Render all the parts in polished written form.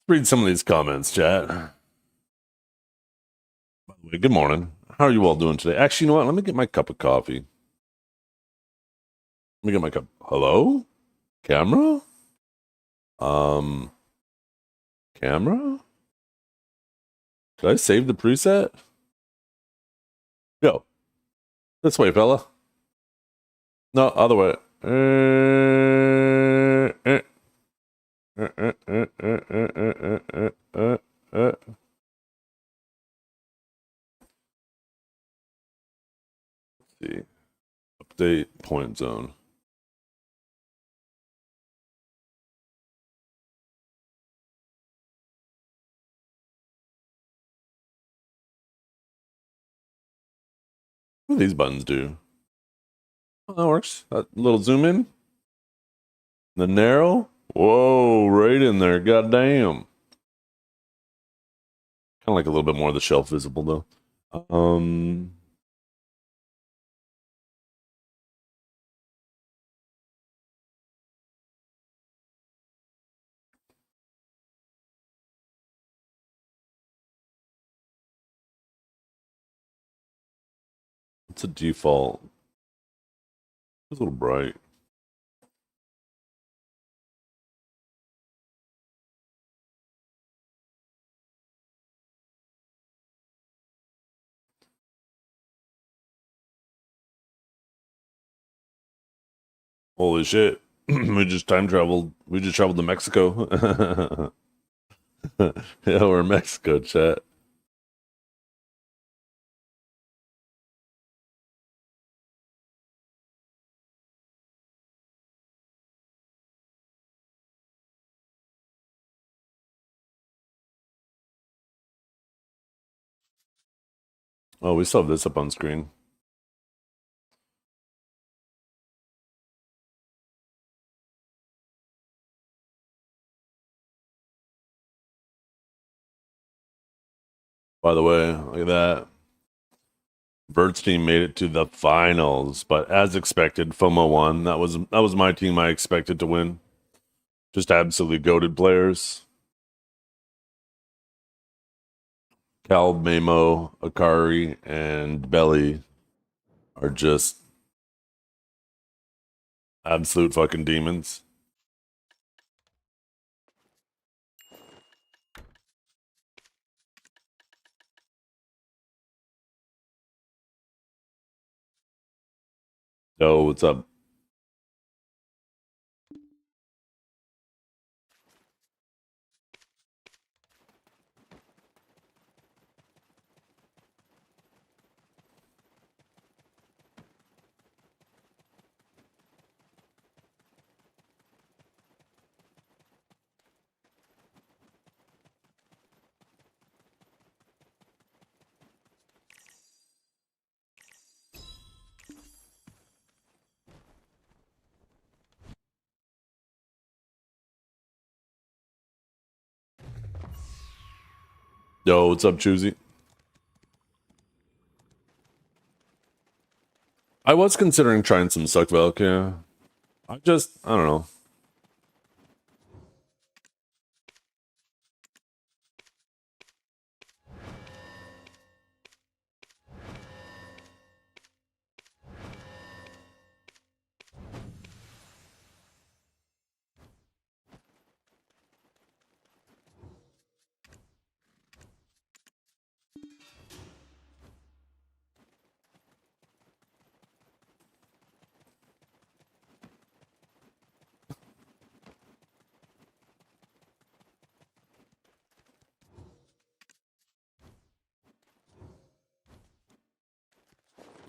Read some of these comments, chat. By the way, good morning. How are you all doing today? Actually, you know what? Let me get my cup of coffee. Let me get my cup. Hello? Camera? Um, camera? Did I save the preset? Go. This way, fella. No, other way. See. Update point zone. What do these buttons do? Oh, that works. That little zoom in. The narrow. Whoa, right in there. Goddamn. Kind of like a little bit more of the shelf visible though. It's a default. It's a little bright. Holy shit. We just time traveled. We just traveled to Mexico. Yeah, we're in Mexico, chat. Oh, we still have this up on screen. By the way, look at that. Vert's team made it to the finals, but as expected, FOMO won. That was my team I expected to win. Just absolutely goated players. Cal, Mamo, Akari, and Belly are just absolute fucking demons. Yo, what's up? Yo, what's up, Choosy? I was considering trying some Suck Velk, yeah. I don't know.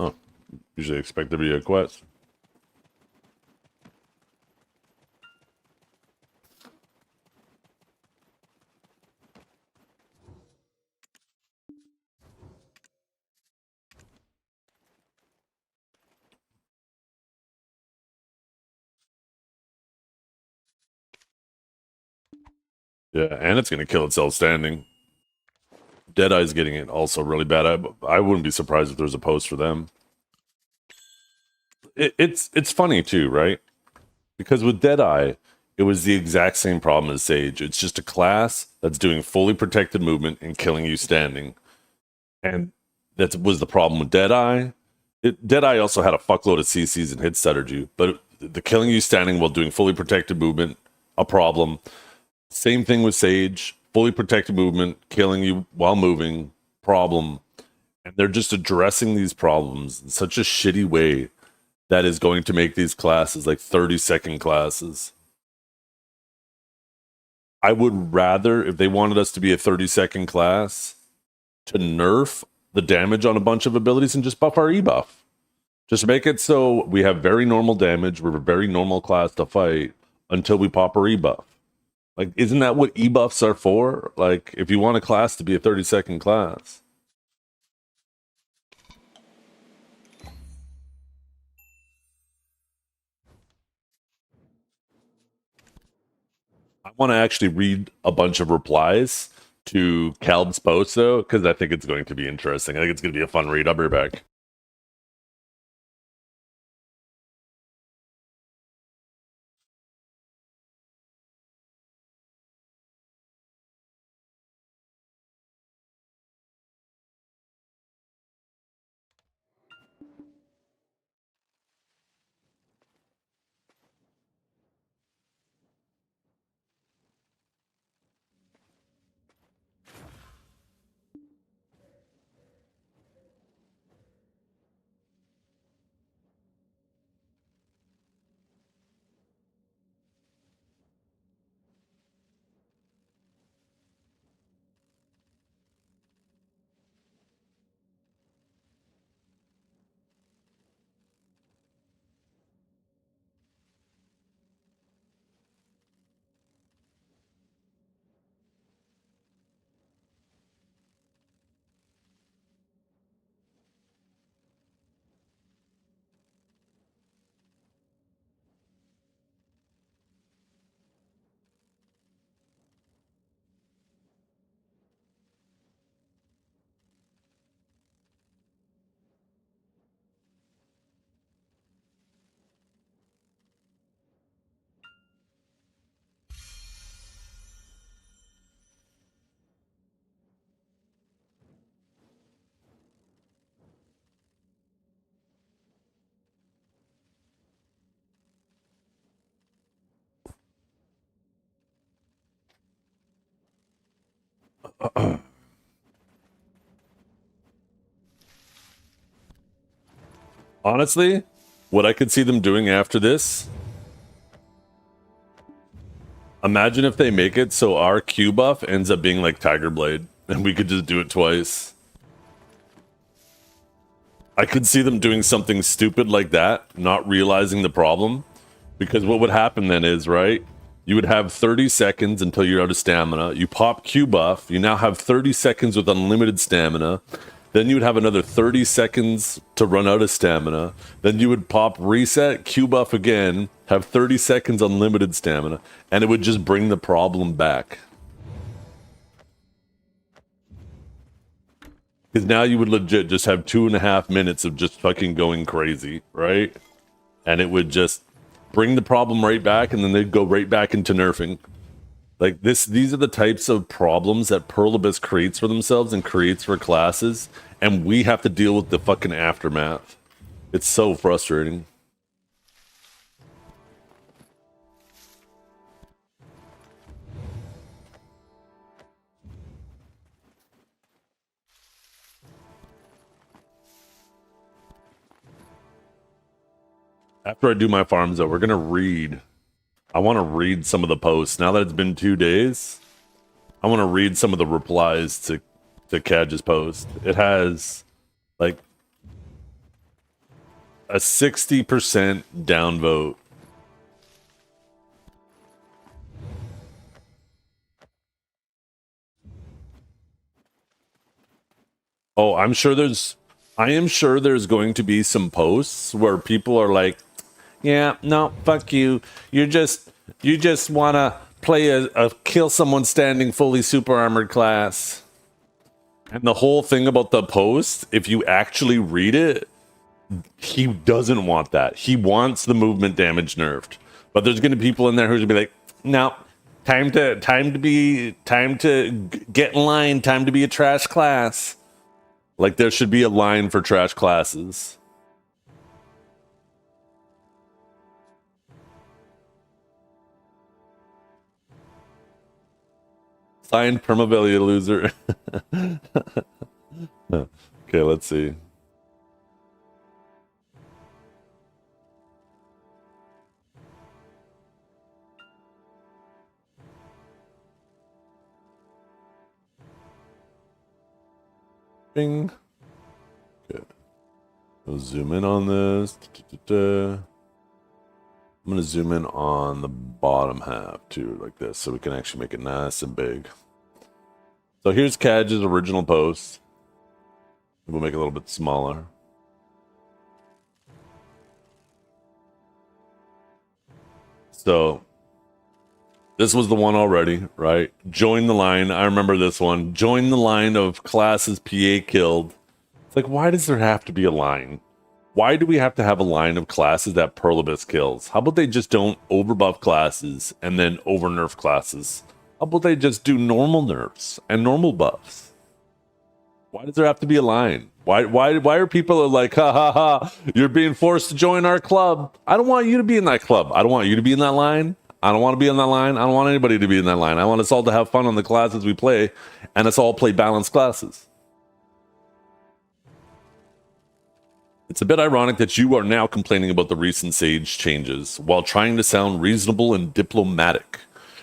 Oh, usually expect there to be a quest. Yeah, and it's gonna kill itself standing. Deadeye's getting it also really bad. I wouldn't be surprised if there's a post for them. It's funny too, right? Because with Deadeye, it was the exact same problem as Sage. It's just a class that's doing fully protected movement and killing you standing. And that was the problem with Deadeye. Deadeye also had a fuckload of CCs and hit stuttered you, but the killing you standing while doing fully protected movement, a problem. Same thing with Sage, fully protected movement, killing you while moving, problem. And they're just addressing these problems in such a shitty way that is going to make these classes like 30-second classes. I would rather, if they wanted us to be a 30-second class, to nerf the damage on a bunch of abilities and just buff our e-buff. Just make it so we have very normal damage, we're a very normal class to fight until we pop our e-buff. Like, isn't that what e-buffs are for? Like, if you want a class to be a 30-second class. I want to actually read a bunch of replies to Calb's post, though, because I think it's going to be interesting. I think it's going to be a fun read. I'll be right back. Honestly, what I could see them doing after this, imagine if they make it so our Q buff ends up being like Tiger Blade, and we could just do it twice. I could see them doing something stupid like that, not realizing the problem, because what would happen then is, right, you would have 30 seconds until you're out of stamina. You pop Q buff, you now have 30 seconds with unlimited stamina. Then you would have another 30 seconds to run out of stamina. Then you would pop reset, Q buff again, have 30 seconds unlimited stamina, and it would just bring the problem back. Because now you would legit just have 2.5 minutes of just fucking going crazy, right? And it would just bring the problem right back, and then they'd go right back into nerfing. Like these are the types of problems that Pearl Abyss creates for themselves and creates for classes, and we have to deal with the fucking aftermath. It's so frustrating. After I do my farms, though, we're gonna read. I want to read some of the posts now that it's been 2 days. I want to read some of the replies to Cadge's post. It has like a 60% downvote. Oh, I am sure there's going to be some posts where people are like, yeah, no, fuck you. You just want to play a kill someone standing fully super armored class. And the whole thing about the post, if you actually read it, he doesn't want that. He wants the movement damage nerfed. But there's going to be people in there who's going to be like, no, Time to get in line. Time to be a trash class. Like there should be a line for trash classes. Signed Permavelia loser. Okay, let's see. Bing. Good. We'll zoom in on this. I'm going to zoom in on the bottom half too, like this, so we can actually make it nice and big. So here's Cadge's original post. We'll make it a little bit smaller. So this was the one already, right? Join the line. I remember this one. Join the line of classes PA killed. It's like, why does there have to be a line? Why do we have to have a line of classes that Perlibus kills? How about they just don't overbuff classes and then over nerf classes? How about they just do normal nerfs and normal buffs? Why does there have to be a line? Why are people like, ha ha ha, you're being forced to join our club? I don't want you to be in that club. I don't want you to be in that line. I don't want to be in that line. I don't want anybody to be in that line. I want us all to have fun on the classes we play, and us all play balanced classes. It's a bit ironic that you are now complaining about the recent Sage changes while trying to sound reasonable and diplomatic,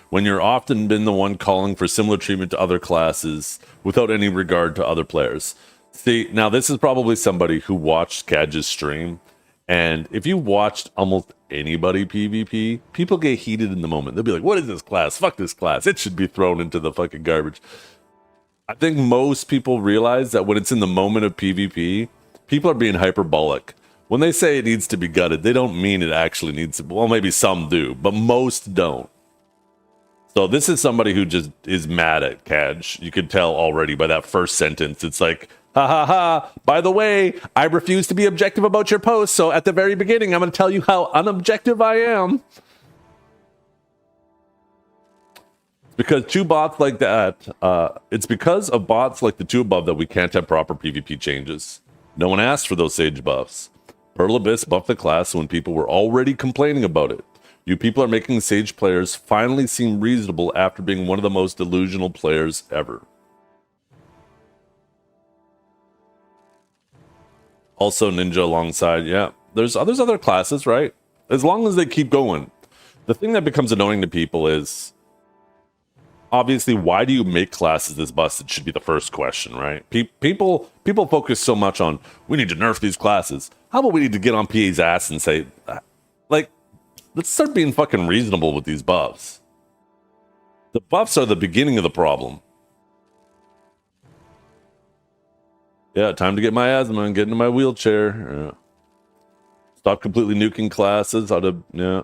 when you're often been the one calling for similar treatment to other classes without any regard to other players. See, now this is probably somebody who watched Cadge's stream, and if you watched almost anybody PvP, people get heated in the moment. They'll be like, what is this class? Fuck this class. It should be thrown into the fucking garbage. I think most people realize that when it's in the moment of PvP, people are being hyperbolic. When they say it needs to be gutted, they don't mean it actually needs to. Well, maybe some do, but most don't. So this is somebody who just is mad at Cadge. You could tell already by that first sentence. It's like, ha ha ha, by the way, I refuse to be objective about your post, so at the very beginning, I'm going to tell you how unobjective I am. Because two bots like that, it's because of bots like the two above that we can't have proper PvP changes. No one asked for those Sage buffs. Pearl Abyss buffed the class when people were already complaining about it. You people are making Sage players finally seem reasonable after being one of the most delusional players ever. Also Ninja alongside, yeah. There's other classes, right? As long as they keep going. The thing that becomes annoying to people is, obviously, why do you make classes this busted should be the first question, right? People focus so much on, we need to nerf these classes. How about we need to get on PA's ass and say, like, let's start being fucking reasonable with these buffs. The buffs are the beginning of the problem. Yeah, time to get my asthma and get into my wheelchair. Yeah. Stop completely nuking classes. Yeah.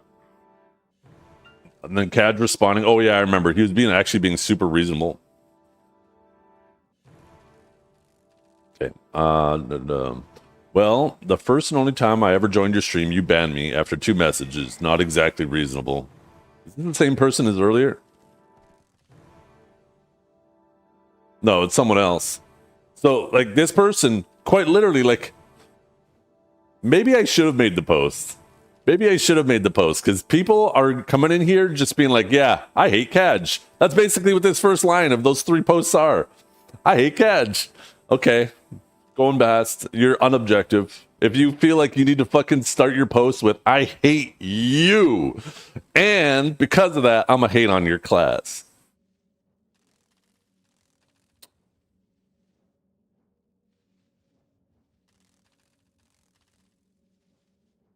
And then Cadge responding, oh yeah, I remember. He was actually being super reasonable. Okay. Well, the first and only time I ever joined your stream, you banned me after 2 messages. Not exactly reasonable. Is this the same person as earlier? No, it's someone else. So, like, this person, quite literally, like, maybe I should have made the post. Maybe I should have made the post, because people are coming in here just being like, yeah, I hate Cadge. That's basically what this first line of those 3 posts are. I hate Cadge. Okay, going past. You're unobjective. If you feel like you need to fucking start your post with, I hate you. And because of that, I'm going to hate on your class.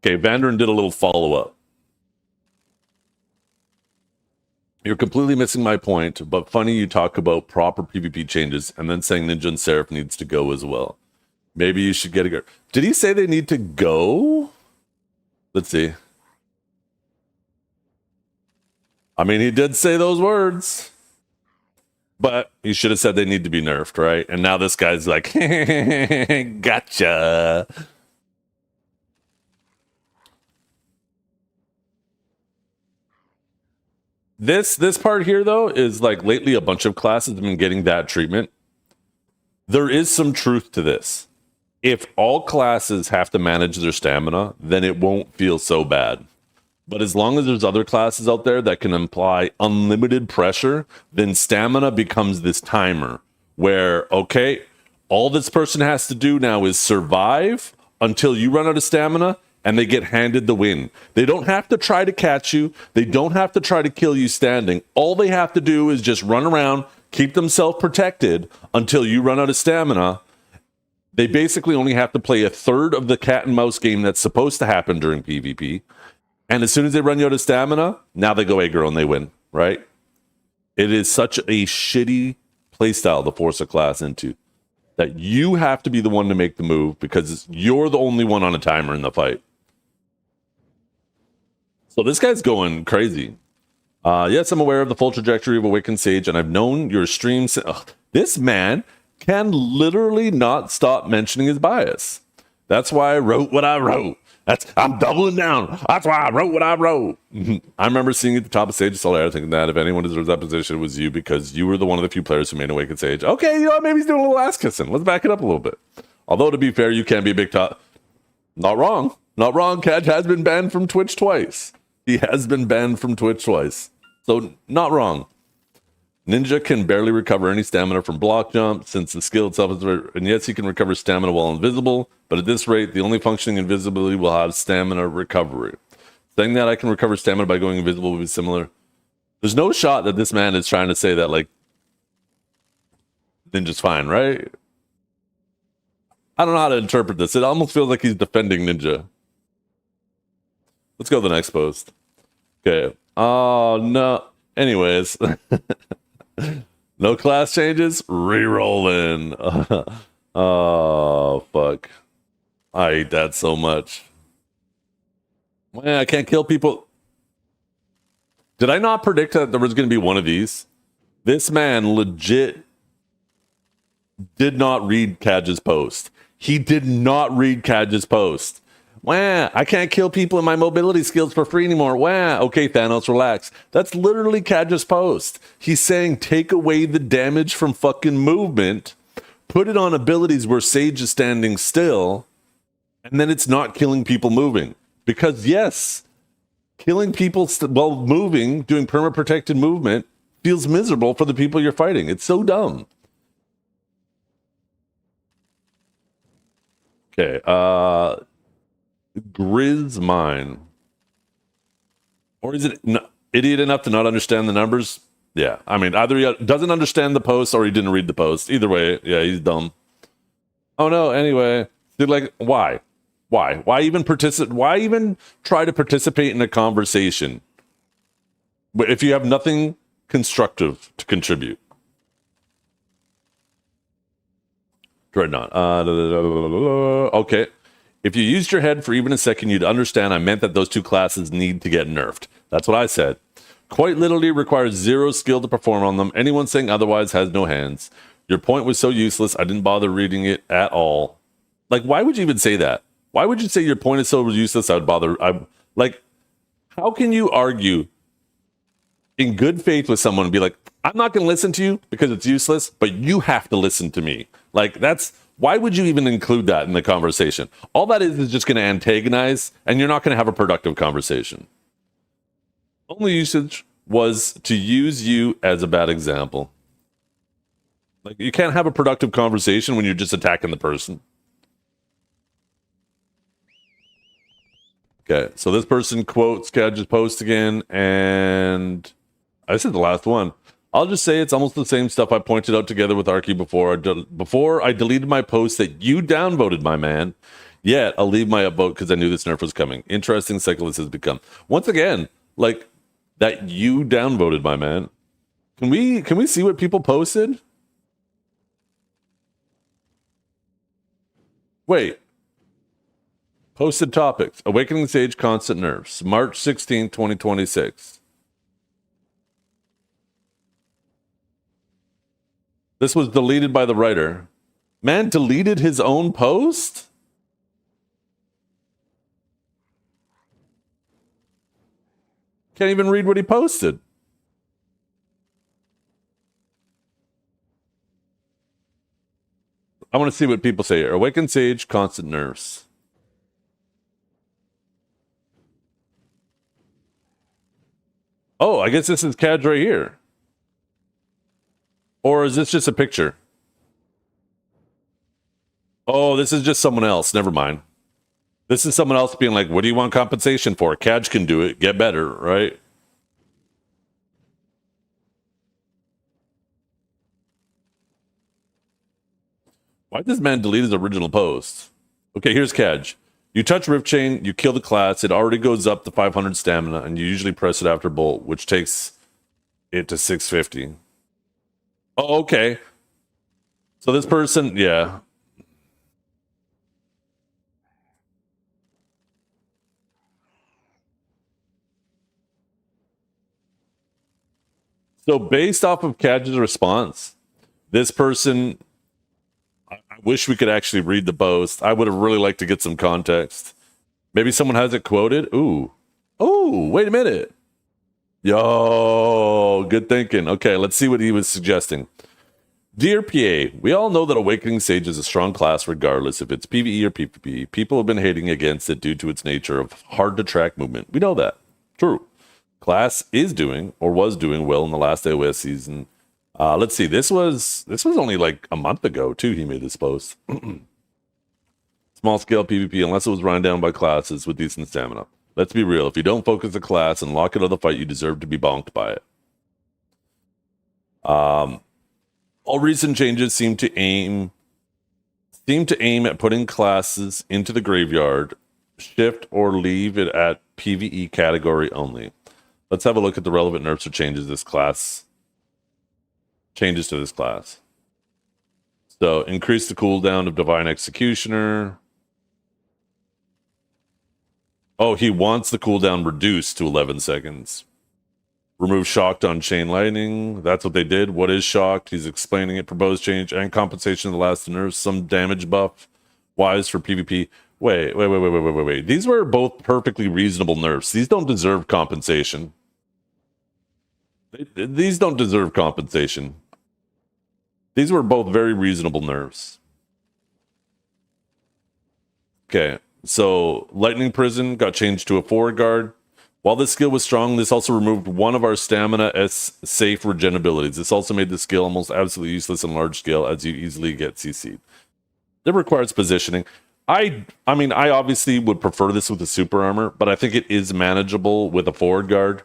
Okay, Vanderen did a little follow-up. You're completely missing my point, but funny you talk about proper PvP changes and then saying Ninja and Seraph needs to go as well. Maybe you should get a go. Did he say they need to go? Let's see. I mean, he did say those words. But he should have said they need to be nerfed, right? And now this guy's like, gotcha. This part here though is like lately a bunch of classes have been getting that treatment. There is some truth to this. If all classes have to manage their stamina, then it won't feel so bad. But as long as there's other classes out there that can imply unlimited pressure, then stamina becomes this timer where, okay, all this person has to do now is survive until you run out of stamina and they get handed the win. They don't have to try to catch you. They don't have to try to kill you standing. All they have to do is just run around, keep themselves protected until you run out of stamina. They basically only have to play a third of the cat and mouse game that's supposed to happen during PvP. And as soon as they run you out of stamina, now they go aggro and they win, right? It is such a shitty playstyle to force a class into that you have to be the one to make the move because you're the only one on a timer in the fight. So this guy's going crazy. Yes, I'm aware of the full trajectory of Awakened Sage, and I've known your streams. This man can literally not stop mentioning his bias. That's why I wrote what I wrote. I'm doubling down. That's why I wrote what I wrote. I remember seeing at the top of Sage of Solera thinking that if anyone deserves that position, it was you because you were the one of the few players who made Awakened Sage. Okay, you know what? Maybe he's doing a little ass kissing. Let's back it up a little bit. Although, to be fair, you can be a big top. Not wrong. Not wrong. Kaj has been banned from Twitch twice. He has been banned from Twitch twice. So, not wrong. Ninja can barely recover any stamina from block jump since the skill itself is... And yes, he can recover stamina while invisible, but at this rate, the only functioning invisibility will have stamina recovery. Saying that I can recover stamina by going invisible would be similar. There's no shot that this man is trying to say that, like, Ninja's fine, right? I don't know how to interpret this. It almost feels like he's defending Ninja. Let's go to the next post. Okay. Oh, no. Anyways. No class changes? Rerolling. Oh, fuck. I hate that so much. Man, I can't kill people. Did I not predict that there was going to be one of these? This man legit did not read Kaj's post. He did not read Kaj's post. Wah, I can't kill people in my mobility skills for free anymore. Wah, okay, Thanos, relax. That's literally Kaj's post. He's saying take away the damage from fucking movement, put it on abilities where Sage is standing still, and then it's not killing people moving. Because yes, killing people while moving, doing perma-protected movement, feels miserable for the people you're fighting. It's so dumb. Okay, Grizz Mine. Or is it idiot enough to not understand the numbers? Yeah, I mean, either he doesn't understand the post or he didn't read the post. Either way, yeah, he's dumb. Oh no, anyway. Dude, like, why? Why even participate? Why even try to participate in a conversation if you have nothing constructive to contribute? Dreadnought. Okay. If you used your head for even a second, you'd understand I meant that those two classes need to get nerfed. That's what I said. Quite literally requires 0 skill to perform on them. Anyone saying otherwise has no hands. Your point was so useless, I didn't bother reading it at all. Like, why would you even say that? Why would you say your point is so useless, I would bother? Like, how can you argue in good faith with someone and be like, I'm not going to listen to you because it's useless, but you have to listen to me? Like, why would you even include that in the conversation? All that is just going to antagonize, and you're not going to have a productive conversation. Only usage was to use you as a bad example. Like, you can't have a productive conversation when you're just attacking the person. Okay, so this person quotes Kaj's post again, and I said the last one. I'll just say it's almost the same stuff I pointed out together with Arky before I deleted my post that you downvoted, my man. Yet, I'll leave my upvote because I knew this nerf was coming. Interesting cycle this has become. Once again, like, that you downvoted, my man. Can we see what people posted? Wait. Posted topics. Awakening Sage constant nerfs. March 16, 2026. This was deleted by the writer. Man deleted his own post? Can't even read what he posted. I want to see what people say here. Awakened Sage, constant nerfs. Oh, I guess this is Cadge right here. Or is this just a picture? Oh, this is just someone else. Never mind. This is someone else being like, what do you want compensation for? Cadge can do it. Get better, right? Why did this man delete his original post? Okay, here's Cadge. You touch Rift Chain, you kill the class, it already goes up to 500 stamina, and you usually press it after Bolt, which takes it to 650. Oh, okay. So this person, yeah. So based off of Cadge's response, this person, I wish we could actually read the post. I would have really liked to get some context. Maybe someone has it quoted. Ooh. Oh, wait a minute. Yo, good thinking. Okay, let's see what he was suggesting. Dear PA, we all know that Awakening Sage is a strong class regardless if it's PvE or PvP. People have been hating against it due to its nature of hard to track movement. We know that. True. Class is doing or was doing well in the last AOS season. Let's see. This was only like a month ago too. He made this post. Small scale PvP, unless it was run down by classes with decent stamina. Let's be real. If you don't focus the class and lock it on the fight, you deserve to be bonked by it. All recent changes seem to aim at putting classes into the graveyard, shift or leave it at PvE category only. Let's have a look at the relevant nerfs or changes to this class. So increase the cooldown of Divine Executioner. Oh, he wants the cooldown reduced to 11 seconds. Remove Shocked on Chain Lightning. That's what they did. What is Shocked? He's explaining it. Proposed change and compensation of the last nerfs. Some damage buff. Wise for PvP. Wait. These were both perfectly reasonable nerfs. These don't deserve compensation. These don't deserve compensation. These were both very reasonable nerfs. Okay, so Lightning Prison got changed to a forward guard. While this skill was strong, this also removed one of our stamina as safe regen abilities. This also made the skill almost absolutely useless in large scale as you easily get CC'd. It requires positioning. I mean, I obviously would prefer this with a super armor, but I think it is manageable with a forward guard.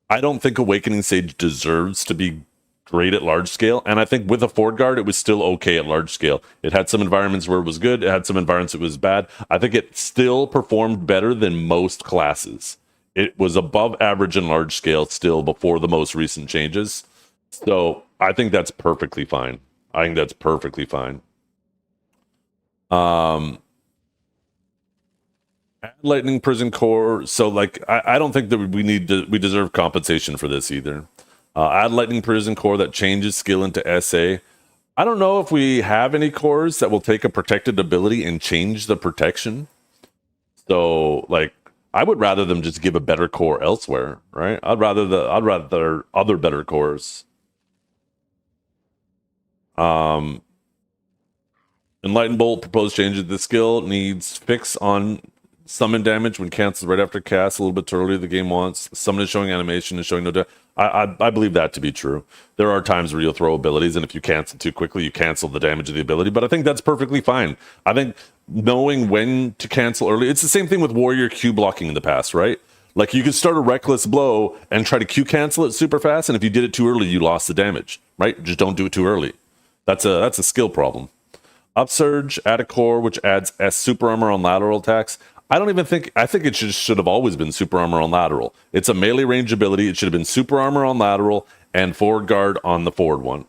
I don't think Awakening Sage deserves to be great at large scale, and I think with a forward guard, it was still okay at large scale. It had some environments where it was good, it had some environments it was bad. I think it still performed better than most classes. It was above average in large scale still before the most recent changes. So I think that's perfectly fine. Lightning Prison Core. So like I don't think that we deserve compensation for this either. Add Lightning Prison Core that changes skill into SA. I don't know if we have any cores that will take a protected ability and change the protection. So like I would rather them just give a better core elsewhere, right? I'd rather other better cores. Enlightened Bolt proposed changes. The skill needs fix on summon damage when canceled right after cast a little bit too early. The game wants summon is showing animation and showing no damage. I believe that to be true. There are times where you'll throw abilities, and if you cancel too quickly, you cancel the damage of the ability. But I think that's perfectly fine. I think knowing when to cancel early, it's the same thing with Warrior Q blocking in the past, right? Like you could start a reckless blow and try to Q cancel it super fast, and if you did it too early, you lost the damage, right? Just don't do it too early. That's a skill problem. Upsurge, add a core which adds S super armor on lateral attacks. I think it should have always been super armor on lateral. It's a melee range ability. It should have been super armor on lateral and forward guard on the forward one.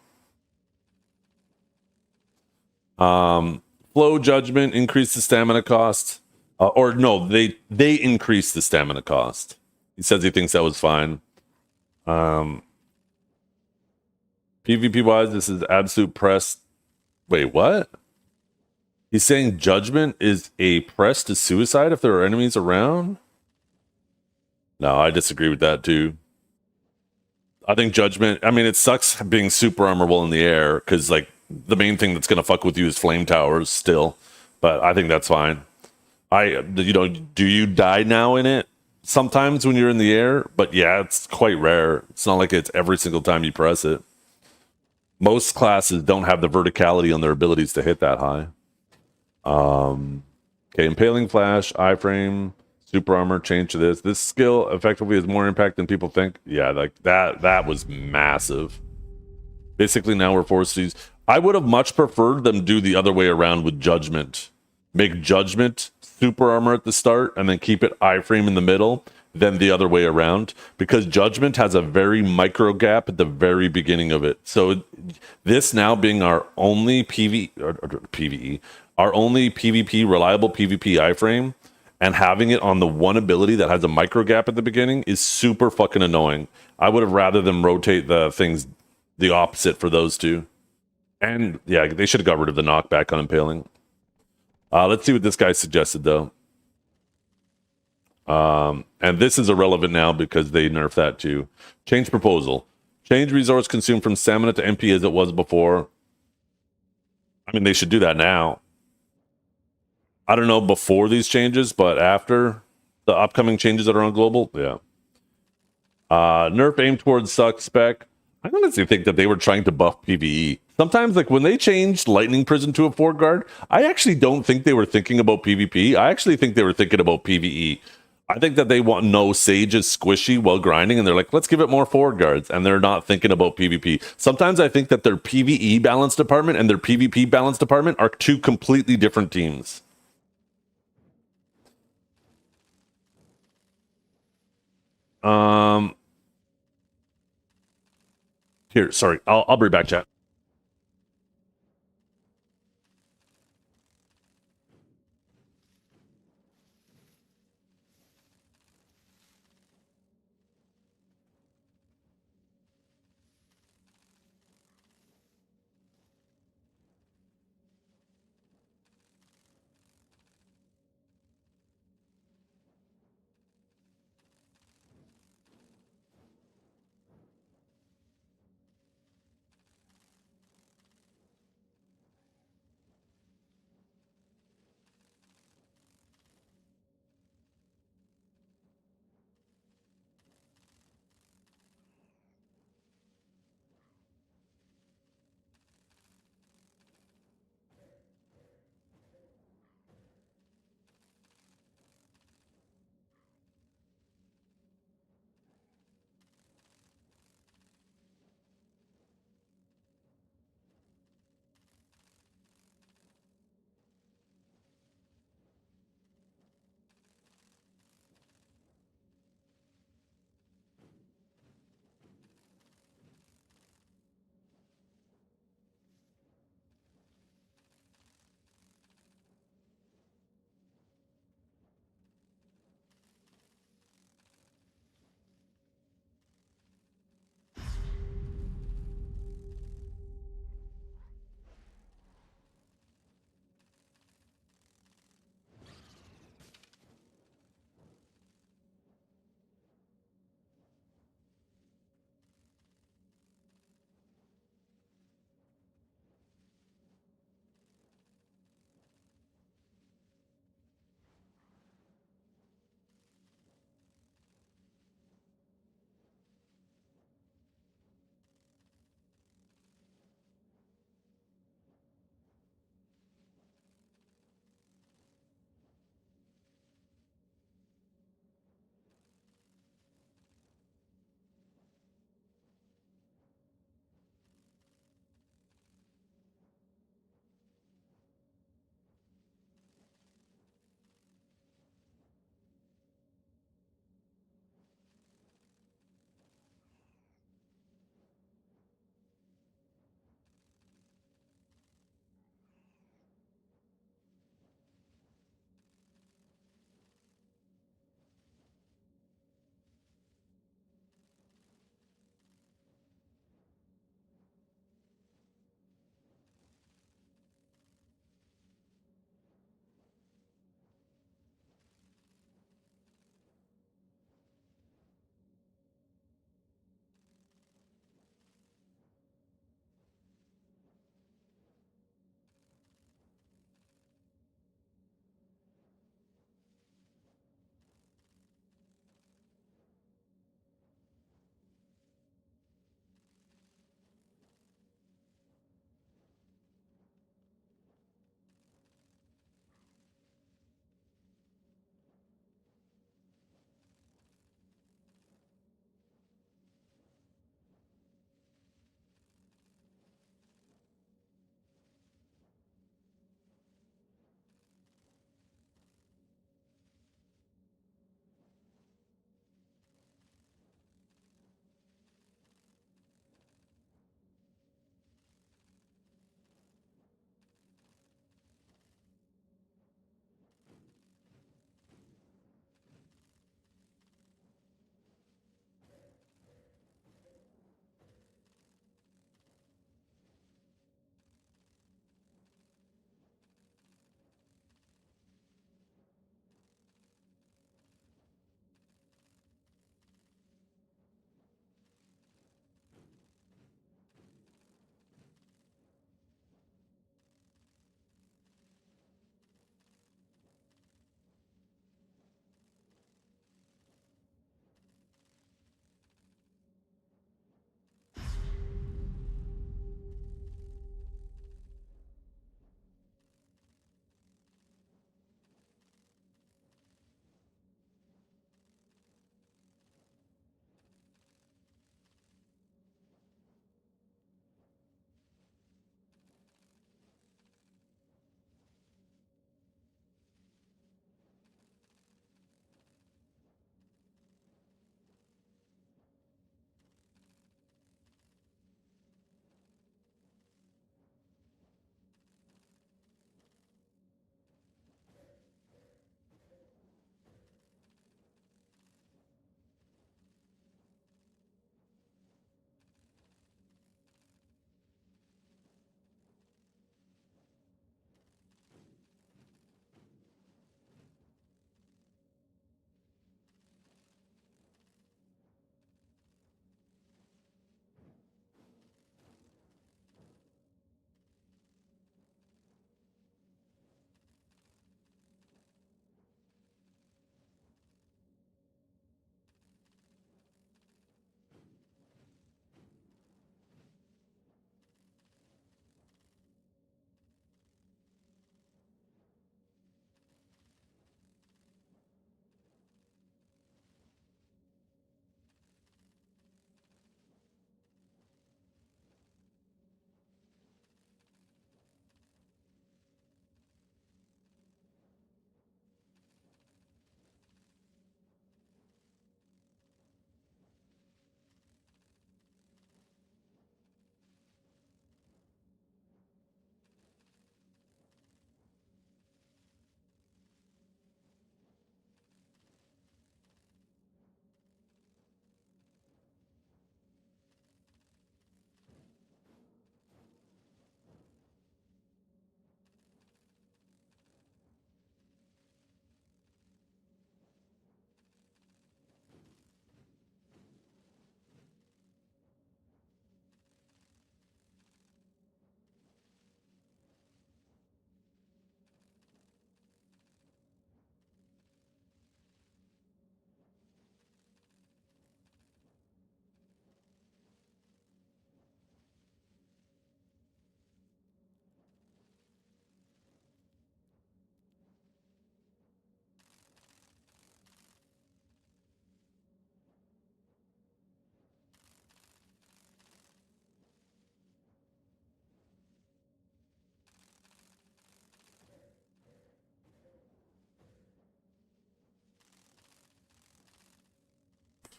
Flow Judgment increased the stamina cost. Or no, they increased the stamina cost. He says he thinks that was fine. PvP wise, this is absolute press. Wait, what? He's saying Judgment is a press to suicide if there are enemies around? No, I disagree with that too. I think Judgment, I mean, it sucks being super armor while in the air because, like, The main thing that's going to fuck with you is flame towers still, but I think that's fine. Do you die now in it? Sometimes when you're in the air, but yeah, it's quite rare. It's not like it's every single time you press it. Most classes don't have the verticality on their abilities to hit that high. Okay, Impaling Flash, iframe, super armor, change to this. This skill effectively has more impact than people think. Yeah, like that was massive. Basically, now we're forced to use. I would have much preferred them do the other way around with Judgment. Make Judgment super armor at the start and then keep it iframe in the middle, then the other way around. Because Judgment has a very micro gap at the very beginning of it. So this now being our only PvE, our only PvP, reliable PvP iframe, and having it on the one ability that has a micro gap at the beginning is super fucking annoying. I would have rather them rotate the things the opposite for those two. And yeah, they should have got rid of the knockback on Impaling. Let's see what this guy suggested though. And this is irrelevant now because they nerfed that too. Change proposal. Change resource consumed from stamina to MP as it was before. I mean, they should do that now. I don't know before these changes, but after the upcoming changes that are on global, yeah. Nerf aim towards suck spec. I honestly think that they were trying to buff PvE. Sometimes, like when they changed Lightning Prison to a Ford Guard, I actually don't think they were thinking about PvP. I actually think they were thinking about PvE. I think that they want no Sage is squishy while grinding, and they're like, let's give it more Ford Guards, and they're not thinking about PvP. Sometimes I think that their PvE balance department and their PvP balance department are two completely different teams. Here, sorry, I'll bring back chat.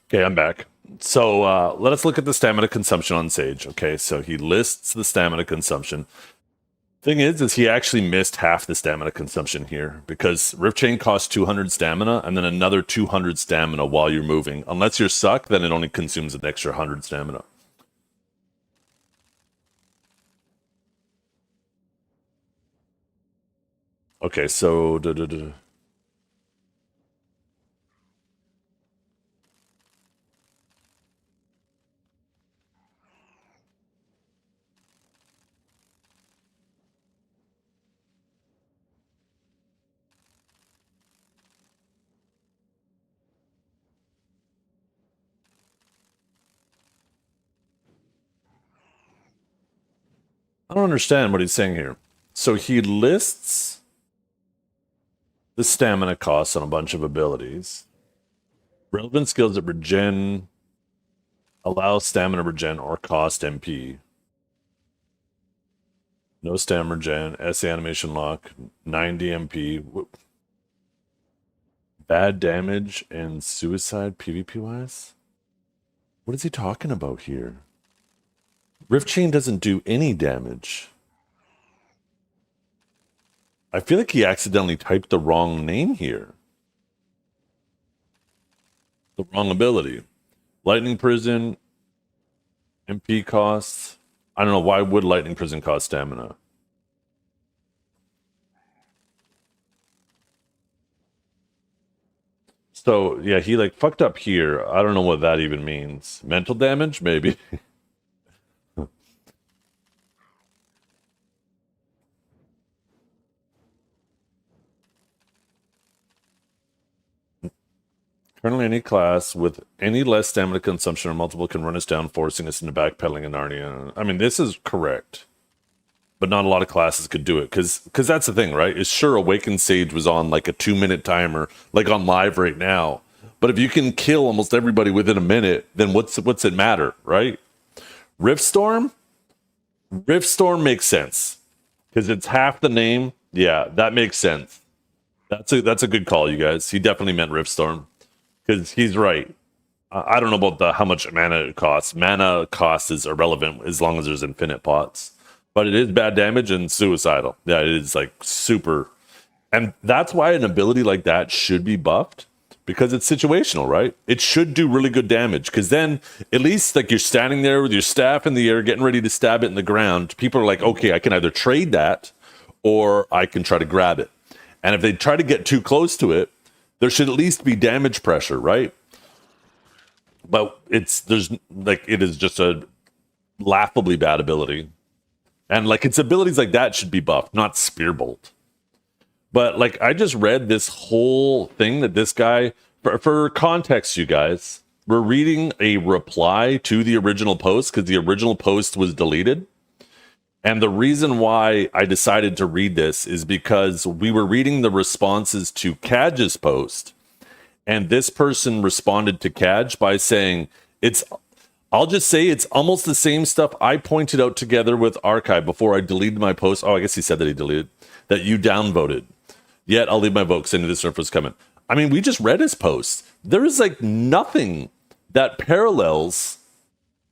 Okay, I'm back. So let us look at the stamina consumption on Sage. Okay, so he lists the stamina consumption. Thing is he actually missed half the stamina consumption here because Rift Chain costs 200 stamina and then another 200 stamina while you're moving. Unless you're suck, then it only consumes an extra 100 stamina. Okay, so I don't understand what he's saying here. So he lists the stamina costs on a bunch of abilities. Relevant skills that regen, allow stamina regen, or cost MP. No stamina regen, S animation lock, 90 MP. Bad damage and suicide PvP wise? What is he talking about here? Rift Chain doesn't do any damage. I feel like he accidentally typed the wrong name here. The wrong ability. Lightning Prison, MP costs. I don't know, why would Lightning Prison cost stamina? So, yeah, he like fucked up here. I don't know what that even means. Mental damage? Maybe. Currently, any class with any less stamina consumption or multiple can run us down, forcing us into backpedaling in Narnia. I mean, this is correct, but not a lot of classes could do it because that's the thing, right? Is sure, Awakened Sage was on like a 2-minute timer, like on live right now. But if you can kill almost everybody within a minute, then what's it matter, right? Riftstorm makes sense because it's half the name. Yeah, that makes sense. That's a good call, you guys. He definitely meant Riftstorm because he's right. I don't know about how much mana it costs. Mana cost is irrelevant as long as there's infinite pots. But it is bad damage and suicidal. Yeah, it is like super. And that's why an ability like that should be buffed because it's situational, right? It should do really good damage because then at least like you're standing there with your staff in the air getting ready to stab it in the ground. People are like, okay, I can either trade that or I can try to grab it. And if they try to get too close to it, there should at least be damage pressure, right? But it is just a laughably bad ability. And like its abilities like that should be buffed, not Spearbolt. But like I just read this whole thing that this guy, for context, you guys, we're reading a reply to the original post because the original post was deleted. And the reason why I decided to read this is because we were reading the responses to Cadge's post, and this person responded to Cadge by saying, I'll just say it's almost the same stuff I pointed out together with Archive before I deleted my post. Oh, I guess he said that he deleted, that you downvoted. Yet I'll leave my vote because I knew this nerf was coming. I mean, we just read his post. There is like nothing that parallels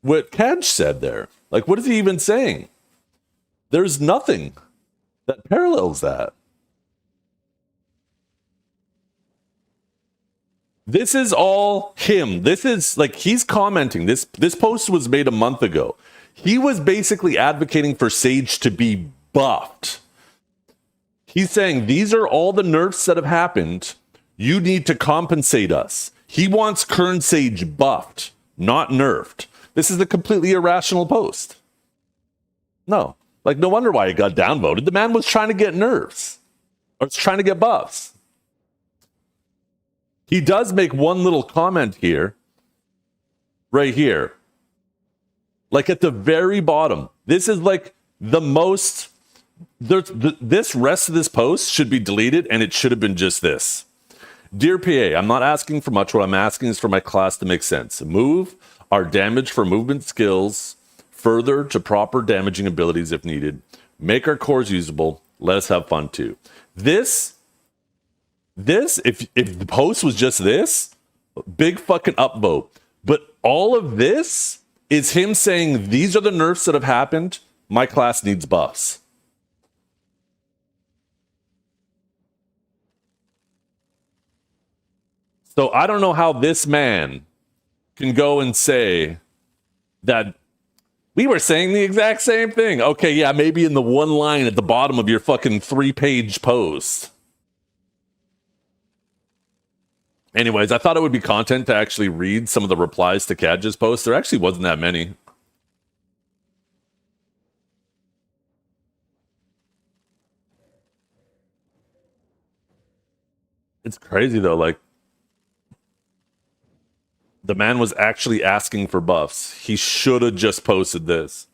what Cadge said there. Like, what is he even saying? There's nothing that parallels that. This is all him. This is like he's commenting. This post was made a month ago. He was basically advocating for Sage to be buffed. He's saying these are all the nerfs that have happened. You need to compensate us. He wants current Sage buffed, not nerfed. This is a completely irrational post. No. Like, no wonder why he got downvoted. The man was trying to get nerfs. Or trying to get buffs. He does make one little comment here. Right here. Like at the very bottom. This is like the most... this rest of this post should be deleted, and it should have been just this. Dear PA, I'm not asking for much. What I'm asking is for my class to make sense. Move our damage for movement skills further to proper damaging abilities if needed. Make our cores usable. Let us have fun too. This, if the post was just this, big fucking upvote. But all of this is him saying, these are the nerfs that have happened. My class needs buffs. So I don't know how this man can go and say that we were saying the exact same thing. Okay, yeah, maybe in the one line at the bottom of your fucking 3-page post. Anyways, I thought it would be content to actually read some of the replies to Kadja's post. There actually wasn't that many. It's crazy though, like the man was actually asking for buffs. He should have just posted this.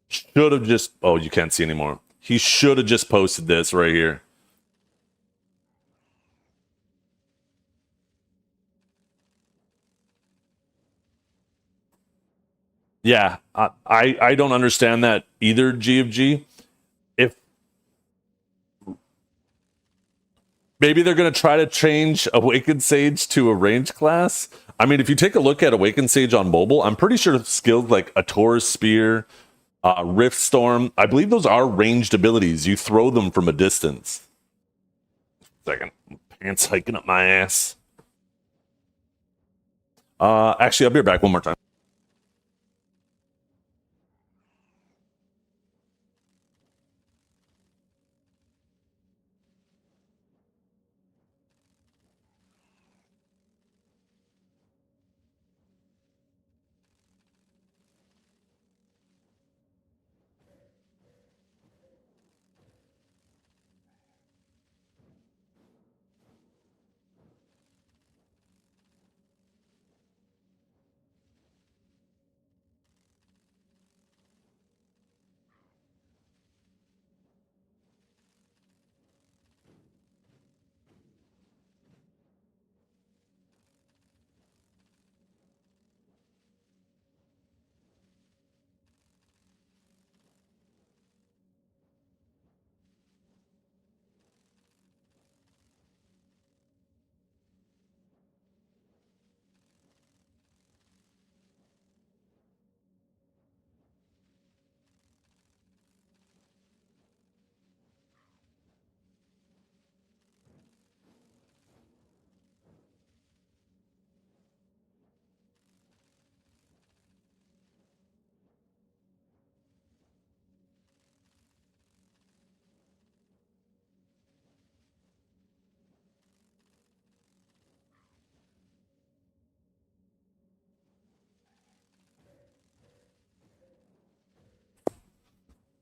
Should have just, oh, you can't see anymore. He should have just posted this right here. Yeah, I don't understand that either, G of G. If maybe they're going to try to change Awakened Sage to a range class. I mean, if you take a look at Awakened Sage on mobile, I'm pretty sure skills like a Taurus Spear, Rift Storm, I believe those are ranged abilities. You throw them from a distance. Second, pants hiking up my ass. Actually, I'll be back one more time.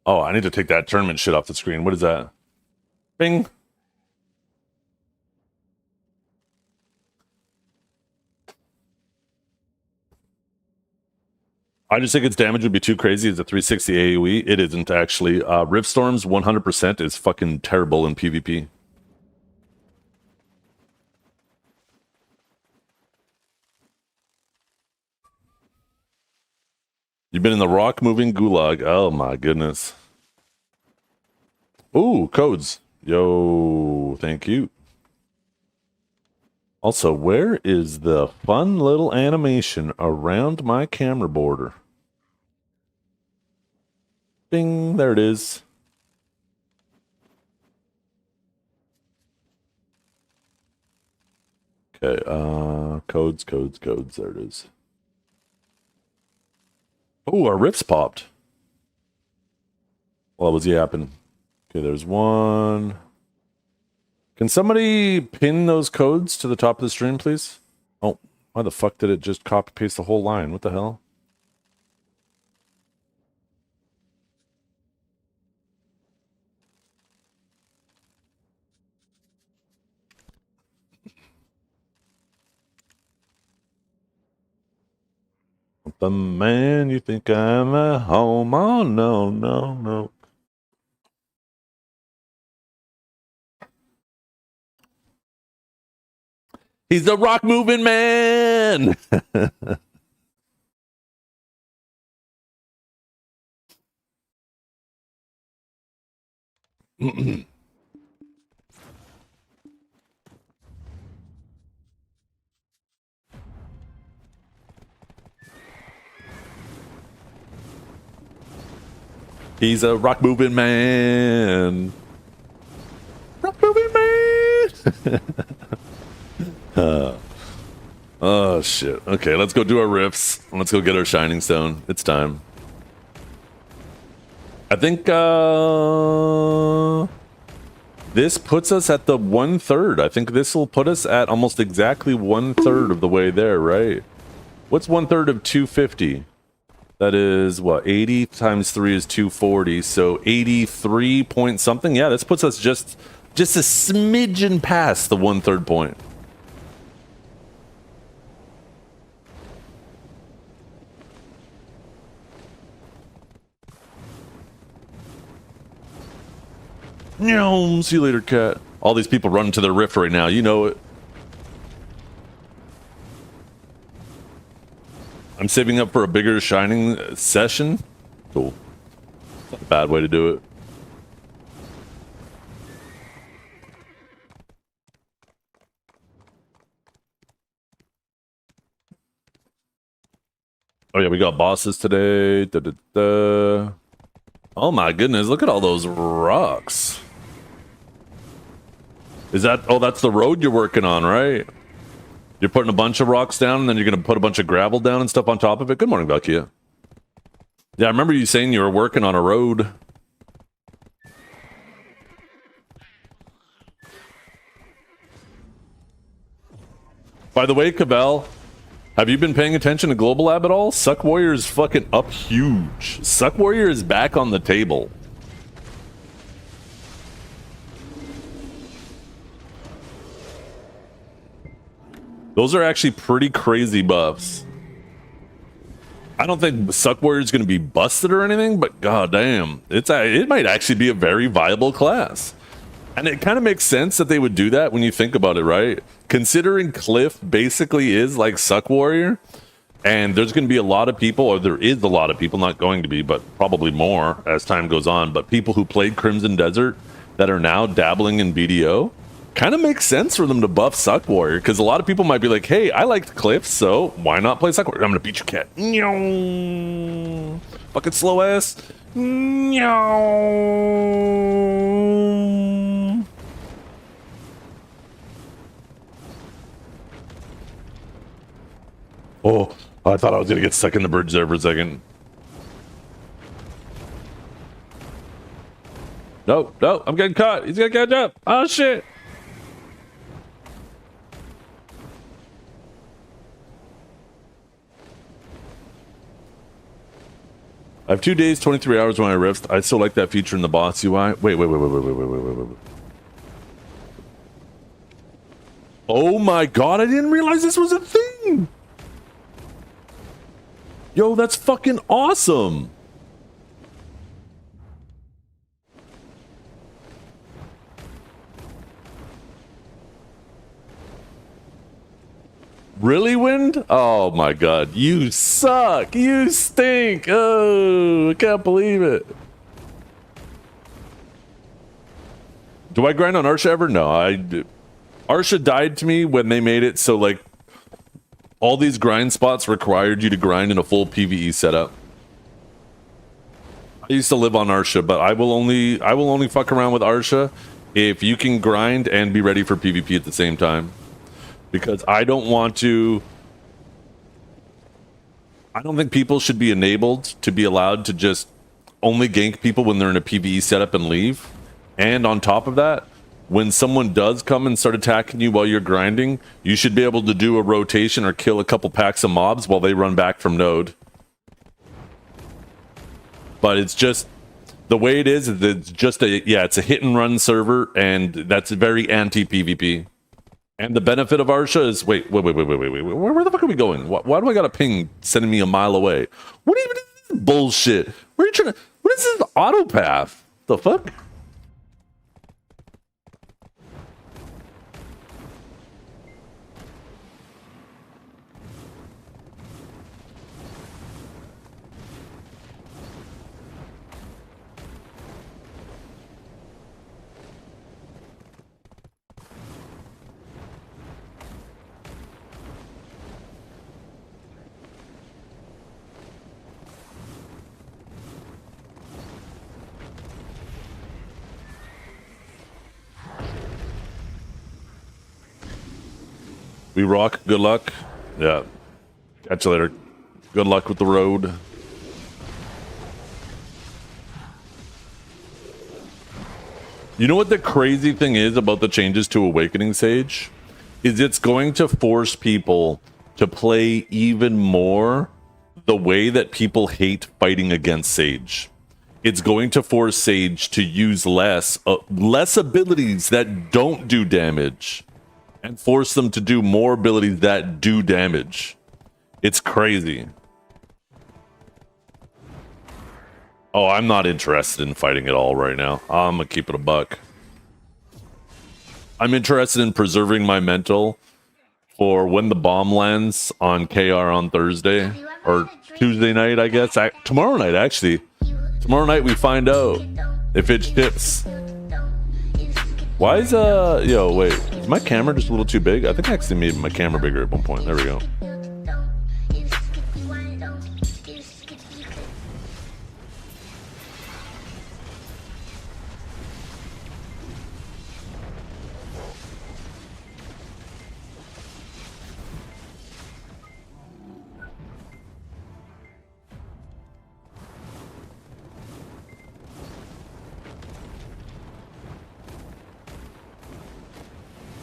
Oh, I need to take that tournament shit off the screen. What is that? Bing. I just think its damage would be too crazy as a 360 AoE. It isn't actually. Rift Storms 100% is fucking terrible in PvP. You've been in the rock moving gulag. Oh my goodness. Ooh, codes. Yo, thank you. Also, where is the fun little animation around my camera border? Bing, there it is. Okay, codes, there it is. Oh, our rips popped. What was yapping? Okay, there's one. Can somebody pin those codes to the top of the stream, please? Oh, why the fuck did it just copy paste the whole line? What the hell? The man, you think I'm at home? Oh, no, no, no. He's the rock moving man. He's a rock moving man. Rock moving man. Oh shit. Okay, let's go do our riffs. Let's go get our shining stone. It's time. I think this puts us at the 1/3. I think this will put us at almost exactly 1/3 of the way there, right? What's 1/3 of 250? That is what, 80 times 3 is 240, so 83 point something. Yeah, this puts us just a smidgen past the 1/3 point. No, see you later, cat. All these people running to their rift right now, you know it. I'm saving up for a bigger shining session. Cool. Not a bad way to do it. Oh yeah, we got bosses today. Da, da, da. Oh my goodness, look at all those rocks. Is that, oh, that's the road you're working on, right? You're putting a bunch of rocks down and then you're going to put a bunch of gravel down and stuff on top of it? Good morning, Valkia. Yeah, I remember you saying you were working on a road. By the way, Cavell, have you been paying attention to Global Lab at all? Suck Warrior is fucking up huge. Suck Warrior is back on the table. Those are actually pretty crazy buffs. I don't think Suck Warrior is going to be busted or anything, but goddamn, it might actually be a very viable class. And it kind of makes sense that they would do that when you think about it, right? Considering Cliff basically is like Suck Warrior, and there's going to be a lot of people, or there is a lot of people, not going to be, but probably more as time goes on, but people who played Crimson Desert that are now dabbling in BDO, kind of makes sense for them to buff Suck Warrior, because a lot of people might be like, hey, I liked Cliff, so why not play Suck Warrior? I'm going to beat you, cat. Fucking slow ass. Oh, I thought I was going to get stuck in the bridge there for a second. No, no, I'm getting caught. He's going to catch up. Oh, shit. I have 2 days, 23 hours when I rift. I still like that feature in the boss UI. Wait. Oh my god, I didn't realize this was a thing! Yo, that's fucking awesome! Really, Wind? Oh my god, you suck! You stink! Oh, I can't believe it. Do I grind on Arsha ever? No, Arsha died to me when they made it so, like, all these grind spots required you to grind in a full PvE setup. I used to live on Arsha, but I will only fuck around with Arsha if you can grind and be ready for PvP at the same time. Because I don't think people should be enabled to be allowed to just only gank people when they're in a PvE setup and leave. And on top of that, when someone does come and start attacking you while you're grinding, you should be able to do a rotation or kill a couple packs of mobs while they run back from node. But it's just, the way it is, it's just it's a hit and run server, and that's very anti-PvP. And the benefit of Arsha is, wait, where the fuck are we going? Why do I got a ping sending me a mile away? What even is this bullshit? Where are you trying to, what is this auto path? The fuck? We rock. Good luck. Yeah. Catch you later. Good luck with the road. You know what the crazy thing is about the changes to Awakening Sage? Is it's going to force people to play even more the way that people hate fighting against Sage. It's going to force Sage to use less abilities that don't do damage and force them to do more abilities that do damage. It's crazy. Oh, I'm not interested in fighting at all right now. I'm gonna keep it a buck. I'm interested in preserving my mental for when the bomb lands on KR on Thursday or Tuesday night, I guess. Tomorrow night, actually. Tomorrow night we find out if it ships. Why is yo, wait, is my camera just a little too big? I think I actually made my camera bigger at one point. There we go.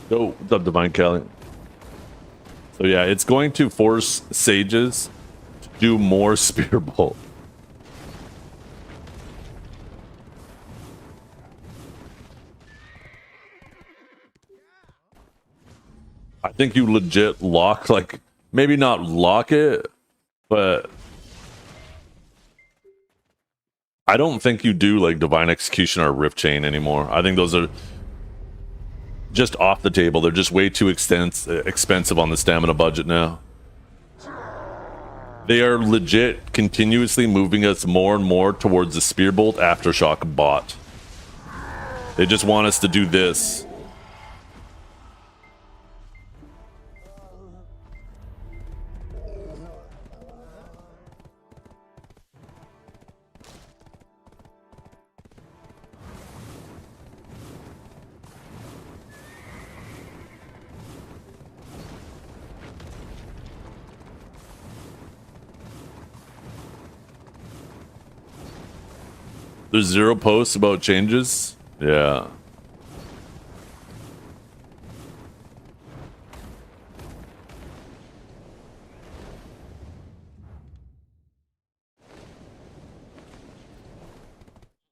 Yo, what's up, Divine Kelly? So yeah, it's going to force Sages to do more Spear Bolt. I think you legit lock, like, maybe not lock it, but I don't think you do like Divine Execution or Rift Chain anymore. I think those are just off the table. They're just way too expensive on the stamina budget now. They are legit continuously moving us more and more towards the Spear Bolt Aftershock bot. They just want us to do this. There's 0 posts about changes? Yeah.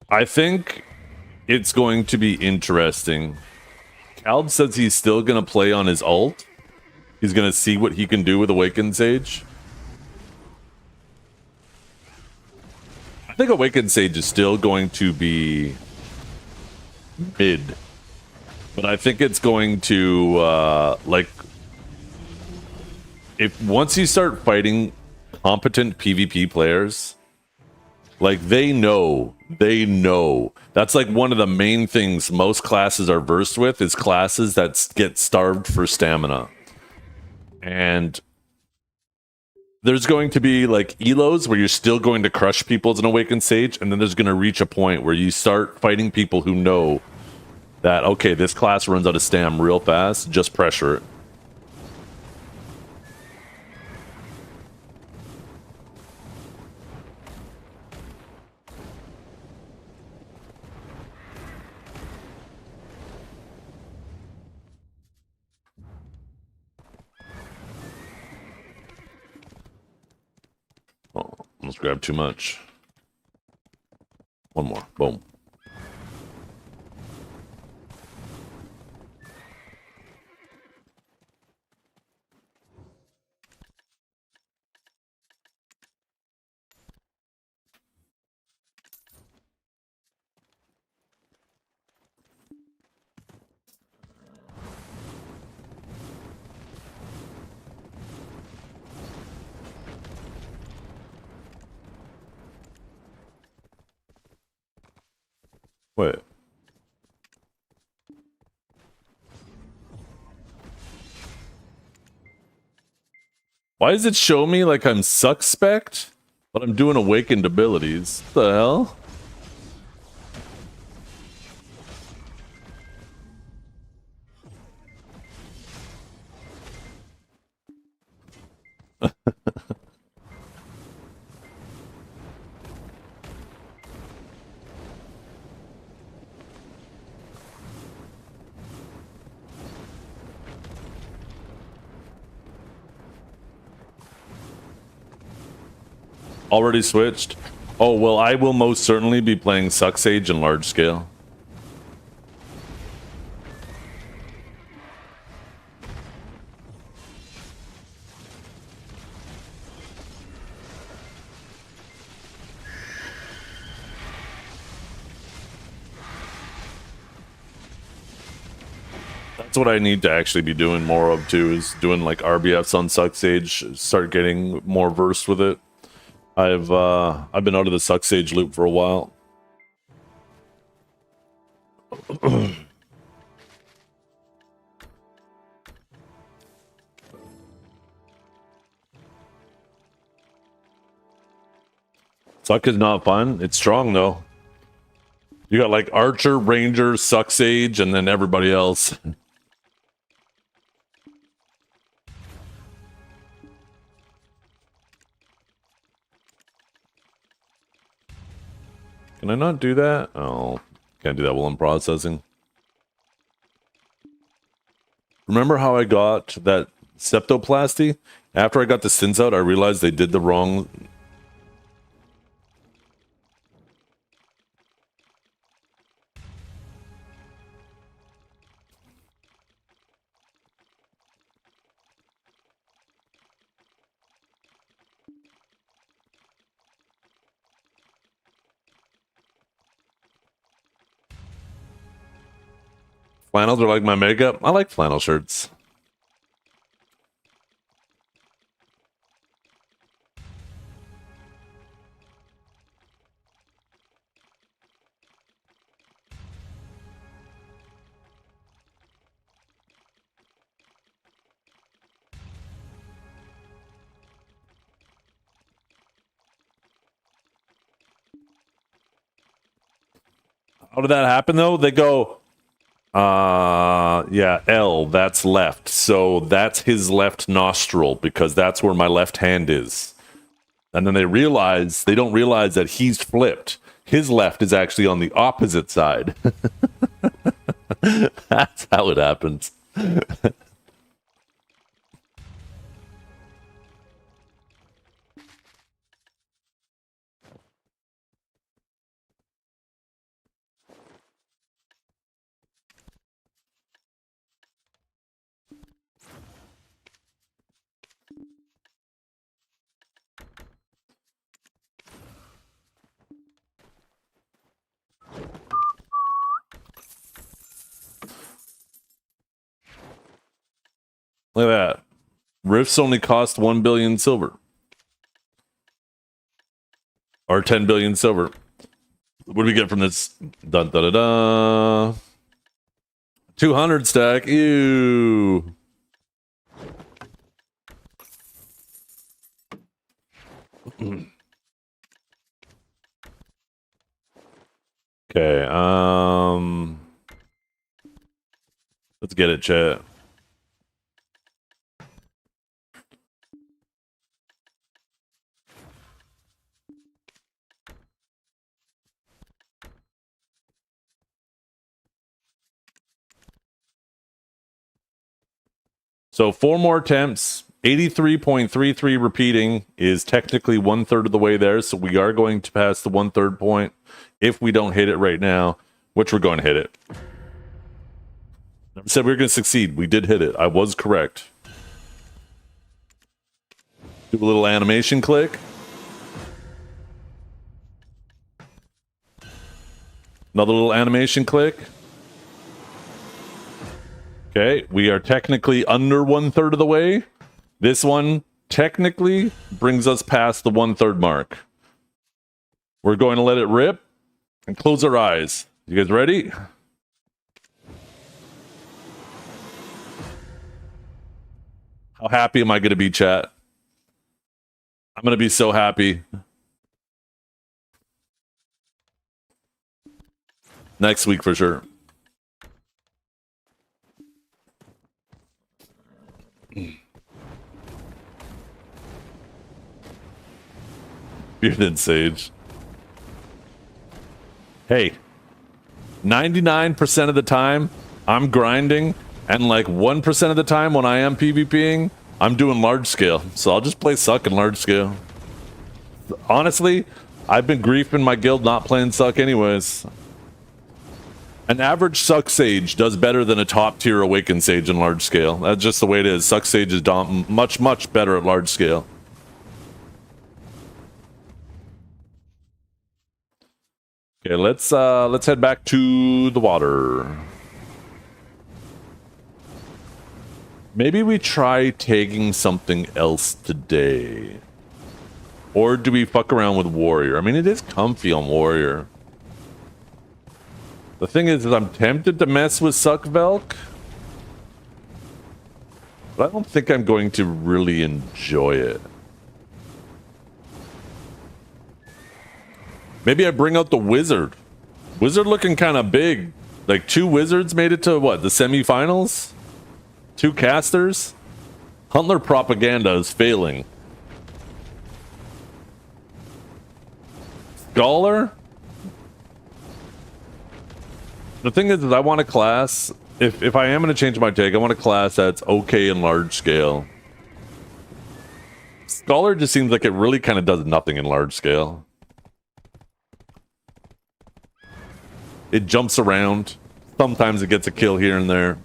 I think it's going to be interesting. Cald says he's still going to play on his ult. He's going to see what he can do with Awakened Sage. I think Awakened Sage is still going to be mid. But I think it's going to, like... Once you start fighting competent PvP players, like, they know. That's like one of the main things most classes are versed with, is classes that get starved for stamina. And there's going to be like elos where you're still going to crush people as an Awakened Sage, and then there's going to reach a point where you start fighting people who know that, okay, this class runs out of stam real fast, just pressure it. Oh, almost grabbed too much. One more. Boom. Wait. Why does it show me like I'm suspect, but I'm doing awakened abilities? What the hell? Already switched? Oh, well, I will most certainly be playing Suck Sage in large scale. That's what I need to actually be doing more of too, is doing like RBFs on Suck Sage, start getting more versed with it. I've been out of the Suck Sage loop for a while. Suck is not fun. It's strong though. You got like Archer, Ranger, Suck Sage, and then everybody else. Can I not do that? Oh, can't do that while I'm processing. Remember how I got that septoplasty? After I got the sins out, I realized they did the wrong... Flannels are like my makeup. I like flannel shirts. How did that happen though? They go, yeah, L, that's left. So that's his left nostril because that's where my left hand is. And then they don't realize that he's flipped. His left is actually on the opposite side. That's how it happens. Look at that. Rifts only cost 1 billion silver. Or 10 billion silver. What do we get from this? Dun, da, da, da. 200 stack. Ew. Okay, let's get it, chat. So 4 more attempts, 83.33 repeating is technically 1/3 of the way there. So we are going to pass the 1/3 point if we don't hit it right now, which we're going to hit it. Never said we were going to succeed. We did hit it. I was correct. Do a little animation click. Another little animation click. Okay, we are technically under 1/3 of the way. This one technically brings us past the 1/3 mark. We're going to let it rip and close our eyes. You guys ready? How happy am I going to be, chat? I'm going to be so happy. Next week for sure. Bearded Sage. Hey, 99% of the time I'm grinding, and like 1% of the time when I am PvPing, I'm doing large scale. So I'll just play Suck in large scale. honestly, I've been griefing my guild not playing Suck anyways. An average Suck Sage does better than a top tier Awakened Sage in large scale. That's just the way it is. Suck Sage is much better at large scale. Okay, let's head back to the water. Maybe we try taking something else today. Or do we fuck around with Warrior? I mean, it is comfy on Warrior. The thing is I'm tempted to mess with Suck Velk. But I don't think I'm going to really enjoy it. Maybe I bring out the Wizard. Wizard looking kind of big. Like 2 Wizards made it to, what, the semifinals? 2 casters? Huntler propaganda is failing. Scholar? The thing is I want a class, if I am going to change my take, I want a class that's okay in large scale. Scholar just seems like it really kind of does nothing in large scale. It jumps around. Sometimes it gets a kill here and there.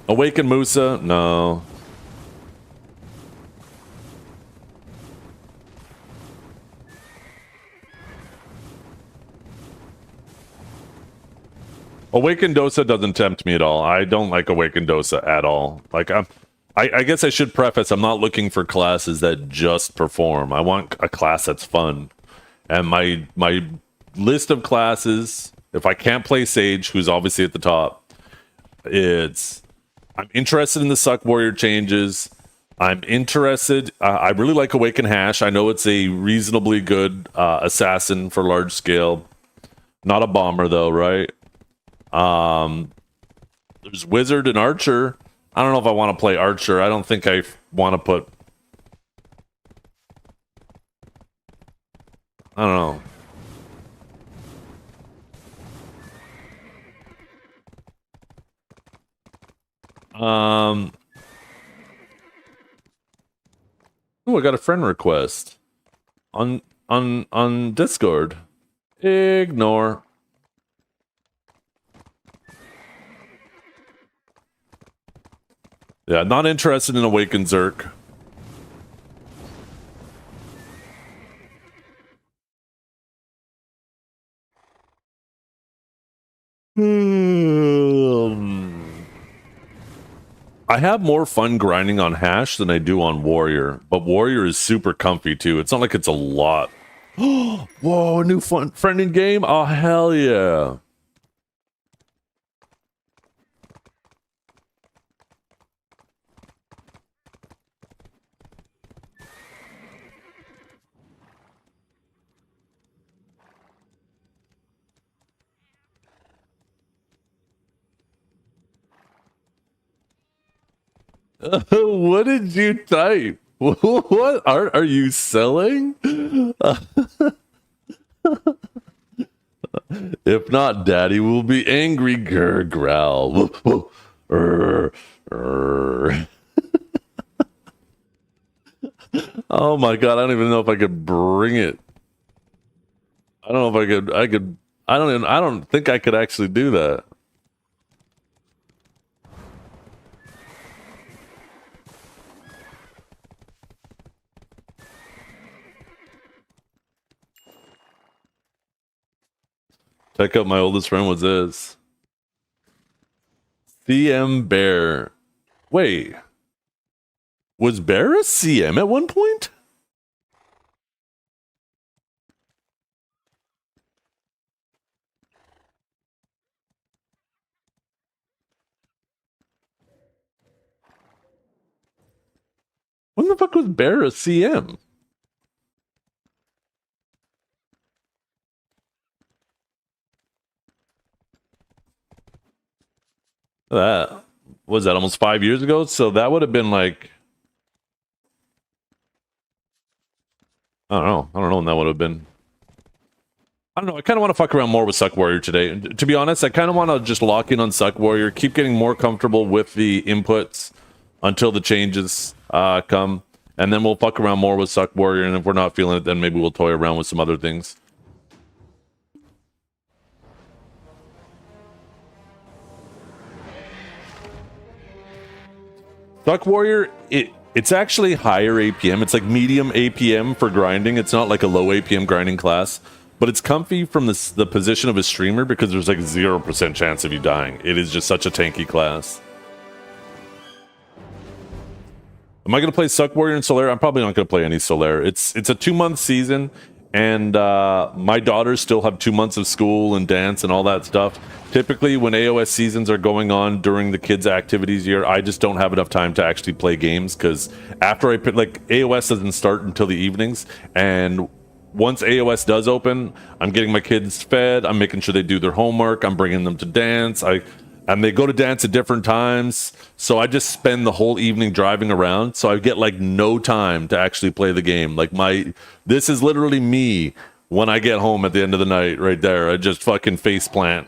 Awaken Musa? No. Awaken Dosa doesn't tempt me at all. I don't like Awaken Dosa at all. Like I guess I should preface, I'm not looking for classes that just perform. I want a class that's fun. And my list of classes, if I can't play Sage, who's obviously at the top, I'm interested in the Suck Warrior changes. I'm interested. I really like Awaken Hash. I know it's a reasonably good assassin for large scale. Not a bomber though, right? There's Wizard and Archer. I don't know if I want to play Archer. I don't think I want to put... I don't know. Oh, I got a friend request on Discord. Ignore. Yeah, not interested in Awaken Zerk. I have more fun grinding on Hash than I do on Warrior, but Warrior is super comfy too. It's not like it's a lot. Whoa, a new friend in game? Oh, hell yeah. What did you type? What art are you selling? If not, Daddy will be angry. Grr, growl. Oh my god, I don't even know if I could bring it. I don't know if I could. I don't think I could actually do that. Check out my oldest friend was this. CM Bear. Wait. Was Bear a CM at one point? When the fuck was Bear a CM? That was that almost 5 years ago, so that would have been like, I don't know when that would have been. I don't know. I kind of want to fuck around more with Suck Warrior today. To be honest, I kind of want to just lock in on Suck Warrior, keep getting more comfortable with the inputs until the changes come, and then we'll fuck around more with Suck Warrior, and if we're not feeling it, then maybe we'll toy around with some other things. Suck Warrior, it's actually higher APM. It's like medium APM for grinding. It's not like a low APM grinding class, but it's comfy from the position of a streamer because there's like 0% chance of you dying. It is just such a tanky class. Am I going to play Suck Warrior and Solaire? I'm probably not going to play any Solaire. It's a 2-month season, and my daughters still have 2 months of school and dance and all that stuff. Typically, when AOS seasons are going on during the kids' activities year, I just don't have enough time to actually play games because after I put, like, AOS doesn't start until the evenings, and once AOS does open, I'm getting my kids fed. I'm making sure they do their homework. I'm bringing them to dance. And they go to dance at different times. So I just spend the whole evening driving around. So I get like no time to actually play the game. Like this is literally me when I get home at the end of the night right there. I just fucking face plant.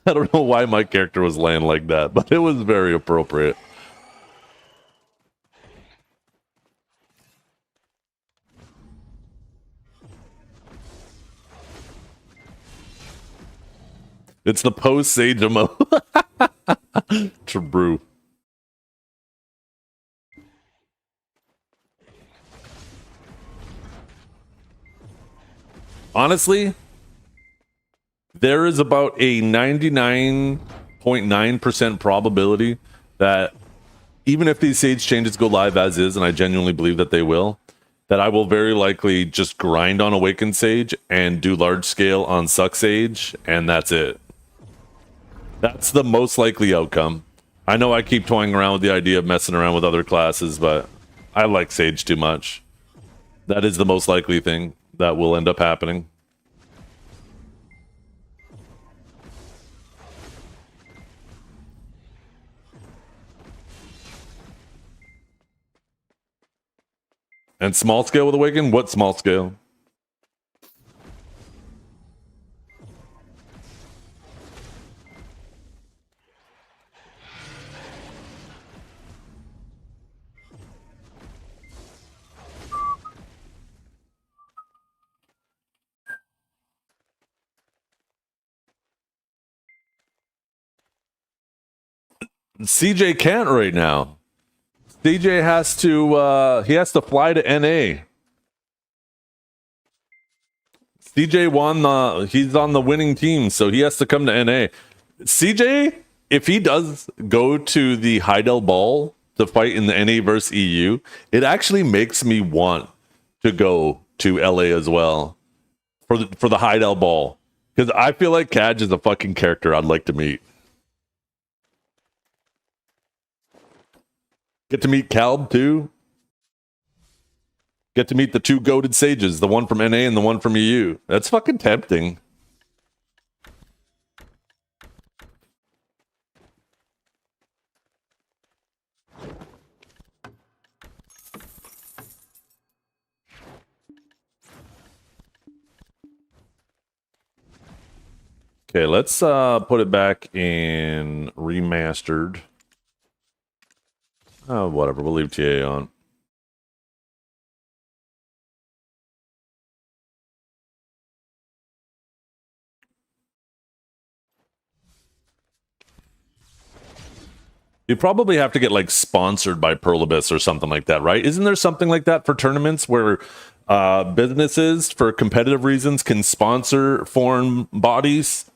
I don't know why my character was laying like that, but it was very appropriate. It's the post-Sage emo. True. Honestly, there is about a 99.9% probability that even if these Sage changes go live as is, and I genuinely believe that they will, that I will very likely just grind on Awakened Sage and do large scale on Suck Sage, and that's it. That's the most likely outcome. I know I keep toying around with the idea of messing around with other classes, but I like Sage too much. That is the most likely thing that will end up happening. And small scale with Awaken? What small scale? CJ can't right now. CJ has to fly to NA. CJ won he's on the winning team, so he has to come to NA. CJ, if he does go to the Heidel Ball to fight in the NA versus EU, it actually makes me want to go to LA as well for the Heidel Ball. Because I feel like Kaj is a fucking character I'd like to meet. Get to meet Kalb too. Get to meet the two goated sages, the one from NA and the one from EU. That's fucking tempting. Okay, let's put it back in remastered. Oh, whatever. We'll leave TA on. You probably have to get like sponsored by Pearl Abyss or something like that, right? Isn't there something like that for tournaments where businesses, for competitive reasons, can sponsor foreign bodies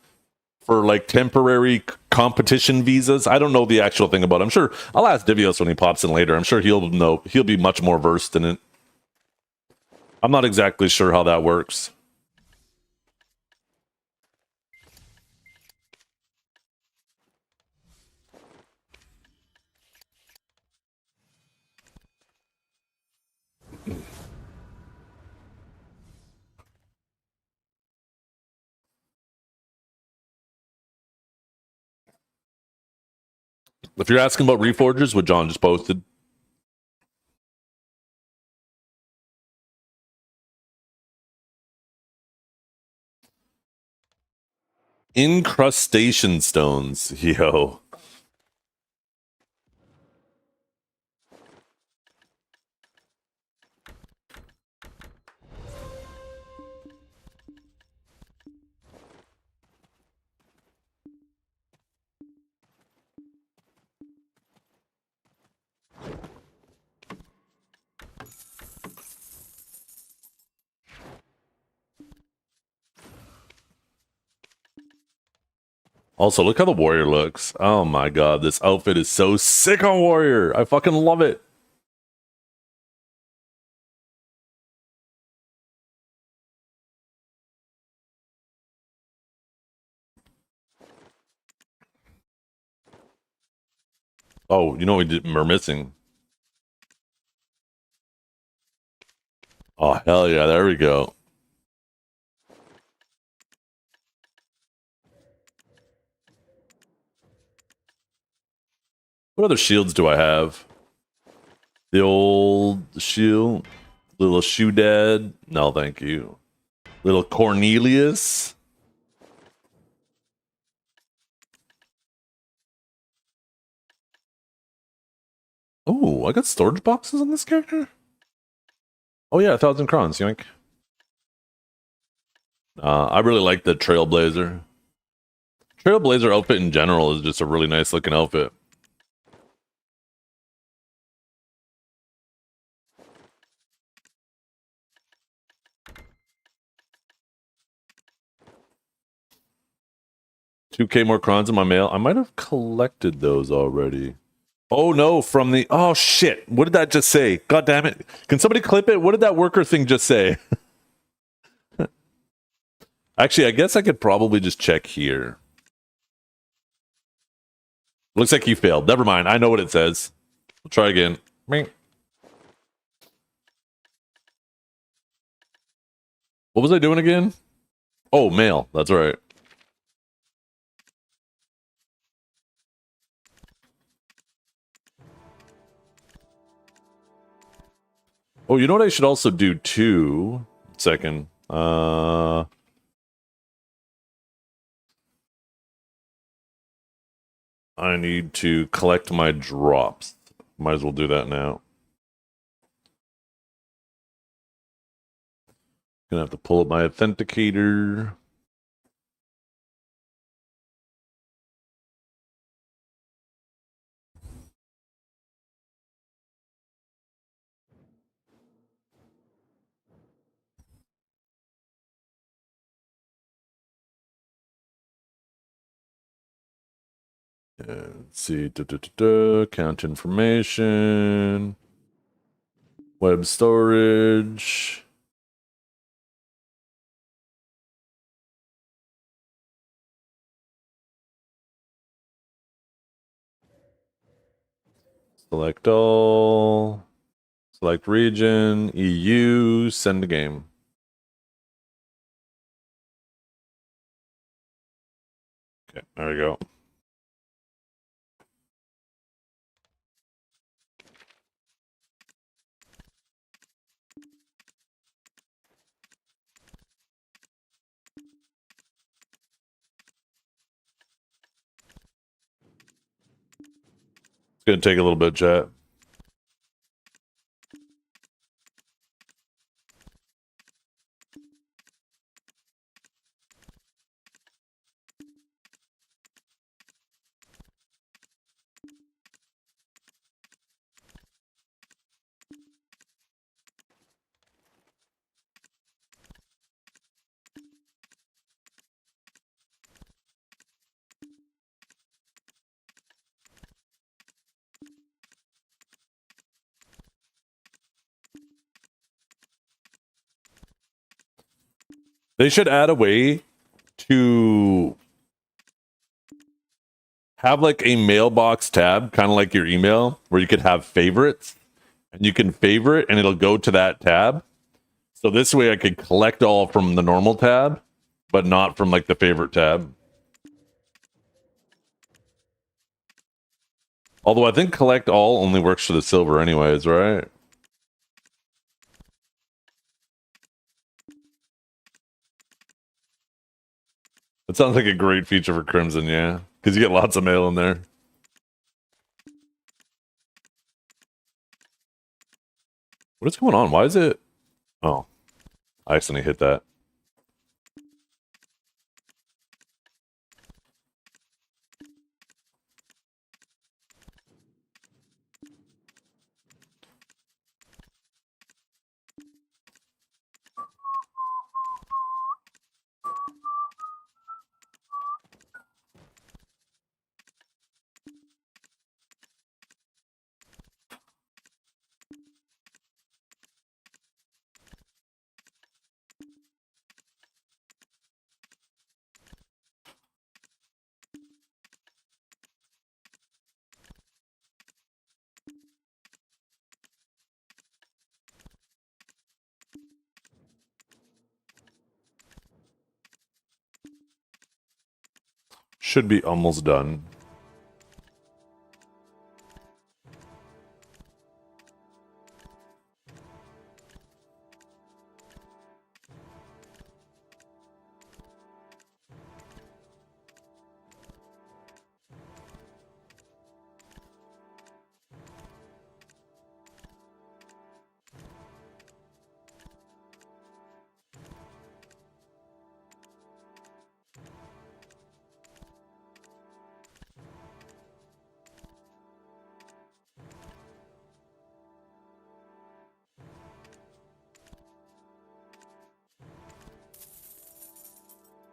for like temporary competition visas? I don't know the actual thing about it. I'm sure I'll ask Divios when he pops in later. I'm sure he'll know. He'll be much more versed in it. I'm not exactly sure how that works. If you're asking about Reforgers, what John just posted, Incrustation stones. Yo. Also, look how the warrior looks. Oh my god, this outfit is so sick on warrior. I fucking love it. Oh, you know what we're missing? Oh, hell yeah, there we go. What other shields do I have? The old shield? Little shoe dad? No, thank you. Little Cornelius? Oh, I got storage boxes on this character? Oh yeah, 1,000 crowns, yoink. I really like the Trailblazer. Trailblazer outfit in general is just a really nice looking outfit. $2K more crowns in my mail. I might have collected those already. Oh no, from the oh shit. What did that just say? God damn it. Can somebody clip it? What did that worker thing just say? Actually, I guess I could probably just check here. Looks like you failed. Never mind. I know what it says. We'll try again. What was I doing again? Oh, mail. That's right. Oh, you know what I should also do too? Second. I need to collect my drops. Might as well do that now. Gonna have to pull up my authenticator. Let's see. Count information. Web storage. Select all. Select region. EU. Send the game. Okay, there we go. It's gonna take a little bit, chat. They should add a way to have like a mailbox tab, kind of like your email, where you could have favorites and you can favorite and it'll go to that tab. So this way I could collect all from the normal tab, but not from like the favorite tab. Although I think collect all only works for the silver anyways, right? It sounds like a great feature for Crimson, yeah. Because you get lots of mail in there. What is going on? Why is it... Oh. I accidentally hit that. Should be almost done.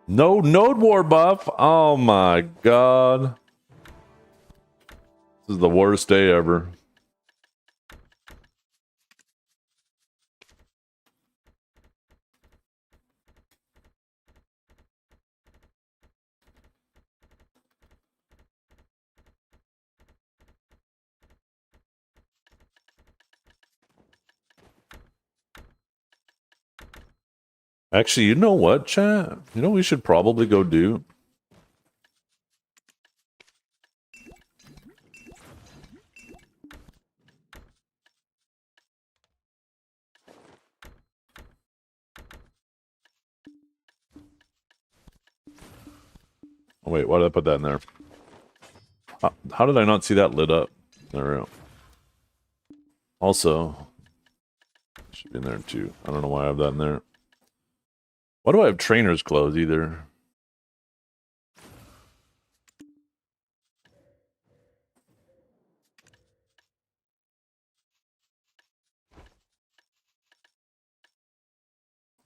No Node War buff. Oh my god. This is the worst day ever. Actually, you know what, chat? You know what we should probably go do? Oh, wait, why did I put that in there? How did I not see that lit up? There we go. Also, should be in there too. I don't know why I have that in there. Why do I have trainers clothes either?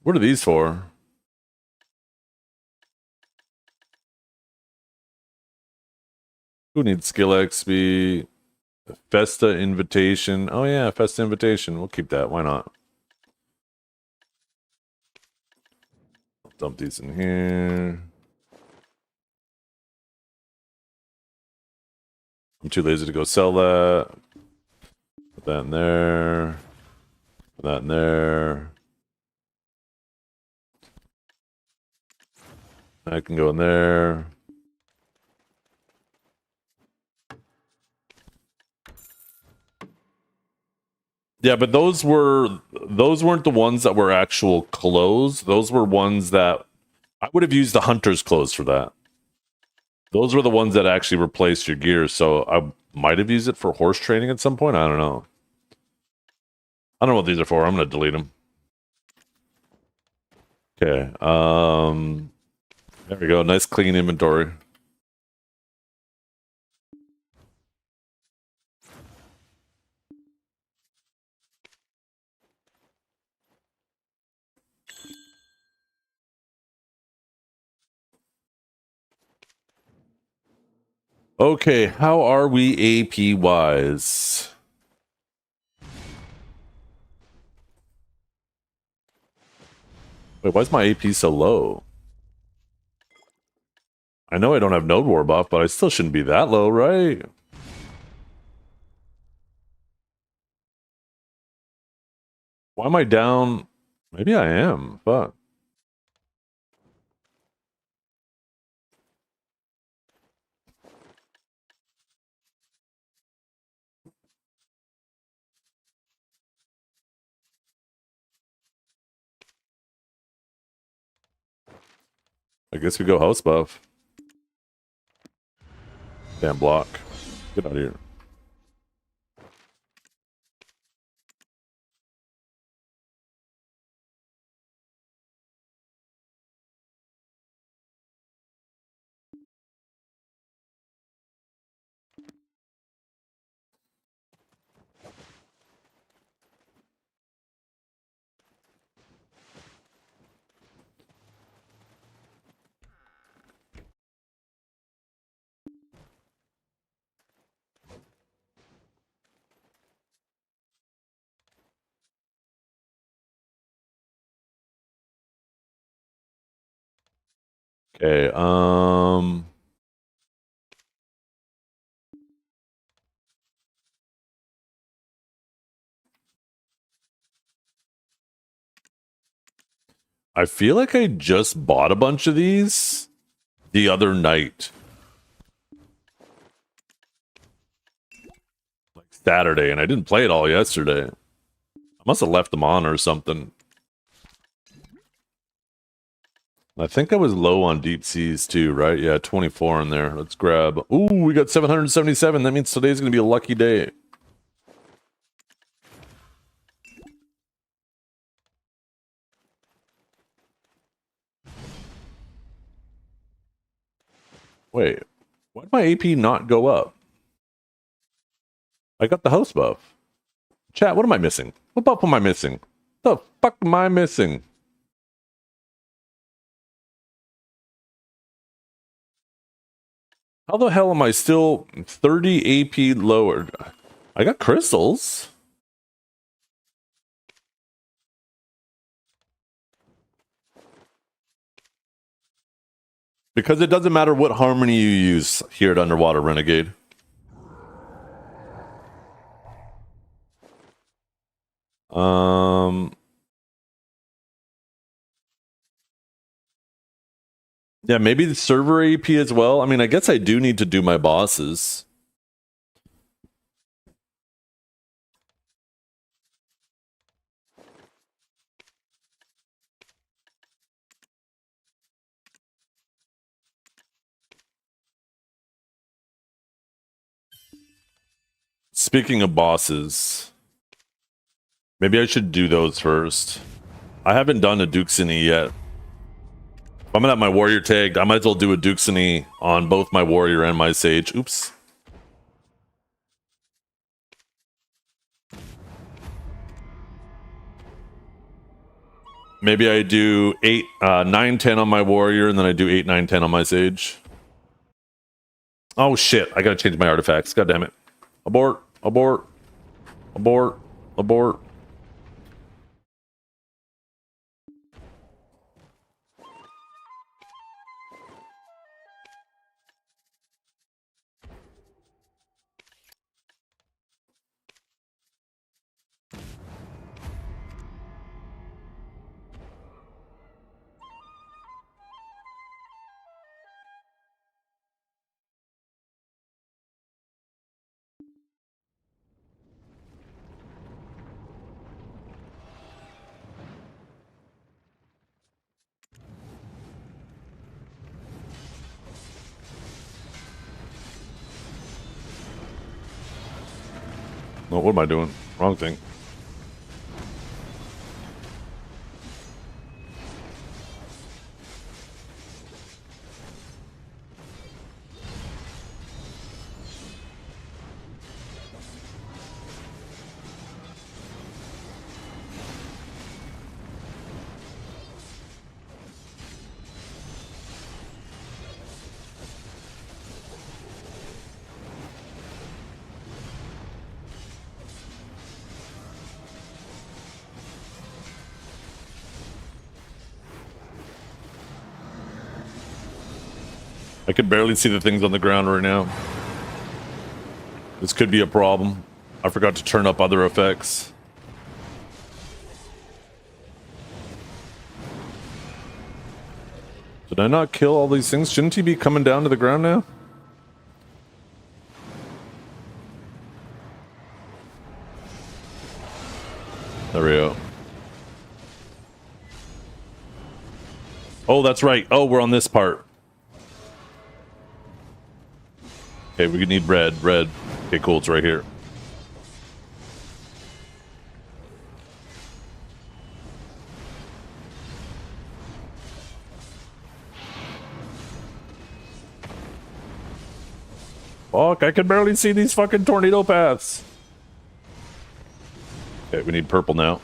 What are these for? Who needs skill XP? Festa invitation. Oh yeah, Festa invitation. We'll keep that. Why not? I'll dump these in here. I'm too lazy to go sell that. Put that in there. Put that in there. I can go in there. Yeah, but those weren't the ones that were actual clothes. Those were ones that I would have used the hunter's clothes for that. Those were the ones that actually replaced your gear, so I might have used it for horse training at some point. I don't know. I don't know what these are for. I'm gonna delete them. Okay. There we go. Nice clean inventory. Okay, how are we AP wise? Wait, why is my AP so low? I know I don't have Node War buff, but I still shouldn't be that low, right? Why am I down? Maybe I am. Fuck. I guess we go house buff. Damn block. Get out of here. Okay, I feel like I just bought a bunch of these the other night. Like Saturday, and I didn't play it all yesterday. I must have left them on or something. I think I was low on deep seas too, right? Yeah, 24 in there. Let's grab. Ooh, we got 777. That means today's going to be a lucky day. Wait, why did my AP not go up? I got the house buff. Chat, what am I missing? What buff am I missing? The fuck am I missing? How the hell am I still 30 AP lowered? I got crystals. Because it doesn't matter what harmony you use here at Underwater Renegade. Yeah, maybe the server AP as well. I mean, I guess I do need to do my bosses. Speaking of bosses, maybe I should do those first. I haven't done a Duxini yet. If I'm gonna have my warrior tagged, I might as well do a Duxini on both my warrior and my sage. Oops. Maybe I do 8, 9, 10 on my warrior, and then I do 8, 9, 10 on my sage. Oh shit, I gotta change my artifacts. God damn it. Abort, abort, abort, abort. No, what am I doing? Wrong thing. I can barely see the things on the ground right now. This could be a problem. I forgot to turn up other effects. Did I not kill all these things? Shouldn't he be coming down to the ground now? There we go. Oh, that's right. Oh, we're on this part. Okay, we need red. Red. Okay, cool. It's right here. Fuck, I can barely see these fucking tornado paths. Okay, we need purple now.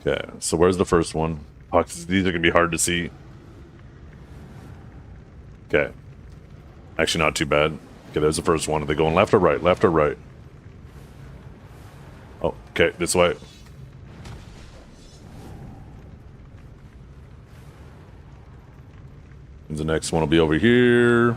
Okay, so where's the first one? Fuck, these are gonna be hard to see. Okay. Actually, not too bad. Okay, there's the first one. Are they going left or right? Left or right? Oh, okay, this way. And the next one will be over here.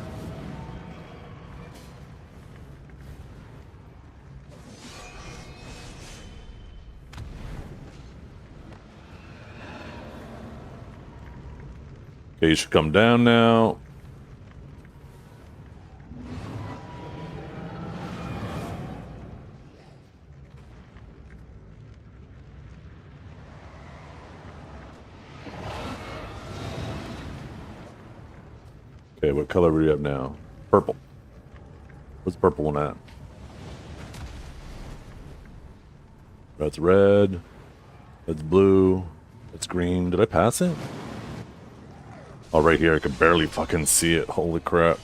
Okay, you should come down now. Okay, what color are we up now? Purple. Where's the purple one at? That's red. That's blue. That's green. Did I pass it? Oh, right here. I can barely fucking see it. Holy crap.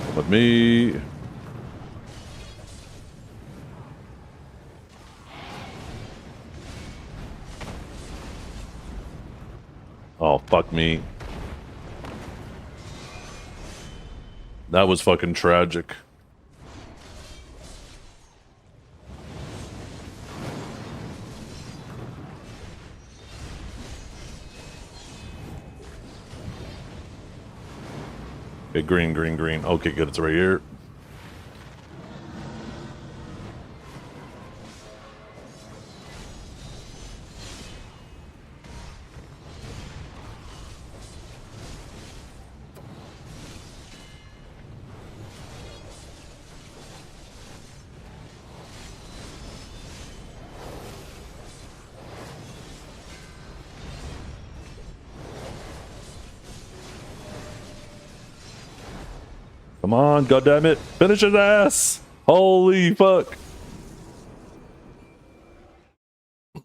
Come with me. Oh, fuck me. That was fucking tragic. Okay, green, green, green. Okay, good. It's right here. Come on, goddammit. Finish his ass. Holy fuck.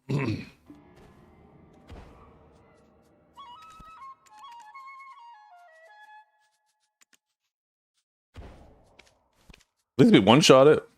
At least we one-shot it.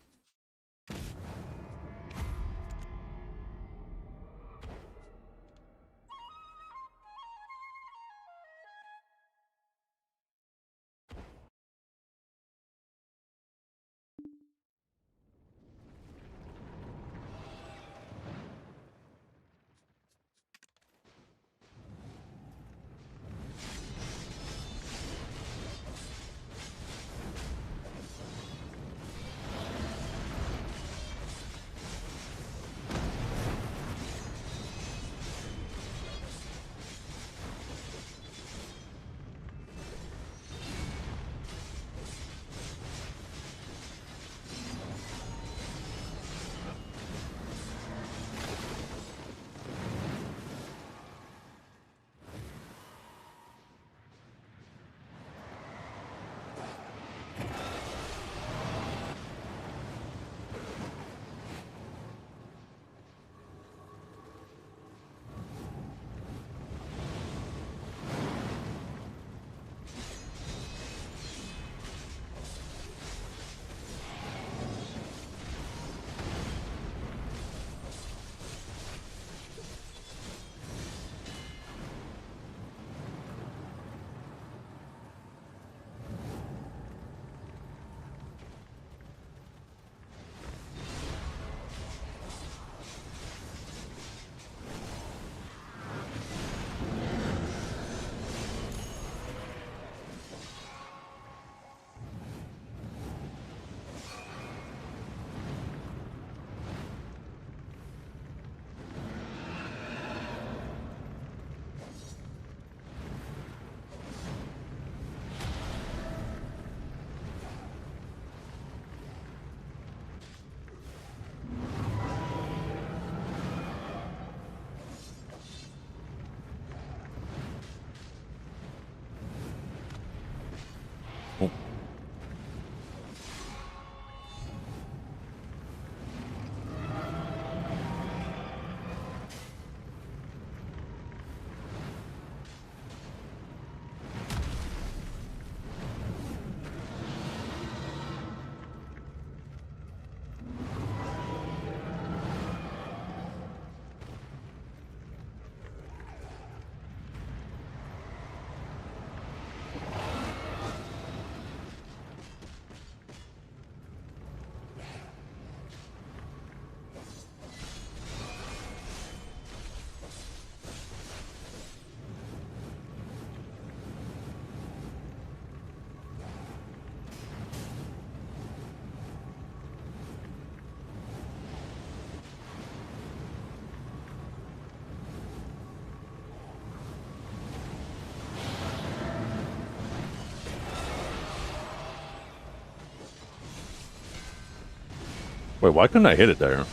Wait, why couldn't I hit it there?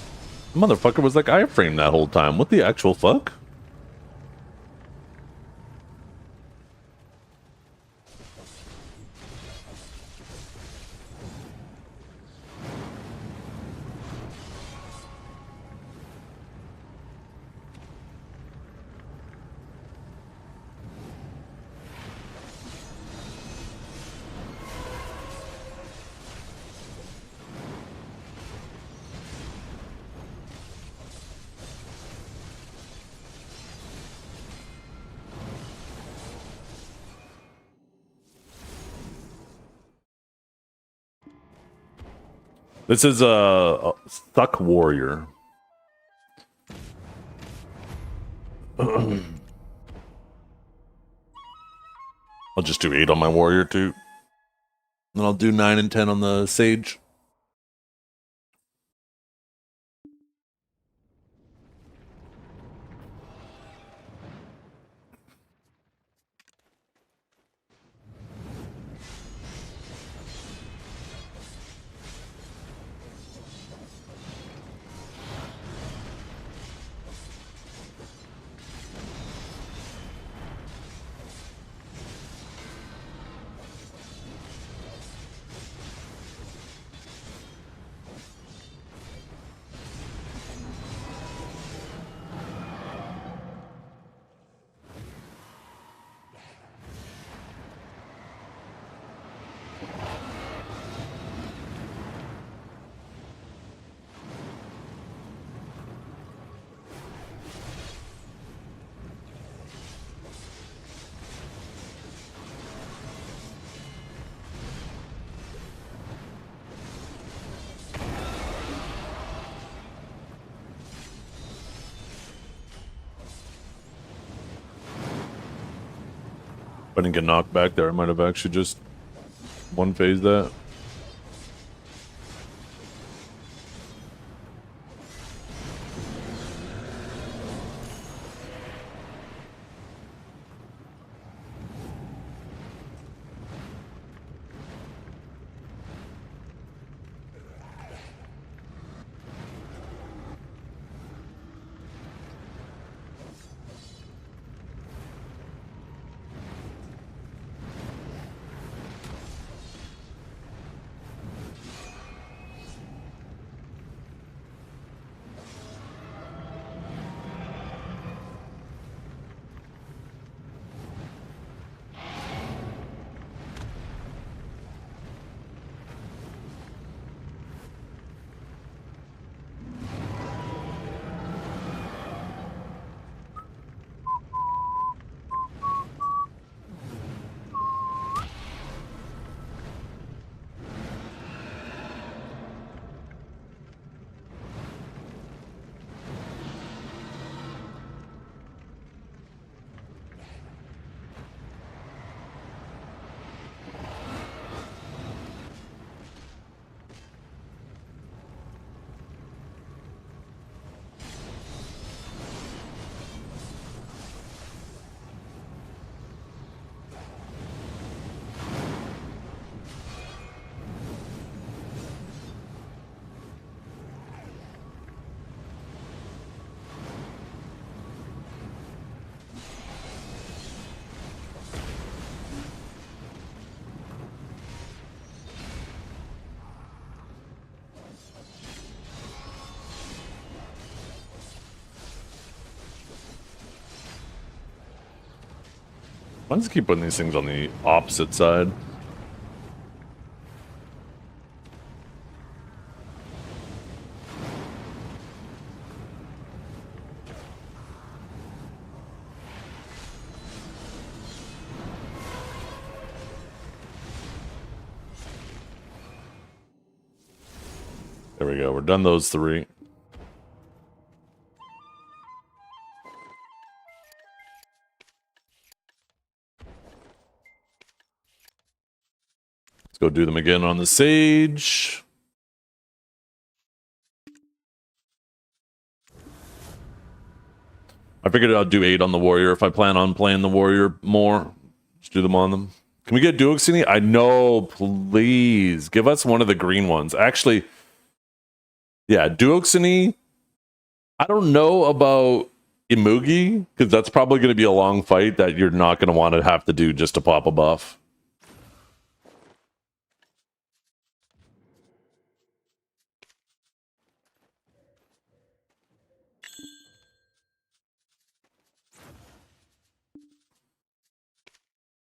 The motherfucker was like iframe that whole time. What the actual fuck? This is a stuck warrior. I'll just do 8 on my warrior too. Then I'll do 9 and 10 on the sage. If I didn't get knocked back there, I might have actually just one phase that. Why does it keep putting these things on the opposite side? There we go. We're done those 3. Let's go do them again on the sage. I figured I'd do 8 on the warrior if I plan on playing the warrior more. Just do them on them. Can we get Duoxini? I know, please. Give us one of the green ones. Actually, Yeah, Duoxeny. I don't know about Imugi because that's probably going to be a long fight that you're not going to want to have to do just to pop a buff.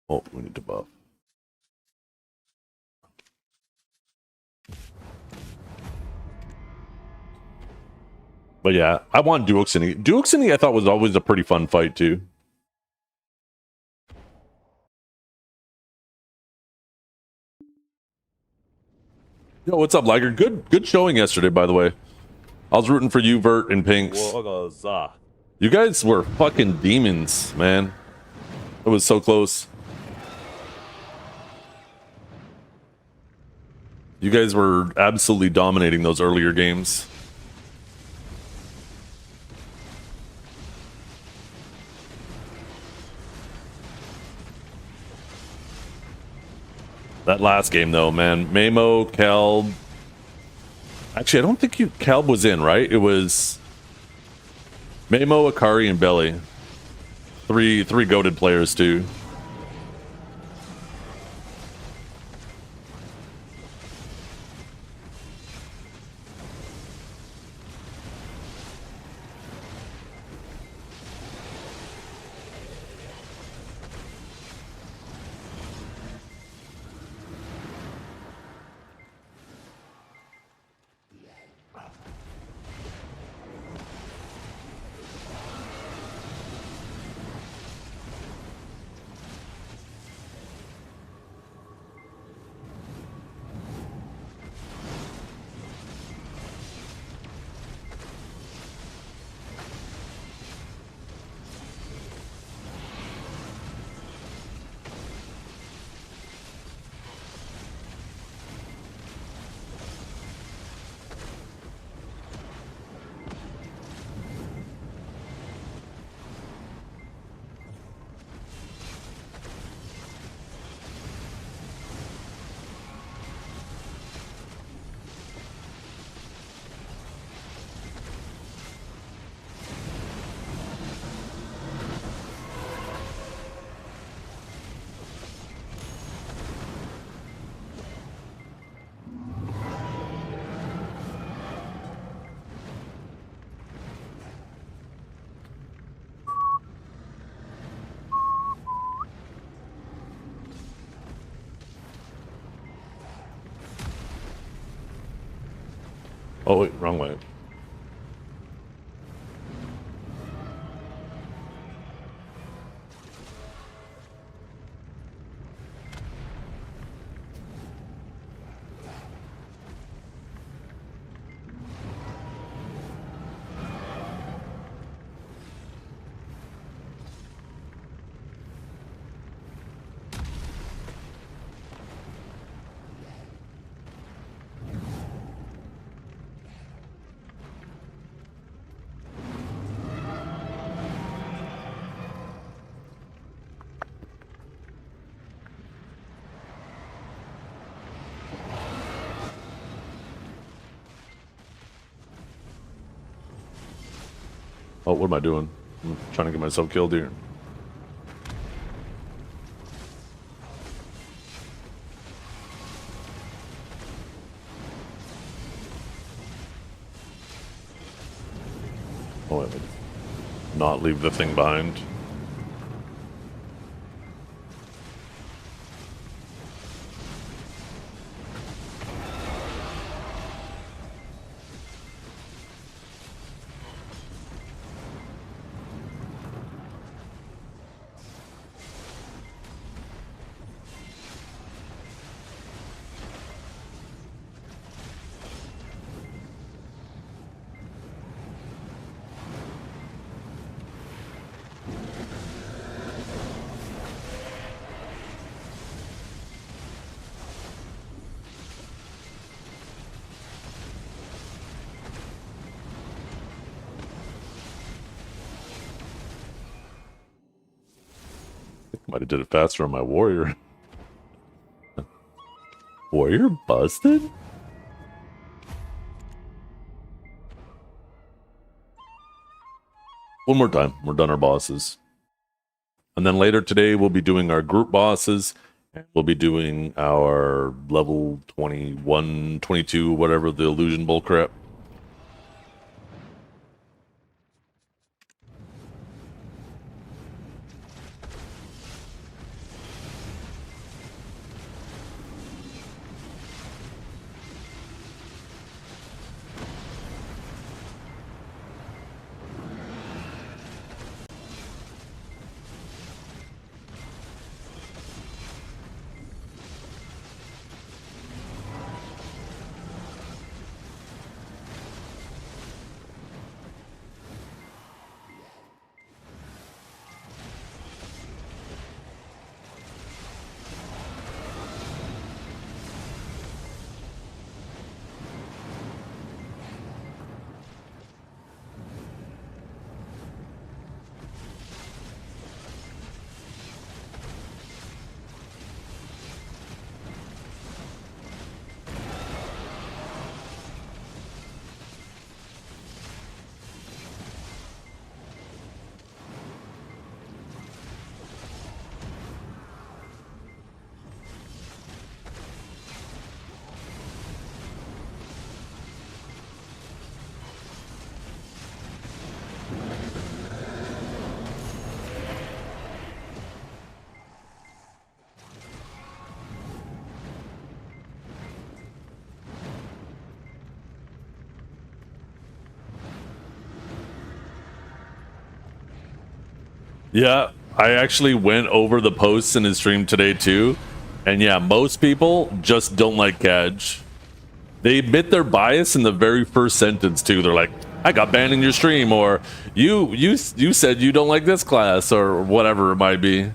Oh, we need to buff. But yeah, I want Duoxeny. Duoxeny I thought was always a pretty fun fight too. Yo, what's up, Liger? Good showing yesterday, by the way. I was rooting for you, Vert, and Pinks. You guys were fucking demons, man. It was so close. You guys were absolutely dominating those earlier games. That last game, though, man. Mamo, Kelb. Actually, I don't think Kelb was in, right? It was Mamo, Akari, and Belly. Three goated players, too. Oh, wait, wrong way. Oh, what am I doing? I'm trying to get myself killed here. Oh, wait, wait. Not leave the thing behind. Might have did it faster on my warrior. Warrior busted? One more time. We're done our bosses. And then later today, we'll be doing our group bosses. We'll be doing our level 21, 22, whatever, the illusion bullcrap. Yeah, I actually went over the posts in his stream today too. And yeah, most people just don't like Kaj. They admit their bias in the very first sentence too. They're like, "I got banned in your stream," or you said you don't like this class," or whatever it might be.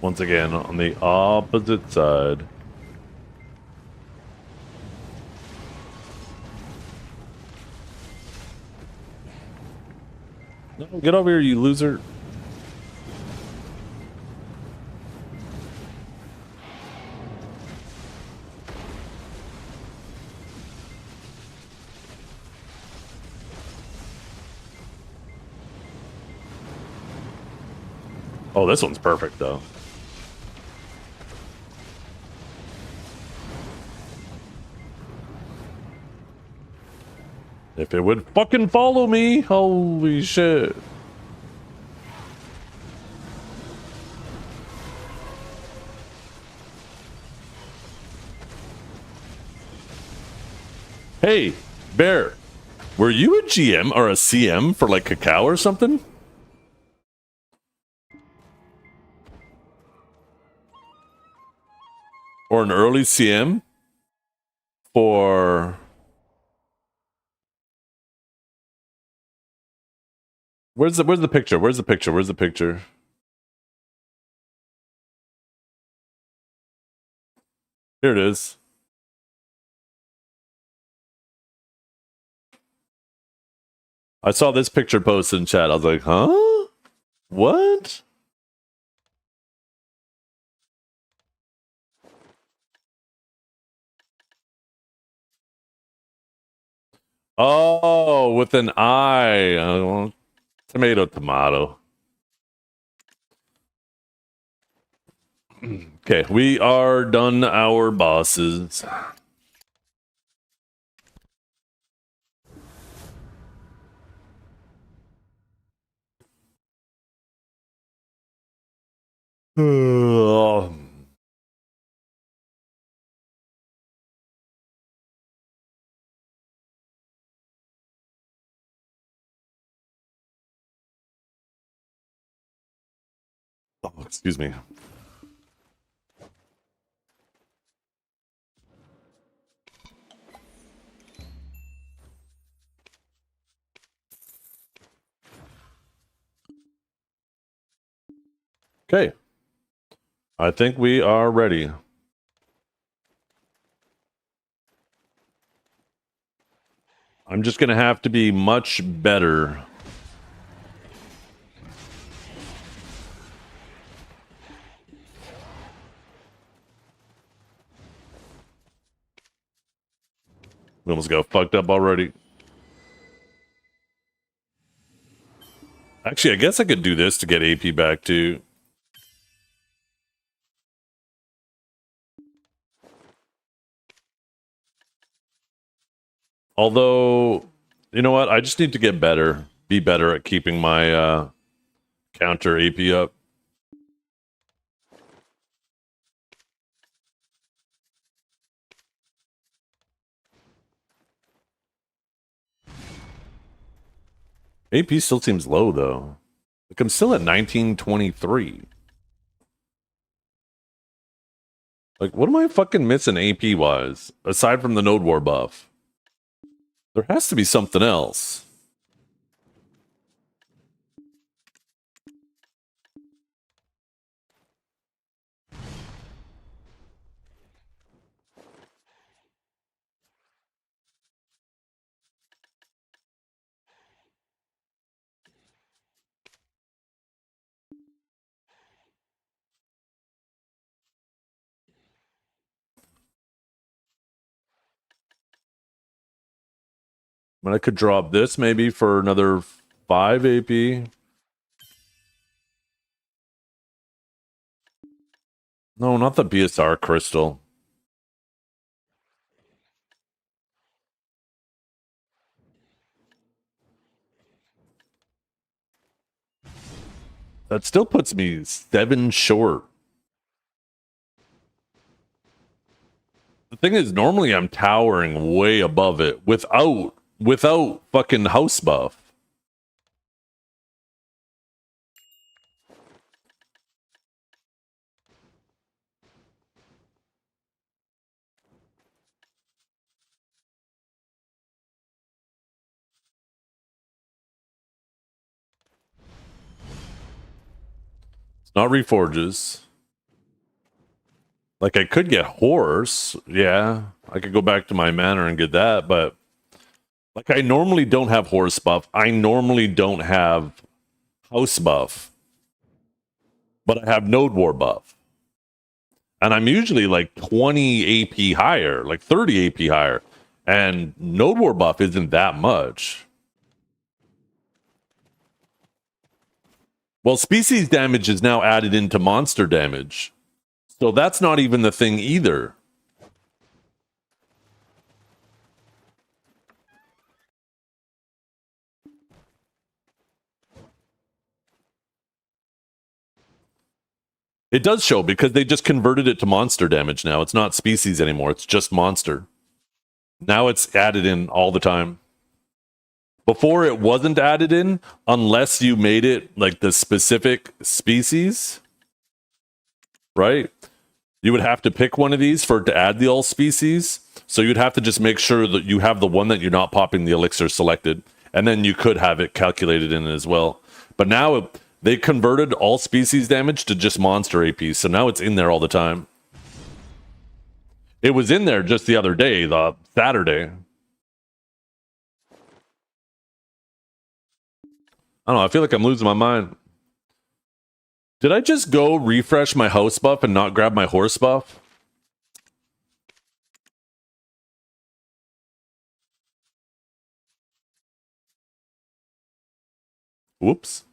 Once again, on the opposite side. No, get over here, you loser. Oh, this one's perfect, though. If it would fucking follow me, holy shit. Hey, Bear, were you a GM or a CM for like Cacao or something? Or an early CM for... Where's the picture? Where's the picture? Where's the picture? Here it is. I saw this picture posted in chat. I was like, huh? What? Oh, with an eye. Tomato, tomato. Okay, we are done our bosses. Oh, excuse me. Okay. I think we are ready. I'm just going to have to be much better. We almost got fucked up already. Actually, I guess I could do this to get AP back too. Although, you know what? I just need to get better. Be better at keeping my counter AP up. AP still seems low though. Like I'm still at 1923. Like, what am I fucking missing AP wise? Aside from the Node War buff. There has to be something else. I mean, I could drop this maybe for another 5 AP. No, not the BSR crystal. That still puts me 7 short. The thing is, normally I'm towering way above it without fucking house buff. It's not reforges. Like I could get horse, yeah. I could go back to my manor and get that, but like I normally don't have horse buff. I normally don't have house buff, but I have node war buff. And I'm usually like 20 AP higher, like 30 AP higher. And node war buff isn't that much. Well, species damage is now added into monster damage. So that's not even the thing either. It does show because they just converted it to monster damage now. It's not species anymore. It's just monster. Now it's added in all the time. Before it wasn't added in unless you made it like the specific species, right? You would have to pick one of these for it to add the all species. So you'd have to just make sure that you have the one that you're not popping the elixir selected. And then you could have it calculated in as well. But now they converted all species damage to just monster AP. So now it's in there all the time. It was in there just the other day, the Saturday. I don't know. I feel like I'm losing my mind. Did I just go refresh my house buff and not grab my horse buff? Whoops.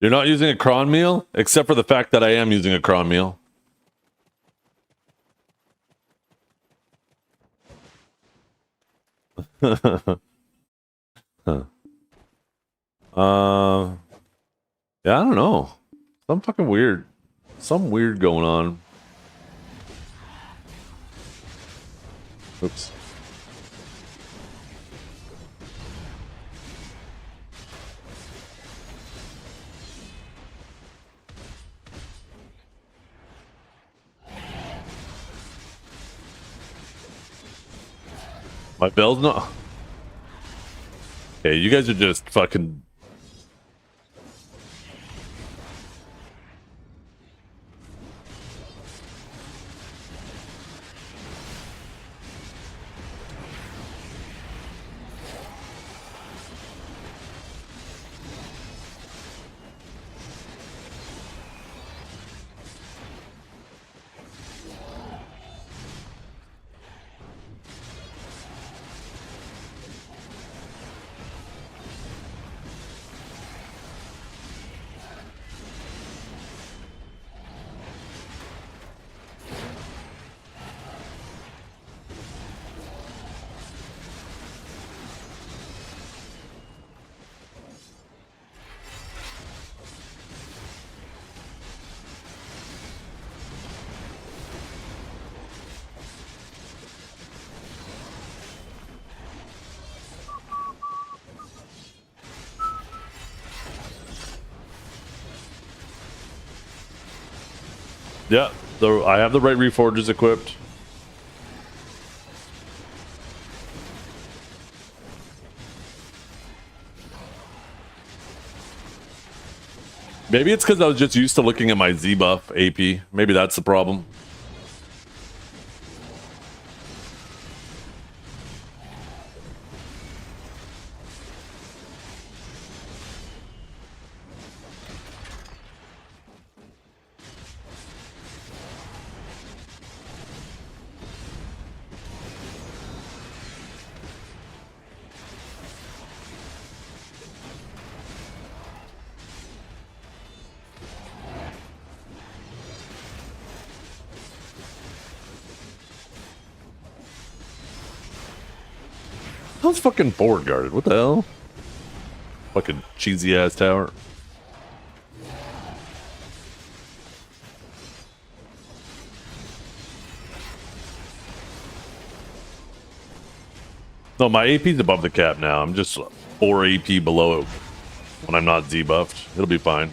You're not using a cron meal? Except for the fact that I am using a cron meal. Huh. Yeah, I don't know. Some fucking weird. Some weird going on. Oops. My bell's not. Okay, you guys are just fucking. Yeah, I have the right reforges equipped. Maybe it's because I was just used to looking at my Z buff AP. Maybe that's the problem. I was fucking forward guarded. What the hell? Fucking cheesy ass tower. No, my AP's above the cap now. I'm just 4 AP below it when I'm not Z buffed. It'll be fine.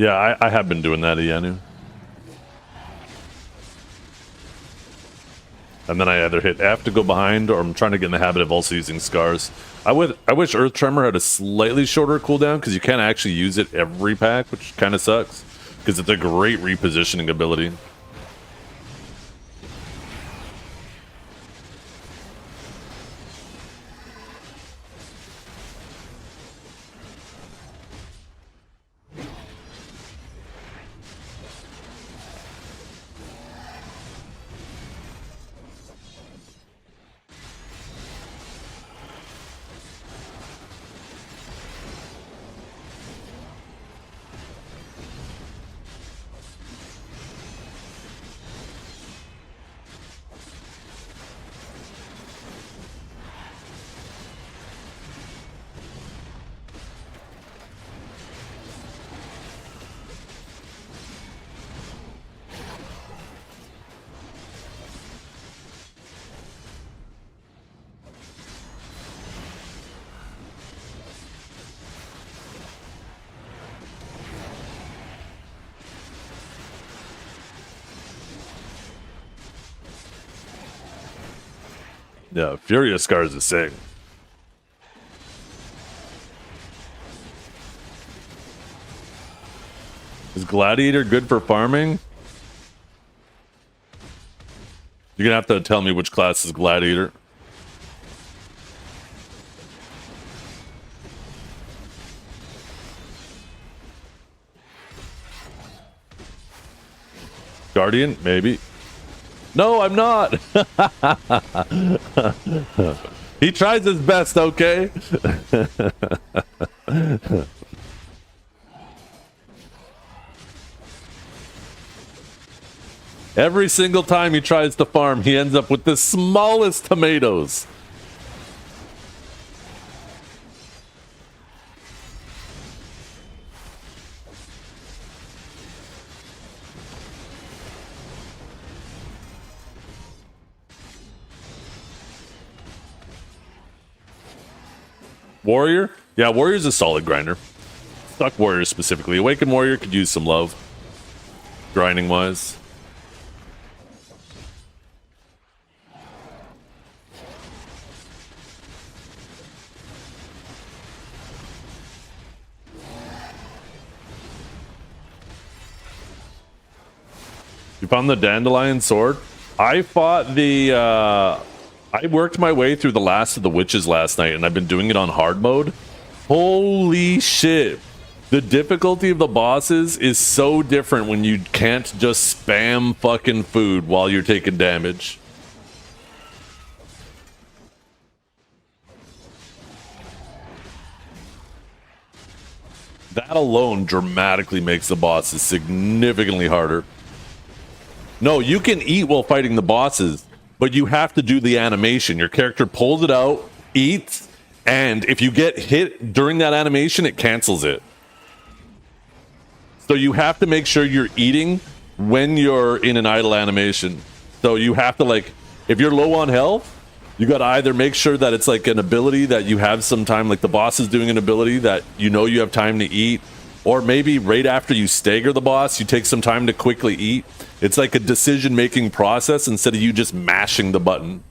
Yeah, I have been doing that, Yanu. And then I either hit F to go behind, or I'm trying to get in the habit of also using scars. I wish Earth Tremor had a slightly shorter cooldown, because you can't actually use it every pack, which kind of sucks. Because it's a great repositioning ability. Yeah, Furious Scars is sick. Is Gladiator good for farming? You're gonna have to tell me which class is Gladiator. Guardian, maybe. No, I'm not. He tries his best, okay? Every single time he tries to farm, he ends up with the smallest tomatoes. Warrior? Yeah, Warrior's a solid grinder. Stuck Warrior specifically. Awakened Warrior could use some love. Grinding wise. You found the Dandelion Sword? I fought the I worked my way through the last of the witches last night, and I've been doing it on hard mode. Holy shit. The difficulty of the bosses is so different when you can't just spam fucking food while you're taking damage. That alone dramatically makes the bosses significantly harder. No, you can eat while fighting the bosses, but you have to do the animation. Your character pulls it out, eats, and if you get hit during that animation, it cancels it. So you have to make sure you're eating when you're in an idle animation. So you have to, like, if you're low on health, you got to either make sure that it's like an ability that you have some time, like the boss is doing an ability that you know you have time to eat, or maybe right after you stagger the boss, you take some time to quickly eat. It's like a decision-making process instead of you just mashing the button.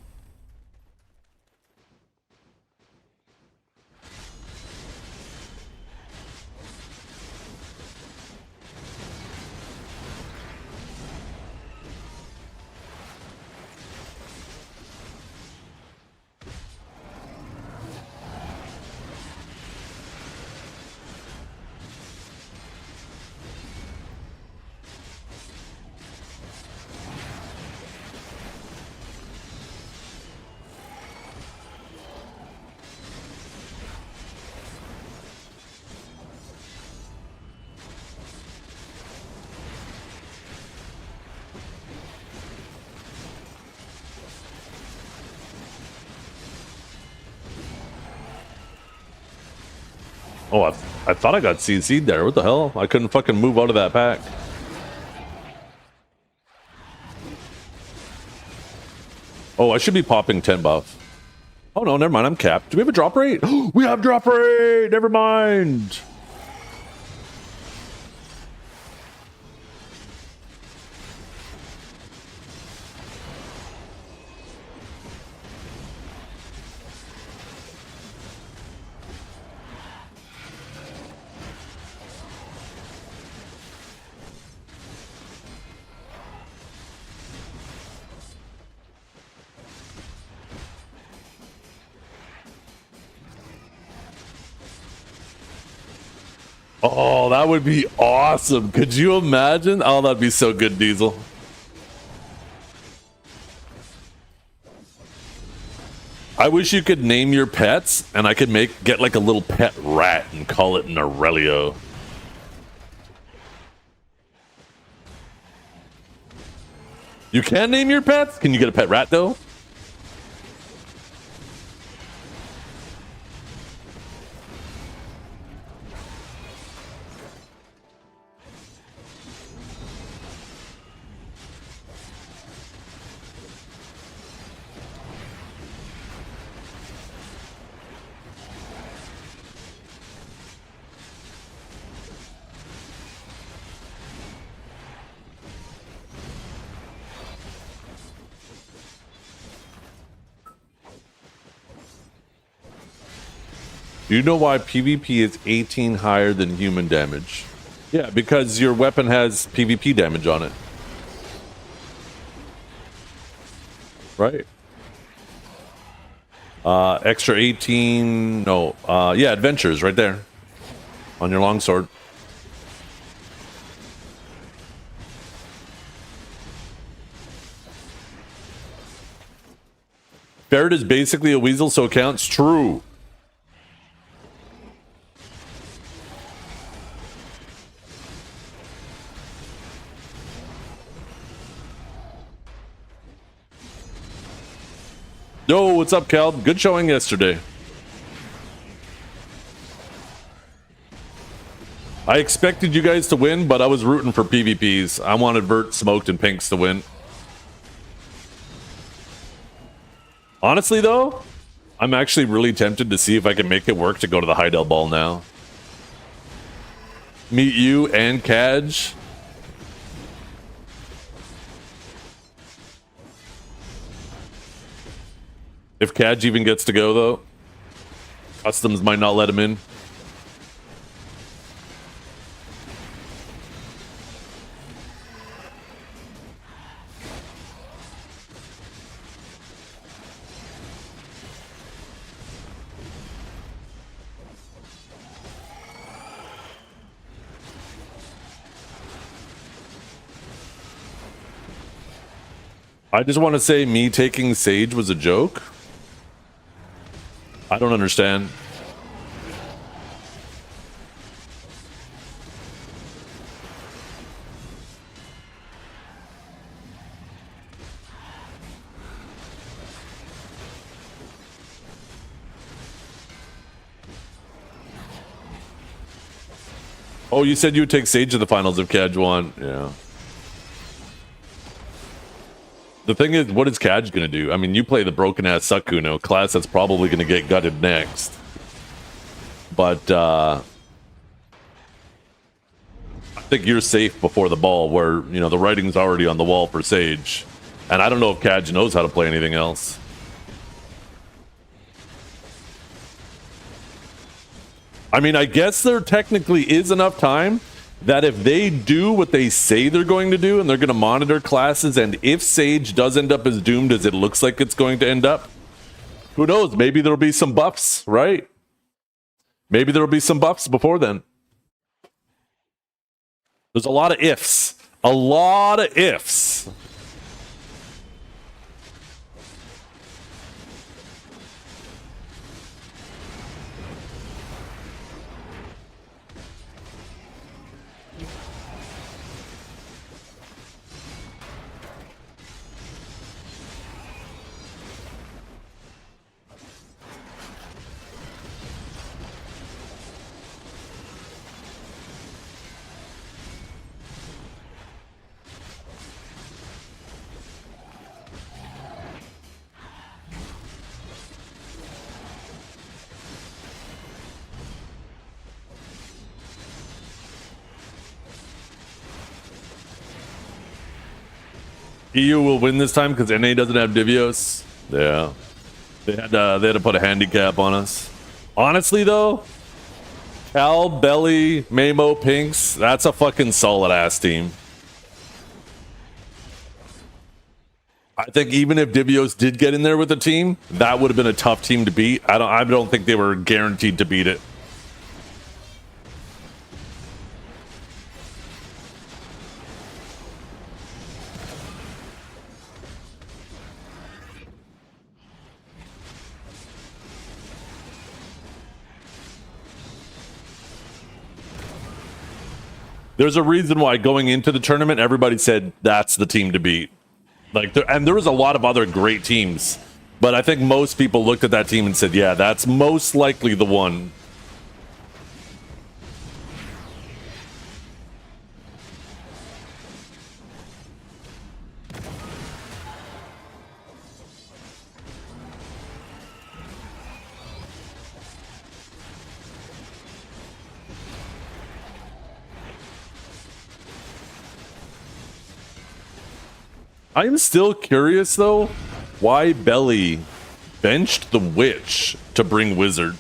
Oh, I thought I got CC'd there. What the hell? I couldn't fucking move out of that pack. Oh, I should be popping 10 buff. Oh no, never mind. I'm capped. Do we have a drop rate? We have drop rate! Never mind! Oh, that would be awesome. Could you imagine? Oh, that'd be so good, Diesel. I wish you could name your pets and I could get like a little pet rat and call it an Aurelio. You can name your pets? Can you get a pet rat though? Do you know why PvP is 18 higher than human damage? Yeah, because your weapon has PvP damage on it. Right. Extra 18... No. Yeah, adventures right there. On your longsword. Barret is basically a weasel, so it counts. True. Yo, what's up, Cal? Good showing yesterday. I expected you guys to win, but I was rooting for PvPs. I wanted Vert, Smoked, and Pinks to win. Honestly, though, I'm actually really tempted to see if I can make it work to go to the Heidel Ball now. Meet you and Kaj. If Kaj even gets to go, though, Customs might not let him in. I just want to say me taking Sage was a joke. I don't understand. Oh, you said you would take Sage to the finals if Kaj won. Yeah. The thing is, what is Kaj going to do? I mean, you play the broken-ass Sukuno class that's probably going to get gutted next. But, I think you're safe before the ball where, you know, the writing's already on the wall for Sage. And I don't know if Kaj knows how to play anything else. I mean, I guess there technically is enough time that if they do what they say they're going to do and they're going to monitor classes, and if Sage does end up as doomed as it looks like it's going to end up, who knows? Maybe there'll be some buffs, right? Maybe there'll be some buffs before then. There's a lot of ifs. A lot of ifs. EU will win this time because NA doesn't have Divios. Yeah. They had to put a handicap on us. Honestly, though, Cal, Belly, Mamo, Pinks, that's a fucking solid-ass team. I think even if Divios did get in there with the team, that would have been a tough team to beat. I don't think they were guaranteed to beat it. There's a reason why going into the tournament, everybody said that's the team to beat. Like, and there was a lot of other great teams, but I think most people looked at that team and said, yeah, that's most likely the one. I am still curious, though, why Belly benched the Witch to bring Wizard.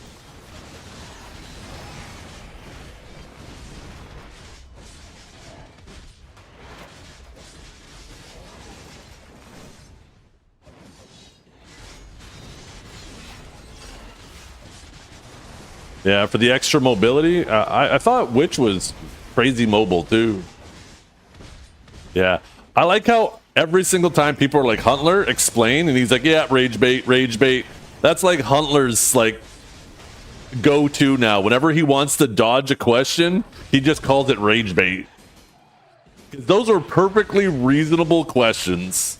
Yeah, for the extra mobility, I thought Witch was crazy mobile, too. Yeah, I like how Every single time people are like, Huntler, explain, and he's like, yeah, rage bait, rage bait. That's like Huntler's like go-to now. Whenever he wants to dodge a question, he just calls it rage bait. Those are perfectly reasonable questions.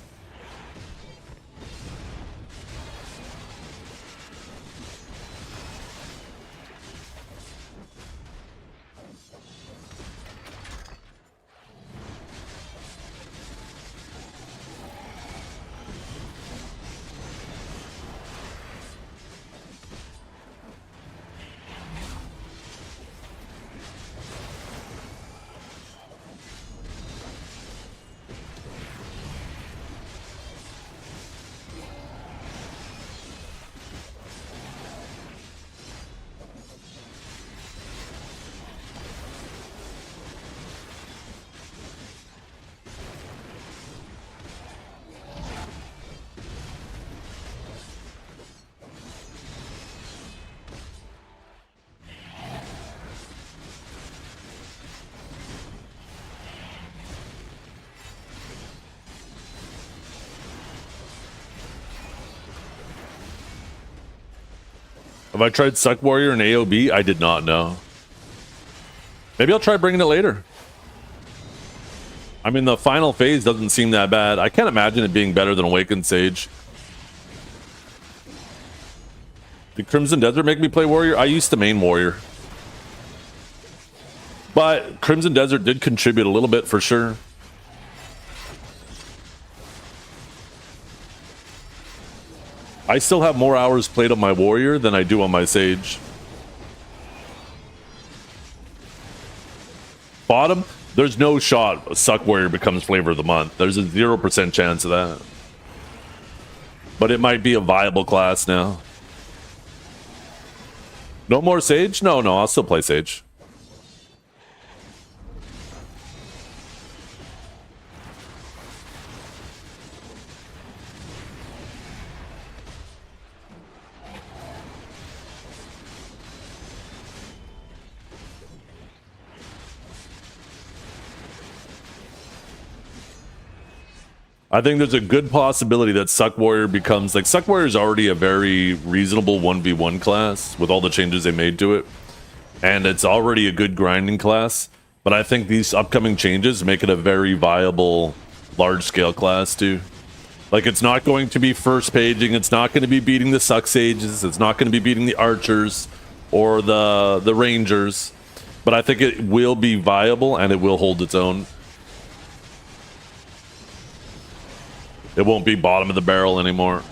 Have I tried Suck Warrior and AOB? I did not know. Maybe I'll try bringing it later. I mean, the final phase doesn't seem that bad. I can't imagine it being better than Awakened Sage. Did Crimson Desert make me play Warrior? I used to main Warrior. But Crimson Desert did contribute a little bit for sure. I still have more hours played on my Warrior than I do on my Sage. Bottom, there's no shot Suck Warrior becomes Flavor of the Month. There's a 0% chance of that. But it might be a viable class now. No more Sage? No, I'll still play Sage. I think there's a good possibility that Suck Warrior becomes like Suck Warrior is already a very reasonable 1v1 class with all the changes they made to it, and it's already a good grinding class. But I think these upcoming changes make it a very viable large-scale class too. Like, it's not going to be first paging, it's not going to be beating the Suck Sages, it's not going to be beating the Archers or the Rangers, but I think it will be viable and it will hold its own. It won't be bottom of the barrel anymore.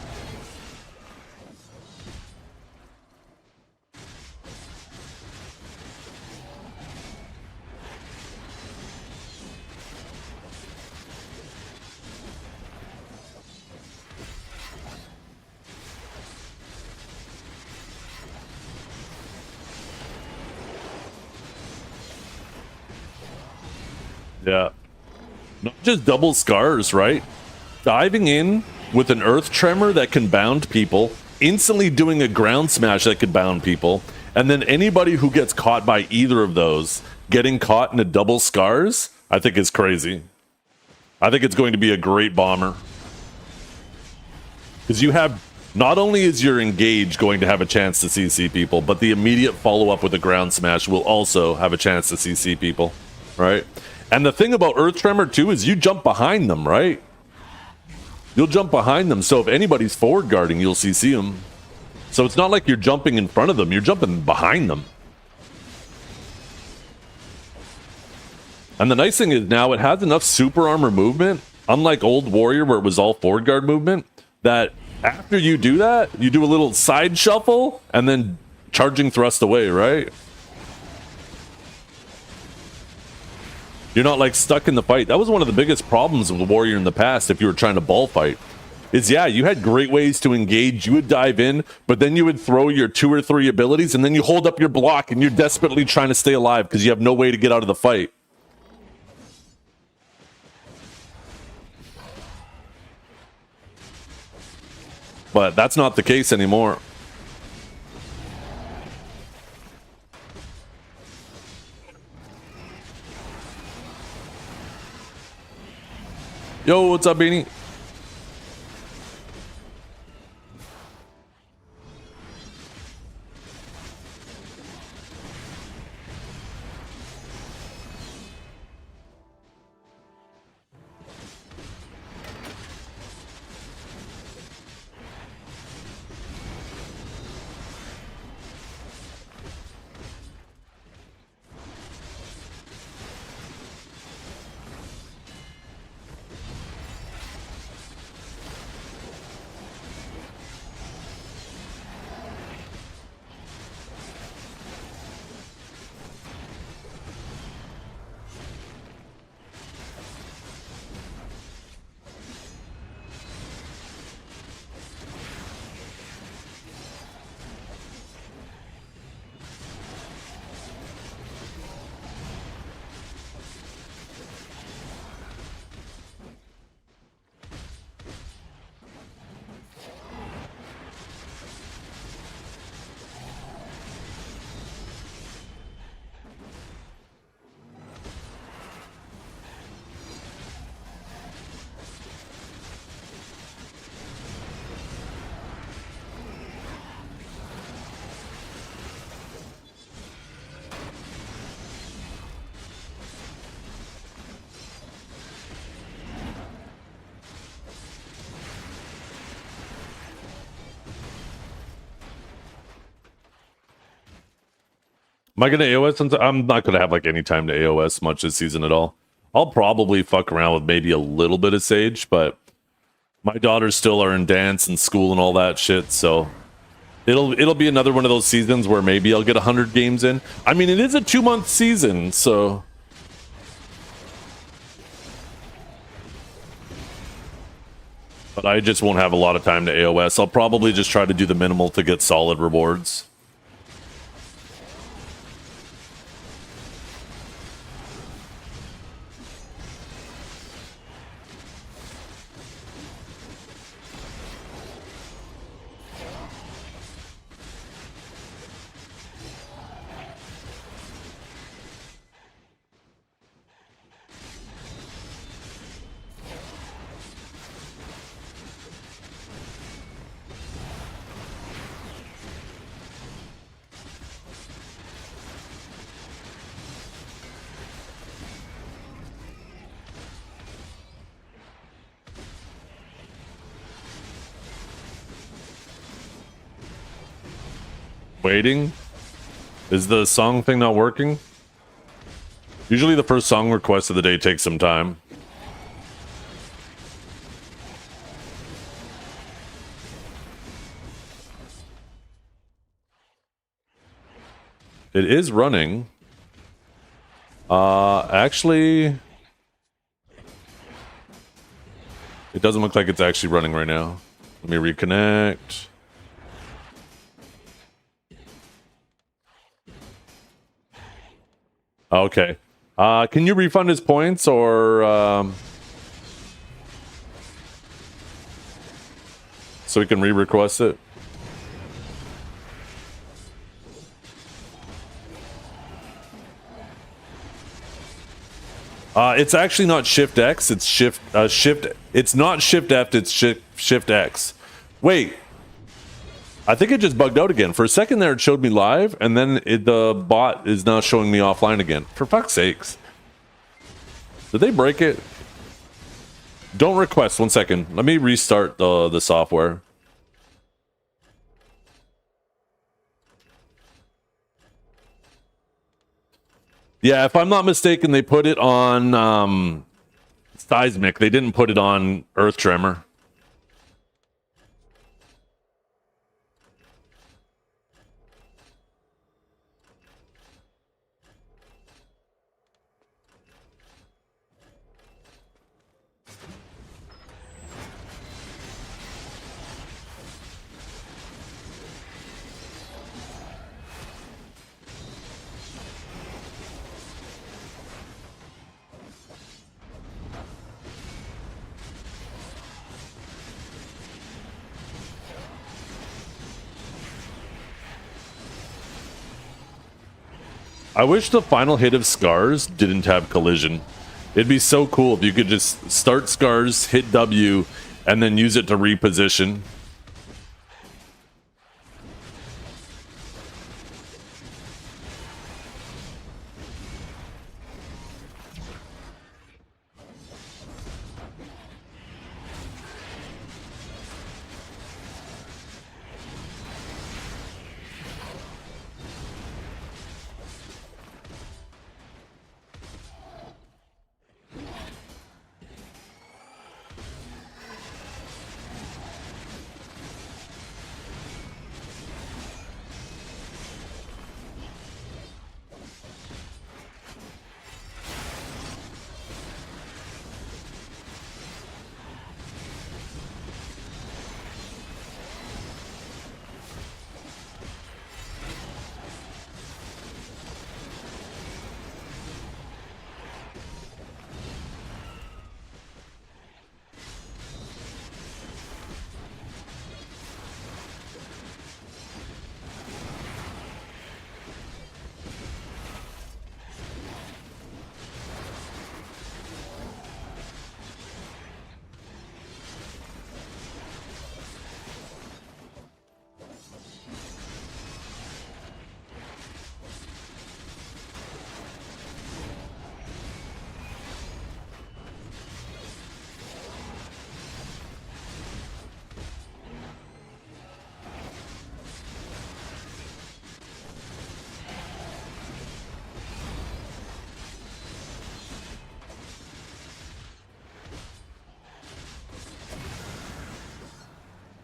Yeah. Not just double scars, right? Diving in with an earth tremor that can bound people, instantly doing a ground smash that could bound people, and then anybody who gets caught by either of those getting caught in a double scars, I think is crazy. I think it's going to be a great bomber. Because you have, not only is your engage going to have a chance to CC people, but the immediate follow-up with a ground smash will also have a chance to CC people, right? And the thing about earth tremor too is you jump behind them, right? You'll jump behind them, so if anybody's forward guarding, you'll CC them. So it's not like you're jumping in front of them, you're jumping behind them. And the nice thing is now it has enough super armor movement, unlike old Warrior where it was all forward guard movement, that after you do that, you do a little side shuffle and then charging thrust away, right? You're not like stuck in the fight. That was one of the biggest problems with the Warrior in the past if you were trying to ball fight. Is yeah, you had great ways to engage. You would dive in, but then you would throw your 2 or 3 abilities and then you hold up your block and you're desperately trying to stay alive because you have no way to get out of the fight. But that's not the case anymore. Yo, what's up, Beanie? Am I gonna AOS? I'm not gonna have like any time to AOS much this season at all. I'll probably fuck around with maybe a little bit of Sage, but my daughters still are in dance and school and all that shit, so it'll be another one of those seasons where maybe I'll get 100 games in. I mean, it is a 2-month season, so but I just won't have a lot of time to AOS. I'll probably just try to do the minimal to get solid rewards. Waiting? Is the song thing not working? Usually the first song request of the day takes some time. It is running. Actually, it doesn't look like it's actually running right now. Let me reconnect. Okay. Can you refund his points or so we can re-request it? It's actually not Shift X. It's Shift. It's not Shift F. It's Shift X. Wait. I think it just bugged out again. For a second there, it showed me live, and then the bot is now showing me offline again. For fuck's sakes. Did they break it? Don't request. 1 second. Let me restart the software. Yeah, if I'm not mistaken, they put it on Seismic. They didn't put it on Earth Tremor. I wish the final hit of Scars didn't have collision. It'd be so cool if you could just start Scars, hit W, and then use it to reposition.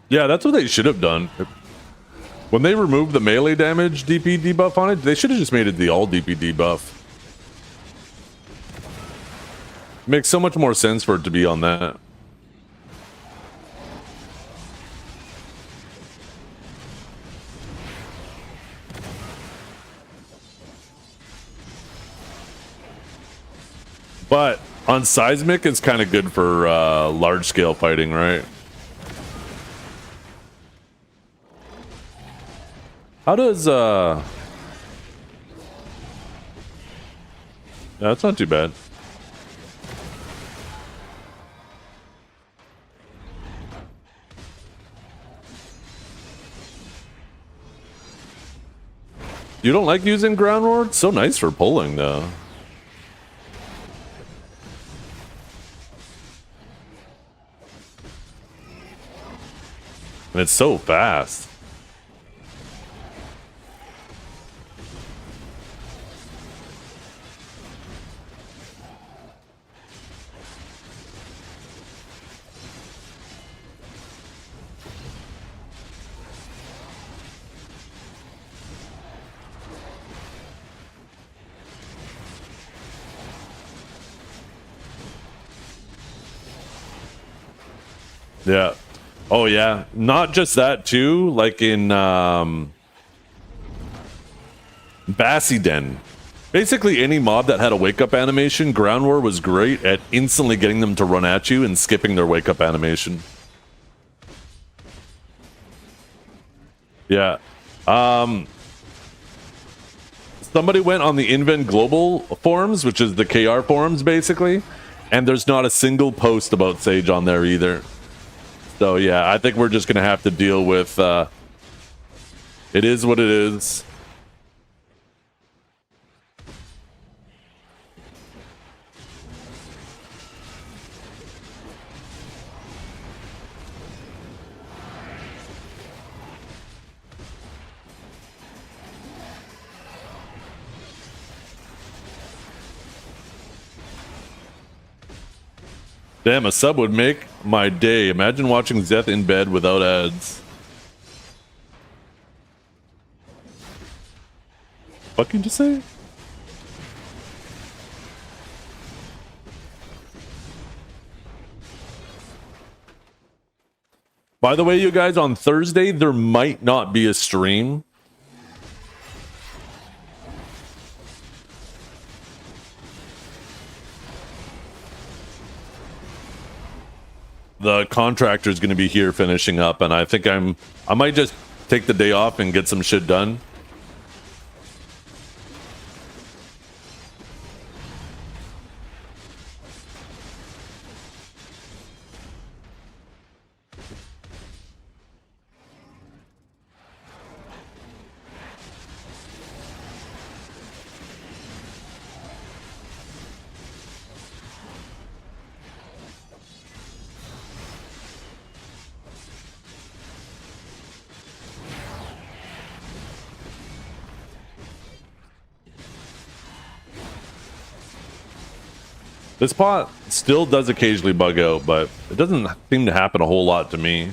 Yeah, that's what they should have done. When they removed the melee damage DP debuff on it, they should have just made it the all DP debuff. Makes so much more sense for it to be on that. But on Seismic, it's kind of good for large scale fighting, right? How does that's not too bad. You don't like using ground ward? It's so nice for pulling though. And it's so fast. Yeah. Oh yeah. Not just that too, like in Basiden. Basically any mob that had a wake up animation, Ground War was great at instantly getting them to run at you and skipping their wake up animation. Yeah. Somebody went on the Invent Global forums, which is the KR forums basically, and there's not a single post about Sage on there either. So yeah, I think we're just gonna have to deal with it is what it is. Damn, a sub would make my day. Imagine watching Zeth in bed without ads. What can you say? By the way, you guys, on Thursday, there might not be a stream. The contractor is going to be here finishing up, and I think I might just take the day off and get some shit done. This pot still does occasionally bug out, but it doesn't seem to happen a whole lot to me.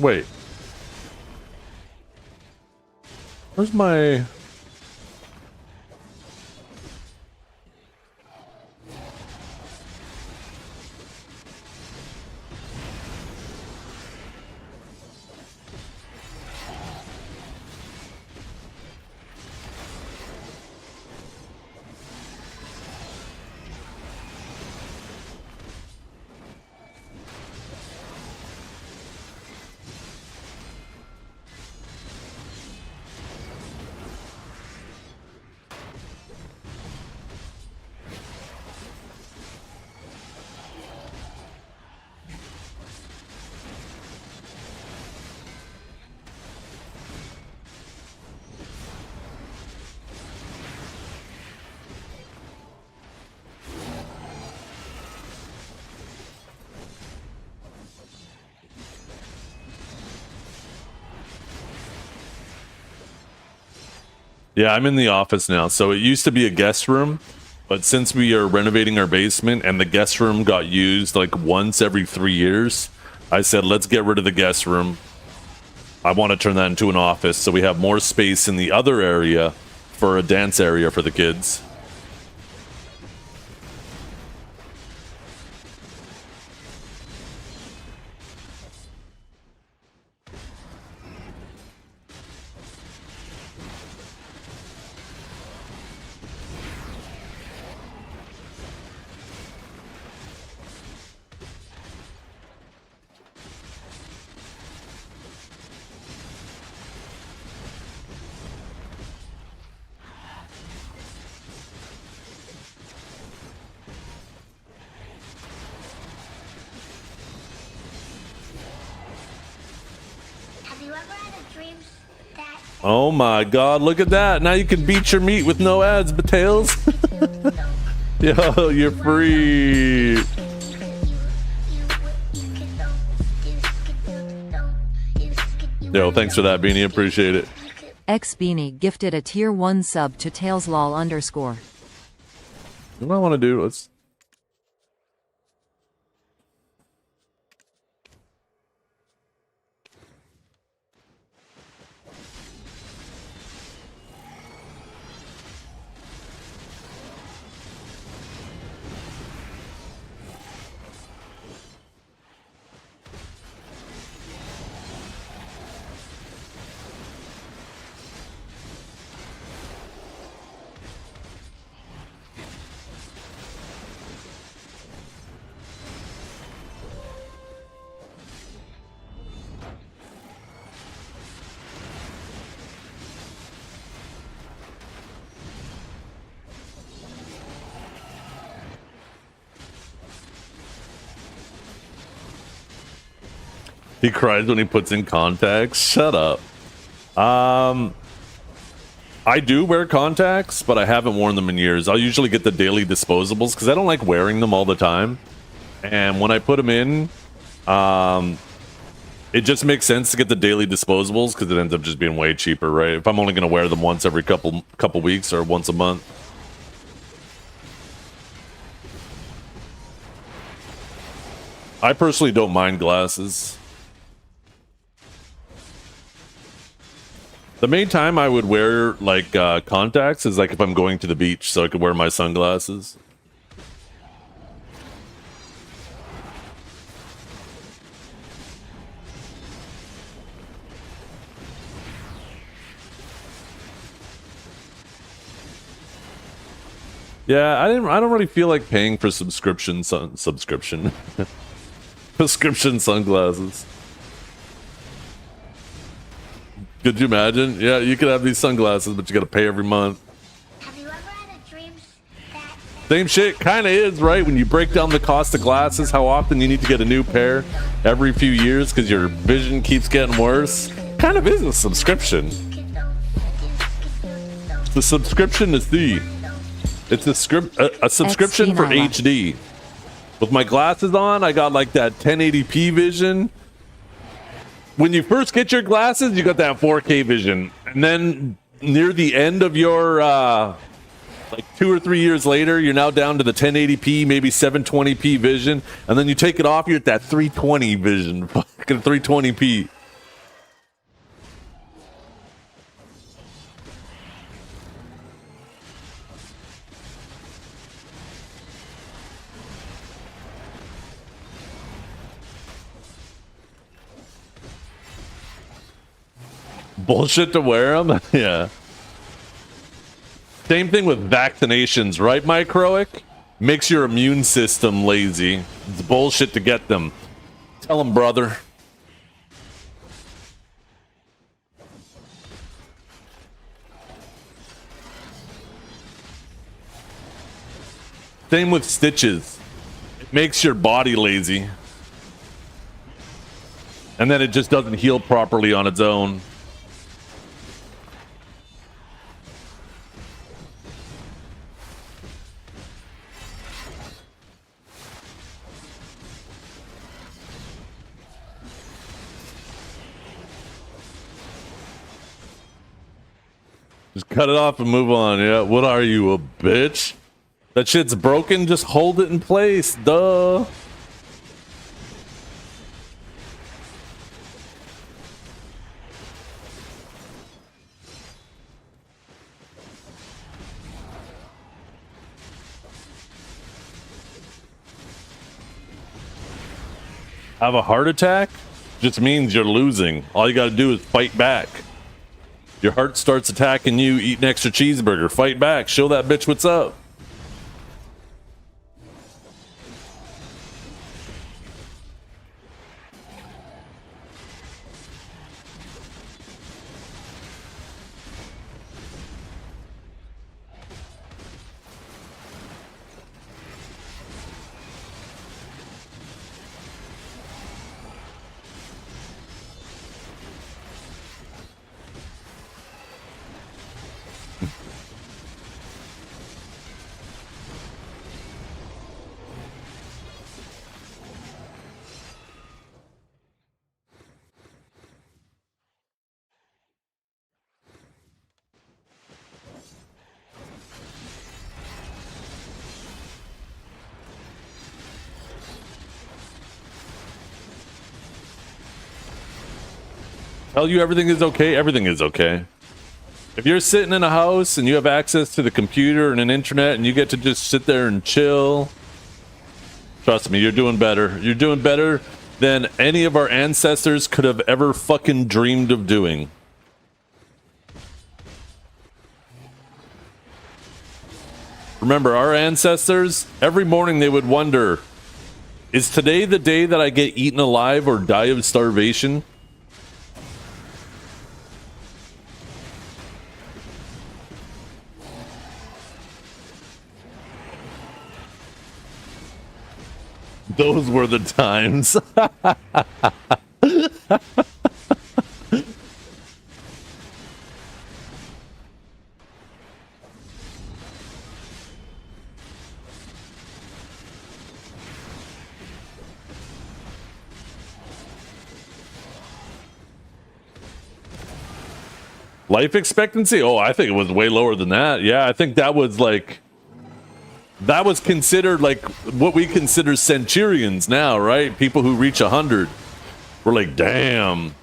Wait. Where's my... Yeah, I'm in the office now. So it used to be a guest room, but since we are renovating our basement and the guest room got used like once every 3 years, I said, let's get rid of the guest room. I want to turn that into an office so we have more space in the other area for a dance area for the kids. Oh my god, look at that. Now you can beat your meat with no ads, Batails. Yo, you're free. Yo, thanks for that, Beanie. Appreciate it. X Beanie gifted a tier 1 sub to TailsLol_. What I want to do, let's... He cries when he puts in contacts. Shut up. I do wear contacts, but I haven't worn them in years. I'll usually get the daily disposables because I don't like wearing them all the time. And when I put them in, it just makes sense to get the daily disposables because it ends up just being way cheaper, right? If I'm only going to wear them once every couple weeks or once a month. I personally don't mind glasses. The main time I would wear like contacts is like if I'm going to the beach, so I could wear my sunglasses. Yeah, I don't really feel like paying for prescription sunglasses. Could you imagine? Yeah, you could have these sunglasses, but you got to pay every month. Have you ever had a dream that Same shit, kind of is, right? When you break down the cost of glasses, how often you need to get a new pair every few years because your vision keeps getting worse. Kind of is a subscription. The subscription is it's a subscription for HD. With my glasses on, I got like that 1080p vision. When you first get your glasses, you got that 4K vision. And then near the end of your, like 2 or 3 years later, you're now down to the 1080p, maybe 720p vision. And then you take it off, you're at that 320 vision. Fucking 320p. Bullshit to wear them? Yeah. Same thing with vaccinations, right, Mike Croic? Makes your immune system lazy. It's bullshit to get them. Tell him, brother. Same with stitches. It makes your body lazy. And then it just doesn't heal properly on its own. Just cut it off and move on. Yeah, what are you, a bitch? That shit's broken, just hold it in place. Duh. Have a heart attack? Just means you're losing. All you gotta do is fight back. Your heart starts attacking you, eat an extra cheeseburger. Fight back. Show that bitch what's up. Tell you everything is okay, everything is okay. If you're sitting in a house and you have access to the computer and an internet and you get to just sit there and chill, trust me, you're doing better. You're doing better than any of our ancestors could have ever fucking dreamed of doing. Remember, our ancestors, every morning they would wonder, is today the day that I get eaten alive or die of starvation? Those were the times. Life expectancy? Oh, I think it was way lower than that. Yeah, I think that was like, that was considered like what we consider centurions now, right? People who reach 100. We're like, damn.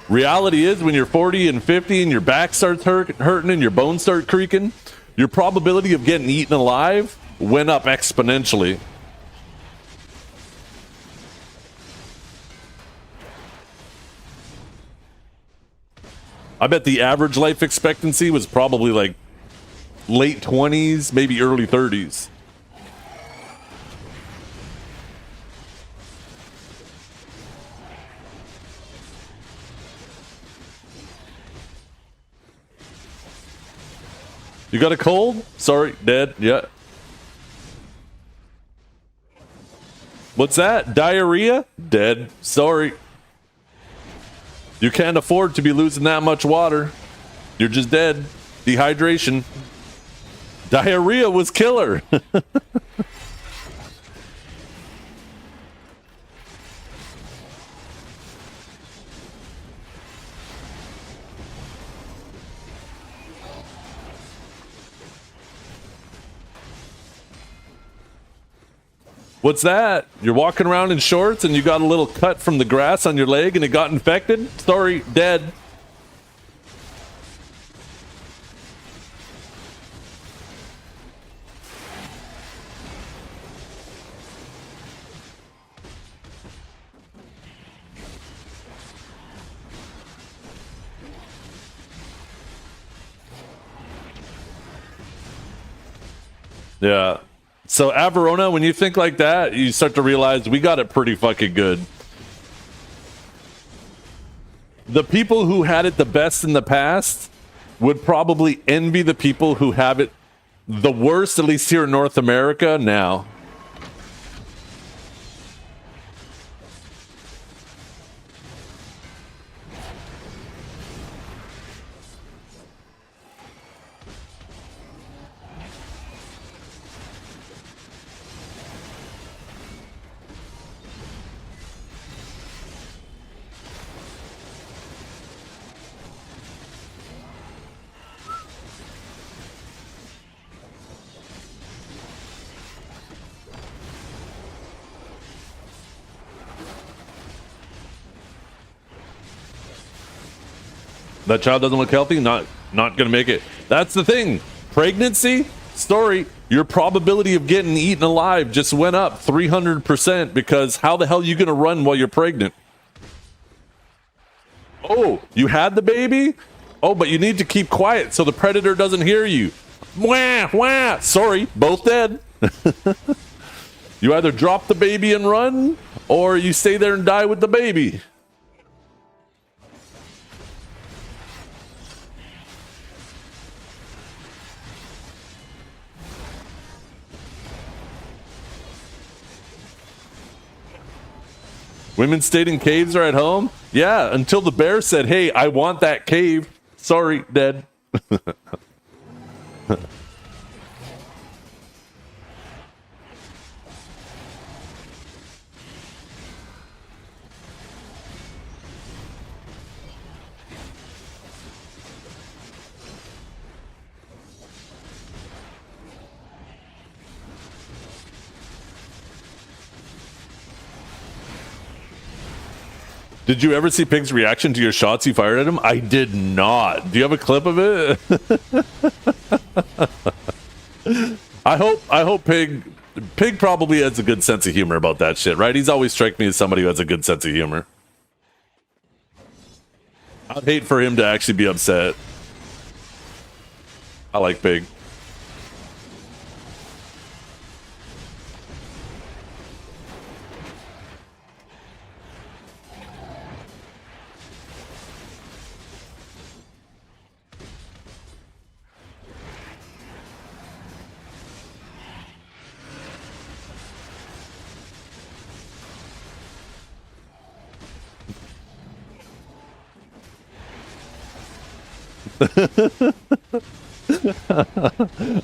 Reality is when you're 40 and 50 and your back starts hurting and your bones start creaking, your probability of getting eaten alive went up exponentially. I bet the average life expectancy was probably like late 20s, maybe early 30s. You got a cold? Sorry, dead. Yeah. What's that? Diarrhea? Dead. Sorry. You can't afford to be losing that much water. You're just dead. Dehydration. Diarrhea was killer. What's that? You're walking around in shorts and you got a little cut from the grass on your leg and it got infected? Sorry, dead. Yeah. So Averona, when you think like that, you start to realize we got it pretty fucking good. The people who had it the best in the past would probably envy the people who have it the worst, at least here in North America now. That child doesn't look healthy, not gonna make it. That's the thing. Pregnancy story, your probability of getting eaten alive just went up 300% because how the hell are you gonna run while you're pregnant? Oh, you had the baby? Oh, but you need to keep quiet so the predator doesn't hear you. Wah, wah. Sorry, both dead. You either drop the baby and run, or you stay there and die with the baby. Women stayed in caves or at home? Yeah, until the bear said, hey, I want that cave. Sorry, dead. Did you ever see Pig's reaction to your shots you fired at him? I did not. Do you have a clip of it? I hope Pig probably has a good sense of humor about that shit, right? He's always struck me as somebody who has a good sense of humor. I'd hate for him to actually be upset. I like Pig.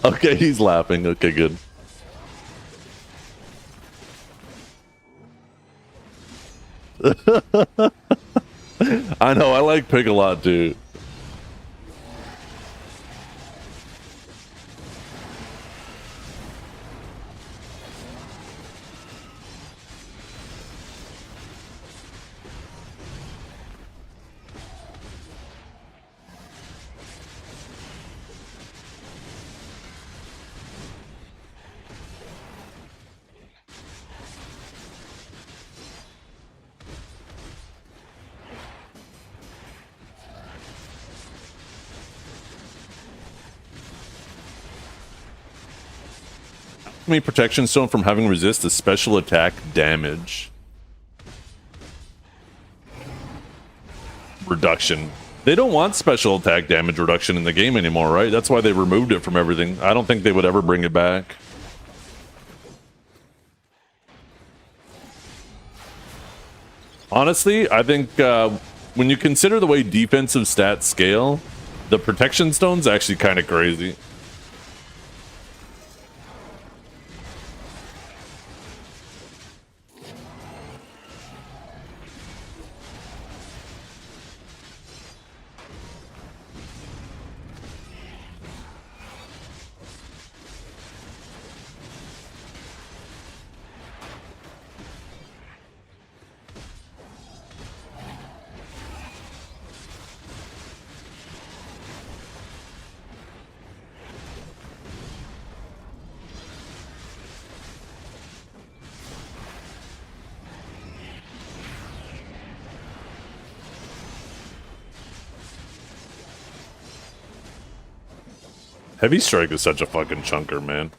Okay, he's laughing. Okay, good. I know, I like Pig a lot, too. me protection stone from having resist to special attack damage reduction. They don't want special attack damage reduction in the game anymore, right? That's why they removed it from everything. I don't think they would ever bring it back. Honestly, I think when you consider the way defensive stats scale, the protection stone's actually kind of crazy. Heavy Strike is such a fucking chunker, man.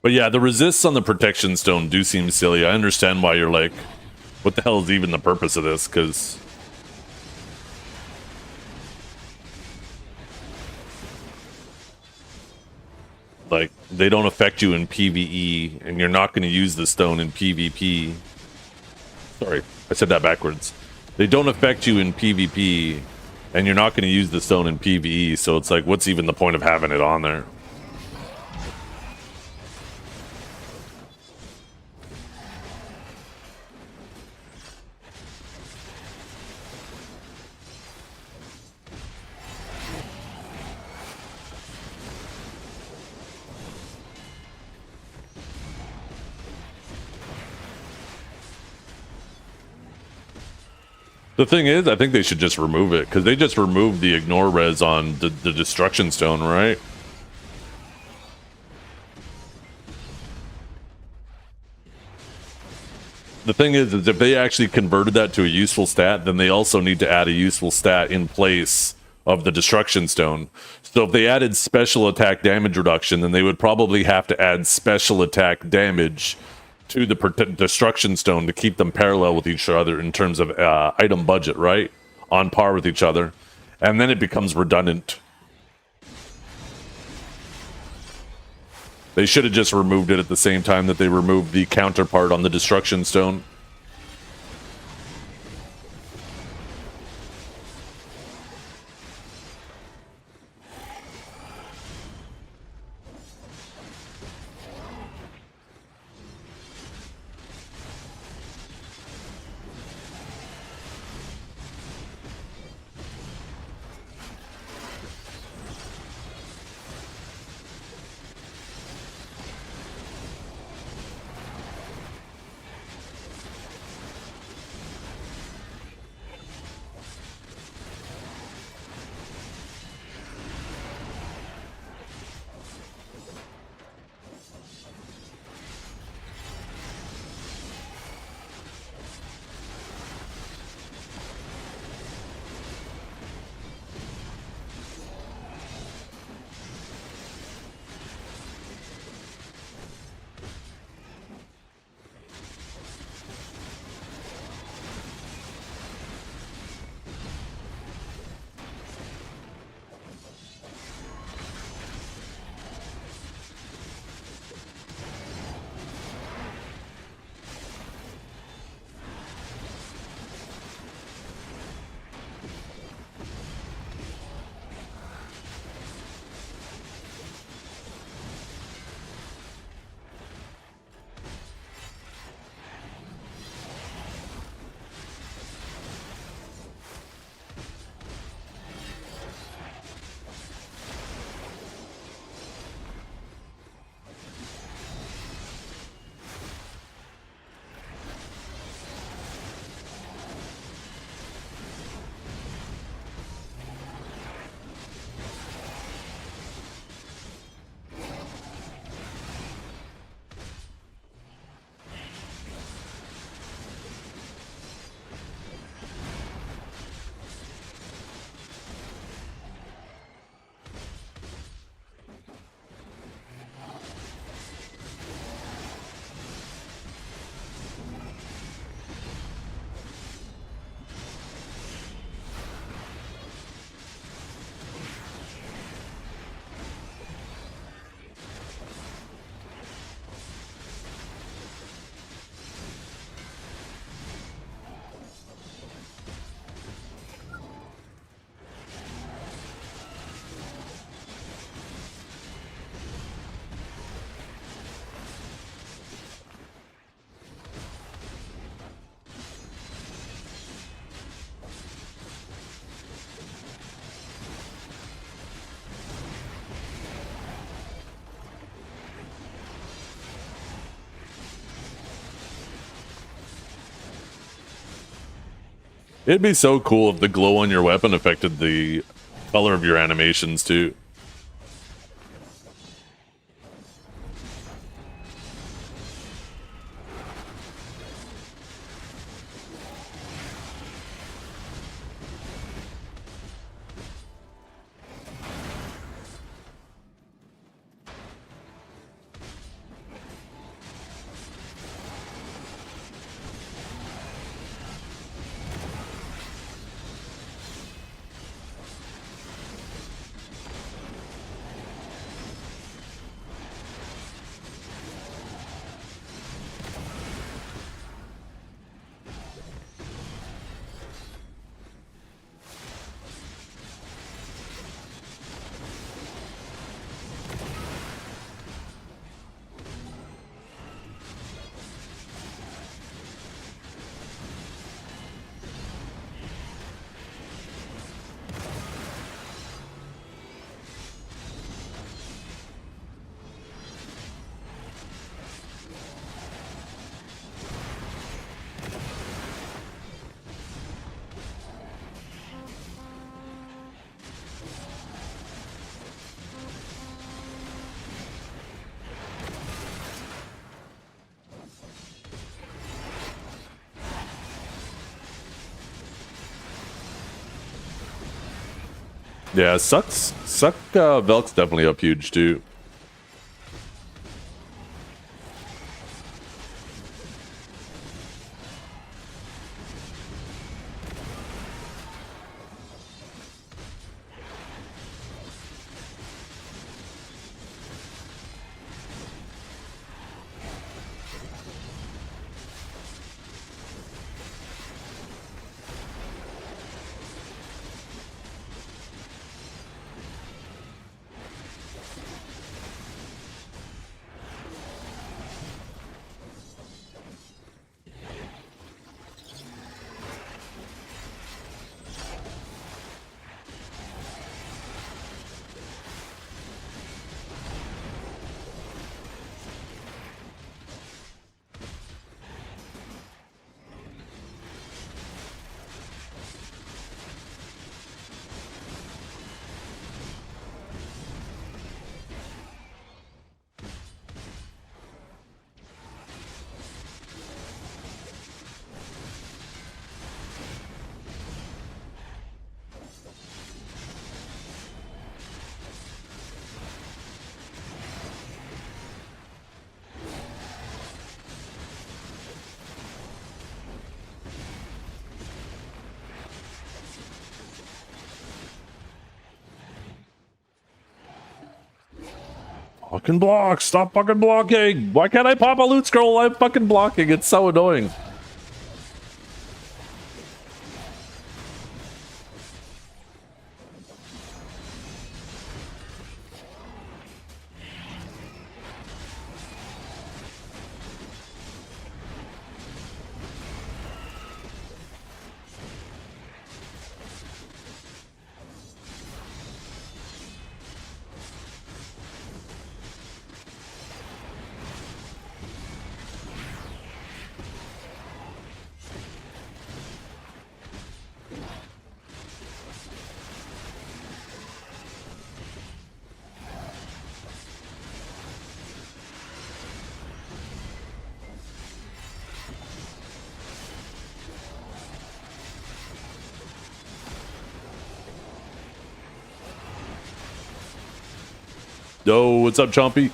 But yeah, the resists on the protection stone do seem silly. I understand why you're like, what the hell is even the purpose of this? Because like they don't affect you in PvE, and you're not going to use the stone in PvP. Sorry, I said that backwards. They don't affect you in PvP, and you're not going to use the stone in PvE. So it's like, what's even the point of having it on there? The thing is, I think they should just remove it, because they just removed the ignore res on the destruction stone, right? The thing is if they actually converted that to a useful stat, then they also need to add a useful stat in place of the destruction stone. So if they added special attack damage reduction, then they would probably have to add special attack damage to the destruction stone to keep them parallel with each other in terms of item budget, right? On par with each other. And then it becomes redundant. They should have just removed it at the same time that they removed the counterpart on the destruction stone. It'd be so cool if the glow on your weapon affected the color of your animations too. Yeah, Suck Velk's definitely up huge too. Fucking block! Stop fucking blocking! Why can't I pop a loot scroll while I'm fucking blocking? It's so annoying. Yo, what's up, Chompy?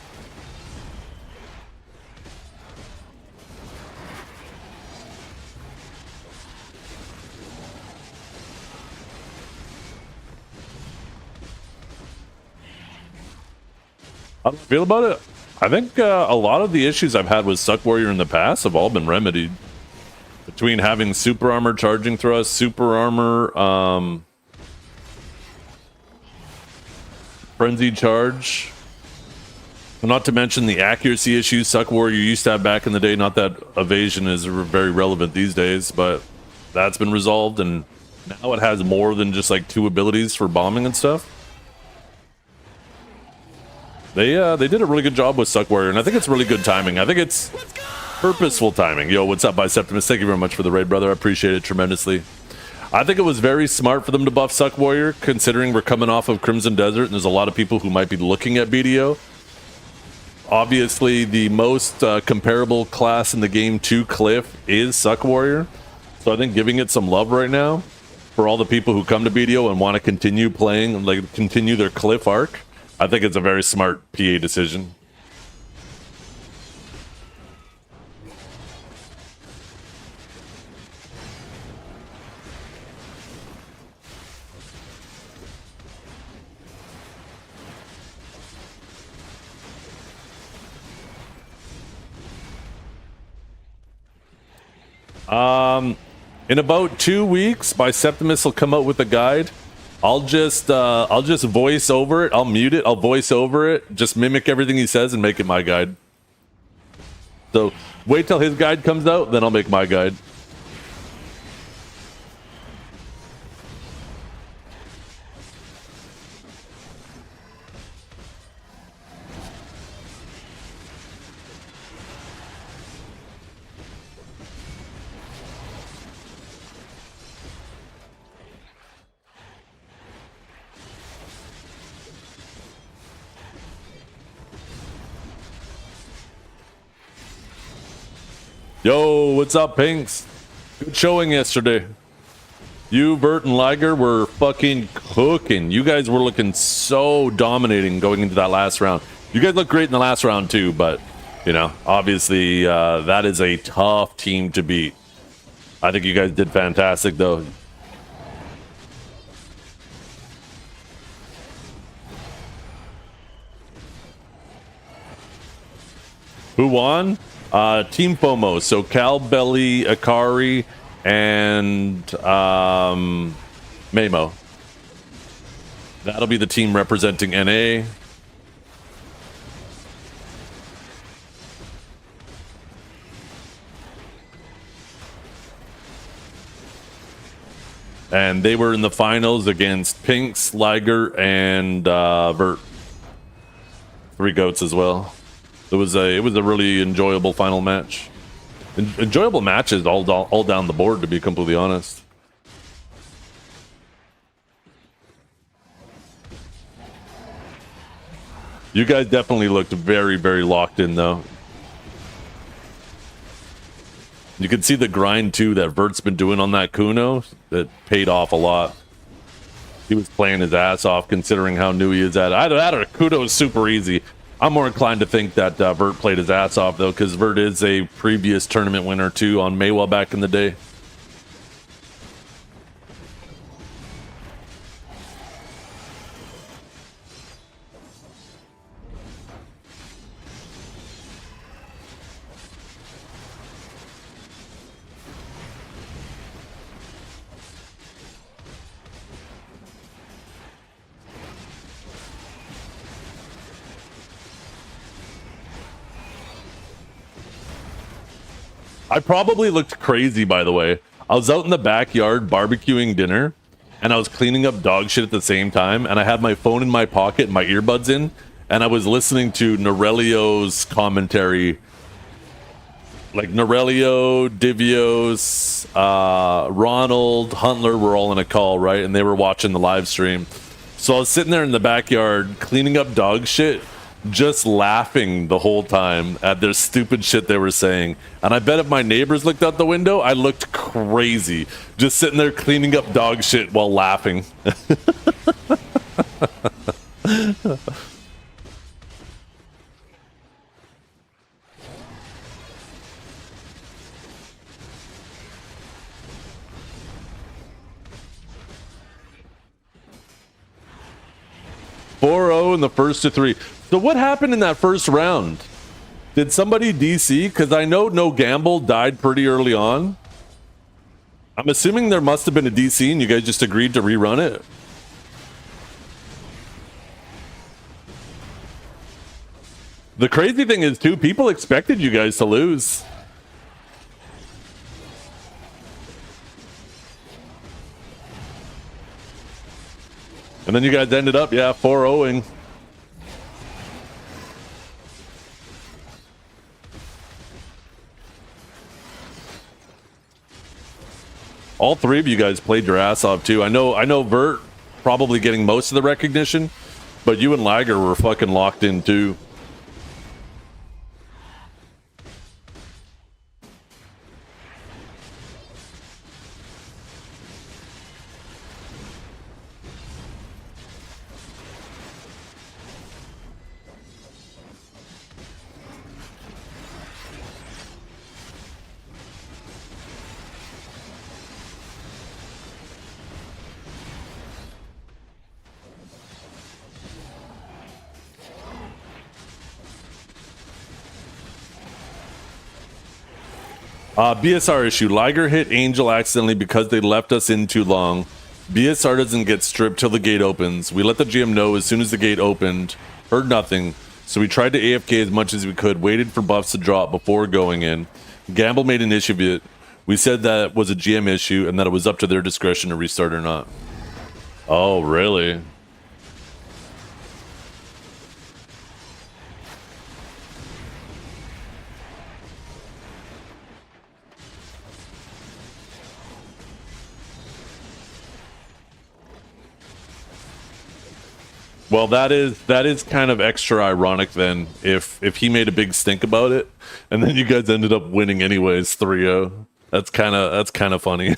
How do I feel about it? I think a lot of the issues I've had with Suck Warrior in the past have all been remedied. Between having super armor, charging thrust, super armor, frenzy charge. Not to mention the accuracy issues Suck Warrior used to have back in the day. Not that evasion is very relevant these days, but that's been resolved, and now it has more than just like 2 abilities for bombing and stuff. They did a really good job with Suck Warrior, and I think it's really good timing. I think it's purposeful timing. Yo, what's up, Biceptimus? Thank you very much for the raid, brother. I appreciate it tremendously. I think it was very smart for them to buff Suck Warrior, considering we're coming off of Crimson Desert and there's a lot of people who might be looking at BDO. Obviously, the most comparable class in the game to Cliff is Suck Warrior. So I think giving it some love right now for all the people who come to BDO and want to continue playing, like continue their Cliff arc, I think it's a very smart PA decision. In about 2 weeks, my Septimus will come out with a guide. I'll just voice over it. I'll mute it. I'll voice over it. Just mimic everything he says and make it my guide. So wait till his guide comes out, then I'll make my guide. Yo, what's up, Pinks? Good showing yesterday. You, Bert, and Liger were fucking cooking. You guys were looking so dominating going into that last round. You guys looked great in the last round too, but, you know, obviously that is a tough team to beat. I think you guys did fantastic, though. Who won? Team FOMO, so Cal, Belly, Akari, and Mamo. That'll be the team representing NA. And they were in the finals against Pinks, Liger, and Vert. 3 goats as well. It was a really enjoyable final match. Enjoyable matches all down the board, to be completely honest. You guys definitely looked very, very locked in, though. You can see the grind too that Vert's been doing on that Kuno. That paid off a lot. He was playing his ass off, considering how new he is at. Either that or Kuno is super easy. I'm more inclined to think that Vert played his ass off, though, because Vert is a previous tournament winner, too, on Maywa back in the day. I probably looked crazy, by the way. I was out in the backyard barbecuing dinner, and I was cleaning up dog shit at the same time, and I had my phone in my pocket and my earbuds in, and I was listening to Norelio's commentary. Like Norelio, Divios, Ronald, Huntler were all in a call, right? And they were watching the live stream. So I was sitting there in the backyard cleaning up dog shit, just laughing the whole time at their stupid shit they were saying. And I bet if my neighbors looked out the window, I looked crazy. Just sitting there cleaning up dog shit while laughing. 4-0 in the first to 3. So what happened in that first round? Did somebody DC? Because I know No Gamble died pretty early on. I'm assuming there must have been a DC and you guys just agreed to rerun it. The crazy thing is, too, people expected you guys to lose. And then you guys ended up, yeah, 4-0-ing. All three of you guys played your ass off too. I know Vert probably getting most of the recognition, but you and Liger were fucking locked in too. BSR issue. Liger hit Angel accidentally because they left us in too long. BSR doesn't get stripped till the gate opens. We let the GM know as soon as the gate opened. Heard nothing. So we tried to AFK as much as we could. Waited for buffs to drop before going in. Gamble made an issue of it. We said that it was a GM issue and that it was up to their discretion to restart or not. Oh, really? Well, that is kind of extra ironic then if he made a big stink about it and then you guys ended up winning anyways 3-0. That's kind of funny.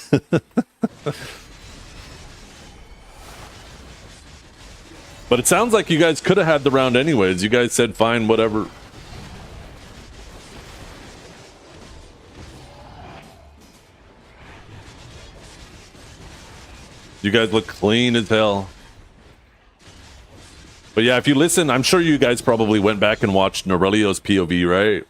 But it sounds like you guys could have had the round anyways. You guys said fine, whatever. You guys look clean as hell. But yeah, if you listen, I'm sure you guys probably went back and watched Norelio's POV, right?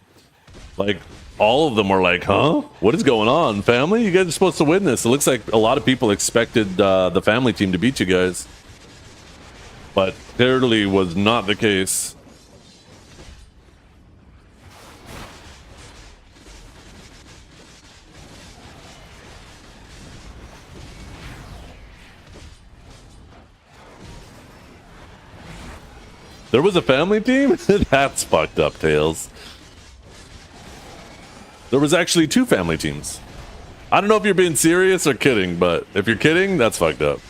Like, all of them were like, huh? What is going on, family? You guys are supposed to win this. It looks like a lot of people expected the family team to beat you guys. But clearly was not the case. There was a family team? That's fucked up, Tails. There was actually 2 family teams. I don't know if you're being serious or kidding, but if you're kidding, that's fucked up.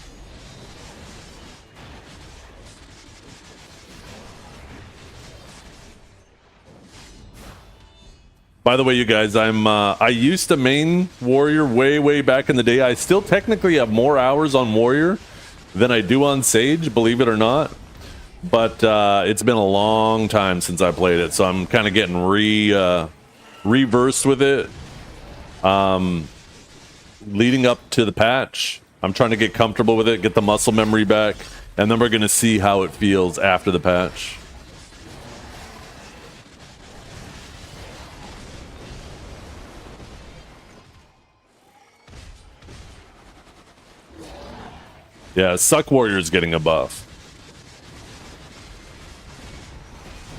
By the way, you guys, I used to main Warrior way back in the day. I still technically have more hours on Warrior than I do on Sage, believe it or not. But it's been a long time since I played it, so I'm kind of getting reversed with it. Leading up to the patch, I'm trying to get comfortable with it, get the muscle memory back, and then we're going to see how it feels after the patch. Yeah, Suck Warrior's getting a buff.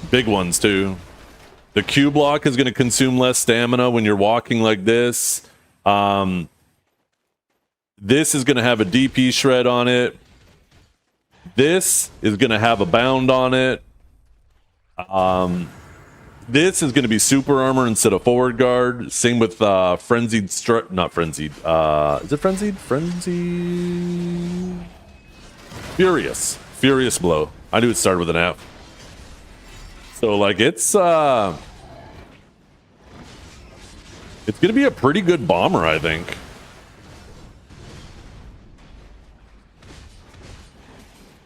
Big ones too. The Q block is going to consume less stamina when you're walking like this. This is going to have a DP shred on it. This is going to have a bound on it. This is going to be super armor instead of forward guard. Same with frenzied strut. Not frenzied. Is it frenzied? Frenzied. Furious blow. I knew it started with an F. So like it's gonna be a pretty good bomber, I think.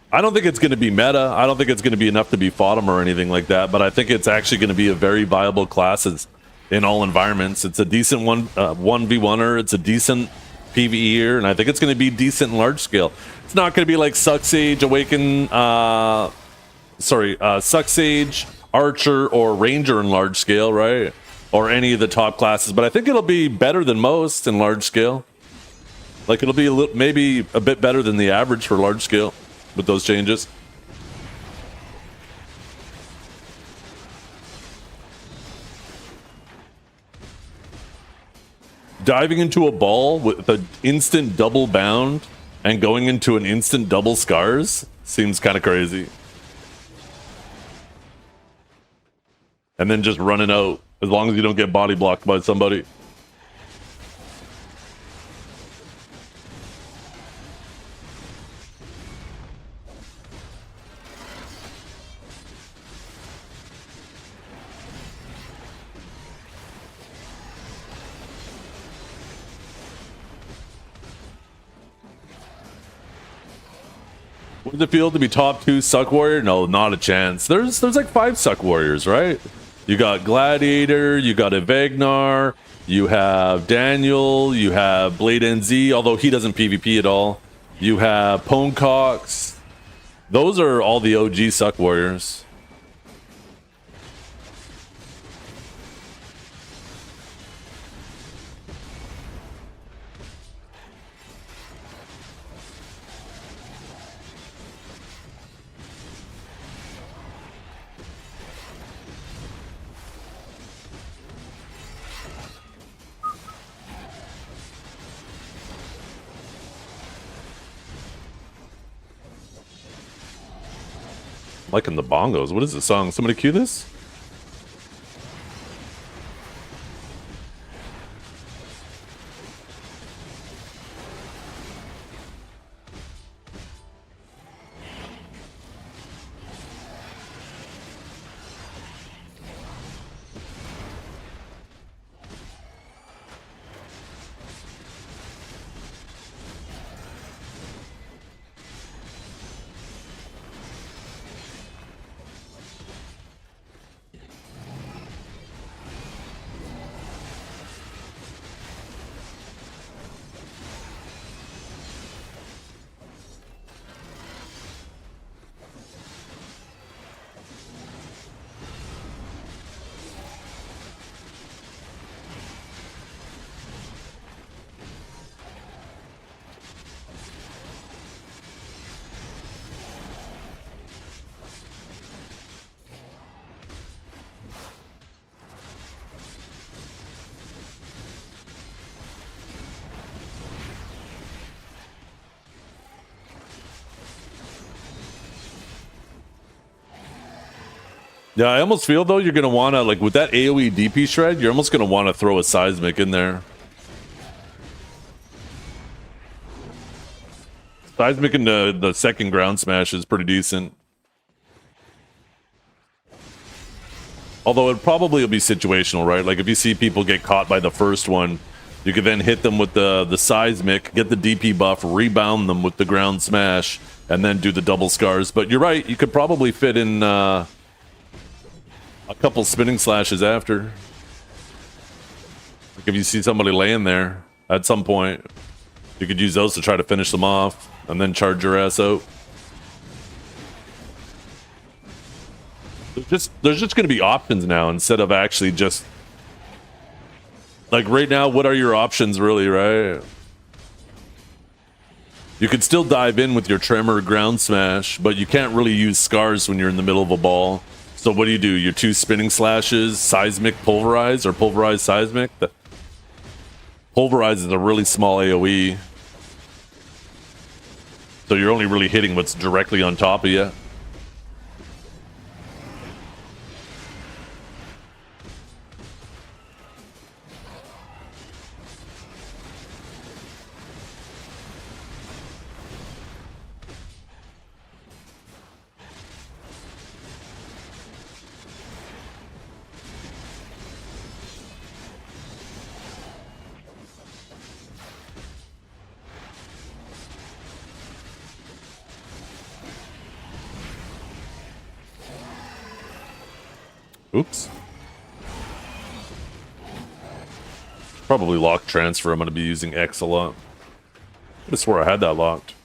I don't think it's gonna be meta. I don't think it's gonna be enough to be Fodom or anything like that, but I think it's actually gonna be a very viable class in all environments. It's a decent 1v1er, it's a decent PvEer, and I think it's gonna be decent in large scale. It's not gonna be like Suck Sage, Awaken, Suck Sage, Archer, or Ranger in large scale, right? Or any of the top classes, but I think it'll be better than most in large scale. Like it'll be maybe a bit better than the average for large scale with those changes. Diving into a ball with an instant double bound and going into an instant double scars seems kind of crazy. And then just running out, as long as you don't get body blocked by somebody. What does it feel to be top 2 Suck Warrior? No, not a chance. There's like 5 Suck Warriors, right? You got Gladiator, you got Evagnar, you have Daniel, you have Blade NZ, although he doesn't PvP at all. You have Ponecox. Those are all the OG Suck Warriors. Liking the bongos. What is this song? Somebody cue this? Yeah, I almost feel though you're gonna wanna, like, with that AoE DP shred, you're almost gonna wanna throw a seismic in there. Seismic in the second ground smash is pretty decent. Although it probably will be situational, right? Like if you see people get caught by the first one, you could then hit them with the seismic, get the DP buff, rebound them with the ground smash, and then do the double scars. But you're right, you could probably fit in a couple spinning slashes after. Like if you see somebody laying there at some point, you could use those to try to finish them off and then charge your ass out. There's just going to be options now instead of actually just, like, right now, what are your options really, right? You could still dive in with your tremor ground smash, but you can't really use scars when you're in the middle of a ball. So what do? Your 2 spinning slashes, seismic pulverize, or pulverize seismic? The pulverize is a really small AoE. So you're only really hitting what's directly on top of you. Oops. Probably lock transfer. I'm going to be using X a lot. I swear I had that locked.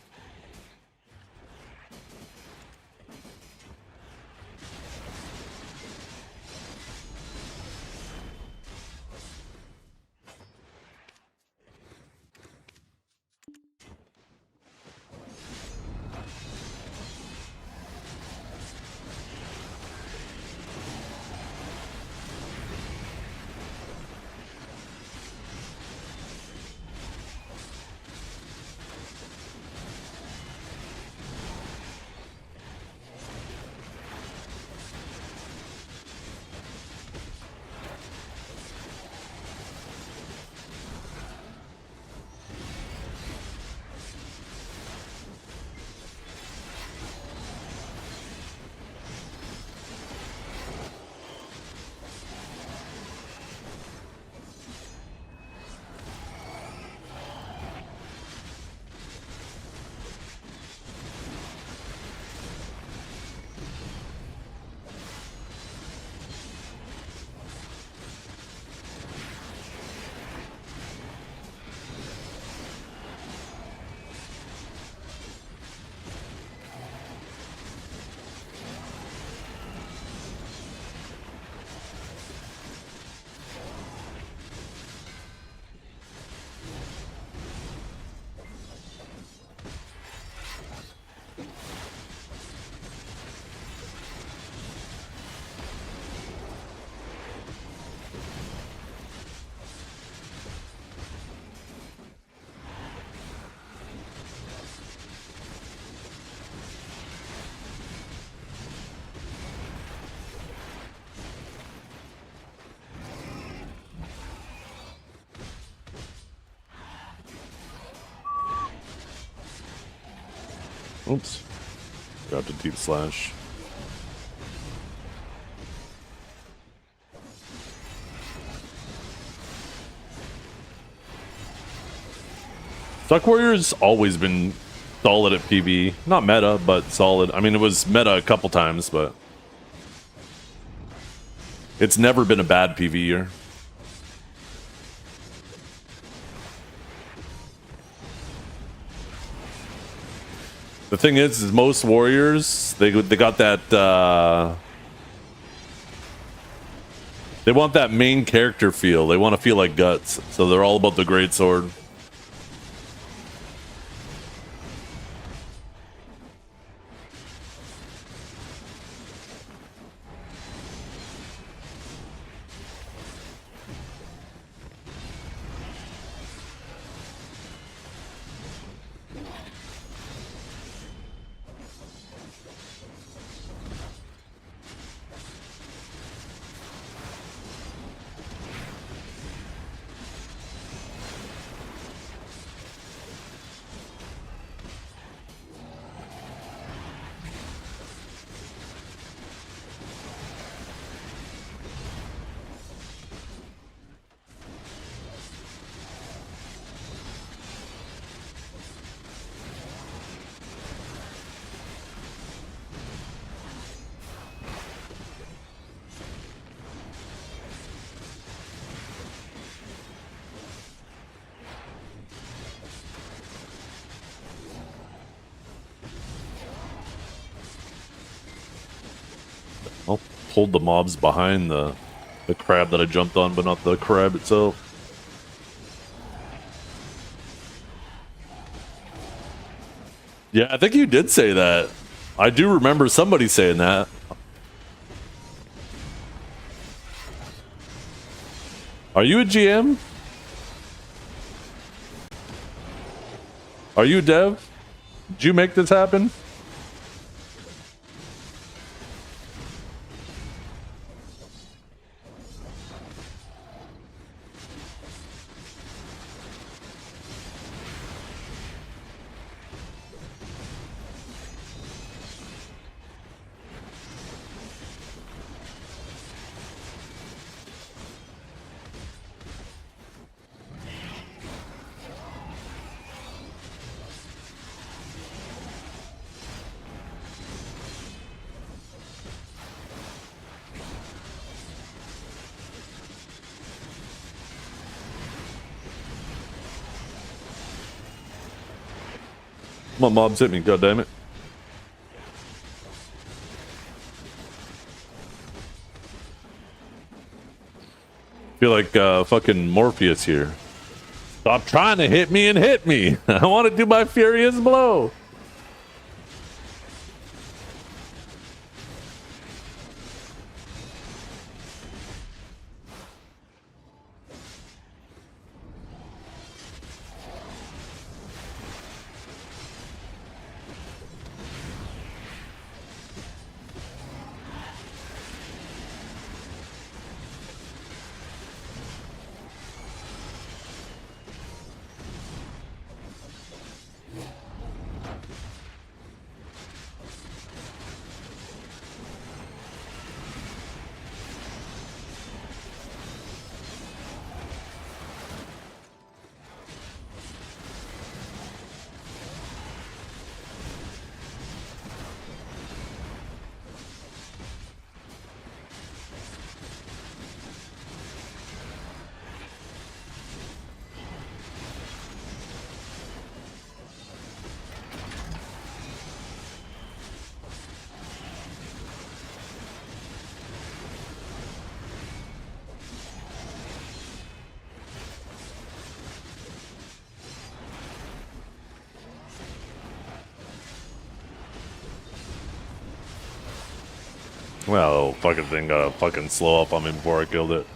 Oops. Got to deep slash. Duck Warrior's always been solid at PV. Not meta, but solid. I mean, it was meta a couple times, but it's never been a bad PV year. The thing is most warriors, they got that, they want that main character feel. They want to feel like Guts. So they're all about the greatsword. I'll hold the mobs behind the crab that I jumped on, but not the crab itself. Yeah, I think you did say that. I do remember somebody saying that. Are you a GM? Are you a dev? Did you make this happen? My mobs hit me, god damn it. Feel like fucking Morpheus here. Stop trying to hit me and hit me. I want to do my furious blow. Well, fucking thing got a fucking slow up on me before I killed it.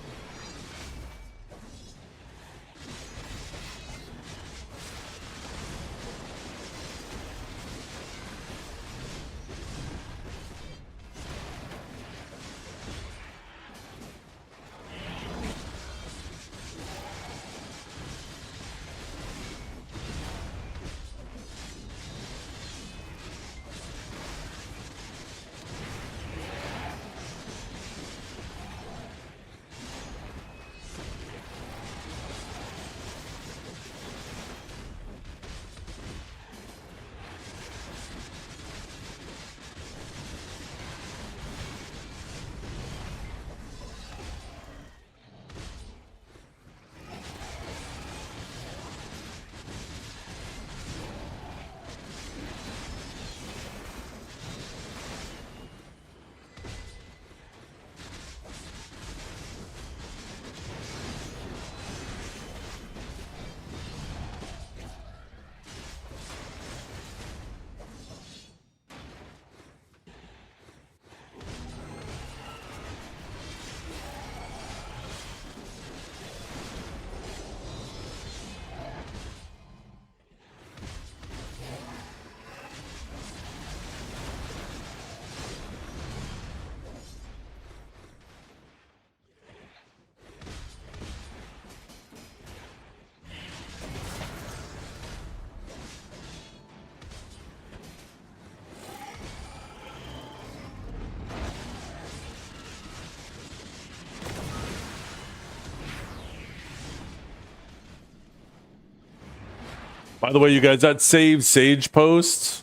By the way, you guys, that save Sage post,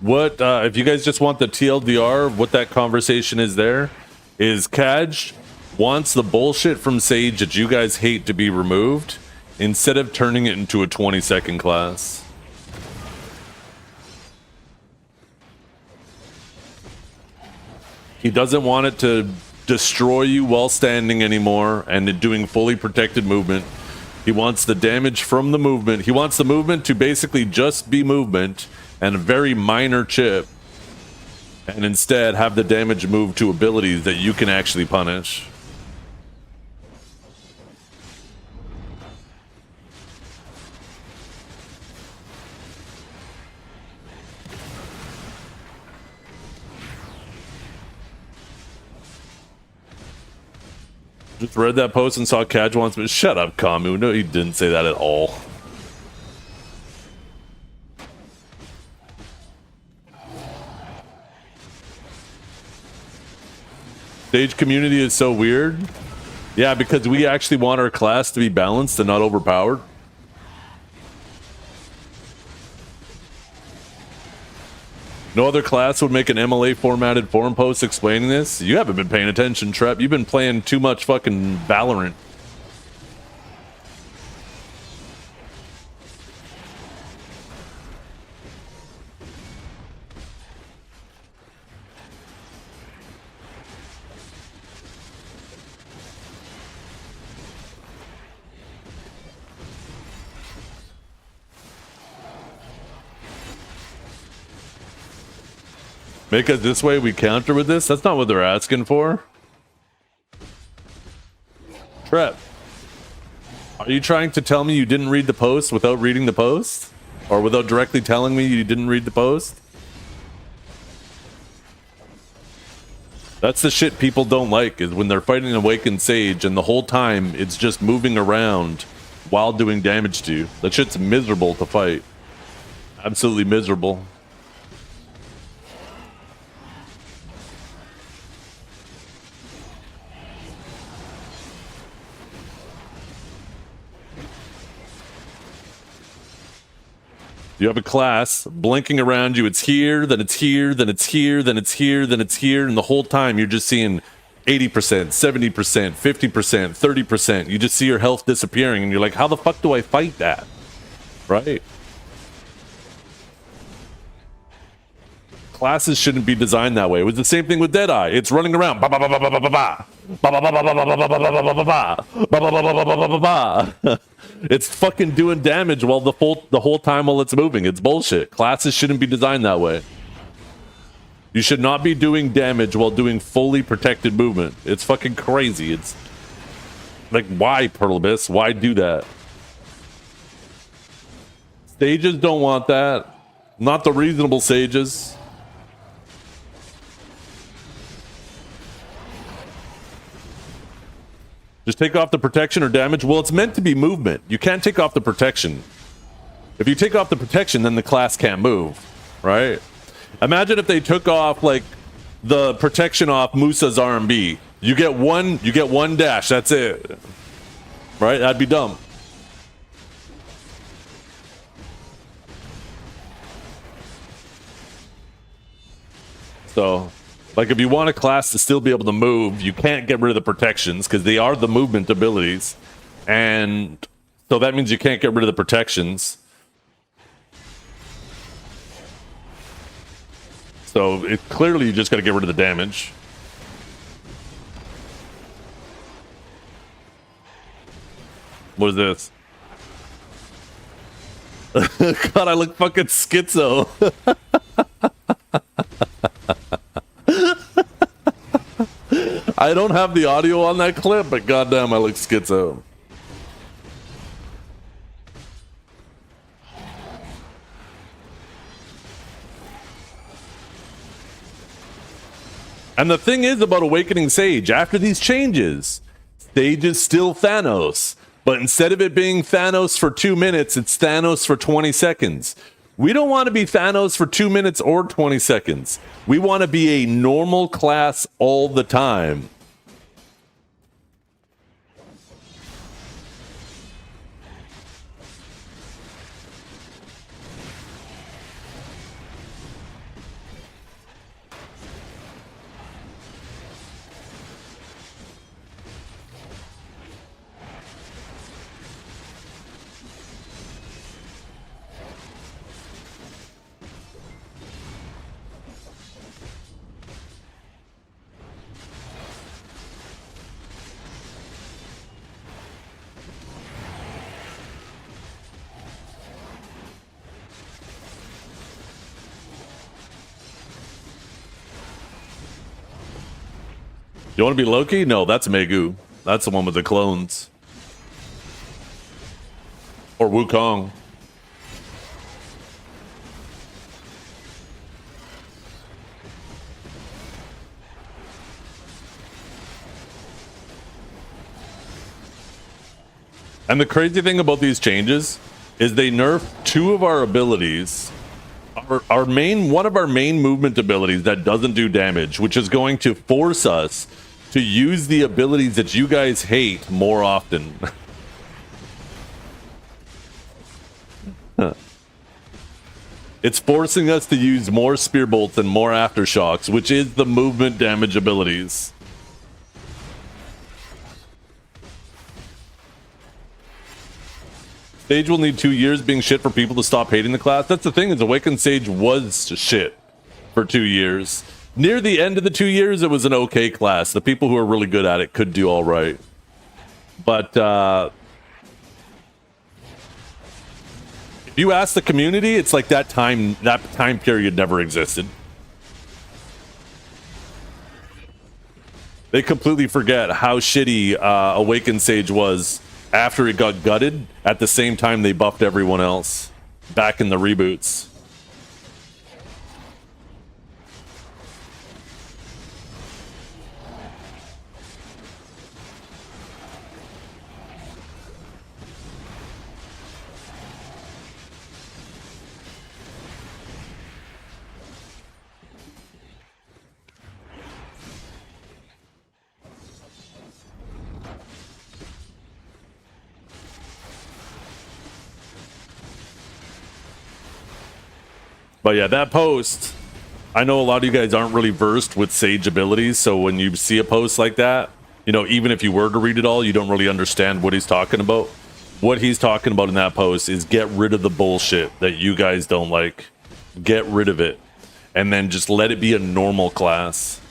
what, if you guys just want the TLDR, what that conversation is there, is Kaj wants the bullshit from Sage that you guys hate to be removed, instead of turning it into a 20-second class. He doesn't want it to destroy you while standing anymore and doing fully protected movement. He wants the damage from the movement. He wants the movement to basically just be movement and a very minor chip, and instead have the damage move to abilities that you can actually punish. Just read that post and saw Kaj wants, but shut up, Kamu. No, he didn't say that at all. Stage community is so weird. Yeah, because we actually want our class to be balanced and not overpowered. No other class would make an MLA formatted forum post explaining this. You haven't been paying attention, Trep. You've been playing too much fucking Valorant. Make us this way, we counter with this? That's not what they're asking for. Trep, are you trying to tell me you didn't read the post without reading the post? Or without directly telling me you didn't read the post? That's the shit people don't like, is when they're fighting Awakened Sage and the whole time it's just moving around while doing damage to you. That shit's miserable to fight. Absolutely miserable. You have a class blinking around you. It's here, then it's here, then it's here, then it's here, then it's here. And the whole time you're just seeing 80%, 70%, 50%, 30%. You just see your health disappearing and you're like, how the fuck do I fight that? Right? Classes shouldn't be designed that way. It was the same thing with Deadeye. It's running around. It's fucking doing damage while the whole time while it's moving. It's bullshit. Classes shouldn't be designed that way. You should not be doing damage while doing fully protected movement. It's fucking crazy. It's like, why, Pearl Abyss? Why do that? Sages don't want that. Not the reasonable sages. Just take off the protection or damage. Well, it's meant to be movement. You can't take off the protection. If you take off the protection, then the class can't move, right? Imagine if they took off like the protection off Musa's R&B. You get one dash. That's it, right? That'd be dumb. So, like, if you want a class to still be able to move, you can't get rid of the protections because they are the movement abilities. And so that means you can't get rid of the protections. So clearly you just got to get rid of the damage. What is this? God, I look fucking schizo. I don't have the audio on that clip, but goddamn, I look schizo. And the thing is about Awakening Sage, after these changes, Sage is still Thanos. But instead of it being Thanos for 2 minutes, it's Thanos for 20 seconds. We don't want to be Thanos for 2 minutes or 20 seconds. We want to be a normal class all the time. You want to be Loki? No, that's Megu. That's the one with the clones. Or Wukong. And the crazy thing about these changes is they nerf two of our abilities. One of our main movement abilities that doesn't do damage, which is going to force us to use the abilities that you guys hate more often. It's forcing us to use more spear bolts and more aftershocks, which is the movement damage abilities. Sage will need 2 years being shit for people to stop hating the class. That's the thing, is Awakened Sage was shit for 2 years. Near the end of the 2 years, it was an okay class. The people who are really good at it could do all right. But if you ask the community, it's like that time period never existed. They completely forget how shitty Awakened Sage was after it got gutted at the same time they buffed everyone else back in the reboots. But yeah, that post, I know a lot of you guys aren't really versed with Sage abilities, so when you see a post like that, you know, even if you were to read it all, you don't really understand what he's talking about. What he's talking about in that post is get rid of the bullshit that you guys don't like. Get rid of it. And then just let it be a normal class.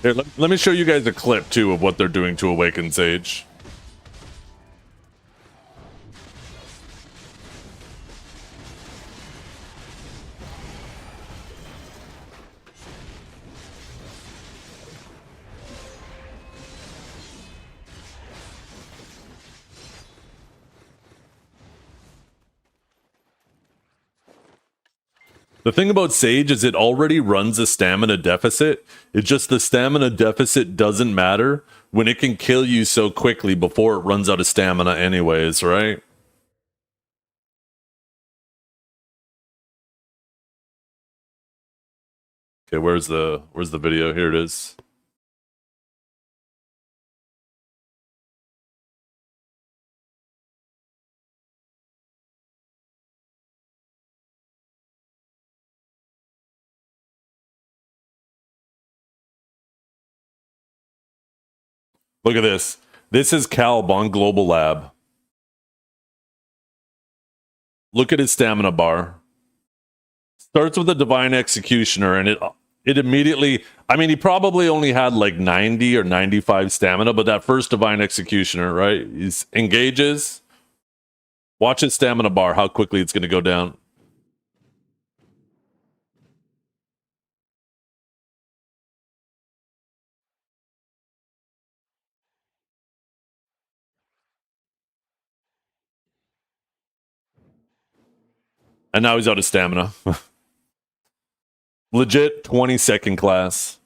Here, let me show you guys a clip, too, of what they're doing to Awakened Sage. The thing about Sage is it already runs a stamina deficit. It's just the stamina deficit doesn't matter when it can kill you so quickly before it runs out of stamina anyways, right? Okay, where's the video? Here it is. Look at this. This is Calb on Global Lab. Look at his stamina bar. Starts with a Divine Executioner, and it immediately... I mean, he probably only had like 90 or 95 stamina, but that first Divine Executioner, right? He engages. Watch his stamina bar, how quickly it's going to go down. And now he's out of stamina. Legit 20-second class.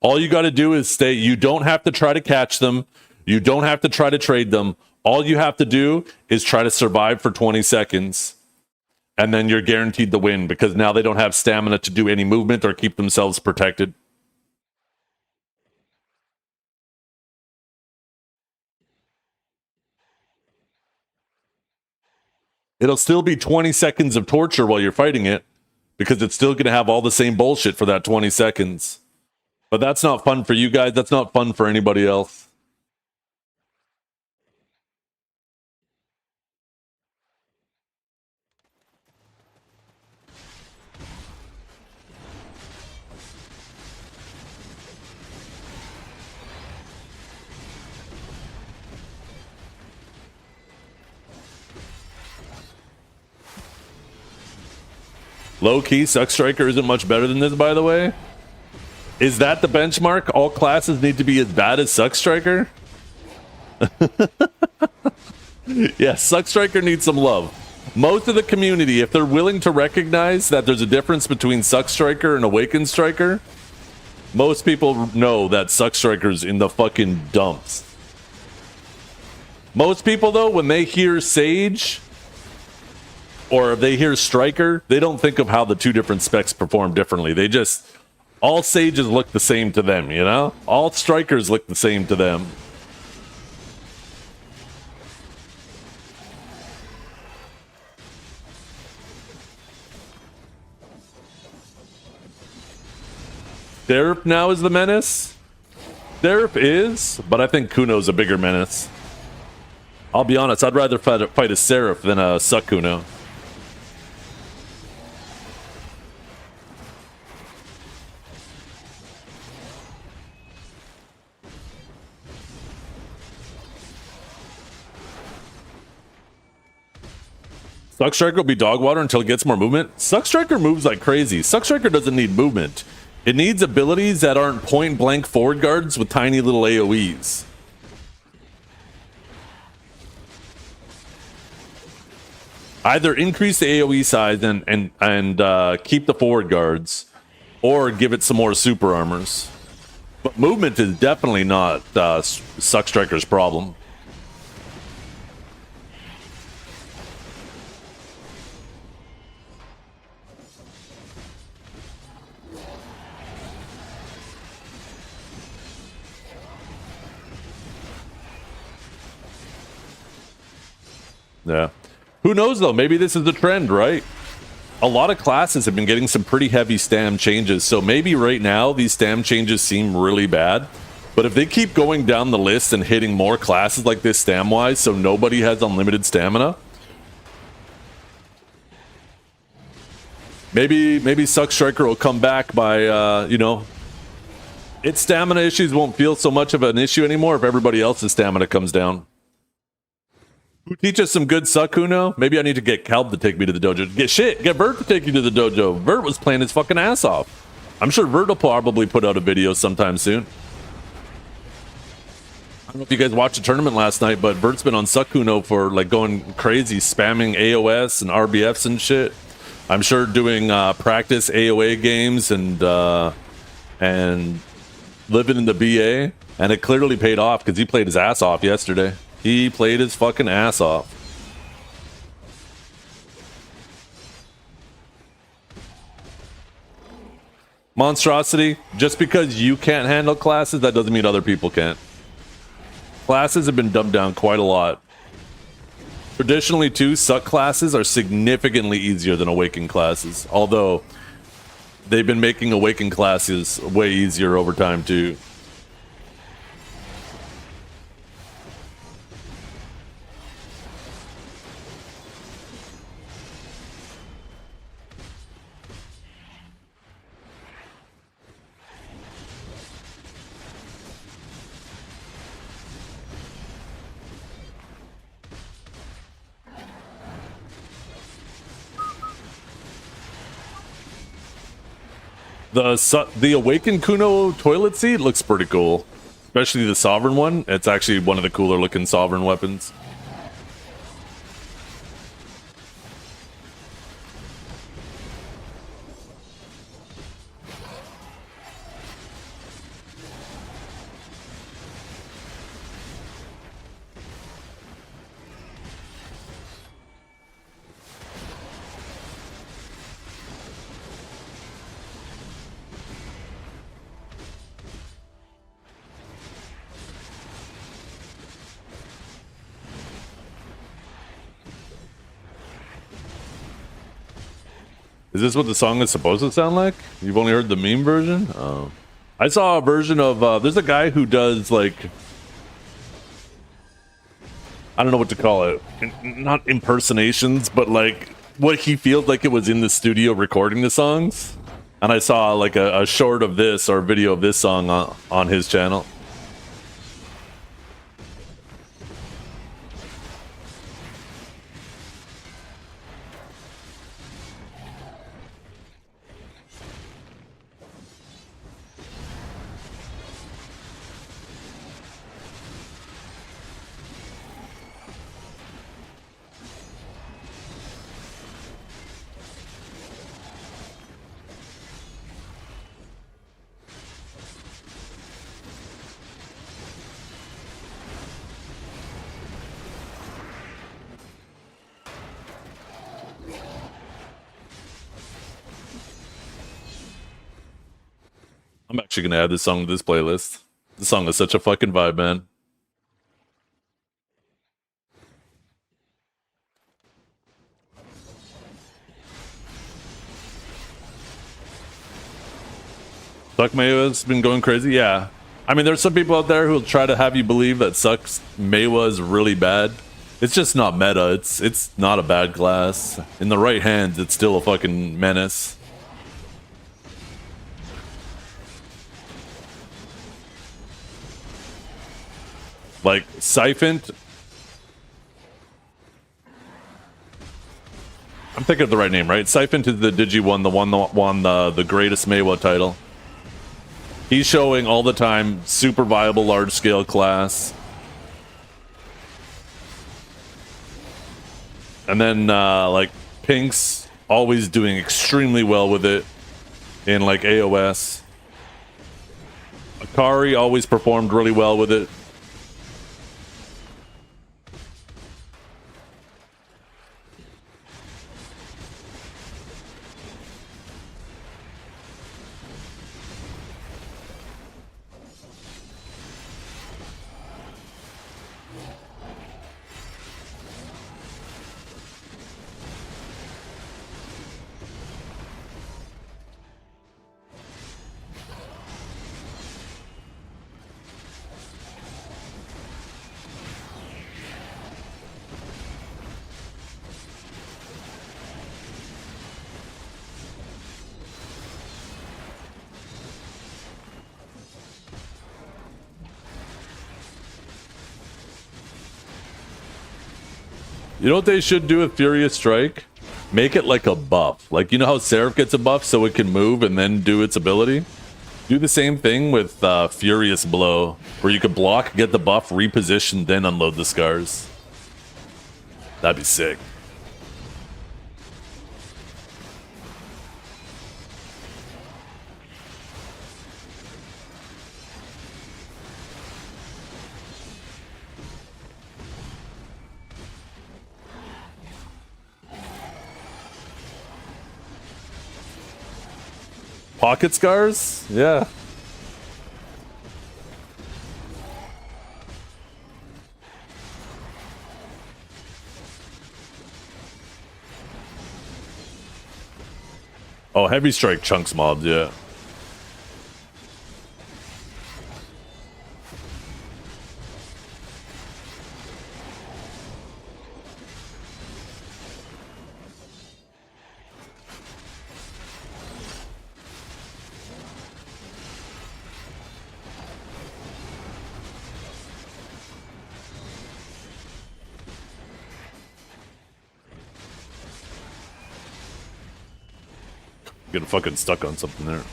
All you got to do is stay. You don't have to try to catch them. You don't have to try to trade them. All you have to do is try to survive for 20 seconds. And then you're guaranteed the win because now they don't have stamina to do any movement or keep themselves protected. It'll still be 20 seconds of torture while you're fighting it because it's still going to have all the same bullshit for that 20 seconds. But that's not fun for you guys. That's not fun for anybody else. Low-key, Suck Striker isn't much better than this, by the way. Is that the benchmark? All classes need to be as bad as Suck Striker? Yeah, Suck Striker needs some love. Most of the community, if they're willing to recognize that there's a difference between Suck Striker and Awakened Striker, most people know that Suck Striker's in the fucking dumps. Most people, though, when they hear Sage or if they hear Striker, they don't think of how the two different specs perform differently. They just, all Sages look the same to them, you know? All Strikers look the same to them. Seraph now is the menace? Seraph is, but I think Kuno's a bigger menace. I'll be honest, I'd rather fight a Seraph than a Suck Kuno. Suck Striker will be dog water until it gets more movement. Suck Striker moves like crazy. Suck Striker doesn't need movement. It needs abilities that aren't point blank forward guards with tiny little AoEs. Either increase the AoE size and keep the forward guards, or give it some more super armors. But movement is definitely not Suck Striker's problem. Yeah. Who knows, though? Maybe this is the trend, right? A lot of classes have been getting some pretty heavy stam changes, so maybe right now these stam changes seem really bad. But if they keep going down the list and hitting more classes like this stam-wise, so nobody has unlimited maybe Suck Striker will come back by, you know, its stamina issues won't feel so much of an issue anymore if everybody else's stamina comes down. Who teaches some good Suck Kuno? Maybe I need to get Calb to take me to the dojo. Get Vert to take you to the dojo. Vert was playing his fucking ass off. I'm sure Vert will probably put out a video sometime soon. I don't know if you guys watched the tournament last night, but Vert's been on Suck Kuno for like going crazy, spamming AOS and RBFs and shit. I'm sure doing practice AOA games and living in the BA, and it clearly paid off because he played his ass off yesterday. He played his fucking ass off. Monstrosity, just because you can't handle classes, that doesn't mean other people can't. Classes have been dumbed down quite a lot. Traditionally, too, Suck classes are significantly easier than Awakened classes, although they've been making Awakened classes way easier over time, too. The Awakened Kuno toilet seat looks pretty cool. Especially the Sovereign one. It's actually one of the cooler looking Sovereign weapons. Is this what the song is supposed to sound like? You've only heard the meme version? Oh. I saw a version of, there's a guy who does, like, I don't know what to call it. Not impersonations, but, like, what he feels like it was in the studio recording the songs. And I saw, like, a short of this, or a video of this song on his channel. I'm actually gonna add this song to this playlist. This song is such a fucking vibe, man. Suck Mayweather's been going crazy? Yeah. I mean, there's some people out there who'll try to have you believe that Sucks Mayweather is really bad. It's just not meta. It's not a bad class. In the right hands, it's still a fucking menace. Like, Siphoned. I'm thinking of the right name, right? Siphoned is the Digi one, the one that won the greatest Mayweather title. He's showing all the time super viable large scale class. And then like Pink's always doing extremely well with it in like AOS. Akari always performed really well with it. You know what they should do with Furious Strike? Make it like a buff. Like, you know how Seraph gets a buff so it can move and then do its ability? Do the same thing with Furious Blow, where you could block, get the buff, reposition, then unload the scars. That'd be sick. Pocket scars? Yeah. Oh, Heavy Strike chunks mobbed, yeah. Getting fucking stuck on something there.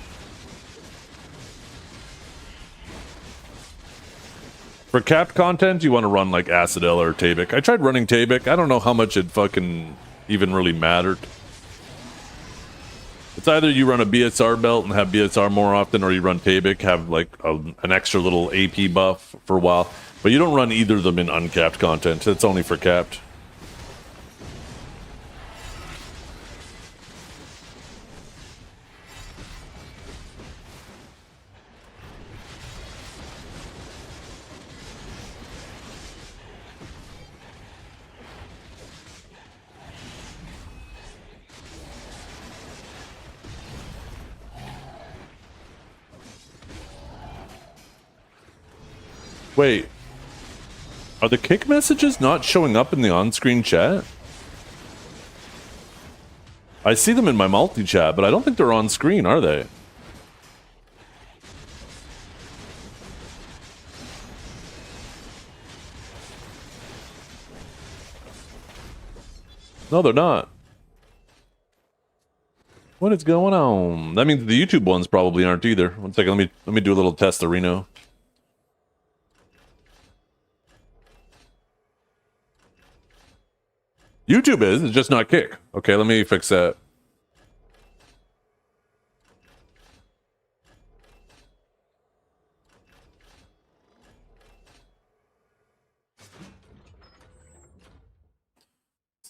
For capped content, you want to run like Acidyl or Tabik. I tried running Tabik. I don't know how much it fucking even really mattered. It's either you run a BSR belt and have BSR more often, or you run Tabik, have like an extra little AP buff for a while. But you don't run either of them in uncapped content. It's only for capped. Wait. Are the kick messages not showing up in the on-screen chat? I see them in my multi-chat, but I don't think they're on screen, are they? No, they're not. What is going on? That means the YouTube ones probably aren't either. One second, let me do a little test of Reno. YouTube is, it's just not Kick. Okay, let me fix that.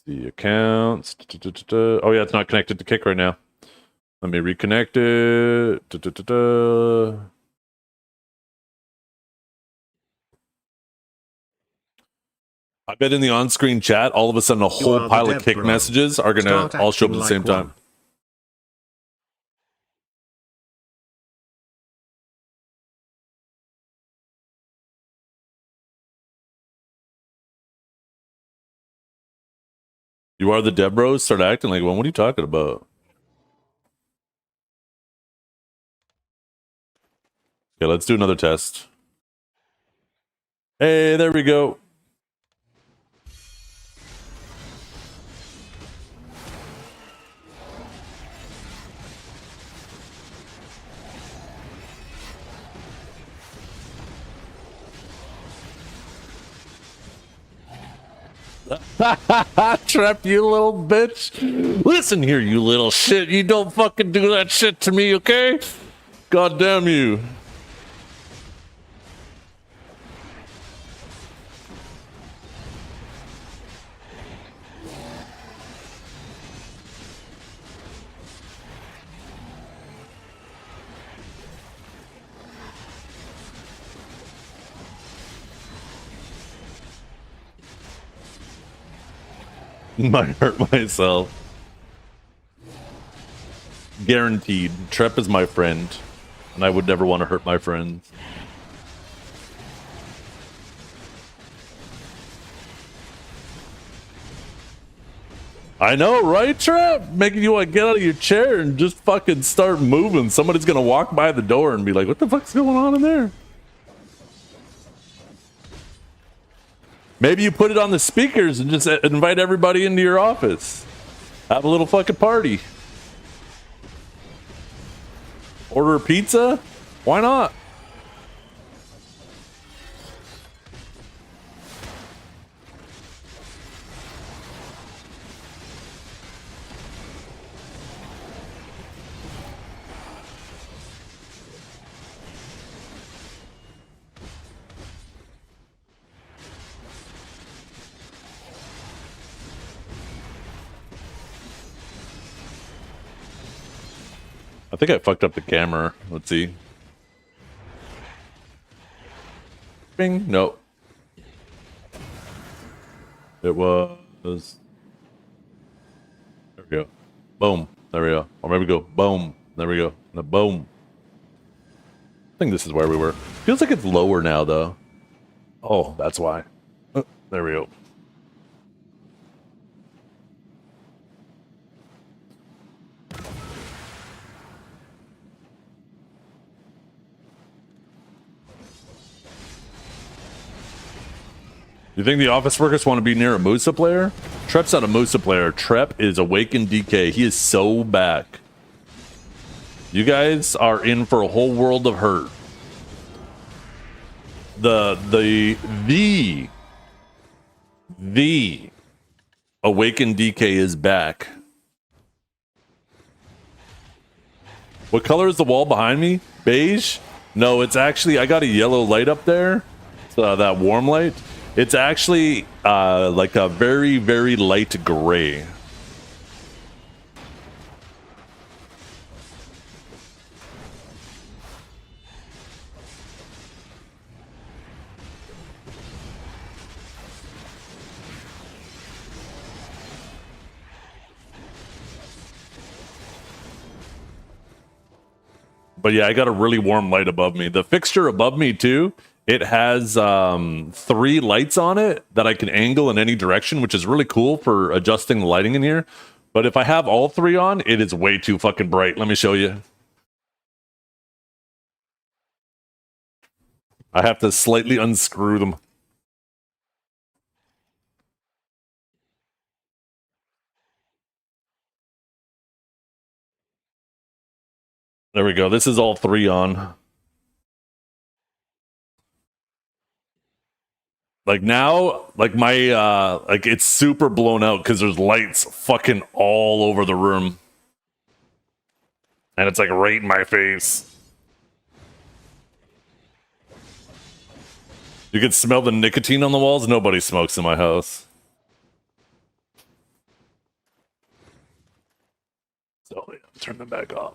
The accounts. Oh yeah, it's not connected to Kick right now. Let me reconnect it. I bet in the on-screen chat, all of a sudden a whole pile of Kick messages are gonna all show up at the same time. You are the Debros? Start acting like one. What are you talking about? Okay, let's do another test. Hey, there we go. Trap, you little bitch. Listen here, you little shit. You don't fucking do that shit to me, okay? God damn you. Might hurt myself. Guaranteed. Trep is my friend, and I would never want to hurt my friends. I know, right, Trep? Making you want to get out of your chair and just fucking start moving. Somebody's gonna walk by the door and be like, what the fuck's going on in there? Maybe you put it on the speakers and just invite everybody into your office. Have a little fucking party. Order a pizza? Why not? I think I fucked up the camera. Let's see. Bing. Nope. It was. There we go. Boom. There we go. Or maybe go. Boom. There we go. No, boom. I think this is where we were. Feels like it's lower now, though. Oh, that's why. There we go. You think the office workers want to be near a Musa player? Trep's not a Musa player. Trep is Awakened DK. He is so back. You guys are in for a whole world of hurt. The Awakened DK is back. What color is the wall behind me? Beige? No, it's actually, I got a yellow light up there. That warm light. It's actually like a very, very light gray. But yeah, I got a really warm light above me. The fixture above me too It has 3 lights on it that I can angle in any direction, which is really cool for adjusting the lighting in here. But if I have all 3 on, it is way too fucking bright. Let me show you. I have to slightly unscrew them. There we go. This is all 3 on. Like now, like my like it's super blown out because there's lights fucking all over the room. And it's like right in my face. You can smell the nicotine on the walls. Nobody smokes in my house. So yeah, turn them back off.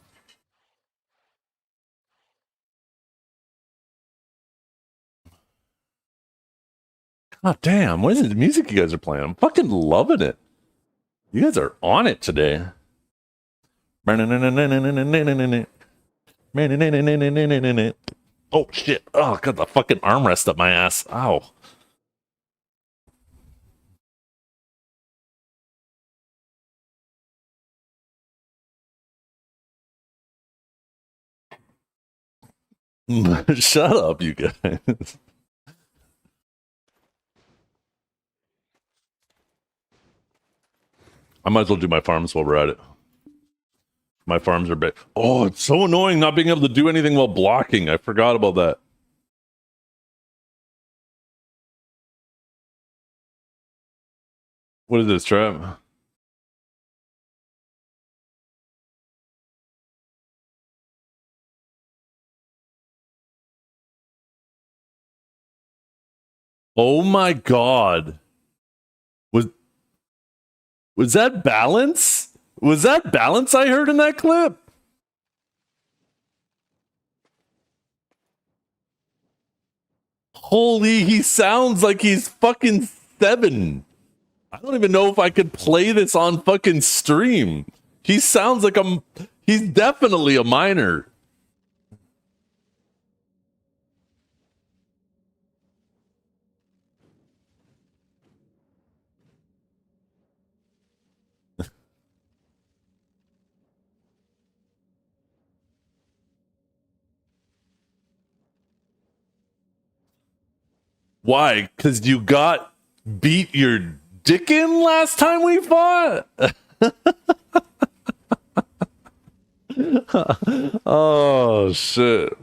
God damn, what is the music you guys are playing? I'm fucking loving it. You guys are on it today. Oh shit. Oh, got the fucking armrest up my ass. Ow. Shut up, you guys. I might as well do my farms while we're at it. My farms are big. Oh, it's so annoying not being able to do anything while blocking. I forgot about that. What is this, trap? Oh my god. Was that balance? Was that balance I heard in that clip? Holy, he sounds like he's fucking 7. I don't even know if I could play this on fucking stream. He sounds like he's definitely a minor. Why? Because you got beat your dick in last time we fought? Oh, shit.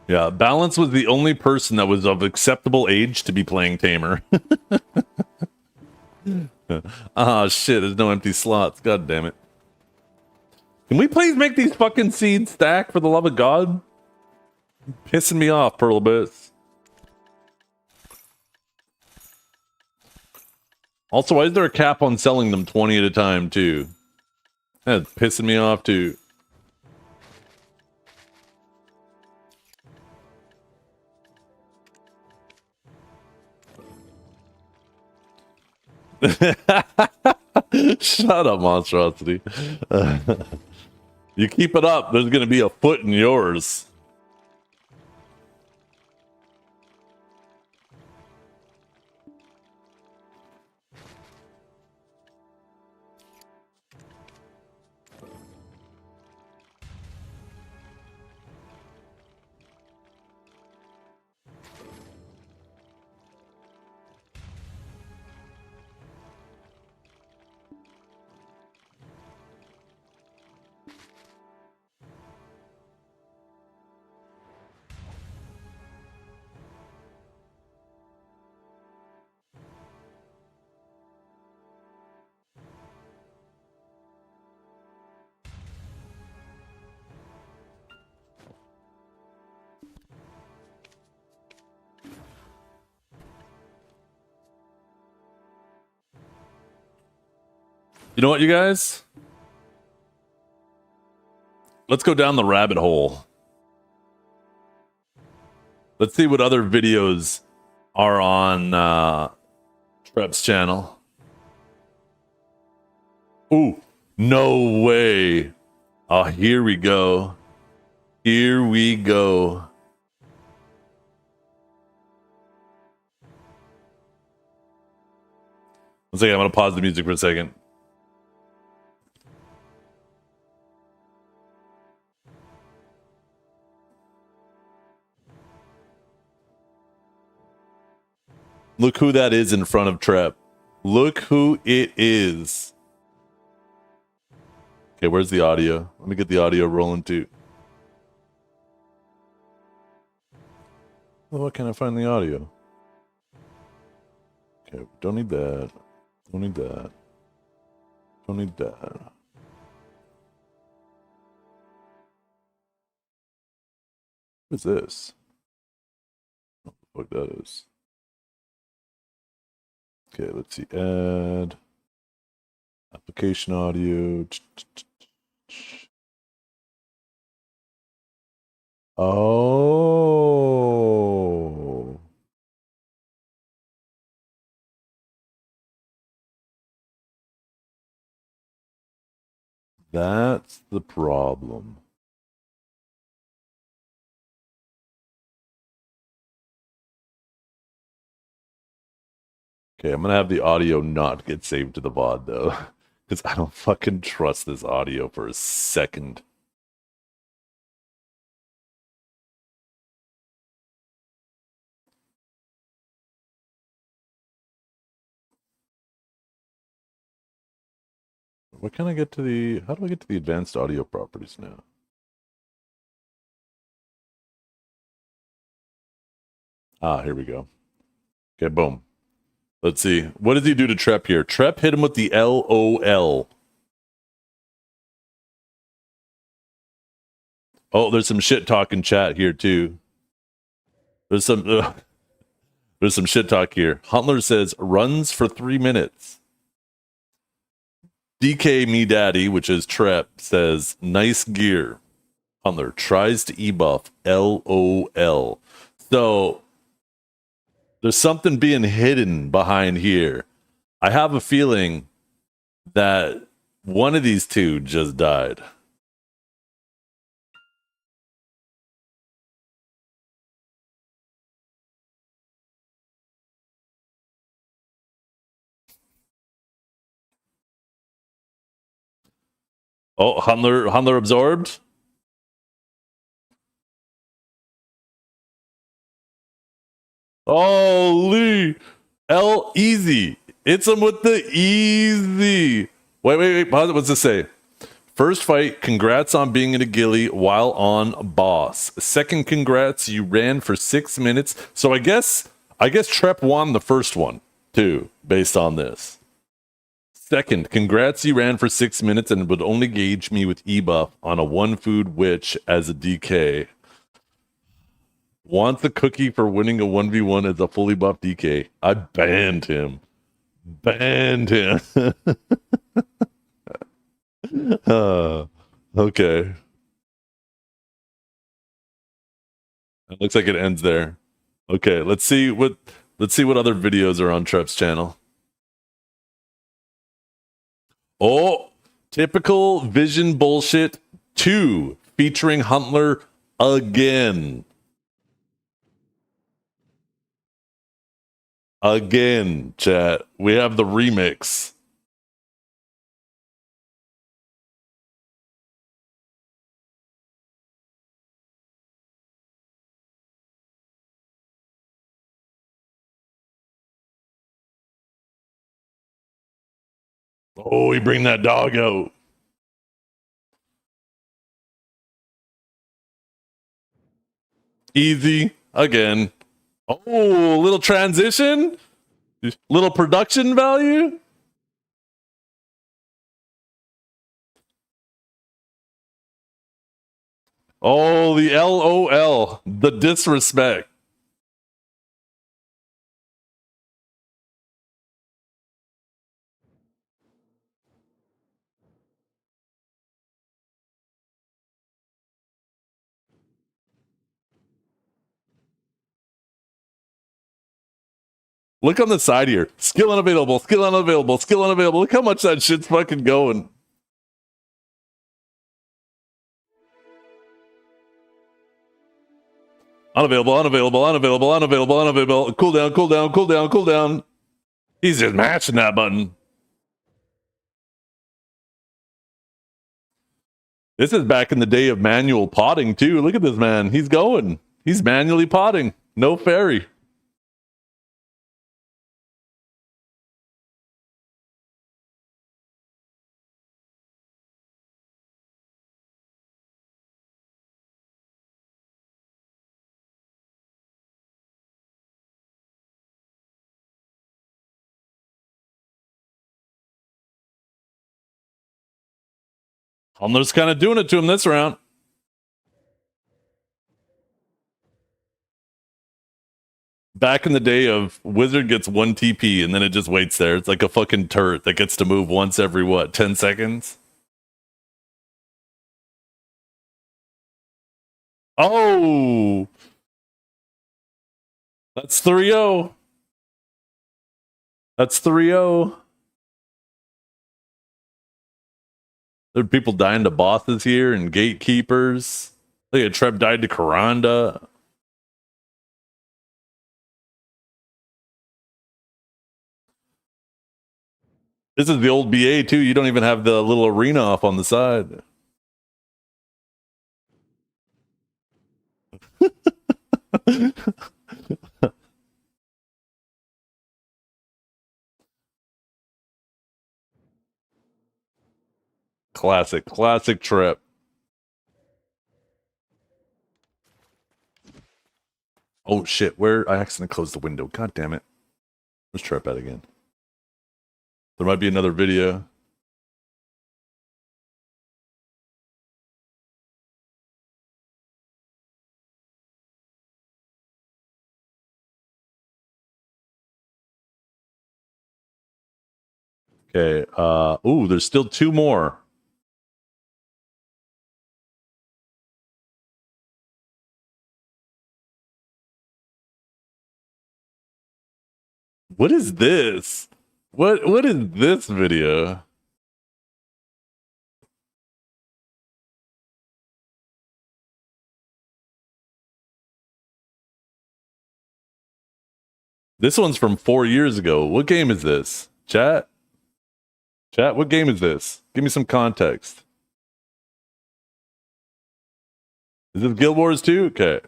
Yeah, Balance was the only person that was of acceptable age to be playing Tamer. Ah, shit, there's no empty slots. God damn it. Can we please make these fucking seeds stack for the love of God? Pissing me off for a little bit. Also, why is there a cap on selling them 20 at a time, too? That's pissing me off, too. Shut up, monstrosity. You keep it up, there's gonna be a foot in yours. You know what, you guys? Let's go down the rabbit hole. Let's see what other videos are on Trep's channel. Ooh, no way. Oh, here we go. Here we go. One second, I'm gonna pause the music for a second. Look who that is in front of Trep. Look who it is. Okay, where's the audio? Let me get the audio rolling too. Well, what can I find the audio? Okay, don't need that. Don't need that. Don't need that. What is this? What the fuck that is? Okay, let's see. Add application audio. Oh. That's the problem. Okay, I'm gonna have the audio not get saved to the VOD though, because I don't fucking trust this audio for a second. What can I get to the? How do I get to the advanced audio properties now? Ah, here we go. Okay, boom. Let's see. What does he do to Trep here? Trep hit him with the LOL. Oh, there's some shit talk in chat here too. There's some shit talk here. Huntler says runs for 3 minutes. DK Me Daddy, which is Trep, says nice gear. Huntler tries to e-buff LOL. So there's something being hidden behind here. I have a feeling that one of these two just died. Oh, Huntler absorbed? Holy easy. It's him with the easy. Wait. Pause it. What's this say? First fight, congrats on being in a ghillie while on boss. Second, congrats, you ran for 6 minutes. So I guess Trep won the first one too, based on this. Second, congrats, you ran for 6 minutes and would only gauge me with e-buff on a 1-food witch as a DK. Want the cookie for winning a 1v1 as a fully buffed DK. I banned him. Okay. It looks like it ends there. Okay, let's see what other videos are on Trep's channel. Oh, typical Vision bullshit 2 featuring Huntler again. Again, chat. We have the remix. Oh, we bring that dog out. Easy again. Oh, little transition, little production value. Oh, the LOL, the disrespect. Look on the side here. Skill unavailable, skill unavailable, skill unavailable. Look how much that shit's fucking going. Unavailable, unavailable, unavailable, unavailable, unavailable. Cool down, cool down, cool down, cool down. He's just mashing that button. This is back in the day of manual potting, too. Look at this man. He's going. He's manually potting. No fairy. I'm just kind of doing it to him this round. Back in the day of Wizard gets 1 TP and then it just waits there. It's like a fucking turret that gets to move once every, what, 10 seconds? Oh! That's 3-0. That's 3-0. There are people dying to bosses here and gatekeepers. Look at Treb died to Karanda. This is the old BA too. You don't even have the little arena off on the side. Classic trip. Oh shit, where I accidentally closed the window. God damn it. Let's trip at again. There might be another video. Okay, ooh, there's still 2 more. What is this? What is this video? This one's from 4 years ago. What game is this? Chat? Chat, what game is this? Give me some context. Is this Guild Wars 2? Okay.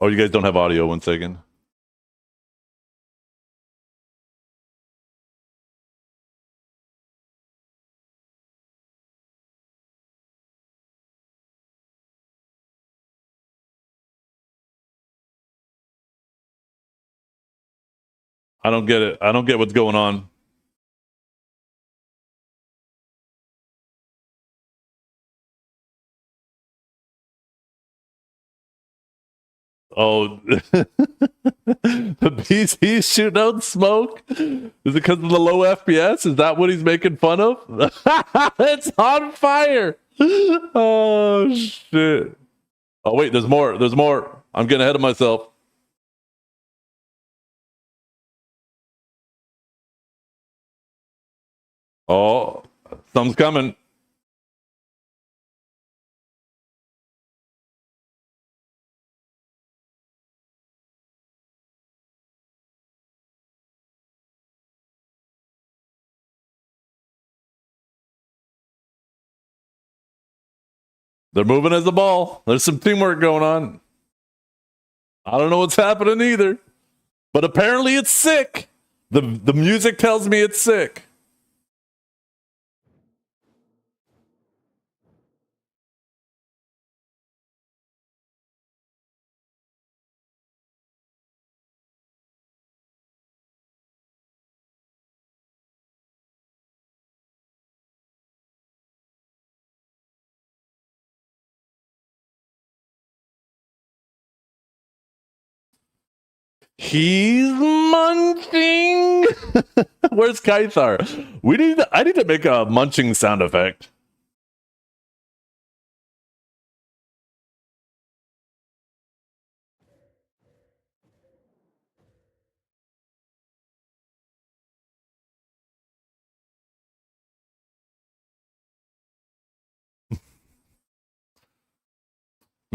Oh, you guys don't have audio. 1 second. I don't get it. I don't get what's going on. Oh, the PC shooting out smoke? Is it because of the low FPS? Is that what he's making fun of? It's on fire. Oh, shit. Oh, wait, there's more. There's more. I'm getting ahead of myself. Oh, something's coming. They're moving as a ball. There's some teamwork going on. I don't know what's happening either, but apparently it's sick. The music tells me it's sick. He's munching. Where's Kythar? I need to make a munching sound effect.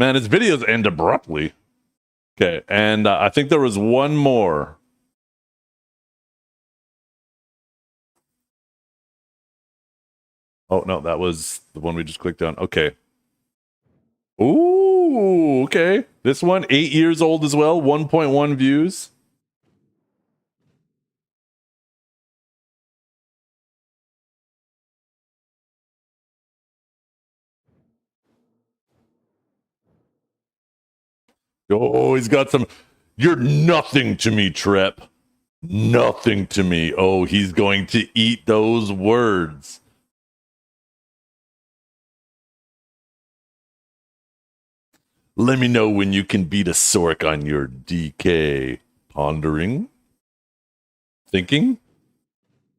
Man, his videos end abruptly. Okay, and I think there was one more. Oh, no, that was the one we just clicked on. Okay. Ooh, okay. This one, 8 years old as well, 1.1 views. Oh, he's got some. You're nothing to me, Trep. Nothing to me. Oh, he's going to eat those words. Let me know when you can beat a Sork on your DK. Pondering. Thinking.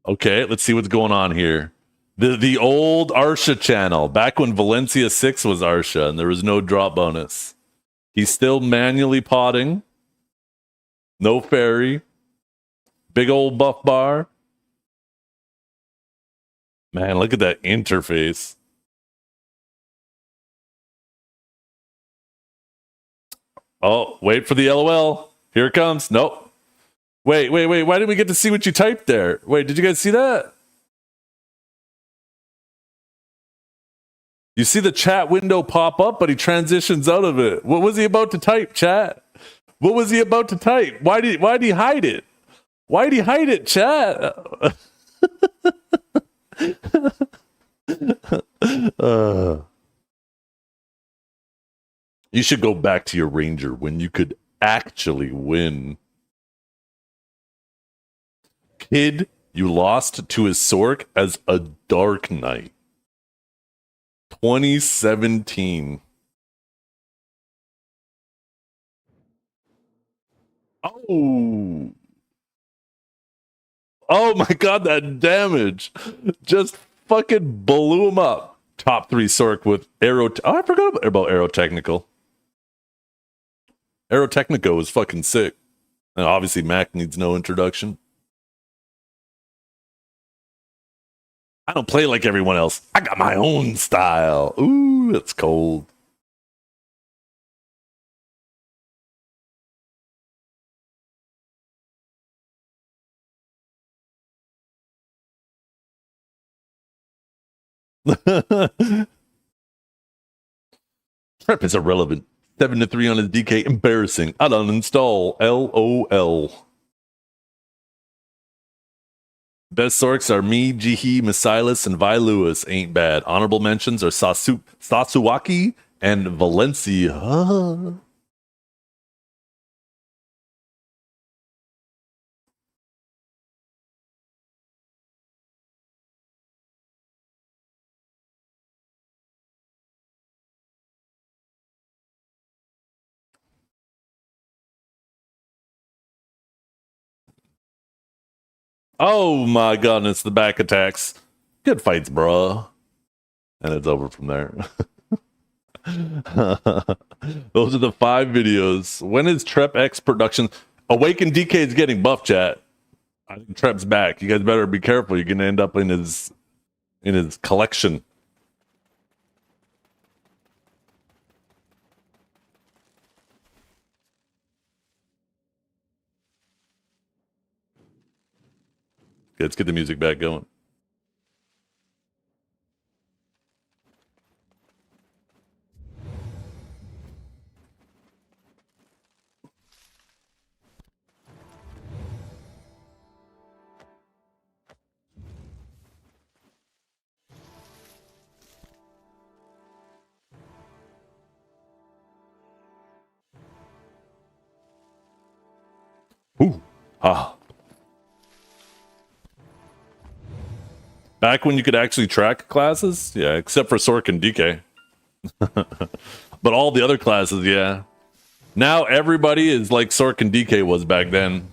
Okay, let's see what's going on here. The old Arsha channel, back when Valencia 6 was Arsha and there was no drop bonus. He's still manually potting. No fairy. Big old buff bar. Man, look at that interface. Oh, wait for the LOL. Here it comes. Nope. Wait. Why didn't we get to see what you typed there? Wait, did you guys see that? You see the chat window pop up, but he transitions out of it. What was he about to type, chat? What was he about to type? Why did he hide it? Why did he hide it, chat? You should go back to your ranger when you could actually win. Kid, you lost to his Sork as a Dark Knight. 2017. Oh. Oh my god, that damage. Just fucking blew him up. Top 3 Sork with Aero. Oh, I forgot about Aerotechnical. Aerotechnico is fucking sick. And obviously, Mac needs no introduction. I don't play like everyone else. I got my own style. Ooh, it's cold. Prep is irrelevant. 7-3 on his DK. Embarrassing. I'd uninstall. LOL. Best Sorks are me, Jihi, Masilis, and Vi Lewis. Ain't bad. Honorable mentions are Sasuwaki and Valencia. Oh my god, and it's the back attacks. Good fights, bruh. And it's over from there. Those are the 5 videos. When is Trep X production? Awaken DK is getting buff, chat. I think Trep's back. You guys better be careful. You're gonna end up in his collection. Okay, let's get the music back going. Ooh. Ah. Back when you could actually track classes? Yeah, except for Sork and DK. But all the other classes, yeah. Now everybody is like Sork and DK was back then.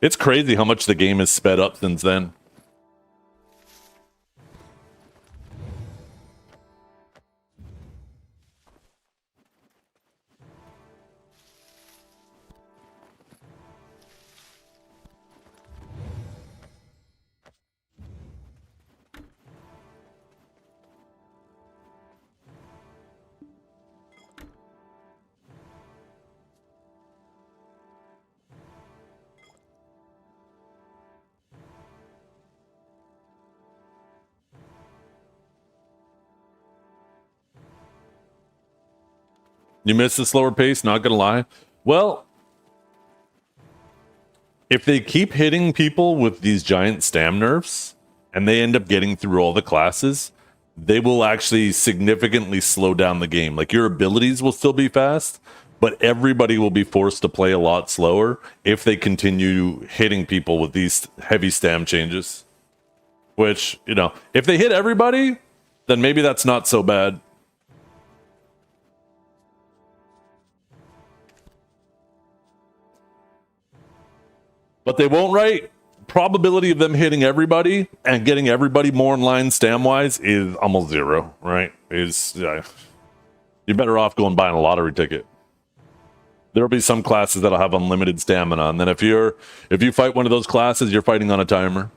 It's crazy how much the game has sped up since then. You miss the slower pace, not gonna lie. Well, if they keep hitting people with these giant stam nerfs and they end up getting through all the classes, they will actually significantly slow down the game. Like your abilities will still be fast, but everybody will be forced to play a lot slower if they continue hitting people with these heavy stam changes. Which, you know, if they hit everybody, then maybe that's not so bad. But they won't, right? Probability of them hitting everybody and getting everybody more in line stam wise is almost zero, right? You're better off going buying a lottery ticket. There'll be some classes that'll have unlimited stamina, and then if you fight one of those classes, you're fighting on a timer.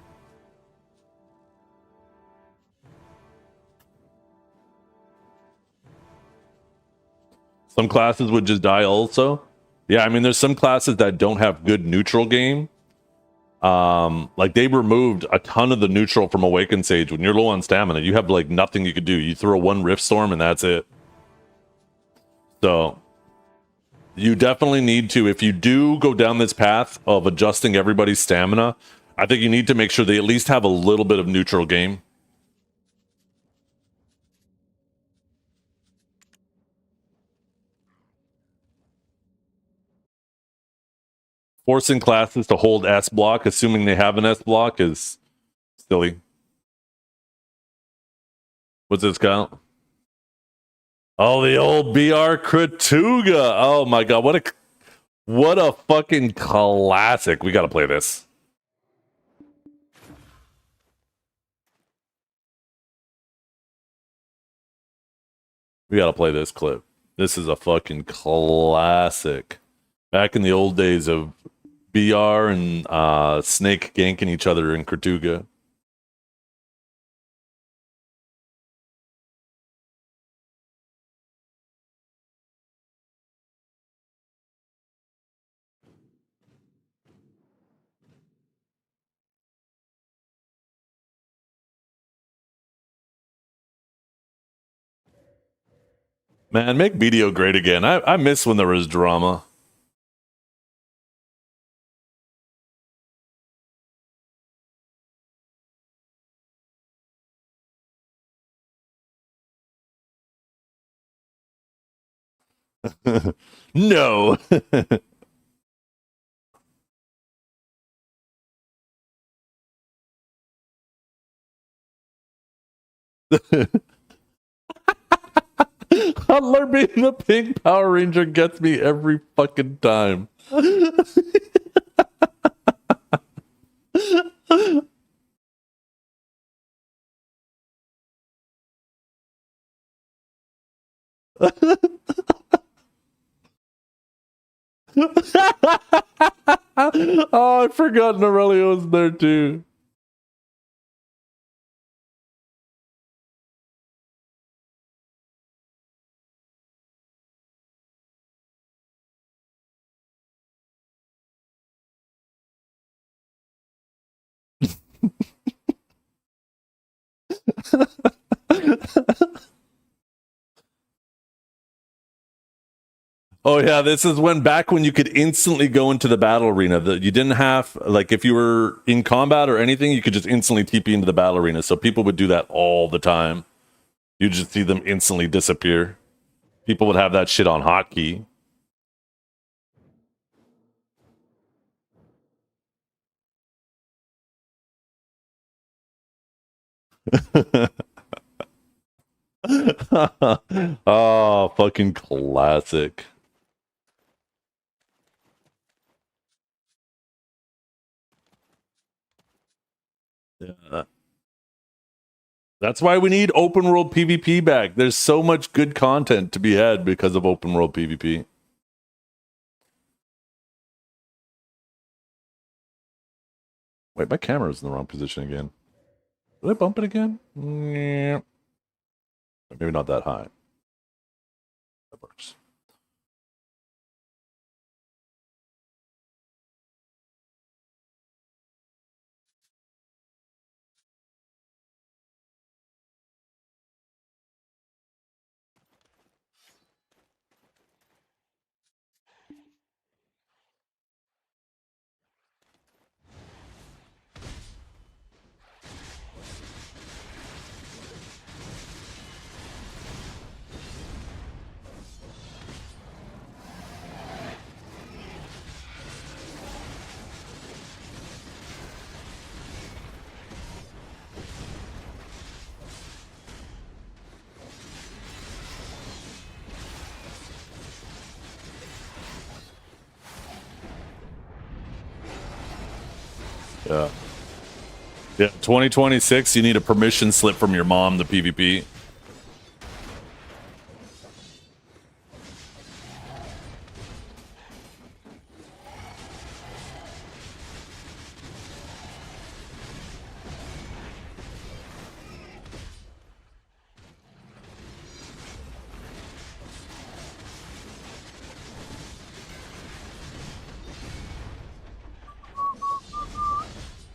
Some classes would just die also. Yeah, I mean, there's some classes that don't have good neutral game. Like they removed a ton of the neutral from Awaken Sage. When you're low on stamina, you have like nothing you could do. You throw one Rift Storm and that's it. So you definitely need to, if you do go down this path of adjusting everybody's stamina, I think you need to make sure they at least have a little bit of neutral game. Forcing classes to hold S block, assuming they have an S block, is silly. What's this, Kyle? Oh, the old BR Kratuga. Oh my god, what a fucking classic. We gotta play this. We gotta play this clip. This is a fucking classic. Back in the old days of BR and Snake ganking each other in Kratuga. Man, make BDO great again. I miss when there was drama. No. Hudler being the pink Power Ranger gets me every fucking time. Oh, I forgot Norelio was there too. Oh yeah, this is back when you could instantly go into the battle arena. You didn't have, like, if you were in combat or anything, you could just instantly TP into the battle arena. So people would do that all the time. You just see them instantly disappear. People would have that shit on hotkey. Oh, fucking classic. Yeah. That's why we need open world PvP back. There's so much good content to be had because of open world PvP. Wait, my camera's in the wrong position again. Did I bump it again? Yeah. Maybe not that high. That works. Yeah. Yeah, 2026, you need a permission slip from your mom to PvP.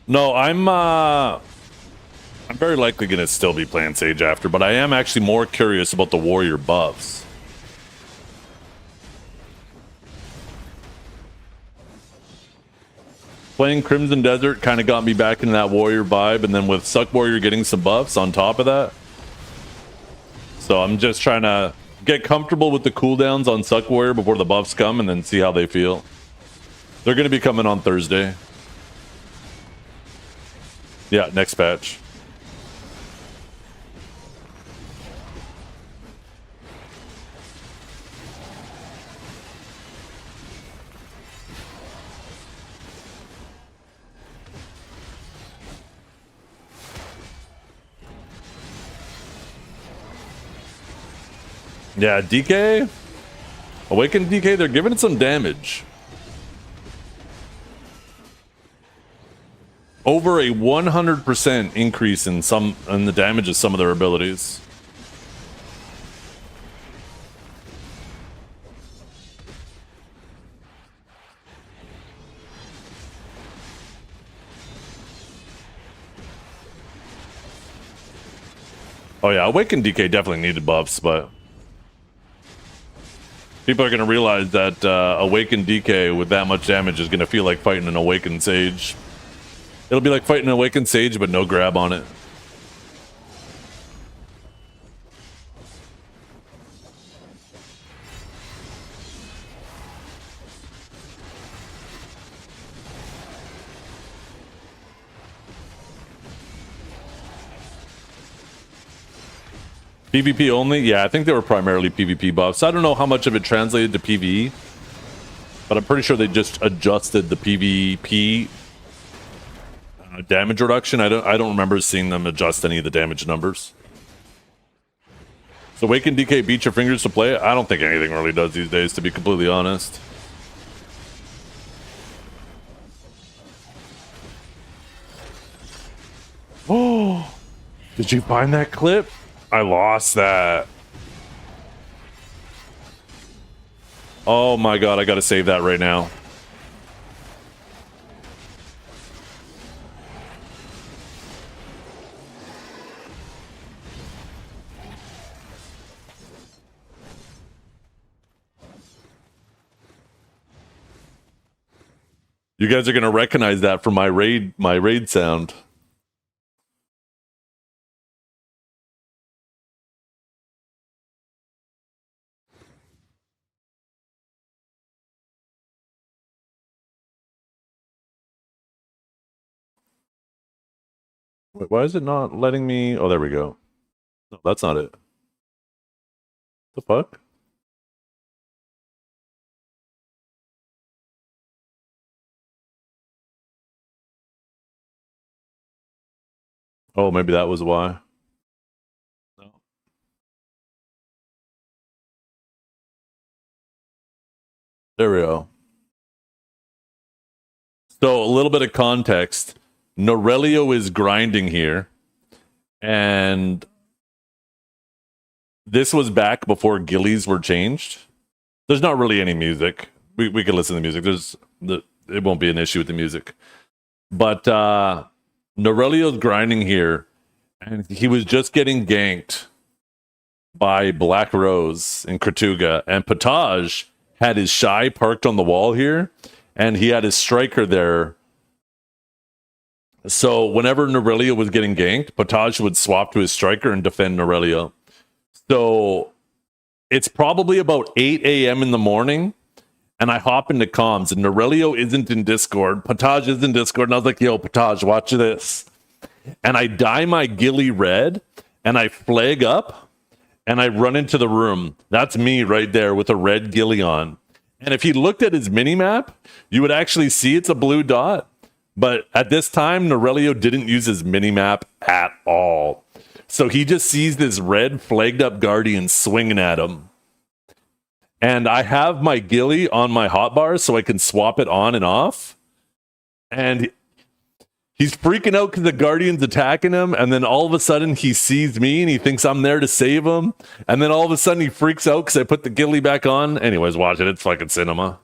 No, I'm very likely gonna still be playing Sage after, but I am actually more curious about the warrior buffs. Playing Crimson Desert kind of got me back into that warrior vibe, and then with Suck Warrior getting some buffs on top of that. So I'm just trying to get comfortable with the cooldowns on Suck Warrior before the buffs come, and then see how they feel. They're gonna be coming on Thursday. Yeah, next patch. Yeah, DK? Awakened DK, they're giving it some damage. Over a 100% increase in the damage of some of their abilities. Oh yeah, Awakened DK definitely needed buffs, but people are going to realize that Awakened DK with that much damage is going to feel like fighting an Awakened Sage. It'll be like fighting an Awakened Sage, but no grab on it. PvP only? Yeah, I think they were primarily PvP buffs. I don't know how much of it translated to PvE, but I'm pretty sure they just adjusted the PvP damage reduction. I don't remember seeing them adjust any of the damage numbers. So Awakened DK beat your fingers to play it? I don't think anything really does these days, to be completely honest. Oh, did you find that clip? I lost that. Oh my god, I gotta save that right now. You guys are gonna recognize that from my raid sound. Wait, why is it not letting me? Oh, there we go. No, that's not it. The fuck? Oh, maybe that was why. No. There we go. So a little bit of context. Norelio is grinding here, and this was back before Gillies were changed. There's not really any music. We can listen to the music. It won't be an issue with the music. But Norelio's grinding here, and he was just getting ganked by Black Rose in Kratuga, and Potage had his Shy parked on the wall here, and he had his Striker there. So whenever Norelio was getting ganked, Potage would swap to his Striker and defend Norelio. So it's probably about 8 a.m. in the morning, and I hop into comms, and Norelio isn't in Discord. Potage is in Discord, and I was like, yo, Potage, watch this. And I dye my Gilly red, and I flag up, and I run into the room. That's me right there with a red Gilly on. And if you looked at his mini-map, you would actually see it's a blue dot. But at this time, Norelio didn't use his minimap at all. So he just sees this red flagged up Guardian swinging at him. And I have my ghillie on my hotbar so I can swap it on and off. And he's freaking out because the Guardian's attacking him. And then all of a sudden he sees me and he thinks I'm there to save him. And then all of a sudden he freaks out because I put the ghillie back on. Anyways, watch it. It's fucking cinema.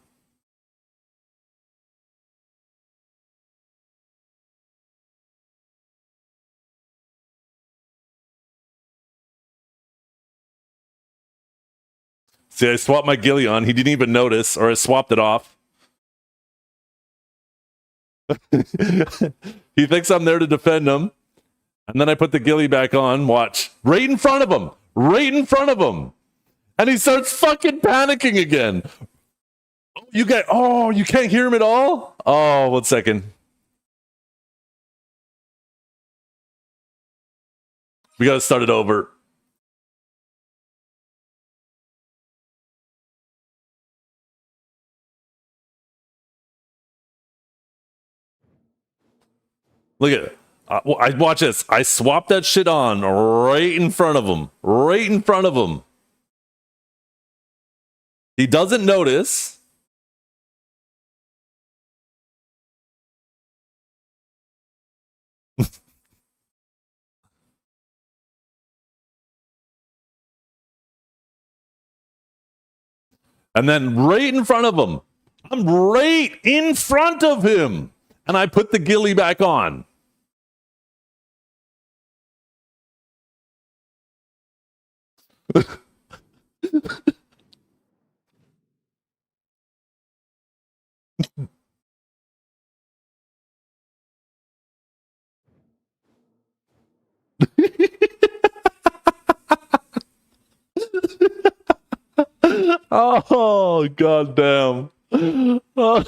See, I swapped my ghillie on. He didn't even notice, or I swapped it off. He thinks I'm there to defend him. And then I put the ghillie back on. Watch. Right in front of him. Right in front of him. And he starts fucking panicking again. You can't hear him at all? Oh, 1 second. We gotta start it over. Look at it. I watch this. I swapped that shit on right in front of him. Right in front of him. He doesn't notice. And then right in front of him. I'm right in front of him. And I put the ghillie back on. Oh, goddamn. Oh.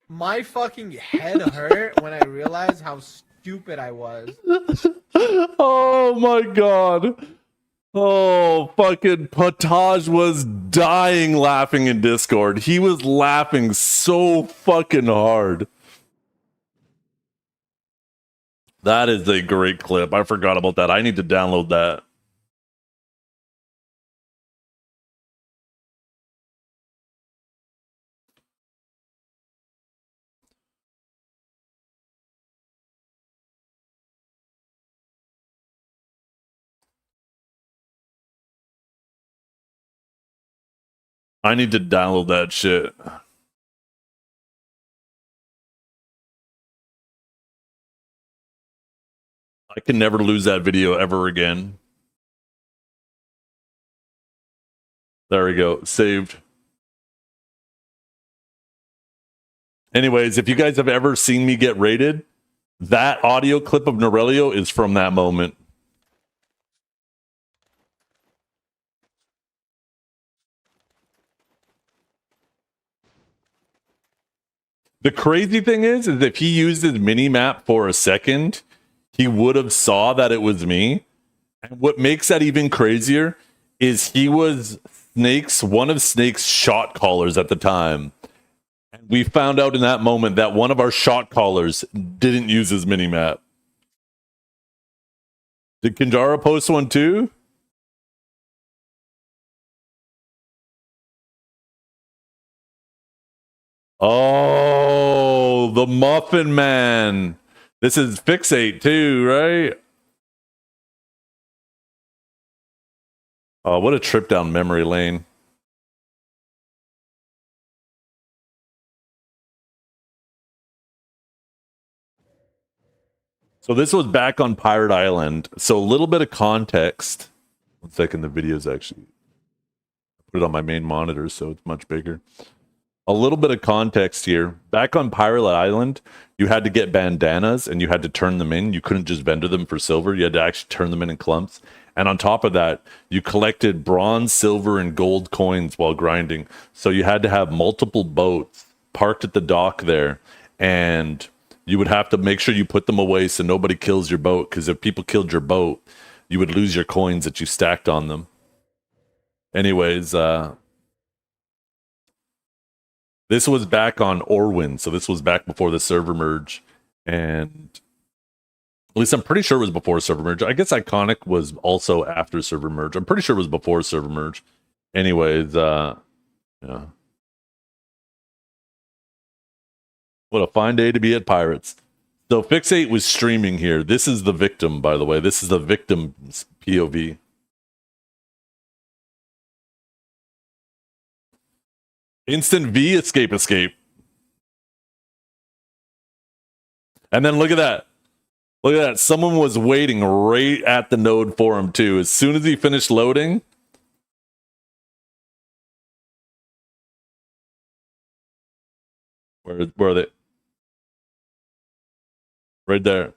My fucking head hurt when I realized how stupid I was. Oh my god. Oh, fucking Potage was dying laughing in Discord. He was laughing so fucking hard. That is a great clip. I forgot about that. I need to download that. I need to download that shit. I can never lose that video ever again. There we go. Saved. Anyways, if you guys have ever seen me get raided, that audio clip of Norelio is from that moment. The crazy thing is if he used his mini map for a second, he would have saw that it was me. And what makes that even crazier is he was one of Snake's shot callers at the time. And we found out in that moment that one of our shot callers didn't use his mini map. Did Kinjara post one too? Oh, the Muffin Man. This is Fixate too, right? Oh, what a trip down memory lane. So this was back on Pirate Island. So a little bit of context. 1 second, the video's actually put it on my main monitor, so it's much bigger. A little bit of context here. Back on Pirate Island, you had to get bandanas and you had to turn them in. You couldn't just vendor them for silver. You had to actually turn them in clumps. And on top of that, you collected bronze, silver, and gold coins while grinding. So you had to have multiple boats parked at the dock there. And you would have to make sure you put them away so nobody kills your boat. Because if people killed your boat, you would lose your coins that you stacked on them. Anyways, This was back on Orwin, so this was back before the server merge, and at least I'm pretty sure it was before server merge. I guess Iconic was also after server merge. I'm pretty sure it was before server merge. Anyways, yeah. What a fine day to be at Pirates. So Fixate was streaming here. This is the victim, by the way. This is the victim's POV. Instant V escape. And then look at that. Look at that. Someone was waiting right at the node for him, too. As soon as he finished loading. Where are they? Right there.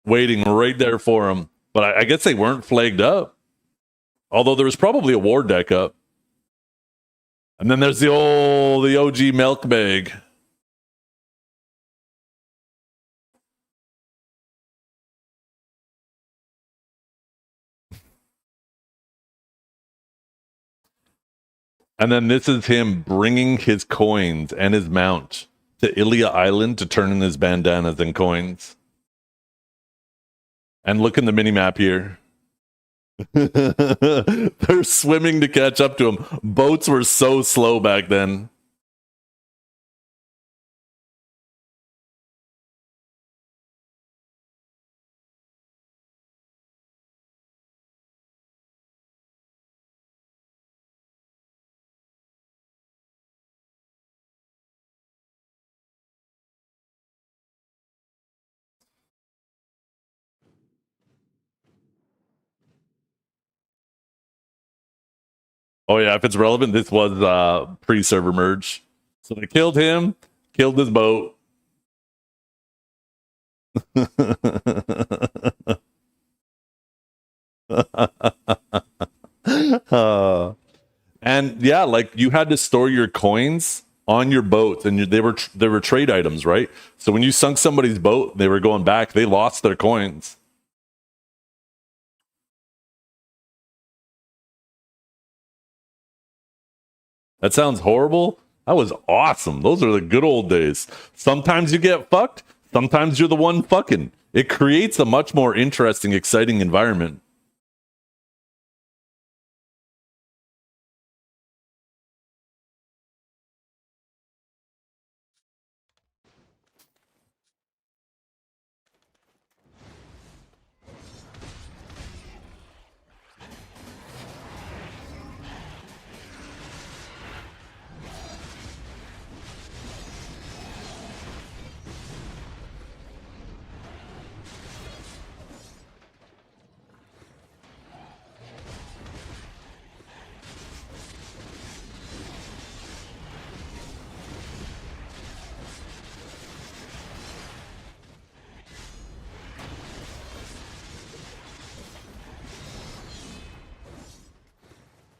Waiting right there for him. But I guess they weren't flagged up. Although there was probably a war deck up. And then there's the OG milk bag. And then this is him bringing his coins and his mount to Ilia Island to turn in his bandanas and coins. And look in the minimap here. They're swimming to catch up to him. Boats were so slow back then. Oh yeah, if it's relevant, this was pre-server merge. So they killed him, killed his boat. And yeah, like you had to store your coins on your boats, and they were trade items, right? So when you sunk somebody's boat, they were going back. They lost their coins. That sounds horrible. That was awesome. Those are the good old days. Sometimes you get fucked. Sometimes you're the one fucking. It creates a much more interesting, exciting environment.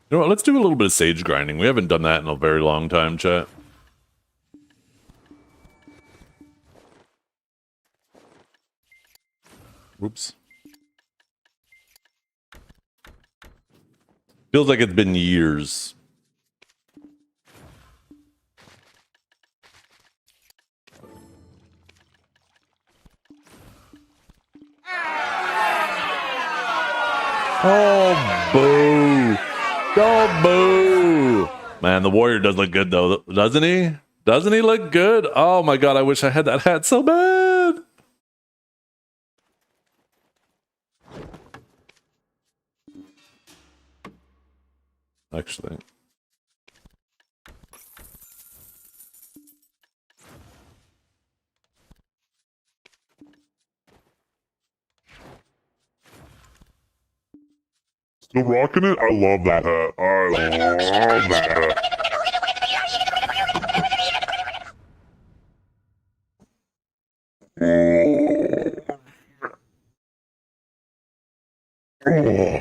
You know what? Let's do a little bit of sage grinding. We haven't done that in a very long time, chat. Whoops. Feels like it's been years. Oh, boo. Oh, boo. Man, the warrior does look good, though, doesn't he? Doesn't he look good? Oh, my God. I wish I had that hat so bad. Actually. Still rocking it? I love that hat. I love that hat. Oh.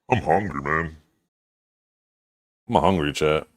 I'm hungry, man. I'm hungry, chat.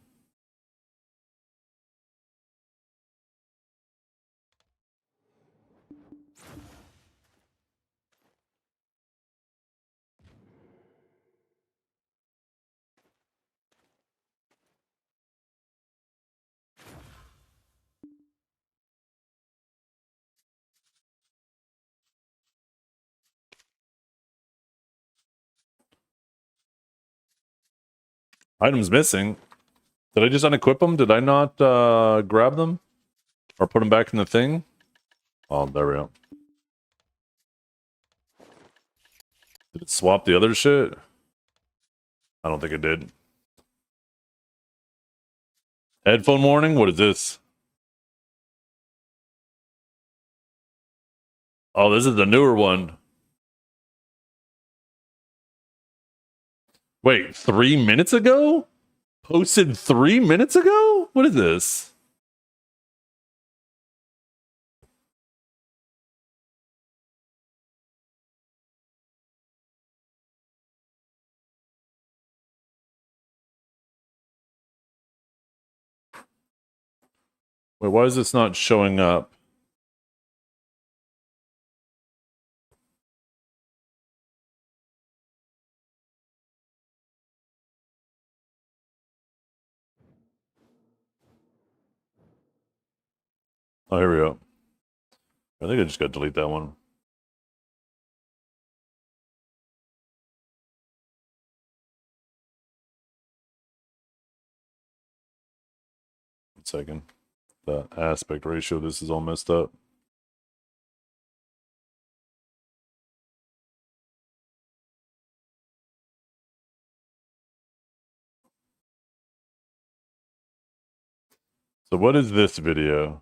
Items missing. Did I just unequip them? Did I not grab them? Or put them back in the thing? Oh, there we go. Did it swap the other shit? I don't think it did. Headphone warning? What is this? Oh, this is the newer one. Wait, 3 minutes ago? Posted 3 minutes ago? What is this? Wait, why is this not showing up? Oh, here we go. I think I just got to delete that one. One second. The aspect ratio, this is all messed up. So what is this video?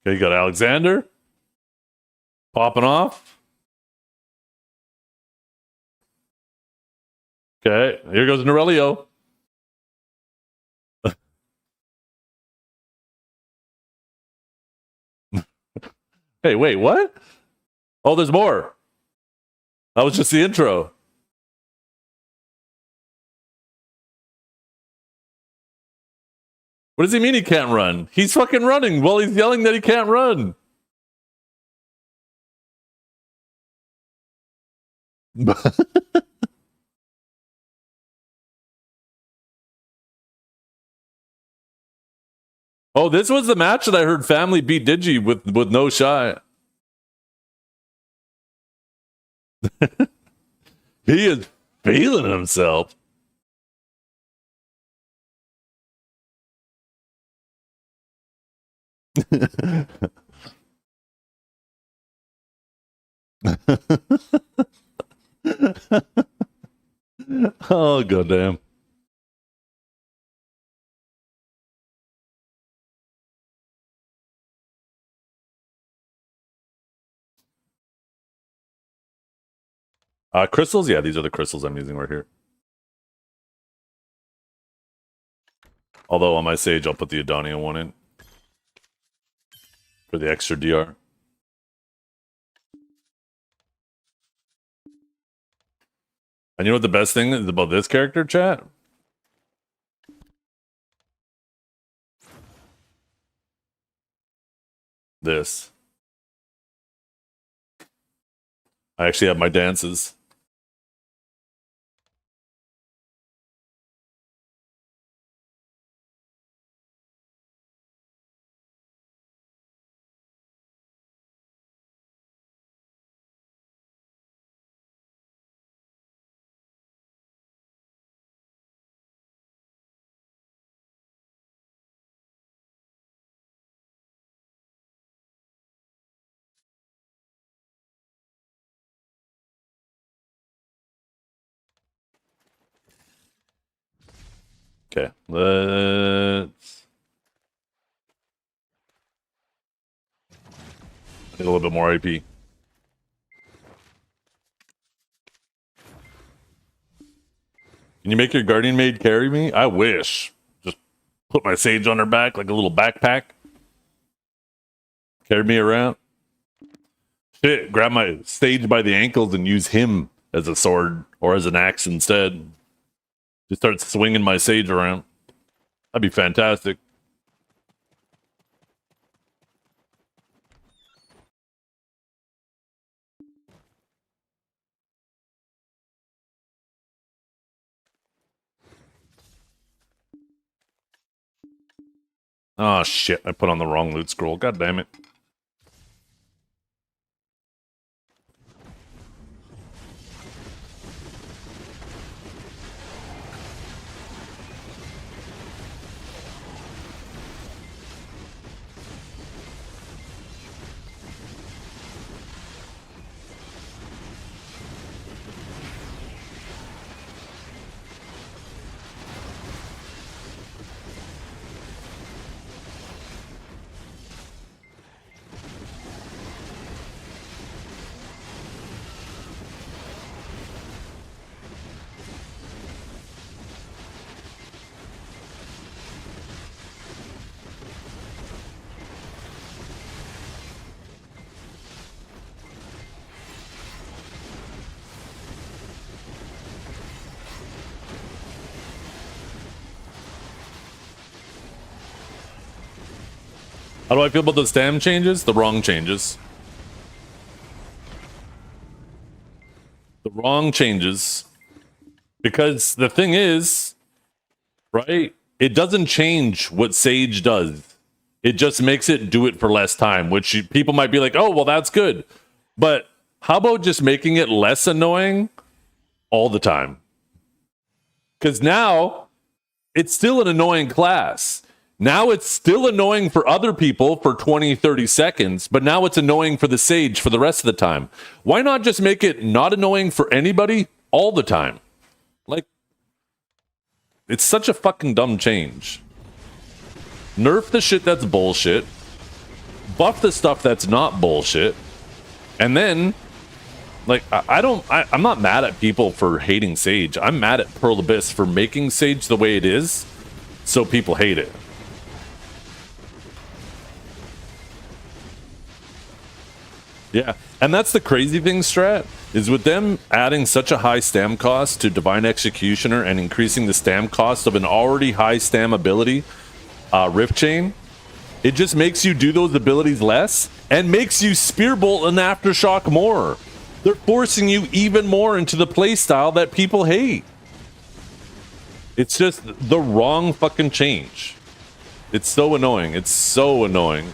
Okay, you got Alexander popping off. Okay, here goes Norelio. Hey, wait, what? Oh, there's more. That was just the intro. What does he mean he can't run? He's fucking running while he's yelling that he can't run. Oh, this was the match that I heard Family beat Digi with no shot. He is feeling himself. Oh, goddamn. Crystals? Yeah, these are the crystals I'm using right here. Although on my Sage, I'll put the Adonia one in for the extra DR. And you know what the best thing is about this character, chat? This. I actually have my dances. Okay, let's get a little bit more AP. Can you make your guardian maid carry me? I wish. Just put my Sage on her back like a little backpack. Carry me around. Shit, grab my Sage by the ankles and use him as a sword or as an axe instead. Just start swinging my Sage around. That'd be fantastic. Oh shit, I put on the wrong loot scroll. God damn it. How do I feel about the stam changes? The wrong changes. The wrong changes. Because the thing is, right? It doesn't change what Sage does. It just makes it do it for less time, which people might be like, oh, well, that's good. But how about just making it less annoying all the time? Because now it's still an annoying class. Now it's still annoying for other people for 20, 30 seconds, but now it's annoying for the Sage for the rest of the time. Why not just make it not annoying for anybody all the time? Like, it's such a fucking dumb change. Nerf the shit that's bullshit. Buff the stuff that's not bullshit. And then, like, I'm not mad at people for hating Sage. I'm mad at Pearl Abyss for making Sage the way it is, so people hate it. Yeah, and that's the crazy thing, Strat, is with them adding such a high stam cost to Divine Executioner and increasing the stam cost of an already high stam ability, Rift Chain, it just makes you do those abilities less and makes you Spearbolt and Aftershock more. They're forcing you even more into the playstyle that people hate. It's just the wrong fucking change. It's so annoying. It's so annoying.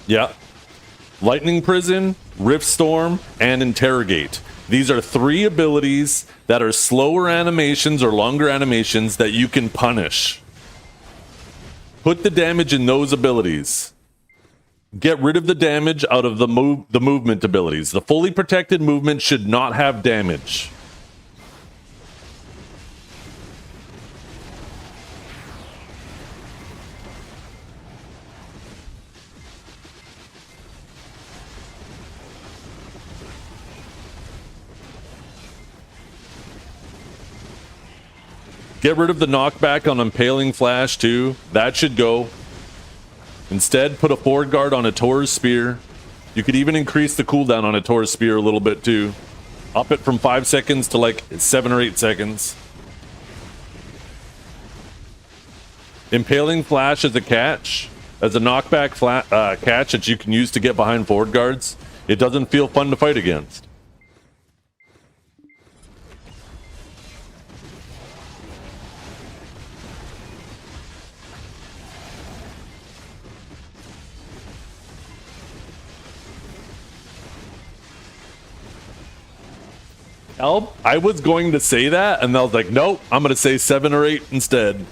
Yeah. Lightning Prison, Rift Storm, and Interrogate. These are 3 abilities that are slower animations or longer animations that you can punish. Put the damage in those abilities. Get rid of the damage out of the movement abilities. The fully protected movement should not have damage. Get rid of the knockback on Impaling Flash too. That should go. Instead, put a forward guard on a Tor's Spear. You could even increase the cooldown on a Tor's Spear a little bit too. Up it from 5 seconds to like 7 or 8 seconds. Impaling Flash as a catch. As a knockback catch that you can use to get behind forward guards. It doesn't feel fun to fight against. I was going to say that, and I was like, nope, I'm going to say 7 or 8 instead.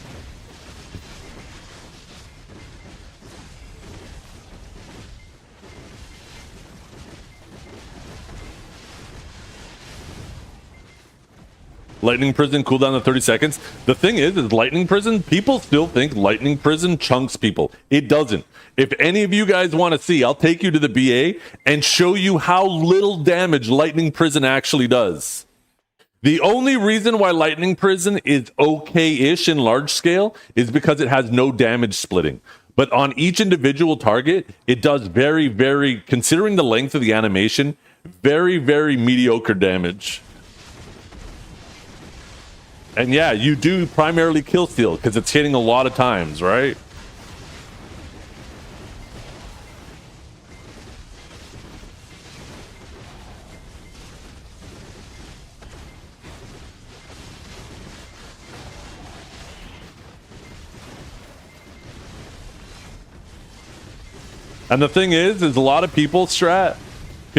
Lightning Prison cooldown to 30 seconds. The thing is Lightning Prison, people still think Lightning Prison chunks people. It doesn't. If any of you guys want to see, I'll take you to the BA and show you how little damage Lightning Prison actually does. The only reason why Lightning Prison is okay-ish in large scale is because it has no damage splitting. But on each individual target, it does very, very, considering the length of the animation, very, very mediocre damage. And yeah, you do primarily kill steal because it's hitting a lot of times, right? And the thing is a lot of people, Strat,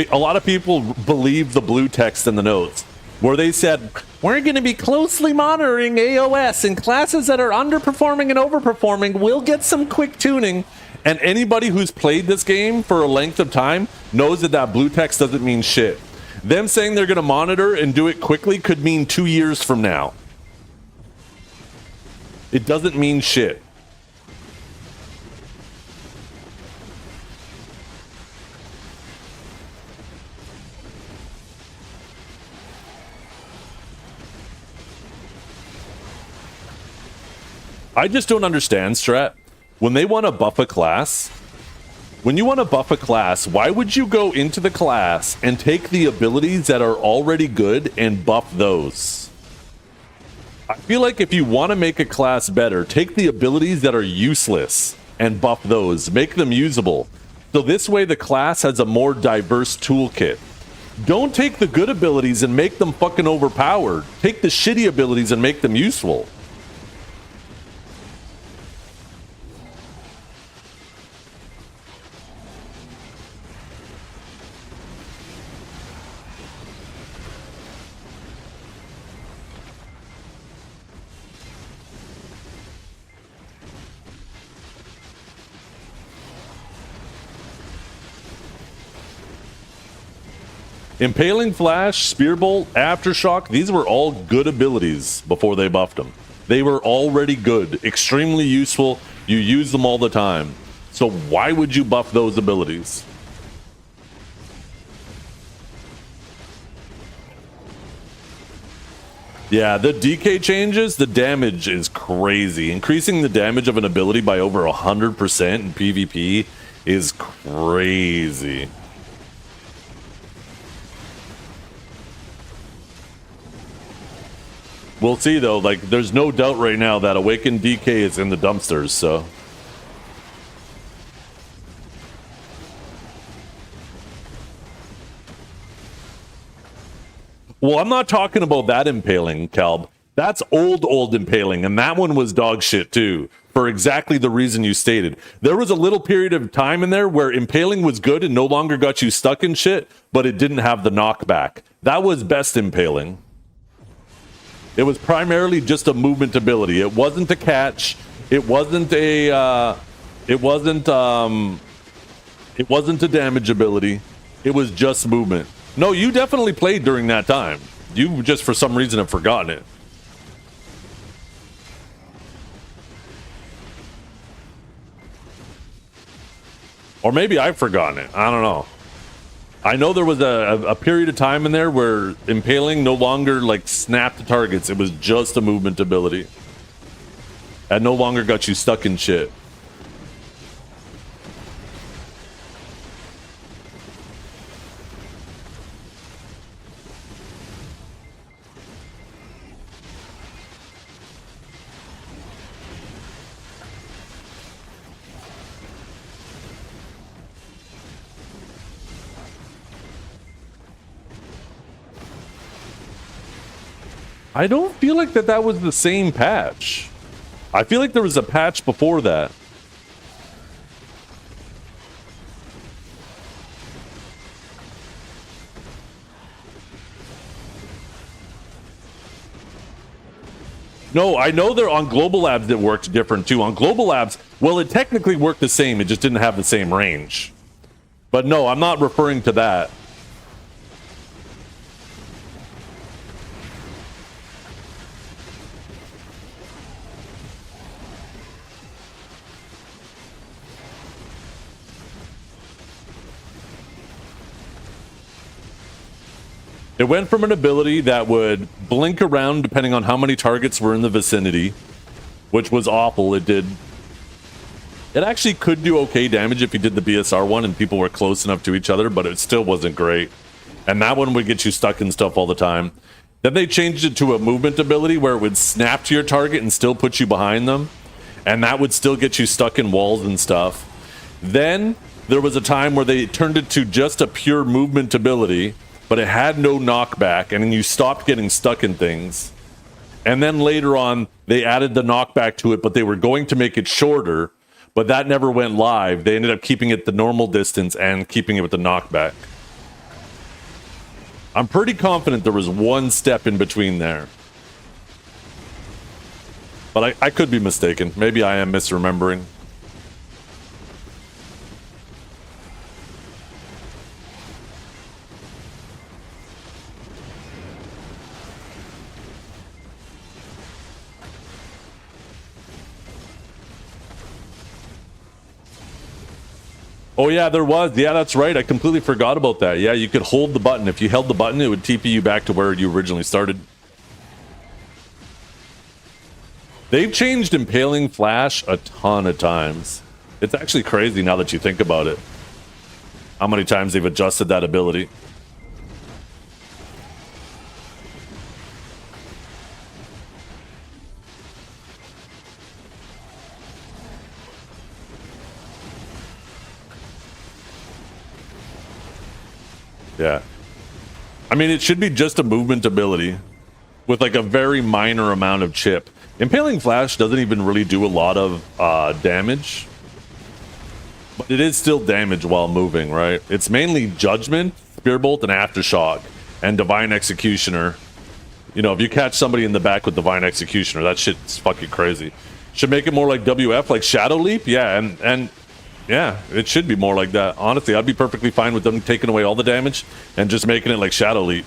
a lot of people believe the blue text in the notes where they said, we're going to be closely monitoring AOS, and classes that are underperforming and overperforming will get some quick tuning. And anybody who's played this game for a length of time knows that that blue text doesn't mean shit. Them saying they're going to monitor and do it quickly could mean 2 years from now. It doesn't mean shit. I just don't understand, Strat. When they want to buff a class, when you want to buff a class, why would you go into the class and take the abilities that are already good and buff those? I feel like if you want to make a class better, take the abilities that are useless and buff those. Make them usable. So this way the class has a more diverse toolkit. Don't take the good abilities and make them fucking overpowered. Take the shitty abilities and make them useful. Impaling Flash, Spear Bolt, Aftershock, these were all good abilities before they buffed them. They were already good, extremely useful. You use them all the time. So why would you buff those abilities? Yeah, the DK changes, the damage is crazy. Increasing the damage of an ability by over 100% in PvP is crazy. We'll see, though. Like, there's no doubt right now that Awakened DK is in the dumpsters, so... Well, I'm not talking about that Impaling, Calb. That's old Impaling, and that one was dog shit, too, for exactly the reason you stated. There was a little period of time in there where Impaling was good and no longer got you stuck in shit, but it didn't have the knockback. That was best Impaling. It was primarily just a movement ability. It wasn't a catch. It wasn't a. It wasn't a damage ability. It was just movement. No, you definitely played during that time. You just for some reason have forgotten it. Or maybe I've forgotten it. I don't know. I know there was a period of time in there where Impaling no longer like snapped targets. It was just a movement ability. And no longer got you stuck in shit. I don't feel like that was the same patch. I feel like there was a patch before that. No, I know they're on Global Labs that worked different too. On Global Labs, well, it technically worked the same. It just didn't have the same range. But no, I'm not referring to that. It went from an ability that would blink around depending on how many targets were in the vicinity, which was awful. It actually could do okay damage if you did the BSR one and people were close enough to each other, but it still wasn't great. And that one would get you stuck in stuff all the time. Then they changed it to a movement ability where it would snap to your target and still put you behind them. And that would still get you stuck in walls and stuff. Then there was a time where they turned it to just a pure movement ability, but it had no knockback, and then you stopped getting stuck in things. And then later on, they added the knockback to it, but they were going to make it shorter, but that never went live. They ended up keeping it the normal distance and keeping it with the knockback. I'm pretty confident there was one step in between there. But I could be mistaken. Maybe I am misremembering. Oh yeah, there was. Yeah, that's right. I completely forgot about that. Yeah, you could hold the button. If you held the button, it would TP you back to where you originally started. They've changed Impaling Flash a ton of times. It's actually crazy now that you think about it. How many times they've adjusted that ability. Yeah. I mean, it should be just a movement ability with like a very minor amount of chip. Impaling Flash doesn't even really do a lot of damage. But it is still damage while moving, right? It's mainly Judgment, Spearbolt, and Aftershock, and Divine Executioner. You know, if you catch somebody in the back with Divine Executioner, that shit's fucking crazy. Should make it more like WF, like Shadow Leap? Yeah, and yeah, it should be more like that. Honestly, I'd be perfectly fine with them taking away all the damage and just making it like Shadow Leap.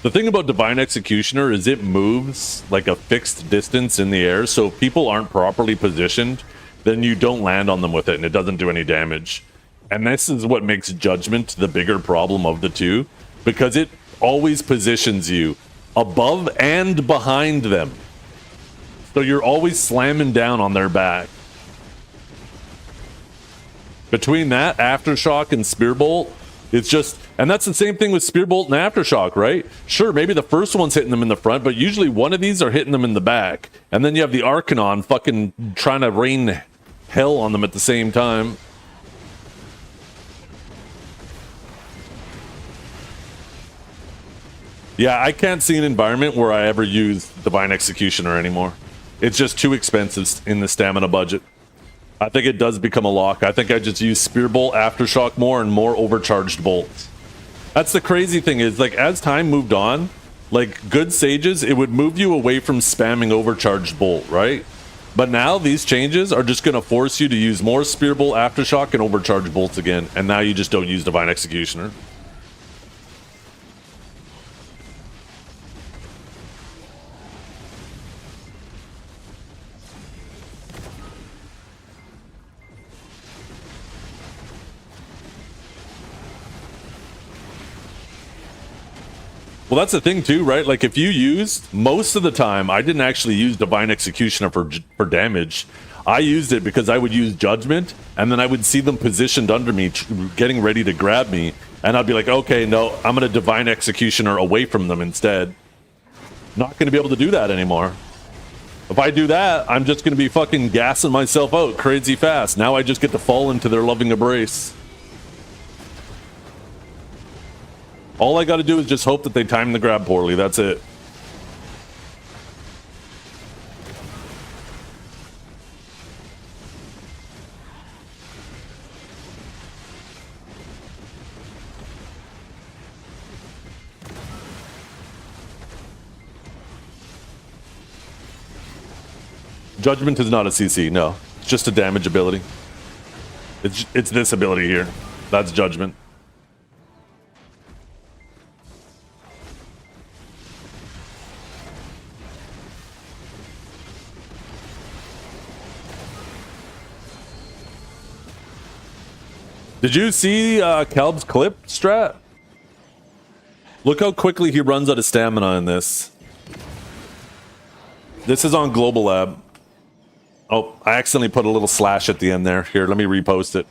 The thing about Divine Executioner is it moves like a fixed distance in the air, so if people aren't properly positioned, then you don't land on them with it and it doesn't do any damage. And this is what makes Judgment the bigger problem of the two, because it always positions you above and behind them. So you're always slamming down on their back. Between that, Aftershock and Spearbolt, it's just, and that's the same thing with Spearbolt and Aftershock, right? Sure, maybe the first one's hitting them in the front, but usually one of these are hitting them in the back. And then you have the Arcanon fucking trying to rain hell on them at the same time. Yeah, I can't see an environment where I ever use Divine Executioner anymore. It's just too expensive in the stamina budget. I think it does become a lock. I think I just use Spearbolt, Aftershock more, and more overcharged bolts. That's the crazy thing is, like, as time moved on, like, good sages, it would move you away from spamming overcharged bolt, right? But now these changes are just going to force you to use more Spearbolt, Aftershock, and overcharged bolts again, and now you just don't use Divine Executioner. Well, that's the thing too, right? Like if you used, most of the time, I didn't actually use Divine Executioner for damage. I used it because I would use Judgment, and then I would see them positioned under me, getting ready to grab me, and I'd be like, okay, no, I'm going to Divine Executioner away from them instead. Not going to be able to do that anymore. If I do that, I'm just going to be fucking gassing myself out crazy fast. Now I just get to fall into their loving embrace. All I got to do is just hope that they time the grab poorly. That's it. Judgment is not a CC, no. It's just a damage ability. It's this ability here. That's Judgment. Did you see Kelb's clip strat? Look how quickly he runs out of stamina in this. This is on Global Lab. Oh, I accidentally put a little slash at the end there. Here, let me repost it.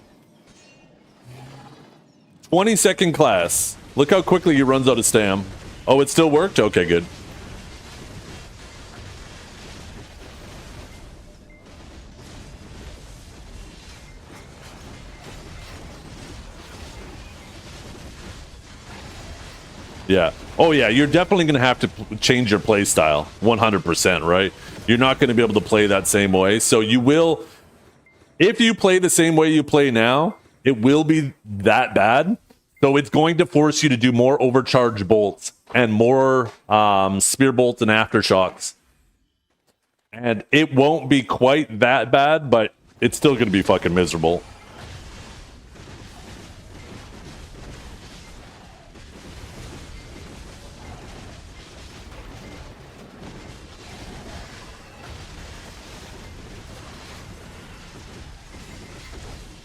20-second class. Look how quickly he runs out of stam. Oh, it still worked? Okay, good. Yeah. Oh, yeah. You're definitely going to have to change your play style. 100%, right? You're not going to be able to play that same way. So you will... If you play the same way you play now, it will be that bad. So it's going to force you to do more overcharged bolts and more spear bolts and aftershocks. And it won't be quite that bad, but it's still going to be fucking miserable.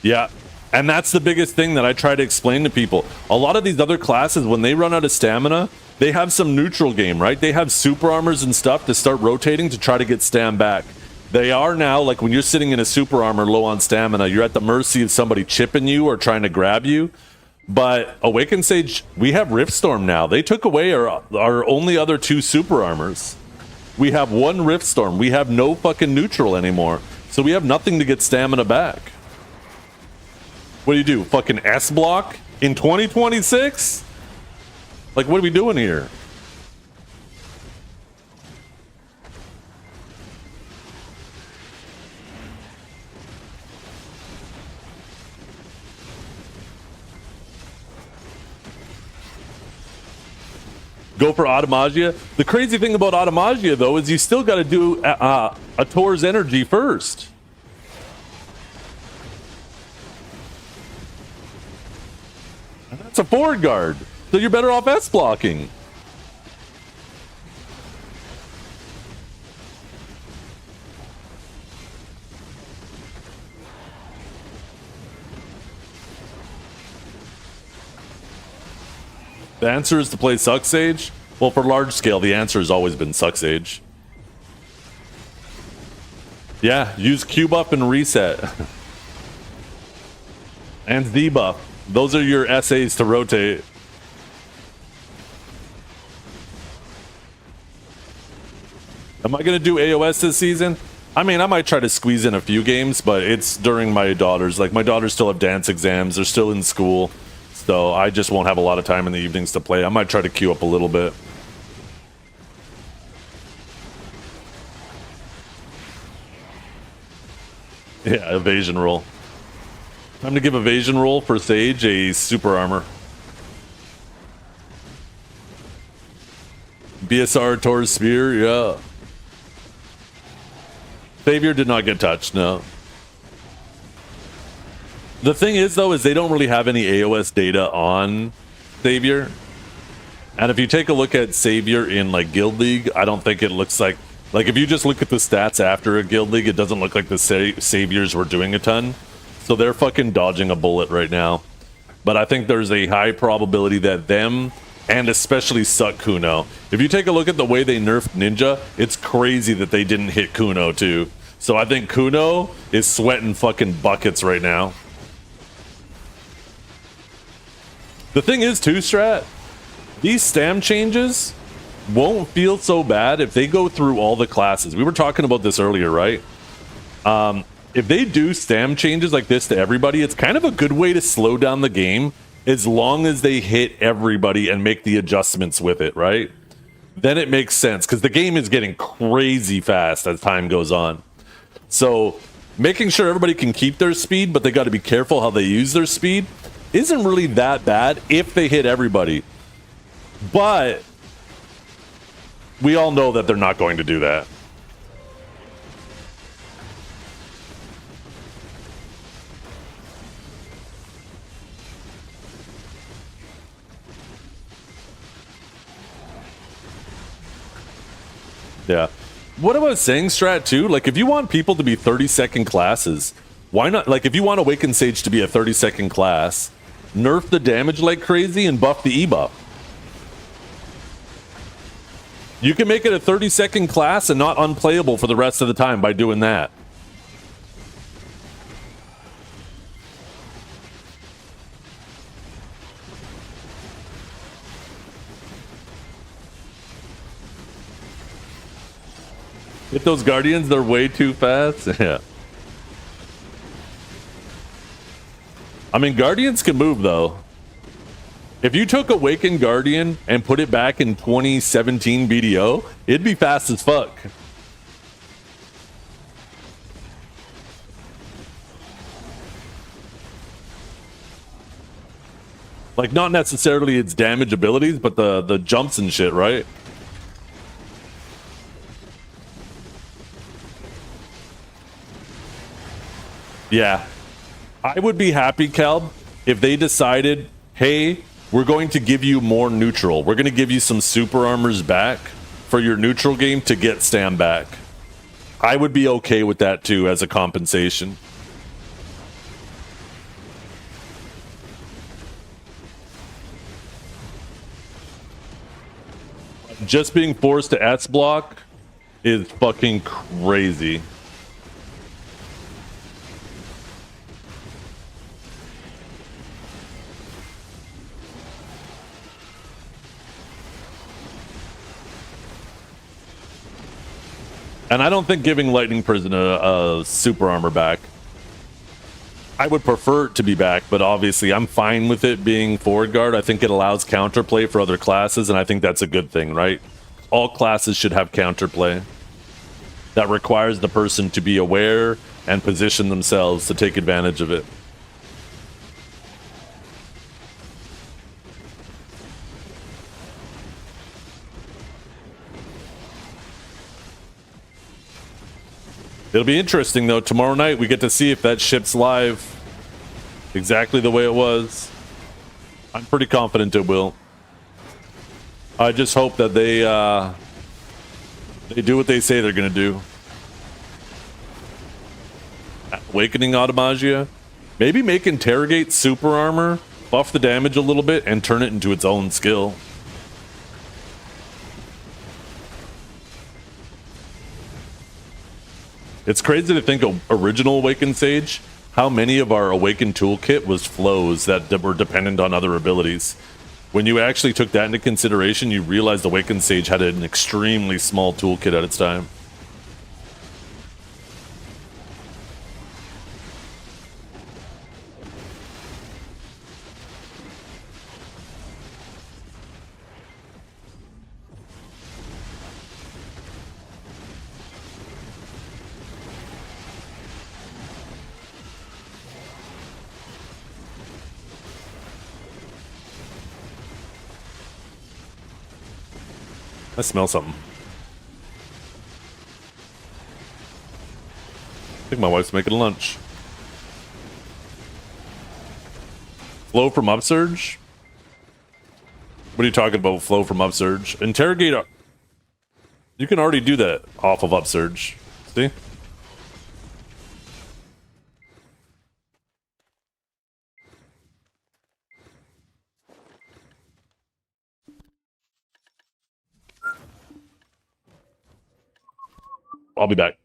Yeah. And that's the biggest thing that I try to explain to people. A lot of these other classes, when they run out of stamina, they have some neutral game, right? They have super armors and stuff to start rotating to try to get stam back. They are now, like when you're sitting in a super armor low on stamina, you're at the mercy of somebody chipping you or trying to grab you. But Awakened Sage, we have Riftstorm now. They took away our only other 2 super armors. We have 1 Riftstorm. We have no fucking neutral anymore. So we have nothing to get stamina back. What do? Fucking S block in 2026? Like, what are we doing here? Go for Automagia. The crazy thing about Automagia, though, is you still got to do a Tor's energy first. That's a forward guard. So you're better off S blocking. The answer is to play Suck Sage? Well, for large scale, the answer has always been Suck Sage. Yeah, use Q buff and reset. And Z buff. Those are your SAs to rotate. Am I going to do AOS this season? I mean, I might try to squeeze in a few games, but it's during my daughters. Like, my daughters still have dance exams. They're still in school. So I just won't have a lot of time in the evenings to play. I might try to queue up a little bit. Yeah, evasion roll. Time to give evasion roll for Sage a super armor. BSR Tor's Spear, yeah. Savior did not get touched, no. The thing is, though, is they don't really have any AOS data on Savior. And if you take a look at Savior in, like, Guild League, I don't think it looks like... Like, if you just look at the stats after a Guild League, it doesn't look like the Saviors were doing a ton. So they're fucking dodging a bullet right now. But I think there's a high probability that them, and especially Suck Kuno... If you take a look at the way they nerfed Ninja, it's crazy that they didn't hit Kuno, too. So I think Kuno is sweating fucking buckets right now. The thing is, too, Strat, these stam changes won't feel so bad if they go through all the classes. We were talking about this earlier, right? If they do stam changes like this to everybody, it's kind of a good way to slow down the game as long as they hit everybody and make the adjustments with it, right? Then it makes sense, because the game is getting crazy fast as time goes on. So making sure everybody can keep their speed, but they got to be careful how they use their speed, isn't really that bad if they hit everybody. But we all know that they're not going to do that. Yeah. What I was saying, Strat, too, like, if you want people to be 30-second classes, why not? Like, if you want Awakened Sage to be a 30-second class, nerf the damage like crazy and buff the E-buff. You can make it a 30-second class and not unplayable for the rest of the time by doing that. Hit those Guardians, they're way too fast. Yeah. I mean, Guardians can move, though. If you took Awakened Guardian and put it back in 2017 BDO, it'd be fast as fuck. Like, not necessarily its damage abilities, but the jumps and shit, right? Yeah. I would be happy, Calb, if they decided, hey, we're going to give you more neutral. We're going to give you some super armors back for your neutral game to get stam back. I would be okay with that, too, as a compensation. just being forced to S block is fucking crazy. And I don't think giving Lightning Prison a super armor back. I would prefer it to be back, but obviously I'm fine with it being forward guard. I think it allows counterplay for other classes, and I think that's a good thing, right? All classes should have counterplay. That requires the person to be aware and position themselves to take advantage of it. It'll be interesting, though. Tomorrow night, we get to see if that ship's live exactly the way it was. I'm pretty confident it will. I just hope that they do what they say they're going to do. Awakening Automagia. Maybe make Interrogate super armor, buff the damage a little bit, and turn it into its own skill. It's crazy to think of original Awakened Sage, how many of our Awakened toolkit was flows that were dependent on other abilities. When you actually took that into consideration, you realized Awakened Sage had an extremely small toolkit at its time. I smell something. I think my wife's making lunch. Flow from Upsurge? What are you talking about, flow from Upsurge? Interrogate... You can already do that off of Upsurge. See? I'll be back.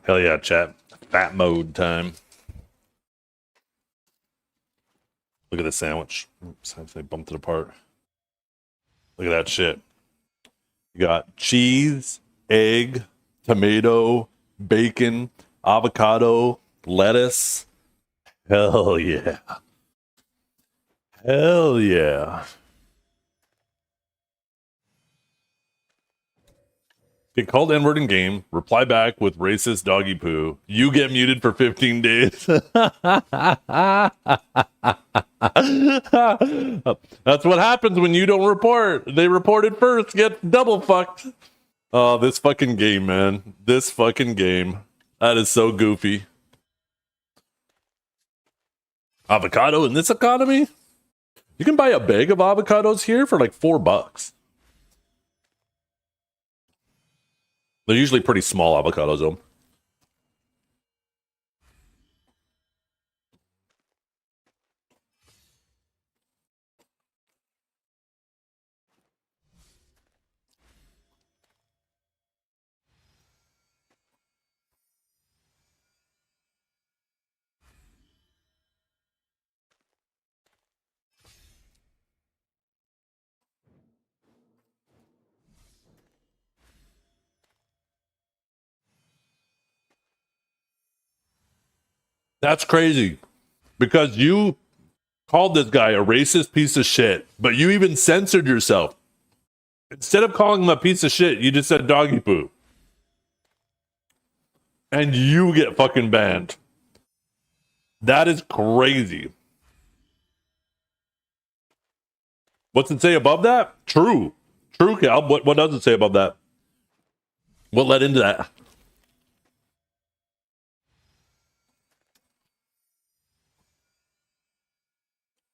Hell yeah, chat. Fat mode time. Look at this sandwich. Oops, I bumped it apart. Look at that shit. You got cheese, egg, tomato, bacon, avocado, lettuce. Hell yeah. Hell yeah. Get called N-word in game, reply back with racist doggy poo. You get muted for 15 days. That's what happens when you don't report. They reported first, get double fucked. Oh, this fucking game, man. This fucking game. That is so goofy. Avocado in this economy? You can buy a bag of avocados here for like $4. They're usually pretty small avocados, though. That's crazy. Because you called this guy a racist piece of shit, but you even censored yourself. Instead of calling him a piece of shit, you just said doggy poo. And you get fucking banned. That is crazy. What's it say above that? True. True, Cal. What does it say above that? What led into that?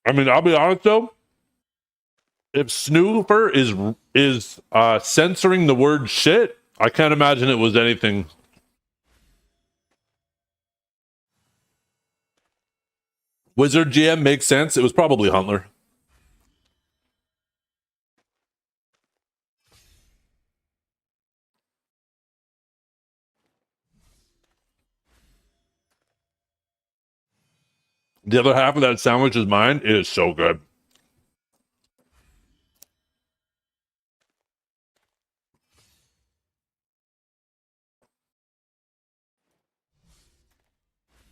I mean, I'll be honest though. If Snooper is censoring the word shit, I can't imagine it was anything. Wizard GM makes sense. It was probably Huntler. The other half of that sandwich is mine. It is so good.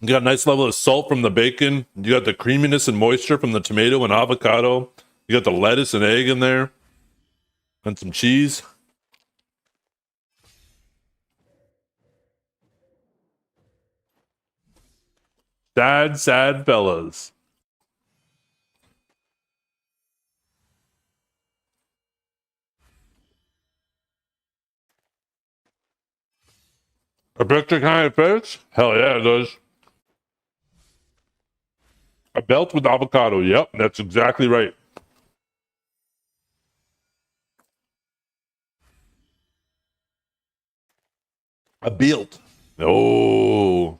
You got a nice level of salt from the bacon. You got the creaminess and moisture from the tomato and avocado. You got the lettuce and egg in there. And some cheese. Sad, sad fellas. A picture kind of fits? Hell yeah, it does. A belt with avocado. Yep, that's exactly right. A belt. Oh.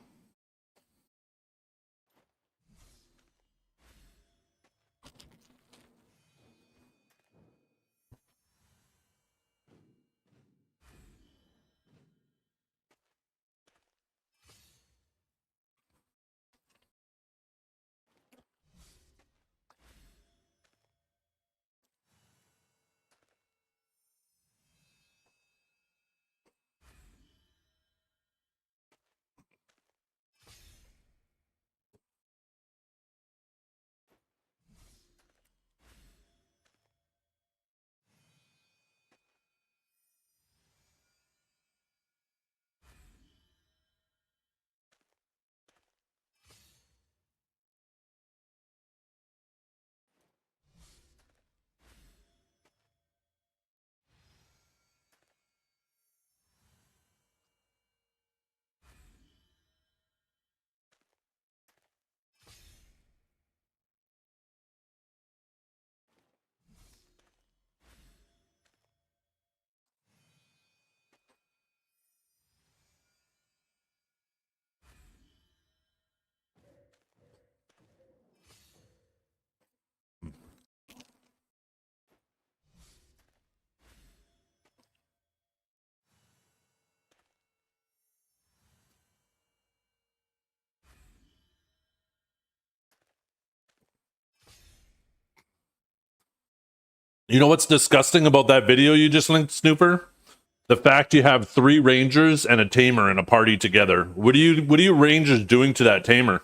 You know what's disgusting about that video you just linked, Snooper? The fact you have 3 rangers and a tamer in a party together. What are you rangers doing to that tamer?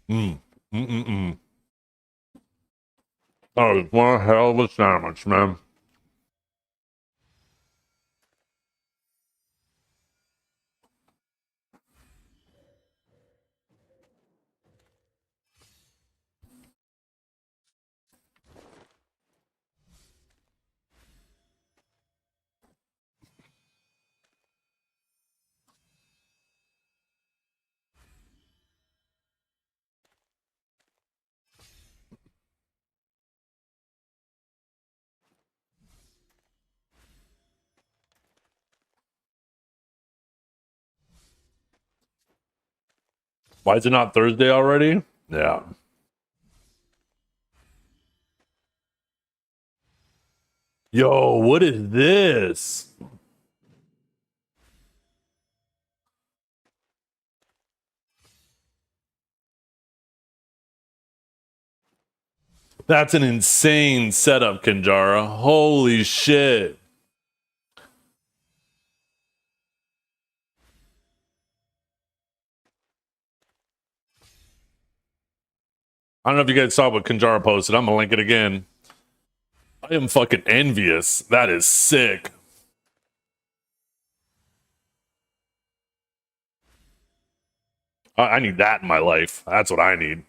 Mm-mm-mm. Oh, one hell of a sandwich, man. Why is it not Thursday already? Yeah. Yo, what is this? That's an insane setup, Kinjara. Holy shit. I don't know if you guys saw what Kinjara posted. I'm gonna link it again. I am fucking envious. That is sick. I need that in my life. That's what I need.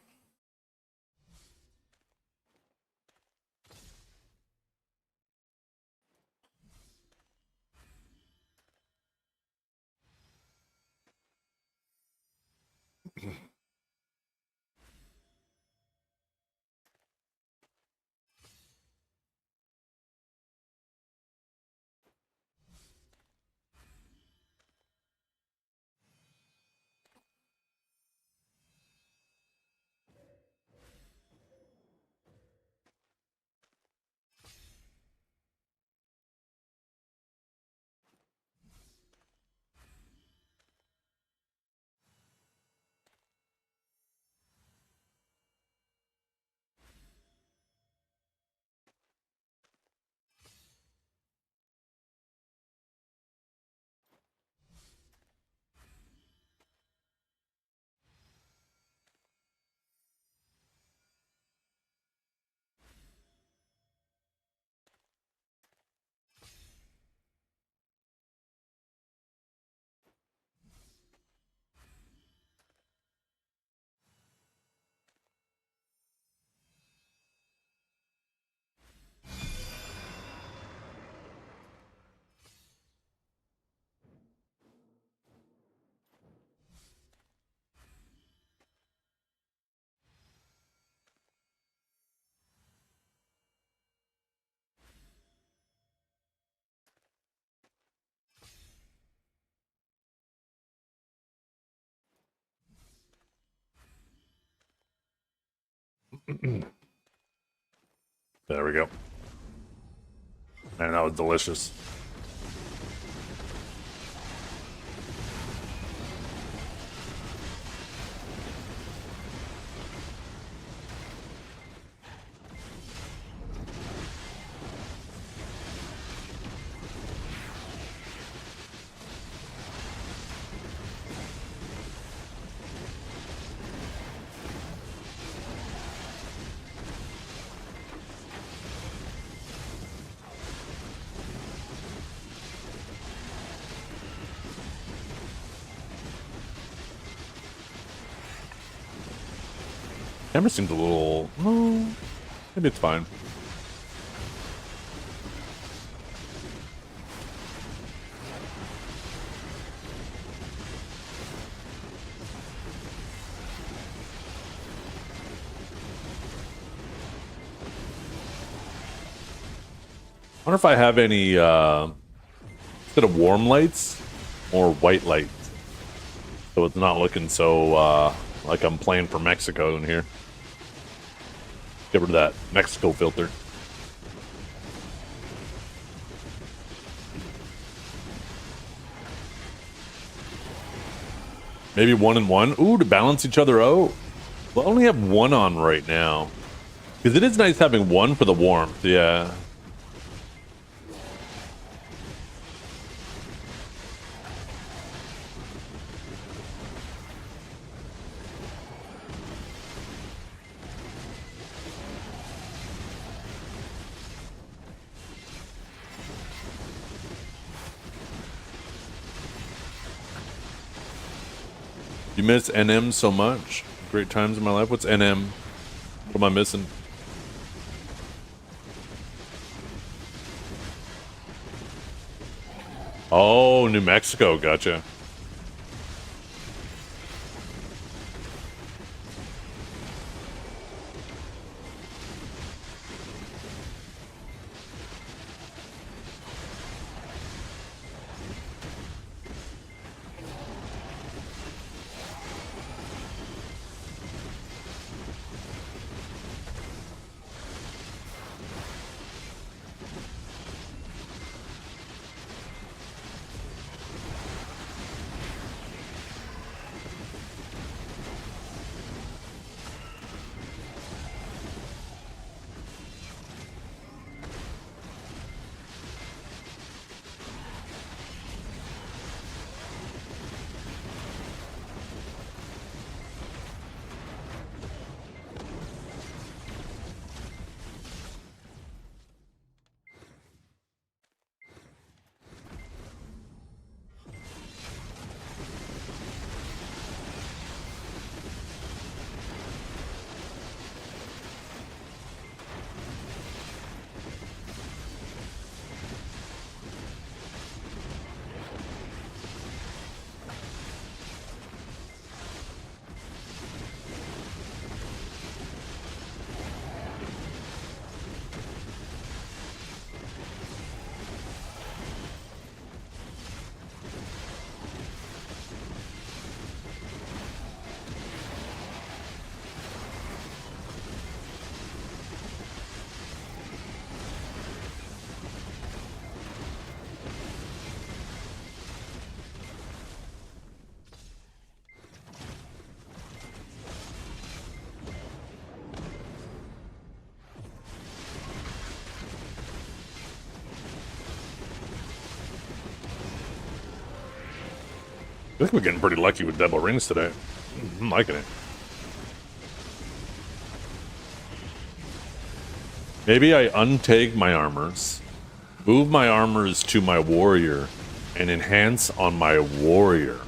There we go. Man, that was delicious. Camera seems a little... Oh, maybe it's fine. I wonder if I have any, instead of warm lights, or white lights. So it's not looking so, like I'm playing for Mexico in here. Get rid of that Mexico filter. Maybe 1 and 1. Ooh, to balance each other out. We'll only have 1 on right now. Because it is nice having 1 for the warmth, yeah. You miss NM so much. Great times in my life. What's NM? What am I missing? Oh, New Mexico. Gotcha. I think we're getting pretty lucky with double rings today. I'm liking it. Maybe I untag my armors, move my armors to my warrior, and enhance on my warrior.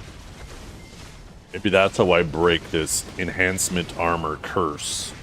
Maybe that's how I break this enhancement armor curse.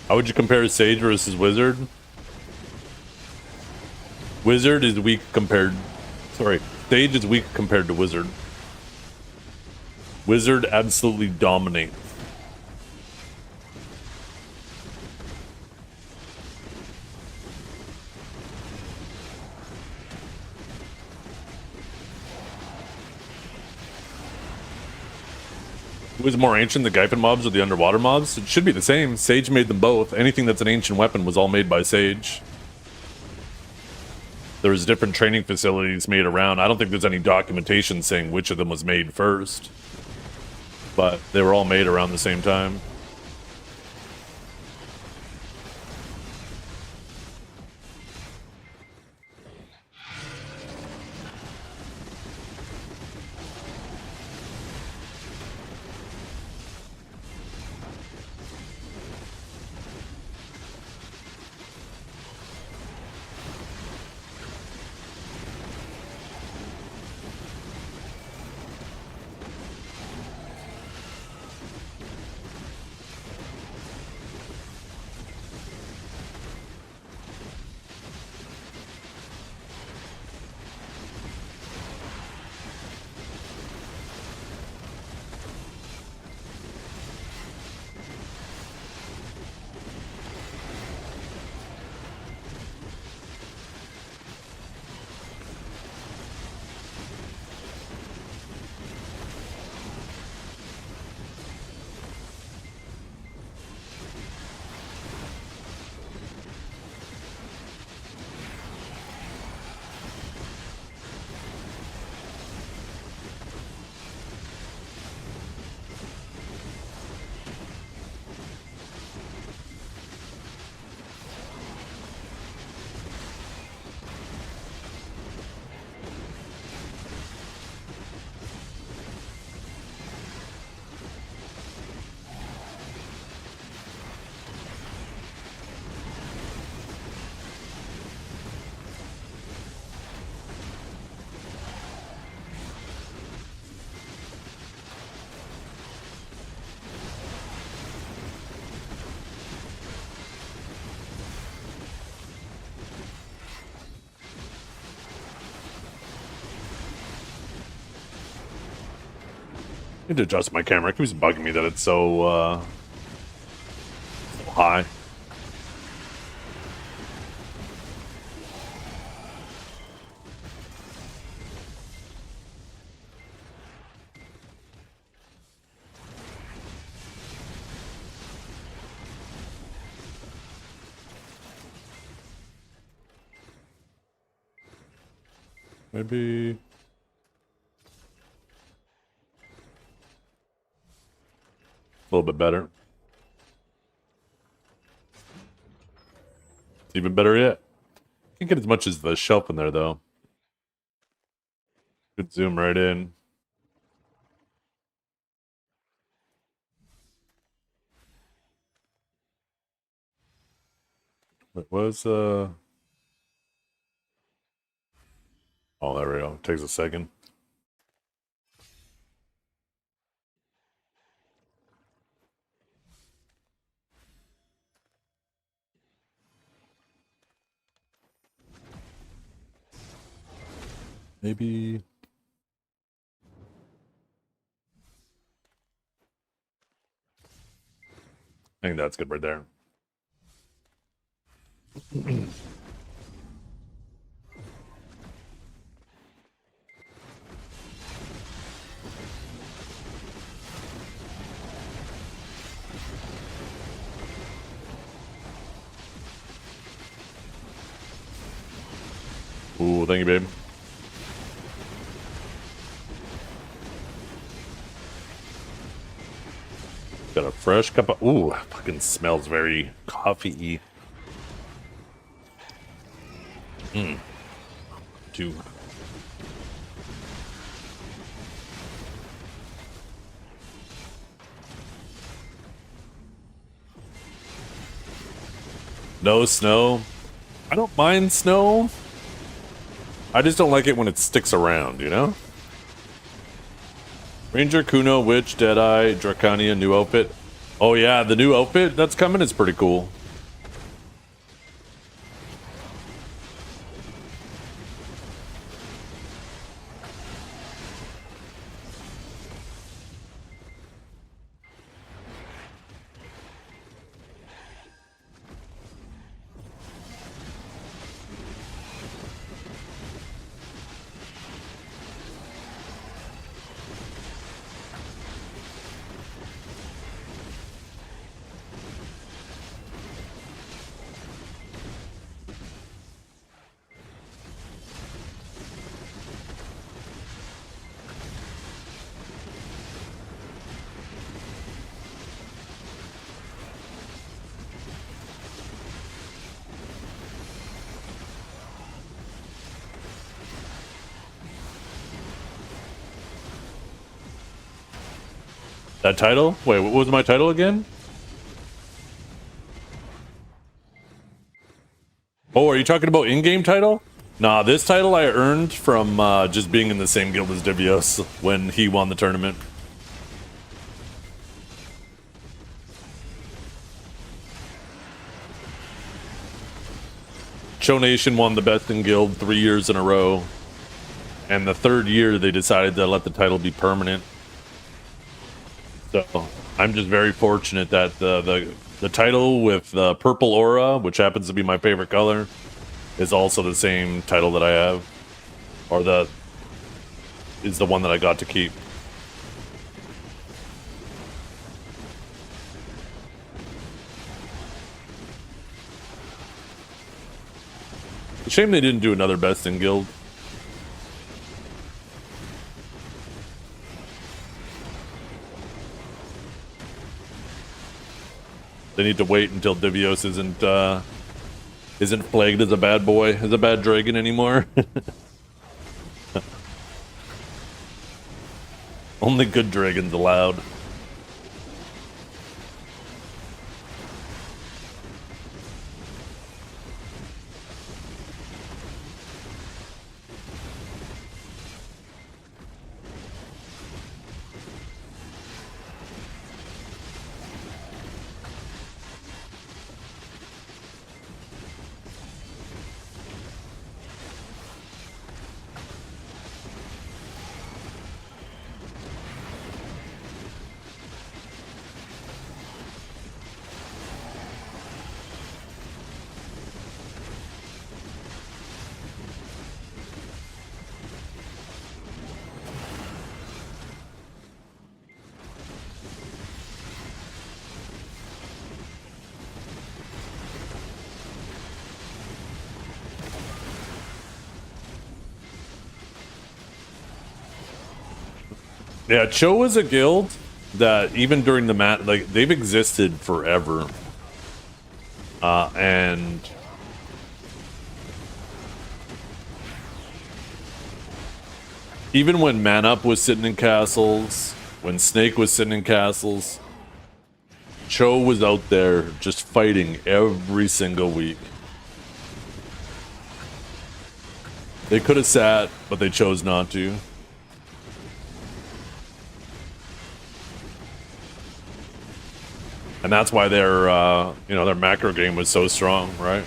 How would you compare Sage versus Wizard? Wizard is weak compared... Sorry, Sage is weak compared to Wizard. Wizard absolutely dominates. Who is more ancient, the Gypin mobs or the underwater mobs? It should be the same. Sage made them both. Anything that's an ancient weapon was all made by Sage. There's different training facilities made around. I don't think there's any documentation saying which of them was made first. but they were all made around the same time. I need to adjust my camera. It keeps bugging me that it's so high. Maybe... a little bit better. It's even better yet. Can't get as much as the shelf in there, though. Could zoom right in. It was, oh, there we go. Takes a second. Maybe... I think that's good right there. Ooh, thank you, babe. Got a fresh cup of... Ooh, fucking smells very coffee-y. Two. No snow. I don't mind snow. I just don't like it when it sticks around, you know? Ranger, Kuno, Witch, Deadeye, Draconia, new outfit. Oh yeah, the new outfit that's coming is pretty cool. That title? Wait, what was my title again? Oh, are you talking about in-game title? Nah, this title I earned from just being in the same guild as Divios when he won the tournament. Cho Nation won the best in guild 3 years in a row. And the third year they decided to let the title be permanent. So I'm just very fortunate that the title with the purple aura, which happens to be my favorite color, is also the same title that I have, or is the one that I got to keep. Shame they didn't do another best in guild. They need to wait until Divios isn't flagged as a bad boy, as a bad dragon anymore. Only good dragons allowed. Yeah, Cho is a guild that even during the like they've existed forever. And even when Man Up was sitting in castles, when Snake was sitting in castles, Cho was out there just fighting every single week. They could have sat, but they chose not to. And that's why their, their macro game was so strong, right?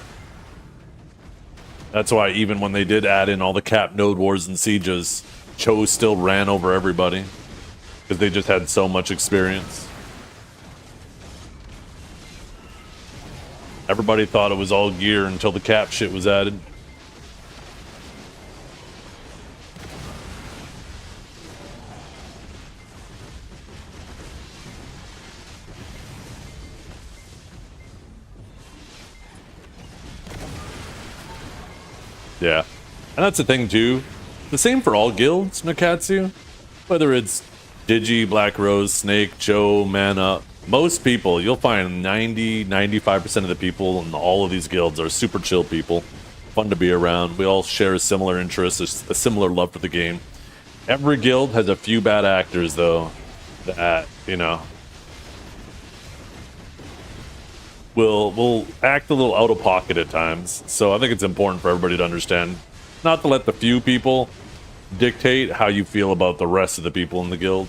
That's why even when they did add in all the cap node wars and sieges, Cho still ran over everybody. Because they just had so much experience. Everybody thought it was all gear until the cap shit was added. Yeah, and that's the thing too. The same for all guilds, Nakatsu. Whether it's Digi, Black Rose, Snake, Cho, Mana. Most people, you'll find 90-95% of the people in all of these guilds are super chill people. Fun to be around. We all share a similar interest, a similar love for the game. Every guild has a few bad actors though, that, will act a little out of pocket at times. So I think it's important for everybody to understand not to let the few people dictate how you feel about the rest of the people in the guild.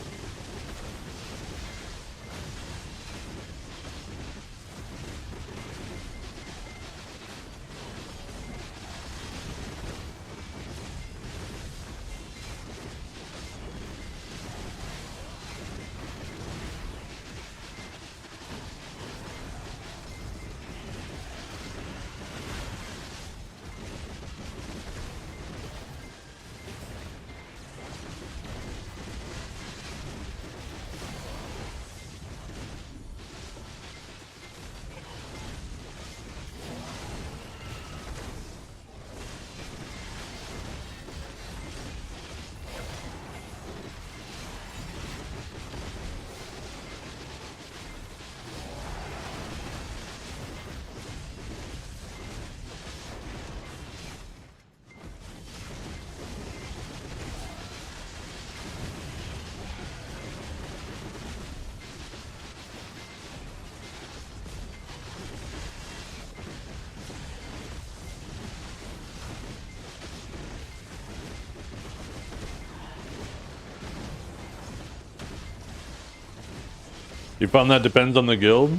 You found that depends on the guild?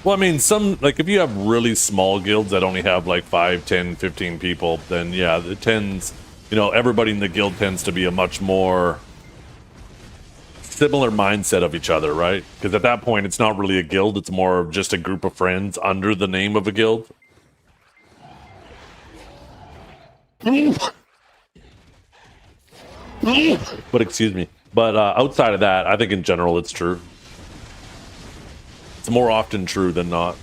Well, I mean, some, like, if you have really small guilds that only have, like, 5, 10, 15 people, then, yeah, it tends, you know, everybody in the guild tends to be a much more similar mindset of each other, right? Because at that point, it's not really a guild, it's more of just a group of friends under the name of a guild. But, excuse me. But outside of that, I think in general it's true. It's more often true than not.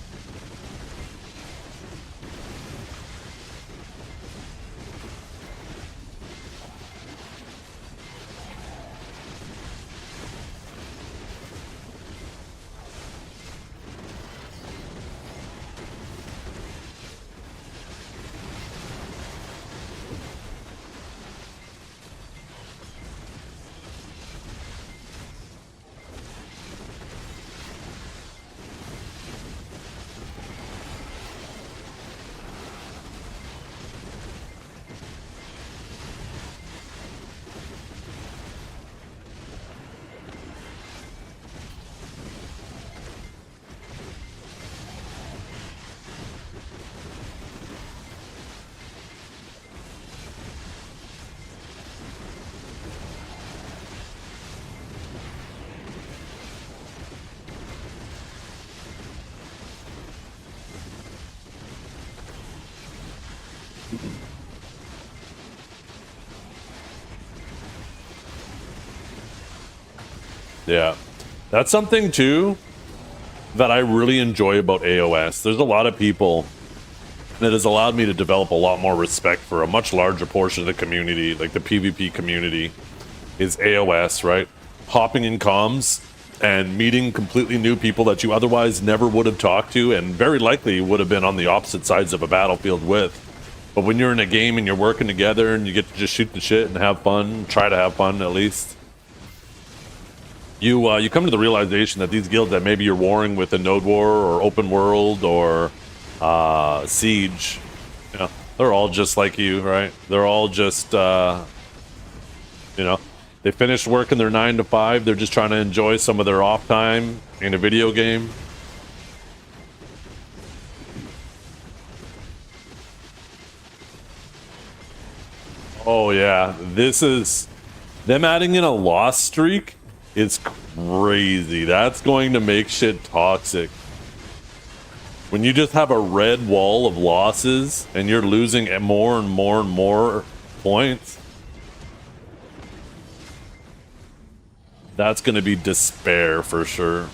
Yeah. That's something too that I really enjoy about AOS. There's a lot of people that has allowed me to develop a lot more respect for a much larger portion of the community, like the PvP community, is AOS, right? Hopping in comms and meeting completely new people that you otherwise never would have talked to and very likely would have been on the opposite sides of a battlefield with. But when you're in a game and you're working together and you get to just shoot the shit and have fun, try to have fun at least, you come to the realization that these guilds that maybe you're warring with in Node War or Open World or Siege, you know, they're all just like you, right? They're all just, you know, they finished working their 9 to 5. They're just trying to enjoy some of their off time in a video game. Oh yeah, this is them adding in a loss streak. It's crazy. That's going to make shit toxic. When you just have a red wall of losses and you're losing at more and more and more points, that's going to be despair for sure.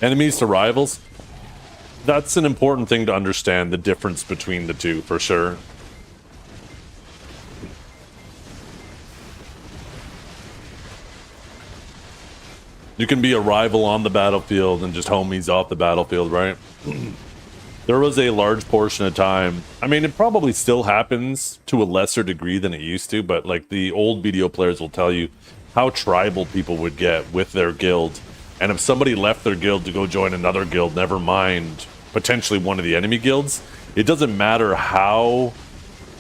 Enemies to rivals. That's an important thing to understand, the difference between the two, for sure. You can be a rival on the battlefield and just homies off the battlefield, right? There was a large portion of time, I mean, it probably still happens to a lesser degree than it used to, but like the old video players will tell you how tribal people would get with their guild. And if somebody left their guild to go join another guild, never mind potentially one of the enemy guilds, it doesn't matter how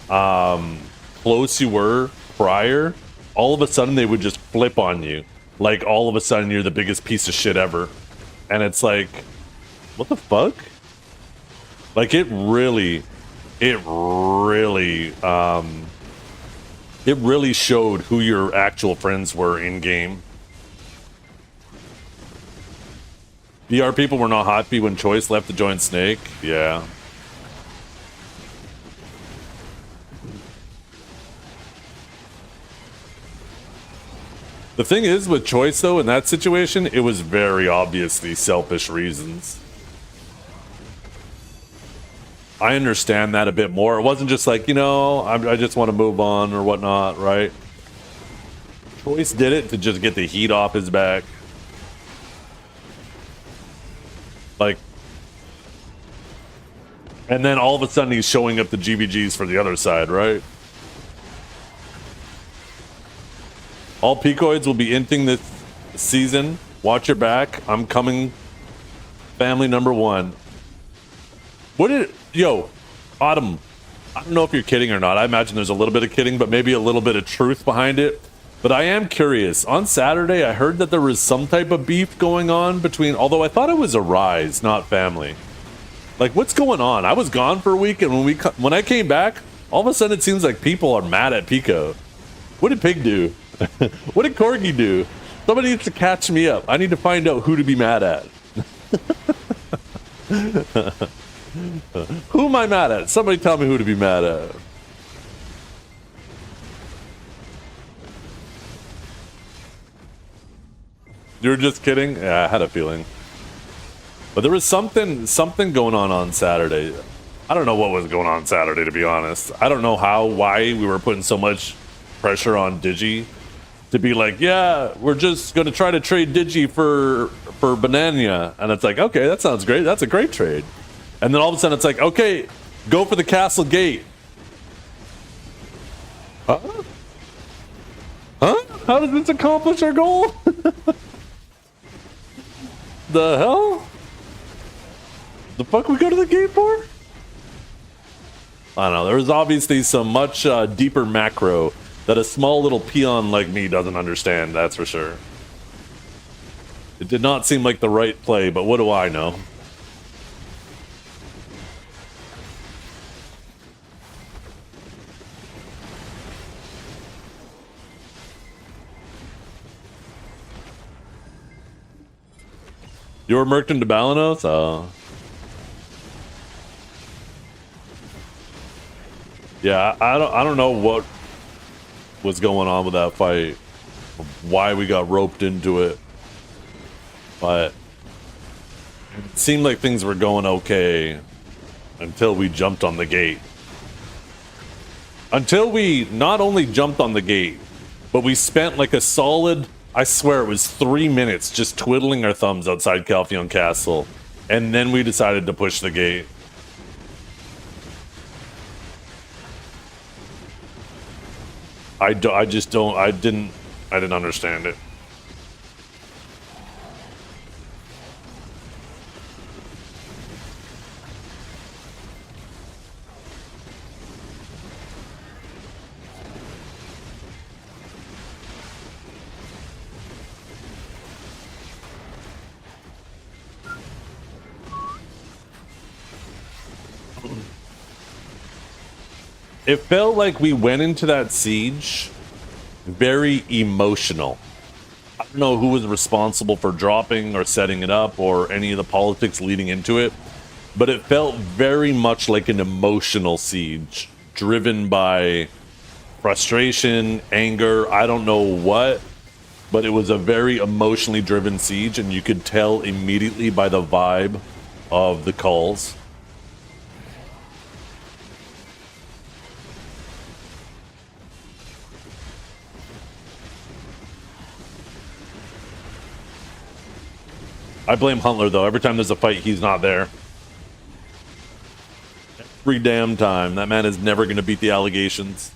close you were prior, all of a sudden they would just flip on you. Like all of a sudden you're the biggest piece of shit ever. And it's like, what the fuck? Like it really showed who your actual friends were in game. BR people were not happy when Choice left to join Snake. Yeah. The thing is with Choice though, in that situation, it was very obviously selfish reasons. I understand that a bit more. It wasn't just like, you know, I just want to move on or whatnot, right? Choice did it to just get the heat off his back. Like, and then all of a sudden he's showing up the GVGs for the other side, right? All Picoids will be inting this season. Watch your back. I'm coming. Family number one. What did... Yo, Autumn, I don't know if you're kidding or not. I imagine there's a little bit of kidding, but maybe a little bit of truth behind it. But I am curious. On Saturday, I heard that there was some type of beef going on between, although I thought it was a Rise, not Family. Like, what's going on? I was gone for a week, and when I came back, all of a sudden it seems like people are mad at Pico. What did Pig do? What did Corgi do? Somebody needs to catch me up. I need to find out who to be mad at. Who am I mad at? Somebody tell me who to be mad at. You were just kidding? Yeah, I had a feeling. But there was something going on Saturday. I don't know what was going on Saturday, to be honest. I don't know why we were putting so much pressure on Digi to be like, yeah, we're just going to try to trade Digi for Banania. And it's like, okay, that sounds great. That's a great trade. And then all of a sudden it's like, okay, go for the Castle Gate. Huh? Huh? How does this accomplish our goal? The hell? The fuck we go to the gate for? I don't know. There's obviously some much deeper macro that a small little peon like me doesn't understand, that's for sure. It did not seem like the right play, but what do I know? You were murked into Balanos? Oh. Yeah, I don't know what was going on with that fight, why we got roped into it, but it seemed like things were going okay until we jumped on the gate. Until we not only jumped on the gate, but we spent like a solid, I swear it was 3 minutes just twiddling our thumbs outside Calpheon Castle, and then we decided to push the gate. I didn't understand it. It felt like we went into that siege very emotional. I don't know who was responsible for dropping or setting it up or any of the politics leading into it, but it felt very much like an emotional siege driven by frustration, anger, I don't know what, but it was a very emotionally driven siege, and you could tell immediately by the vibe of the calls. I blame Huntler, though. Every time there's a fight, he's not there. Every damn time. That man is never going to beat the allegations.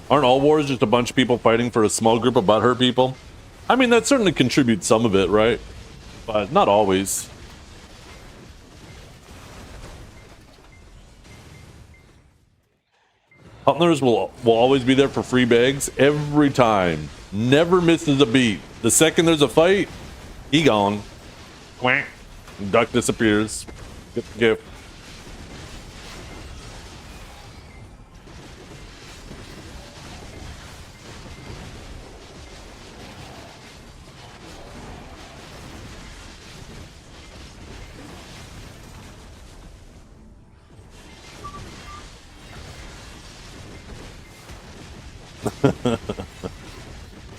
Aren't all wars just a bunch of people fighting for a small group of butthurt people? I mean, that certainly contributes some of it, right? But not always. Huntlers will always be there for free bags every time. Never misses a beat. The second there's a fight, he gone. Quack. Duck disappears. Get the gift.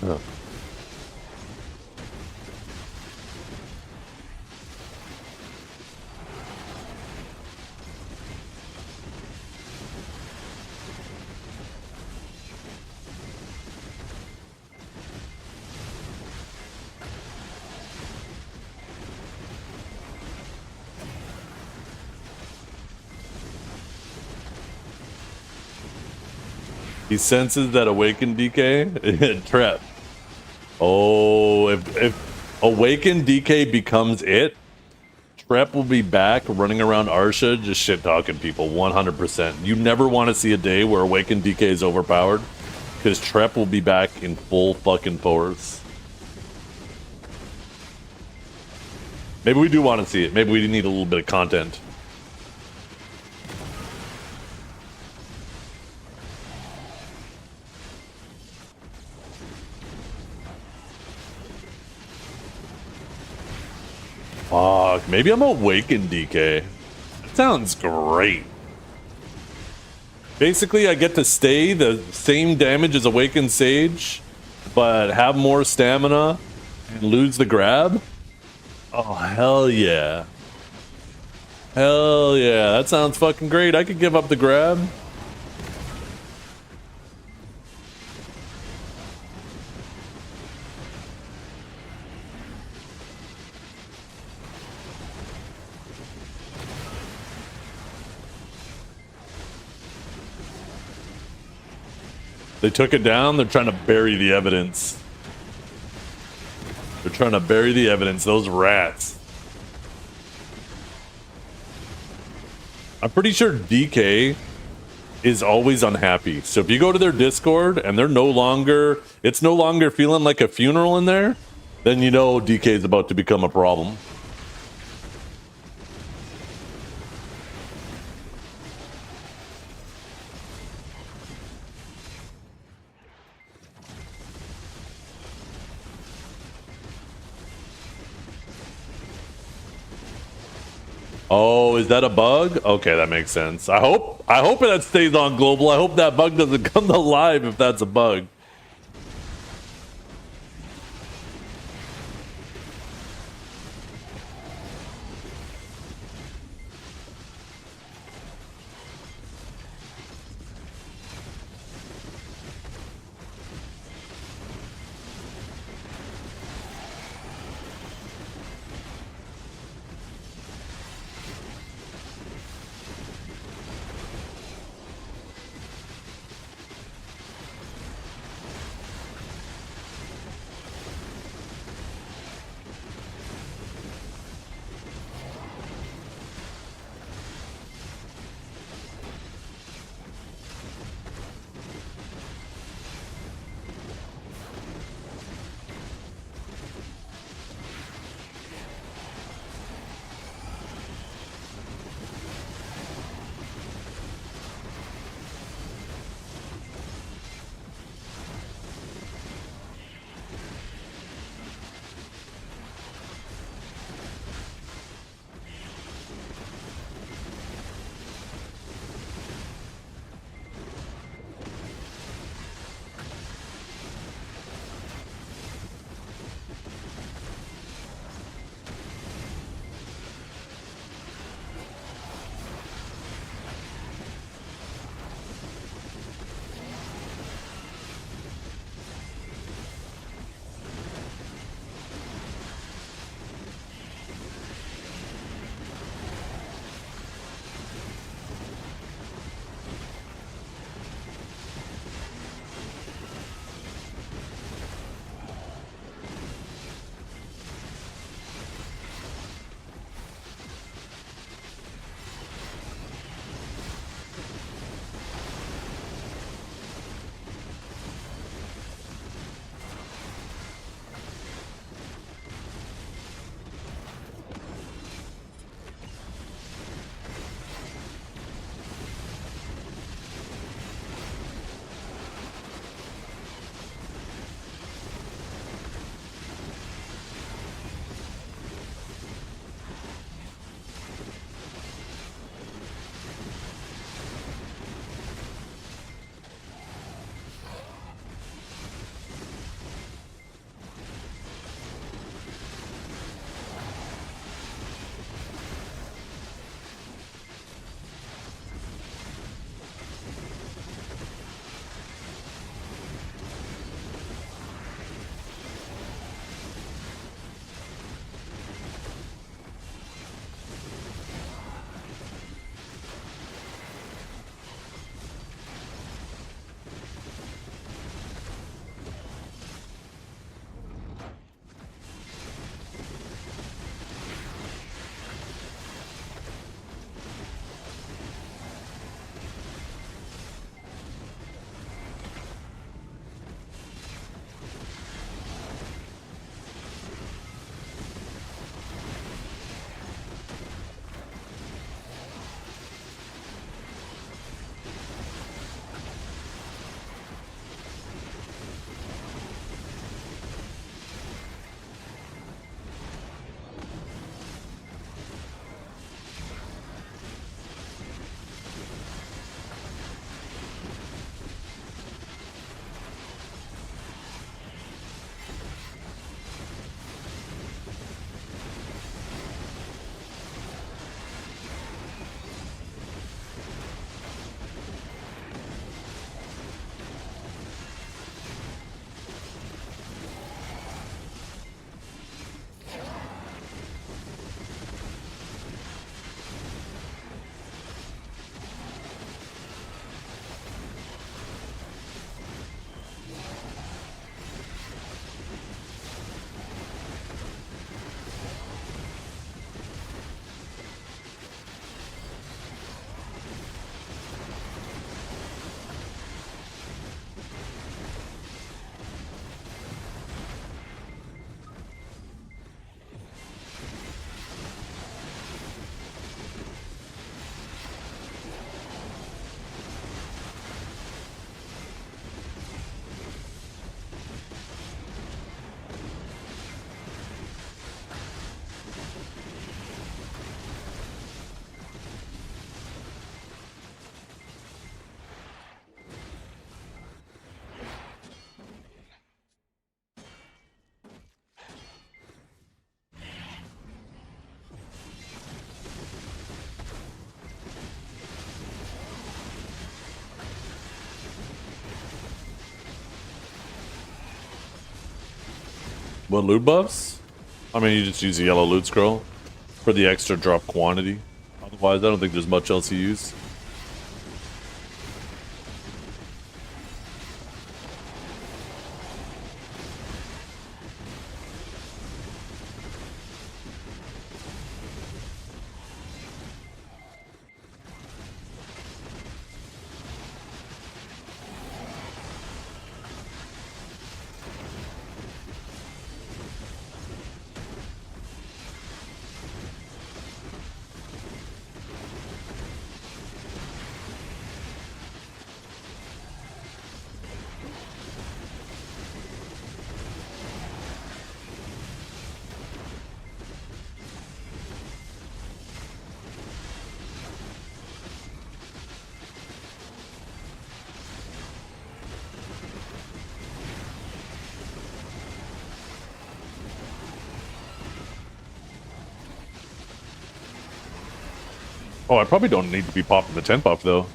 Oh. He senses that awakened DK. Trap. Oh, if Awakened DK becomes it, Trep will be back running around Arsha just shit talking people 100%. You never want to see a day where Awakened DK is overpowered because Trep will be back in full fucking force. Maybe we do want to see it. Maybe we need a little bit of content. Fuck, maybe I'm Awakened DK. That sounds great. Basically, I get to stay the same damage as Awakened Sage, but have more stamina and lose the grab. Oh, hell yeah. Hell yeah, that sounds fucking great. I could give up the grab. They took it down. They're trying to bury the evidence. They're trying to bury the evidence. Those rats. I'm pretty sure DK is always unhappy. So if you go to their Discord and they're no longer, it's no longer feeling like a funeral in there, then you know DK is about to become a problem. Oh, is that a bug? Okay, that makes sense. I hope that stays on global. I hope that bug doesn't come to live if that's a bug. What loot buffs? I mean, you just use the yellow loot scroll for the extra drop quantity. Otherwise, I don't think there's much else you use. Oh, I probably don't need to be popping the 10 buff though.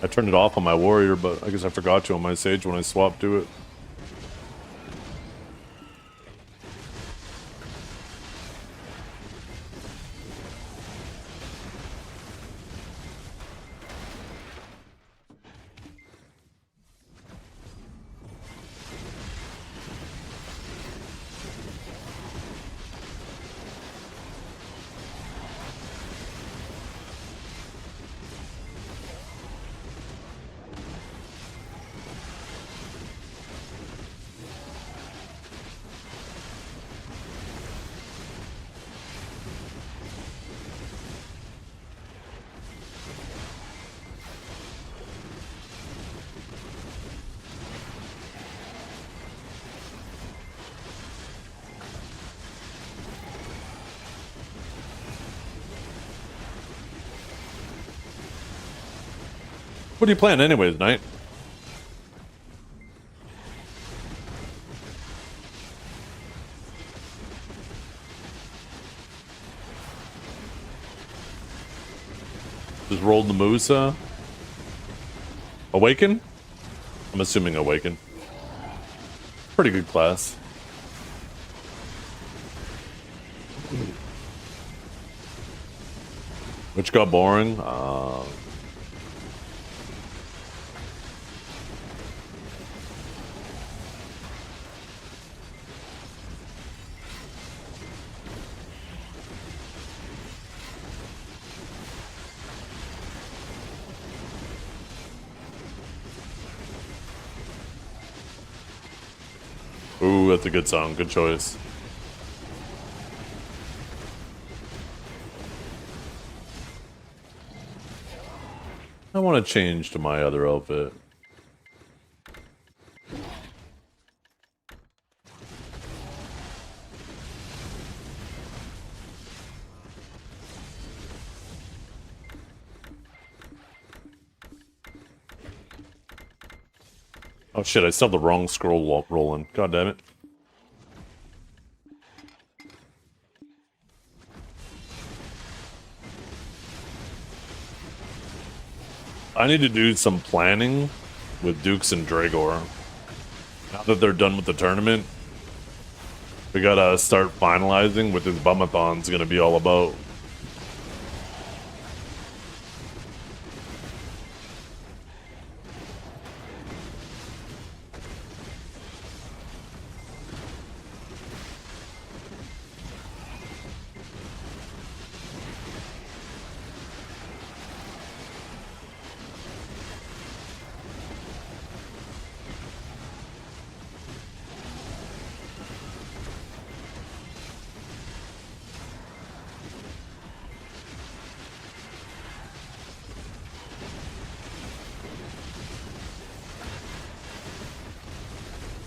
I turned it off on my warrior, but I guess I forgot to on my sage when I swapped to it. What are you playing anyways, Knight? Just rolled the Musa. Awaken? I'm assuming Awaken. Pretty good class. Which got boring? Ooh, that's a good song. Good choice. I want to change to my other outfit. Oh shit, I still have the wrong scroll rolling. God damn it. I need to do some planning with Dukes and Dragor. Now that they're done with the tournament, we gotta start finalizing what this Bumathon's gonna be all about.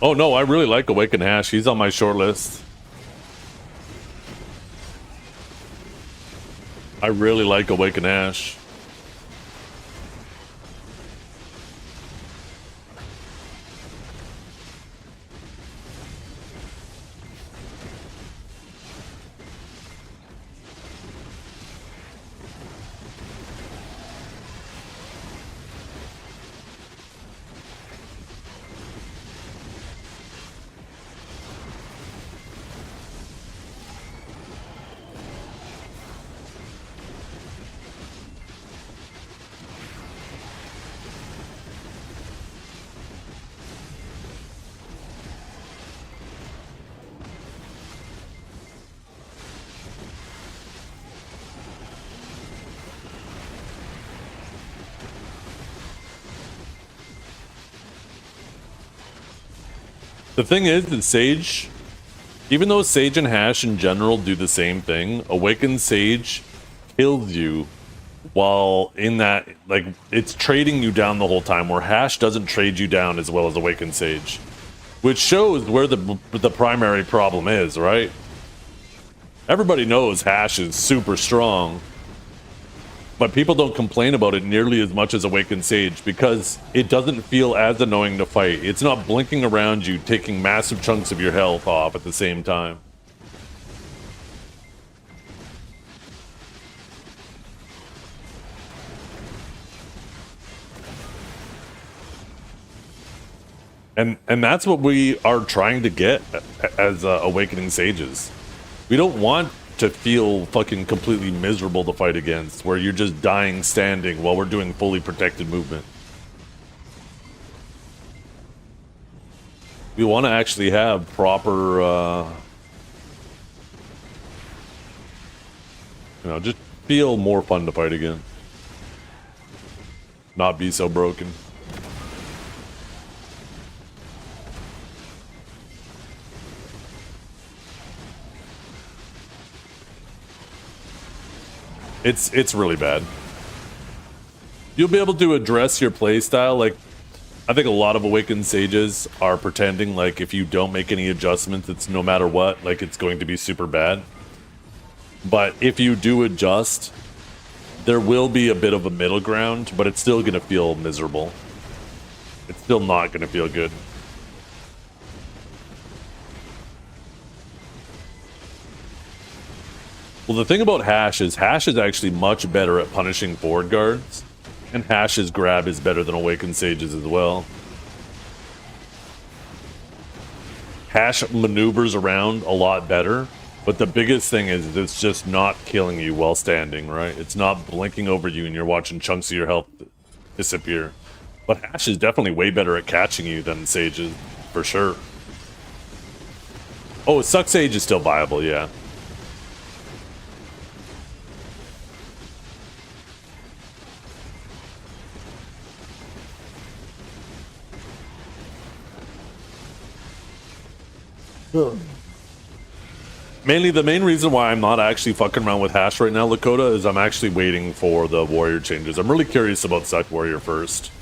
Oh no, I really like Awaken Hash. He's on my short list. I really like Awaken Ash. The thing is that Sage, even though Sage and Hash in general do the same thing, Awakened Sage kills you while in that, like, it's trading you down the whole time, where Hash doesn't trade you down as well as Awakened Sage, which shows where the primary problem is, right? Everybody knows Hash is super strong, but people don't complain about it nearly as much as Awakened Sage because it doesn't feel as annoying to fight. It's not blinking around you, taking massive chunks of your health off at the same time. And that's what we are trying to get as Awakening Sages. We don't want to feel fucking completely miserable to fight against, where you're just dying standing while we're doing fully protected movement. We want to actually have proper, you know, just feel more fun to fight again. Not be so broken. It's really bad. You'll be able to address your playstyle. Like, I think a lot of Awakened Sages are pretending like if you don't make any adjustments, it's no matter what, like it's going to be super bad. But if you do adjust, there will be a bit of a middle ground, but it's still going to feel miserable. It's still not going to feel good. Well, the thing about Hash is actually much better at punishing forward guards, and Hash's grab is better than Awakened Sage's as well. Hash maneuvers around a lot better, but the biggest thing is it's just not killing you while standing, right? It's not blinking over you and you're watching chunks of your health disappear. But Hash is definitely way better at catching you than Sage is, for sure. Oh, Suck Sage is still viable, yeah. Mainly, the main reason why I'm not actually fucking around with Hash right now, Lakota, is I'm actually waiting for the warrior changes. I'm really curious about Suck Warrior first.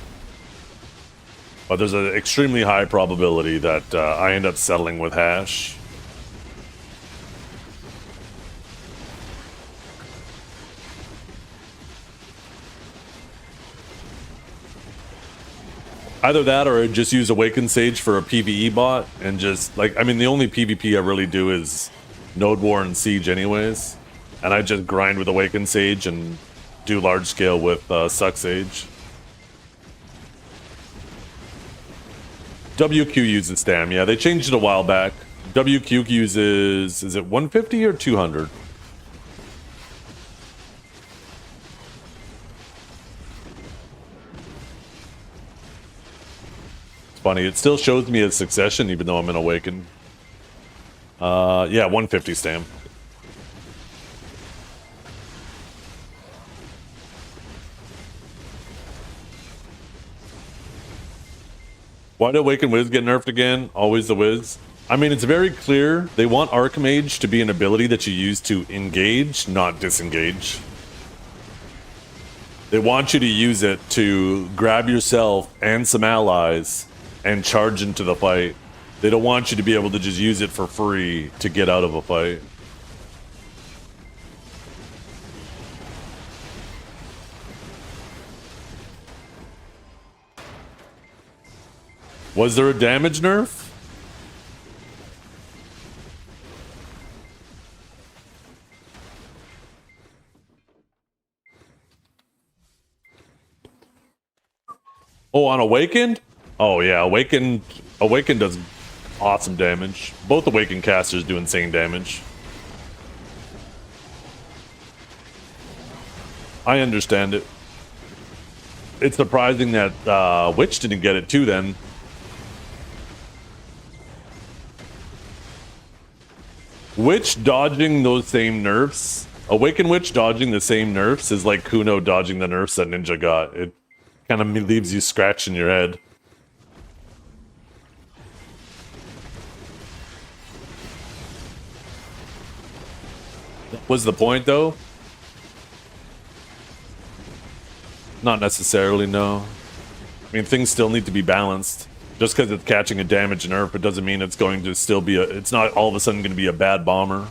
But there's an extremely high probability that I end up settling with Hash. Either that or I just use Awakened Sage for a PvE bot and just, like, I mean, the only PvP I really do is Node War and Siege anyways. And I just grind with Awakened Sage and do large scale with Suck Sage. WQ uses Stam, yeah, they changed it a while back. WQ uses, is it 150 or 200? Funny, it still shows me as Succession even though I'm in Awakened. Yeah, 150 Stam. Why did Awakened Wiz get nerfed again? Always the Wiz. I mean, it's very clear they want Archmage to be an ability that you use to engage, not disengage. They want you to use it to grab yourself and some allies and charge into the fight. They don't want you to be able to just use it for free to get out of a fight. Was there a damage nerf? Oh, on Awakened? Oh yeah, Awakened does awesome damage. Both Awakened casters do insane damage. I understand it. It's surprising that Witch didn't get it too then. Witch dodging those same nerfs, Awakened Witch dodging the same nerfs is like Kuno dodging the nerfs that Ninja got. It kind of leaves you scratching your head. Was the point though? Not necessarily, no. I mean, things still need to be balanced. Just because it's catching a damage nerf, it doesn't mean it's going to still be a... It's not all of a sudden going to be a bad bomber.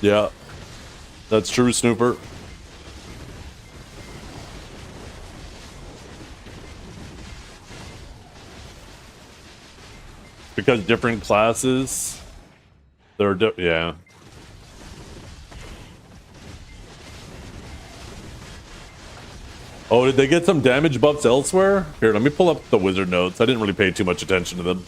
Yeah. That's true, Snooper. Because different classes, they're yeah. Oh, did they get some damage buffs elsewhere? Here, let me pull up the wizard notes. I didn't really pay too much attention to them.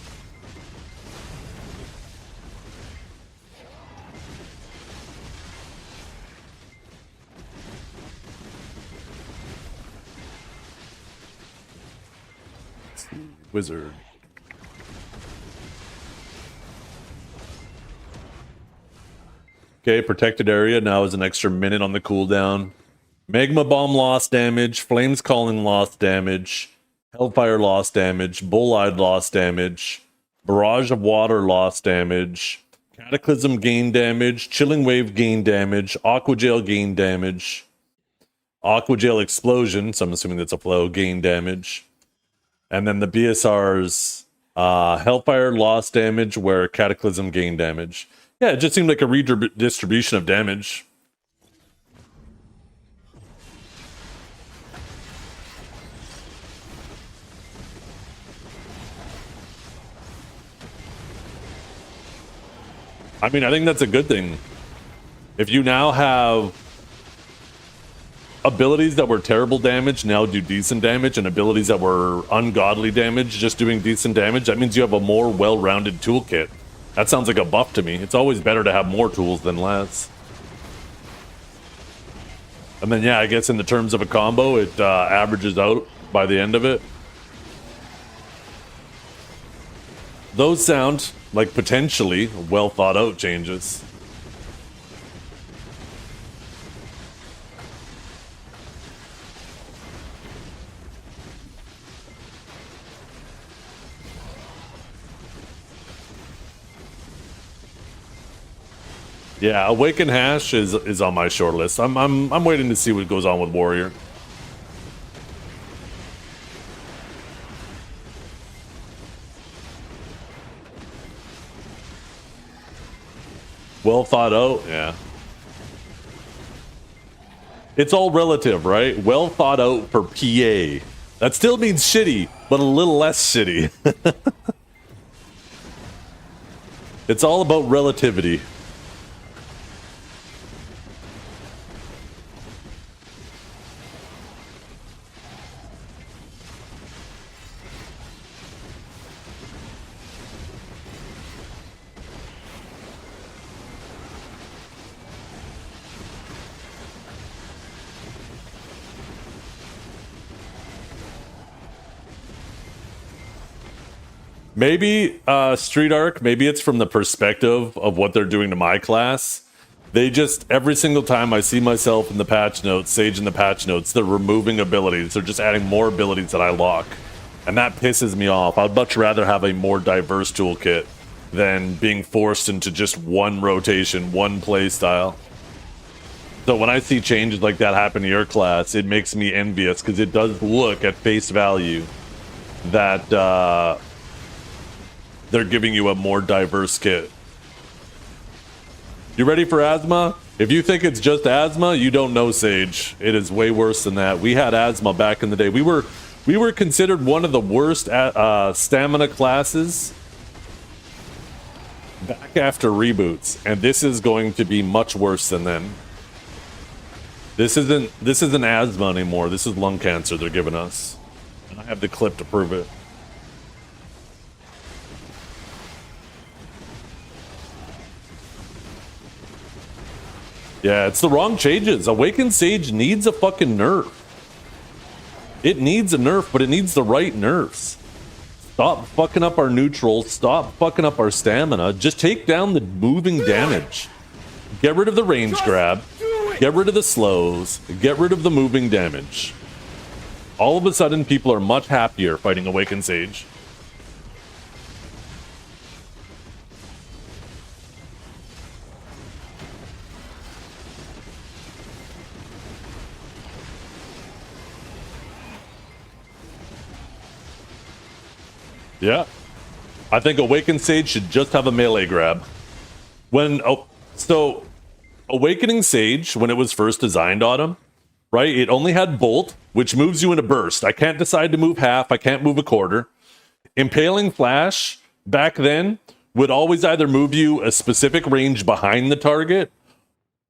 Let's see. Wizard. Okay, protected area now is an extra minute on the cooldown. Magma Bomb lost damage, Flames Calling lost damage, Hellfire lost damage, Bull-Eyed lost damage, Barrage of Water lost damage, Cataclysm gained damage, Chilling Wave gained damage, Aqua Jail gained damage, Aqua Jail Explosion, so I'm assuming that's a flow, gained damage. And then the BSR's Hellfire lost damage where Cataclysm gained damage. Yeah, it just seemed like a redistribution of damage. I mean, I think that's a good thing. If you now have abilities that were terrible damage now do decent damage, and abilities that were ungodly damage just doing decent damage, that means you have a more well-rounded toolkit. That sounds like a buff to me. It's always better to have more tools than less. And then, yeah, I guess in the terms of a combo, it averages out by the end of it. Those sound like potentially well thought out changes. Yeah, Awaken Hash is on my short list. I'm waiting to see what goes on with Warrior. Well thought out, yeah. It's all relative, right? Well thought out for PA. That still means shitty, but a little less shitty. It's all about relativity. Maybe Street Arc, maybe it's from the perspective of what they're doing to my class. They just, every single time I see myself in the patch notes, Sage in the patch notes, they're removing abilities. They're just adding more abilities that I lock. And that pisses me off. I'd much rather have a more diverse toolkit than being forced into just one rotation, one play style. So when I see changes like that happen to your class, it makes me envious, because it does look at face value that they're giving you a more diverse kit. You ready for asthma? If you think it's just asthma, you don't know Sage. It is way worse than that. We had asthma back in the day. We were considered one of the worst stamina classes back after reboots, and this is going to be much worse than then. This isn't asthma anymore. This is lung cancer they're giving us, and I have the clip to prove it. Yeah, it's the wrong changes. Awakened Sage needs a fucking nerf. It needs a nerf, but it needs the right nerfs. Stop fucking up our neutrals. Stop fucking up our stamina. Just take down the moving damage. Get rid of the range grab. Get rid of the slows. Get rid of the moving damage. All of a sudden, people are much happier fighting Awakened Sage. Yeah. I think Awakened Sage should just have a melee grab. So Awakening Sage, when it was first designed on him, right? It only had Bolt, which moves you in a burst. I can't decide to move half. I can't move a quarter. Impaling Flash, back then, would always either move you a specific range behind the target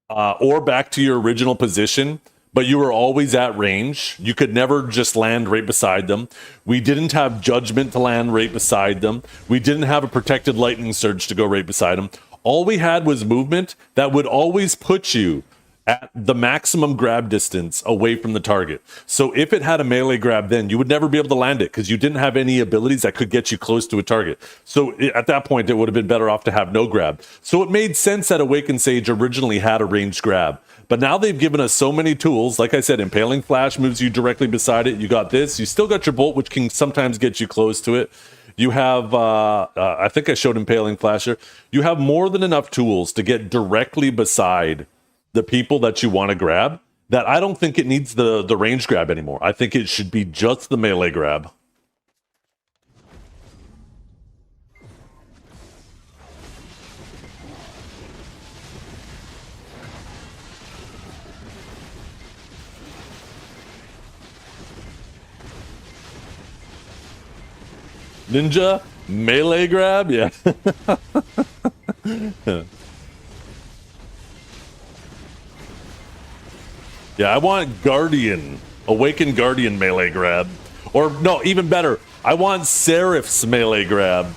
or back to your original position, but you were always at range. You could never just land right beside them. We didn't have Judgment to land right beside them. We didn't have a Protected Lightning Surge to go right beside them. All we had was movement that would always put you at the maximum grab distance away from the target. So if it had a melee grab, then you would never be able to land it because you didn't have any abilities that could get you close to a target. So at that point, it would have been better off to have no grab. So it made sense that Awakened Sage originally had a ranged grab. But now they've given us so many tools. Like I said, Impaling Flash moves you directly beside it. You got this. You still got your Bolt, which can sometimes get you close to it. You have, I think I showed Impaling Flash here. You have more than enough tools to get directly beside the people that you want to grab, that I don't think it needs the range grab anymore. I think it should be just the melee grab. Ninja melee grab, yeah. Yeah, I want Guardian, Awakened Guardian melee grab. Or, no, even better, I want Seraph's melee grab.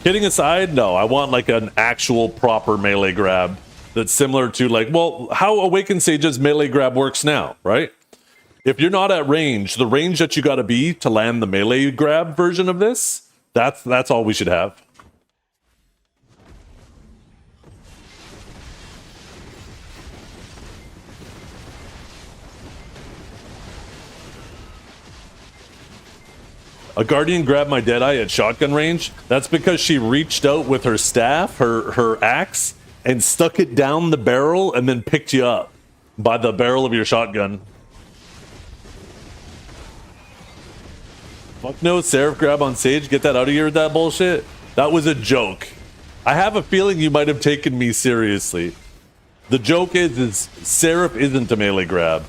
Kidding aside, no, I want like an actual proper melee grab that's similar to like, well, how Awakened Sage's melee grab works now, right? If you're not at range, the range that you got to be to land the melee grab version of this, that's all we should have. A Guardian grabbed my Deadeye at shotgun range. That's because she reached out with her staff, her axe, and stuck it down the barrel and then picked you up by the barrel of your shotgun. Fuck no, Seraph grab on Sage. Get that out of here with that bullshit. That was a joke. I have a feeling you might have taken me seriously. The joke is Seraph isn't a melee grab.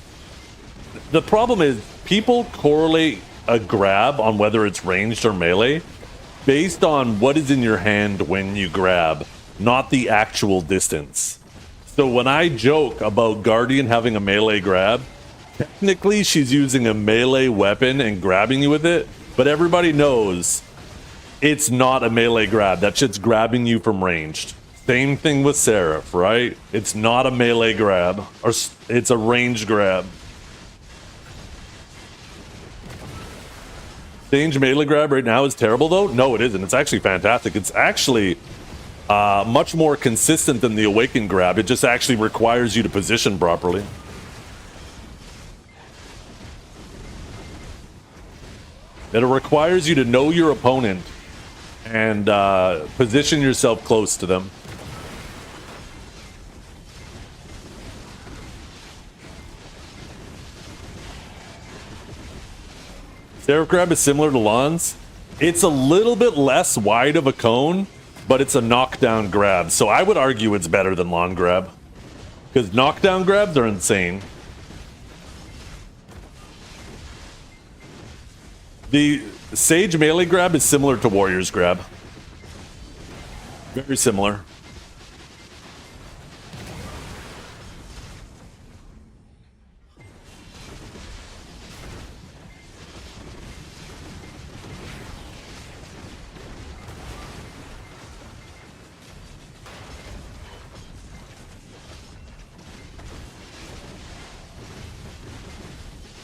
The problem is people correlate a grab on whether it's ranged or melee based on what is in your hand when you grab, not the actual distance. So when I joke about Guardian having a melee grab, technically she's using a melee weapon and grabbing you with it, but everybody knows it's not a melee grab. That shit's grabbing you from ranged. Same thing with Seraph, right? It's not a melee grab, or it's a ranged grab. Sage melee grab right now is terrible though? No, it isn't. It's actually fantastic. It's actually much more consistent than the Awakened grab. It just actually requires you to position properly. It requires you to know your opponent and position yourself close to them. Seraph grab is similar to Lon's. It's a little bit less wide of a cone, but it's a knockdown grab. So I would argue it's better than Lon grab. Because knockdown grabs are insane. The Sage melee grab is similar to Warrior's grab. Very similar.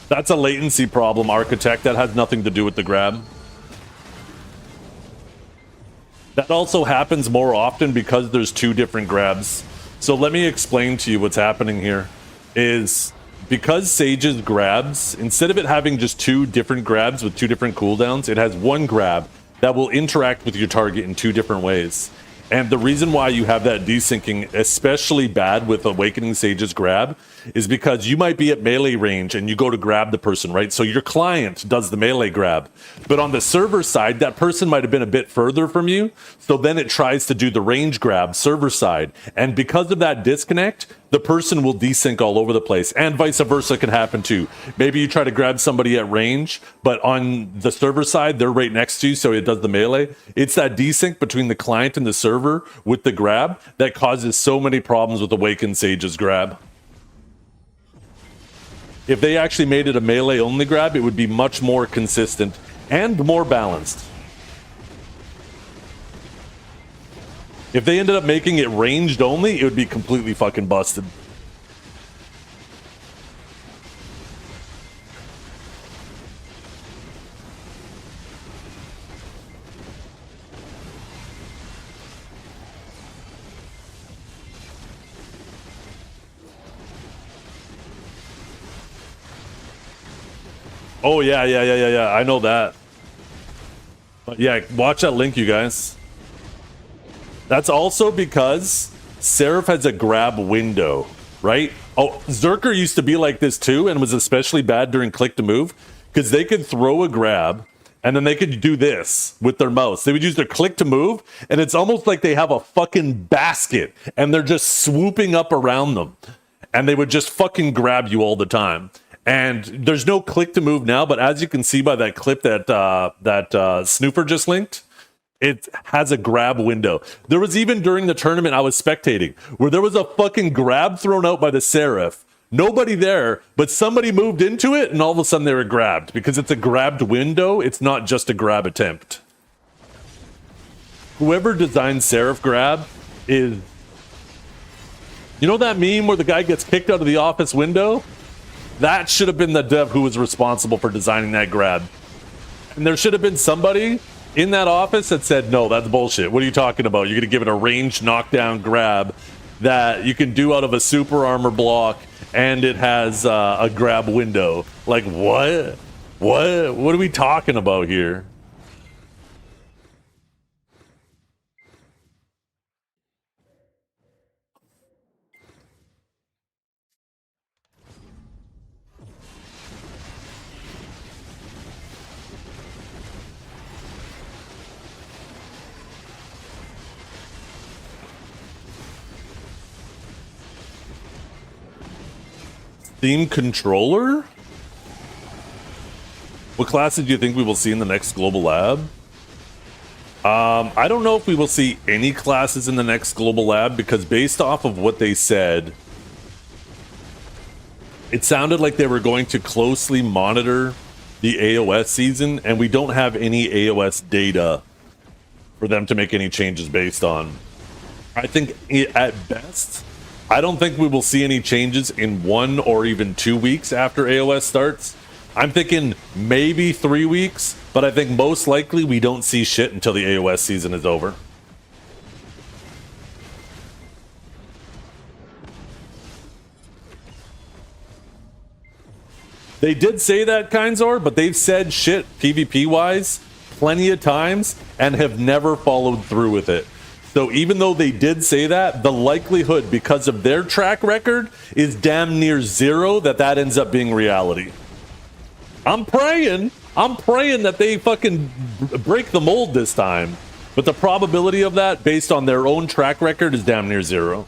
That's a latency problem, Architect. That has nothing to do with the grab. That also happens more often because there's two different grabs. So let me explain to you what's happening here. Is because Sage's grabs, instead of it having just two different grabs with two different cooldowns, it has one grab that will interact with your target in two different ways. And the reason why you have that desyncing especially bad with Awakening Sage's grab is because you might be at melee range and you go to grab the person, right? So your client does the melee grab. But on the server side, that person might have been a bit further from you. So then it tries to do the range grab server side. And because of that disconnect, the person will desync all over the place. And vice versa can happen too. Maybe you try to grab somebody at range, but on the server side, they're right next to you, so it does the melee. It's that desync between the client and the server with the grab that causes so many problems with Awakened Sage's grab. If they actually made it a melee only grab, it would be much more consistent and more balanced. If they ended up making it ranged only, it would be completely fucking busted. Oh, yeah. I know that. But yeah, watch that link, you guys. That's also because Seraph has a grab window, right? Oh, Zerker used to be like this too and was especially bad during click to move because they could throw a grab and then they could do this with their mouse. They would use their click to move and it's almost like they have a fucking basket and they're just swooping up around them and they would just fucking grab you all the time. And there's no click to move now, but as you can see by that clip that Snooper just linked, it has a grab window. There was even during the tournament I was spectating where there was a fucking grab thrown out by the Seraph. Nobody there, but somebody moved into it and all of a sudden they were grabbed because it's a grabbed window. It's not just a grab attempt. Whoever designed Seraph grab is... You know that meme where the guy gets kicked out of the office window? That should have been the dev who was responsible for designing that grab. And there should have been somebody in that office that said, no, that's bullshit. What are you talking about? You're going to give it a ranged knockdown grab that you can do out of a super armor block and it has a grab window. Like, what? What are we talking about here? Theme controller? What classes do you think we will see in the next global lab? I don't know if we will see any classes in the next global lab because based off of what they said, it sounded like they were going to closely monitor the AOS season and we don't have any AOS data for them to make any changes based on. I think at best, I don't think we will see any changes in 1 or even 2 weeks after AOS starts. I'm thinking maybe 3 weeks, but I think most likely we don't see shit until the AOS season is over. They did say that, Kindzor, but they've said shit PvP-wise plenty of times and have never followed through with it. So even though they did say that, the likelihood, because of their track record, is damn near zero that that ends up being reality. I'm praying that they fucking break the mold this time. But the probability of that, based on their own track record, is damn near zero.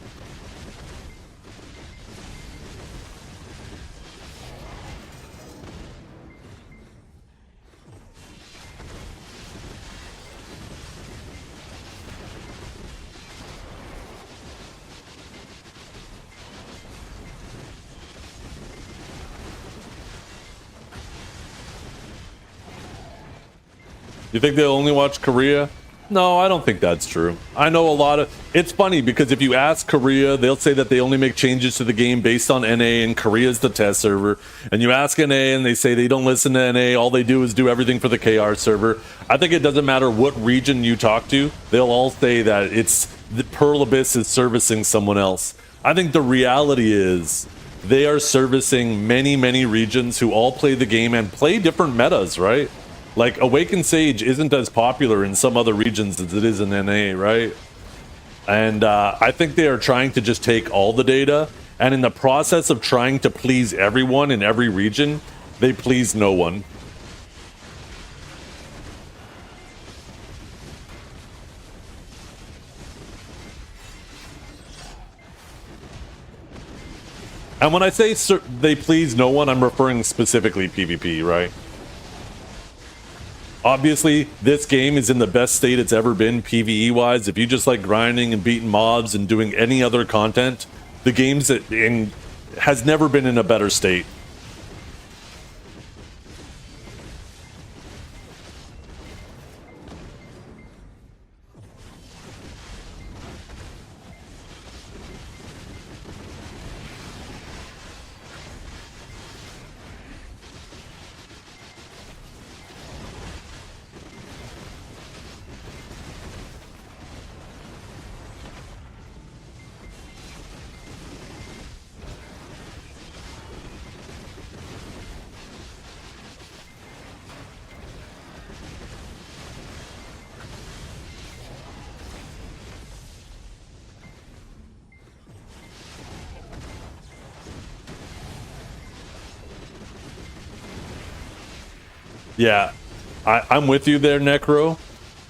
You think they'll only watch Korea? No, I don't think that's true. I know a lot of. It's funny because if you ask Korea, they'll say that they only make changes to the game based on NA, and Korea's the test server. And you ask NA, and they say they don't listen to NA. All they do is do everything for the KR server. I think it doesn't matter what region you talk to. They'll all say that it's the Pearl Abyss is servicing someone else. I think the reality is they are servicing many, many regions who all play the game and play different metas, right? Like, Awakened Sage isn't as popular in some other regions as it is in NA, right? And I think they are trying to just take all the data, and in the process of trying to please everyone in every region, they please no one. And when I say they please no one, I'm referring specifically PvP, right? Obviously, this game is in the best state it's ever been PvE-wise. If you just like grinding and beating mobs and doing any other content, the game's has never been in a better state. Yeah, I'm with you there, Necro.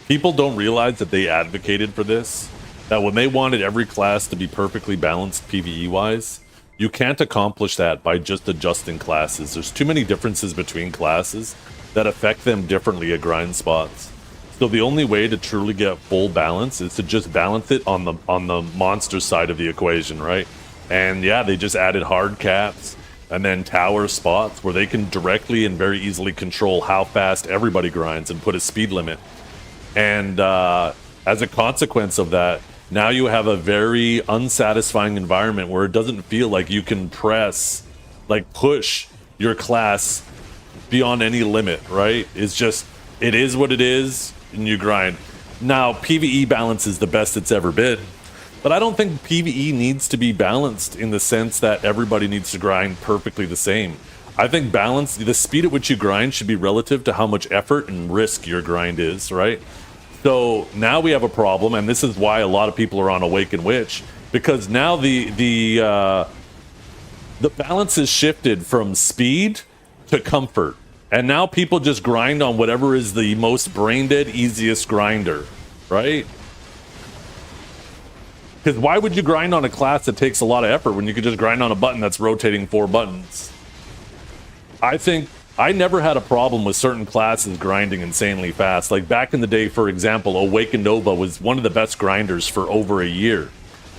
People don't realize that they advocated for this. That when they wanted every class to be perfectly balanced PvE-wise, you can't accomplish that by just adjusting classes. There's too many differences between classes that affect them differently at grind spots. So the only way to truly get full balance is to just balance it on the monster side of the equation, right? And yeah, they just added hard caps and then tower spots where they can directly and very easily control how fast everybody grinds and put a speed limit. And as a consequence of that, now you have a very unsatisfying environment where it doesn't feel like you can push your class beyond any limit, right? It's just, it is what it is, and you grind. Now, PvE balance is the best it's ever been, but I don't think PvE needs to be balanced in the sense that everybody needs to grind perfectly the same. I think balance, the speed at which you grind should be relative to how much effort and risk your grind is, right? So now we have a problem, and this is why a lot of people are on Awakened Witch, because now the balance is shifted from speed to comfort. And now people just grind on whatever is the most brain-dead, easiest grinder, right? Because why would you grind on a class that takes a lot of effort when you could just grind on a button that's rotating 4 buttons? I think I never had a problem with certain classes grinding insanely fast. Like back in the day, for example, Awakened Nova was one of the best grinders for over a year.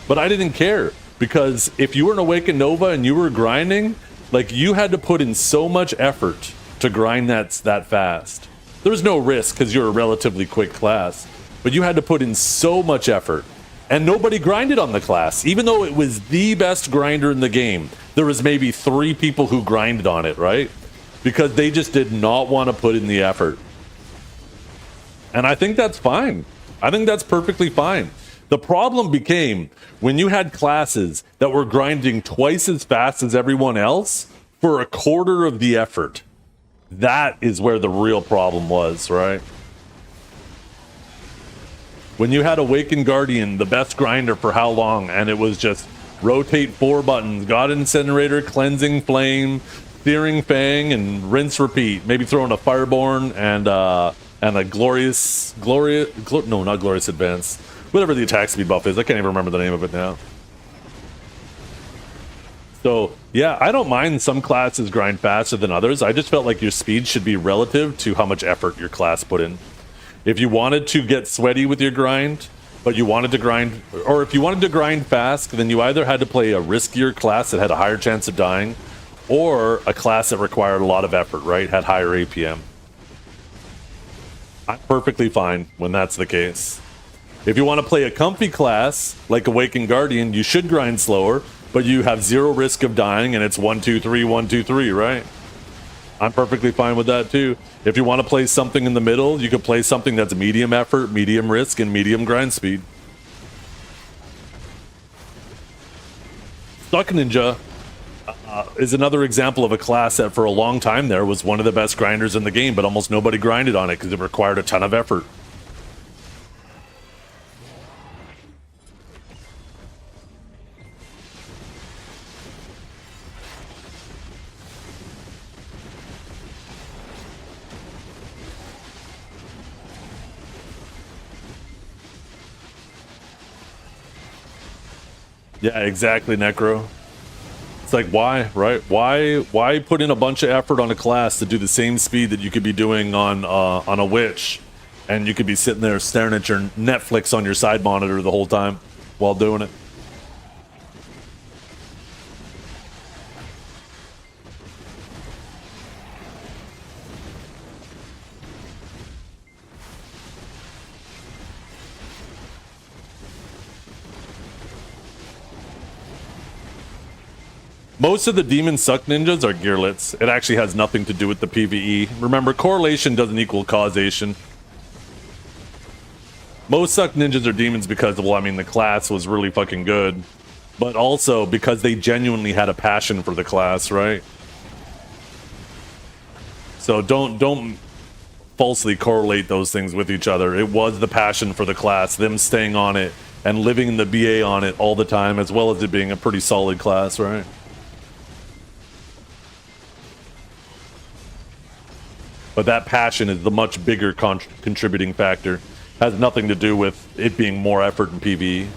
But I didn't care, because if you were an Awakened Nova and you were grinding, like, you had to put in so much effort to grind that fast. There was no risk because you're a relatively quick class, but you had to put in so much effort. And nobody grinded on the class, even though it was the best grinder in the game. There was maybe 3 people who grinded on it, right? Because they just did not want to put in the effort. And I think that's fine. I think that's perfectly fine. The problem became when you had classes that were grinding twice as fast as everyone else for a quarter of the effort. That is where the real problem was, right? When you had Awakened Guardian, the best grinder for how long, and it was just rotate 4 buttons, God Incinerator, Cleansing Flame, Searing Fang, and rinse repeat. Maybe throw in a Fireborn and a not Glorious Advance. Whatever the attack speed buff is. I can't even remember the name of it now. So, yeah, I don't mind some classes grind faster than others. I just felt like your speed should be relative to how much effort your class put in. If you wanted to get sweaty with your grind, but you wanted to grind, or if you wanted to grind fast, then you either had to play a riskier class that had a higher chance of dying, or a class that required a lot of effort, right? Had higher APM. I'm perfectly fine when that's the case. If you want to play a comfy class like Awakened Guardian, you should grind slower, but you have zero risk of dying, and it's 1 2 3 1 2 3, right? I'm perfectly fine with that too. If you want to play something in the middle, you could play something that's medium effort, medium risk, and medium grind speed. Stuck Ninja is another example of a class that for a long time there was one of the best grinders in the game, but almost nobody grinded on it because it required a ton of effort. Yeah, exactly, Necro. It's like, why, right? Why put in a bunch of effort on a class to do the same speed that you could be doing on a witch, and you could be sitting there staring at your Netflix on your side monitor the whole time while doing it. Most of the demon suck ninjas are gearlets. It actually has nothing to do with the PvE. Remember, correlation doesn't equal causation. Most suck ninjas are demons because, well, I mean, the class was really fucking good, but also because they genuinely had a passion for the class, right? So don't falsely correlate those things with each other. It was the passion for the class, them staying on it and living in the BA on it all the time, as well as it being a pretty solid class, right? But that passion is the much bigger contributing factor. Has nothing to do with it being more effort in PvE.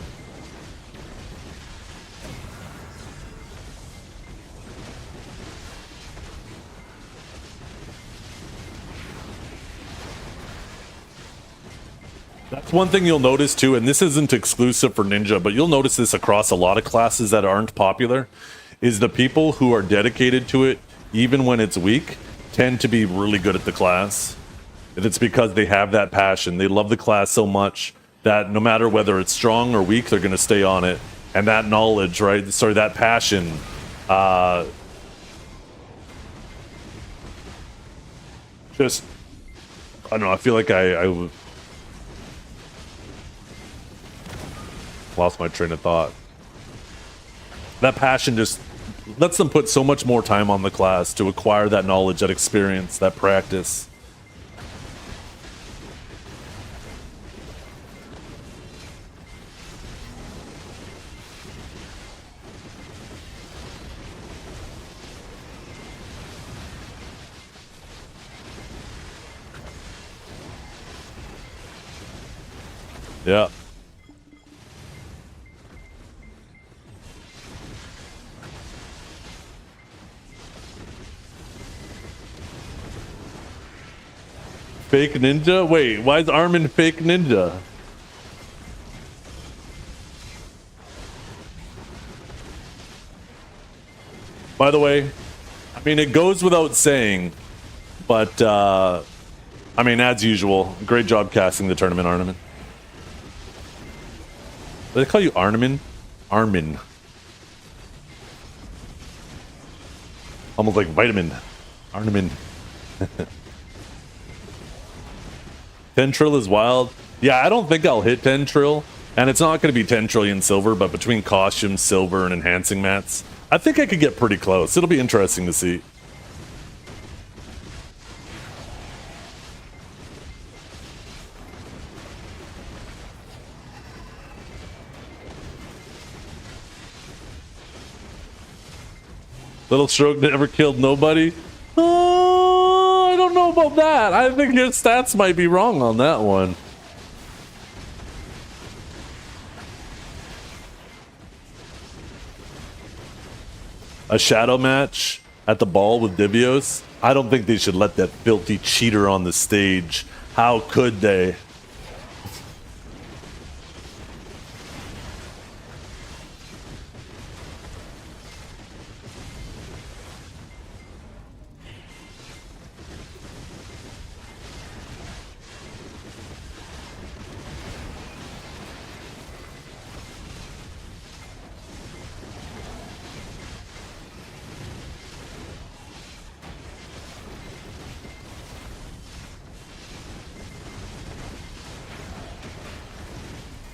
That's one thing you'll notice too, and this isn't exclusive for Ninja, but you'll notice this across a lot of classes that aren't popular, is the people who are dedicated to it, even when it's weak, tend to be really good at the class. And it's because they have that passion. They love the class so much that no matter whether it's strong or weak, they're going to stay on it. And that knowledge, right? Sorry, that passion. Just, I don't know. I feel like I lost my train of thought. That passion just lets them put so much more time on the class to acquire that knowledge, that experience, that practice. Yeah. Fake ninja? Wait, why is Armin fake ninja? By the way, I mean, it goes without saying, but, I mean, as usual, great job casting the tournament, Armin. Did they call you Armin? Armin. Almost like vitamin. Armin. Tentrill is wild. Yeah, I don't think I'll hit Tentrill. And it's not going to be 10 trillion silver, but between costumes, silver, and enhancing mats, I think I could get pretty close. It'll be interesting to see. Little Stroke never killed nobody? I don't know about that. I think your stats might be wrong on that one. A shadow match at the ball with Dibios? I don't think they should let that filthy cheater on the stage. How could they?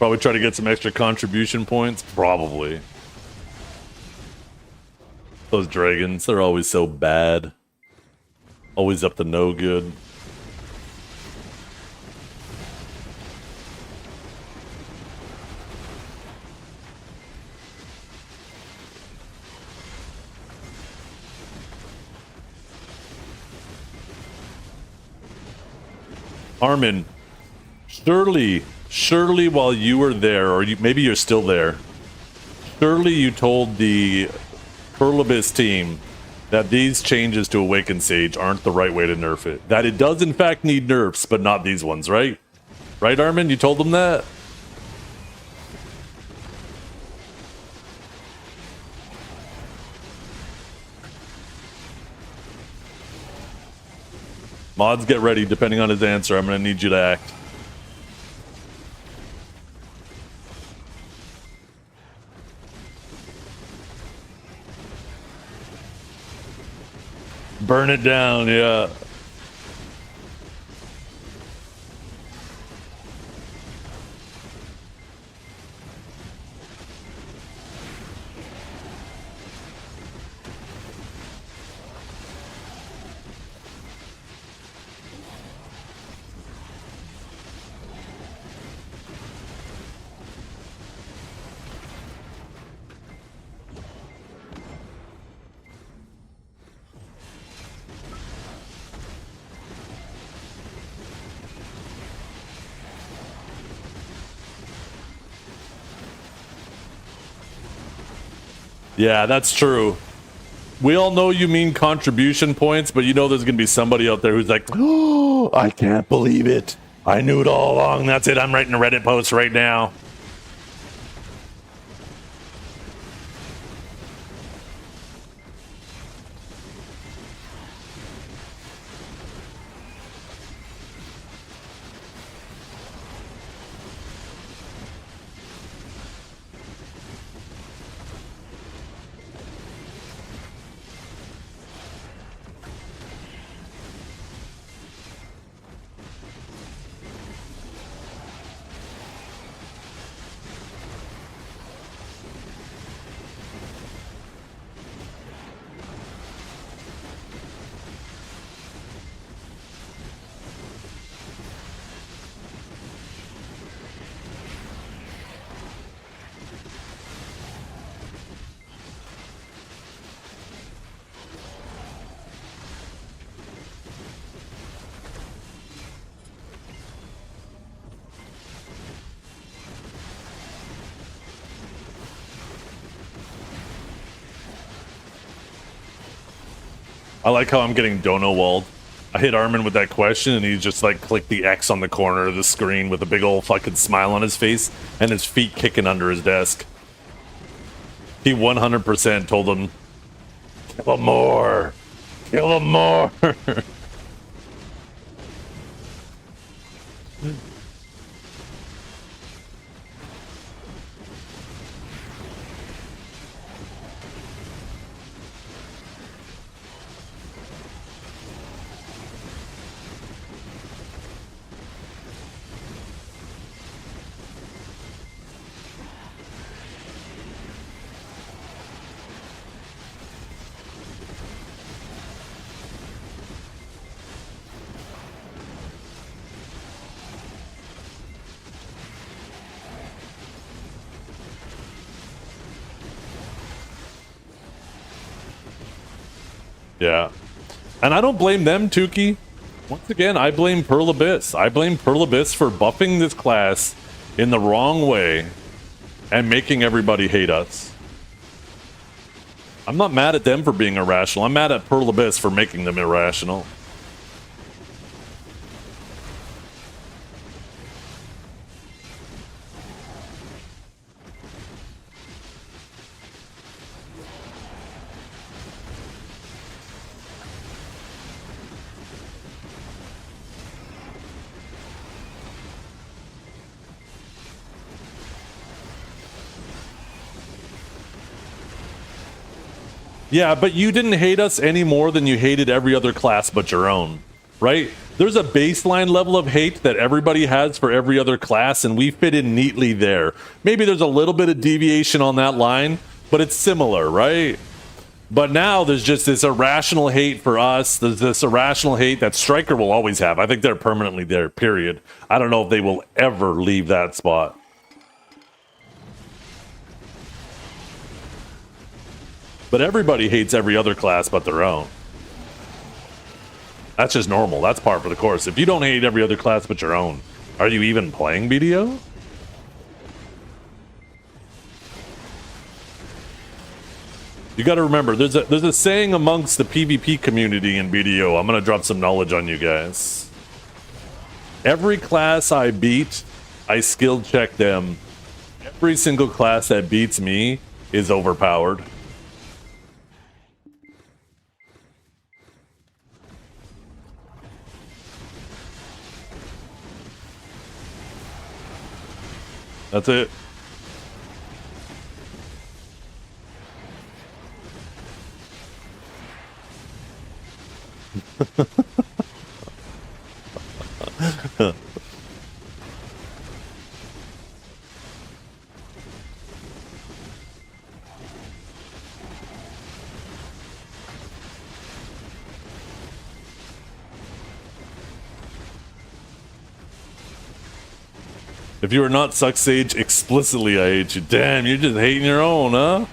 Probably try to get some extra contribution points. Probably. Those dragons, they're always so bad. Always up to no good. Armin, surely while you were there, or maybe you're still there, surely you told the Pearl Abyss team that these changes to Awakened Sage aren't the right way to nerf it. That it does in fact need nerfs, but not these ones, right? Right, Armin? You told them that? Mods, get ready. Depending on his answer, I'm going to need you to act. Burn it down, yeah. Yeah, that's true. We all know you mean contribution points, but you know there's going to be somebody out there who's like, oh, I can't believe it. I knew it all along. That's it. I'm writing a Reddit post right now. I like how I'm getting dono walled. I hit Armin with that question and he just like clicked the X on the corner of the screen with a big old fucking smile on his face and his feet kicking under his desk. He 100% told him, kill him more. Kill him more. Yeah. And I don't blame them, Tukey. Once again, I blame Pearl Abyss. I blame Pearl Abyss for buffing this class in the wrong way and making everybody hate us. I'm not mad at them for being irrational. I'm mad at Pearl Abyss for making them irrational. Yeah, but you didn't hate us any more than you hated every other class but your own, right? There's a baseline level of hate that everybody has for every other class, and we fit in neatly there. Maybe there's a little bit of deviation on that line, but it's similar, right? But now there's just this irrational hate for us. There's this irrational hate that Stryker will always have. I think they're permanently there, period. I don't know if they will ever leave that spot. But everybody hates every other class but their own. That's just normal. That's par for the course. If you don't hate every other class but your own, are you even playing BDO? You got to remember, there's a saying amongst the PvP community in BDO. I'm going to drop some knowledge on you guys. Every class I beat, I skill check them. Every single class that beats me is overpowered. That's it. If you are not Suck Sage explicitly, I hate you. Damn, you're just hating your own, huh?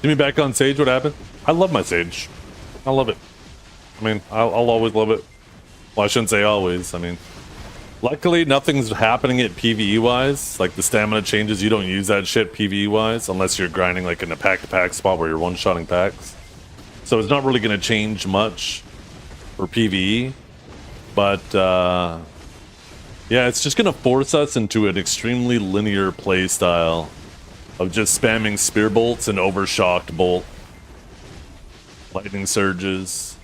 See me back on Sage, what happened? I love my Sage. I love it. I mean, I'll always love it. Well, I shouldn't say always. I mean, luckily nothing's happening at PvE-wise. Like the stamina changes, you don't use that shit PvE-wise unless you're grinding like in a pack-to-pack spot where you're one-shotting packs. So it's not really going to change much for PvE. But, yeah, it's just going to force us into an extremely linear play style of just spamming spear bolts and overshocked bolt, lightning surges,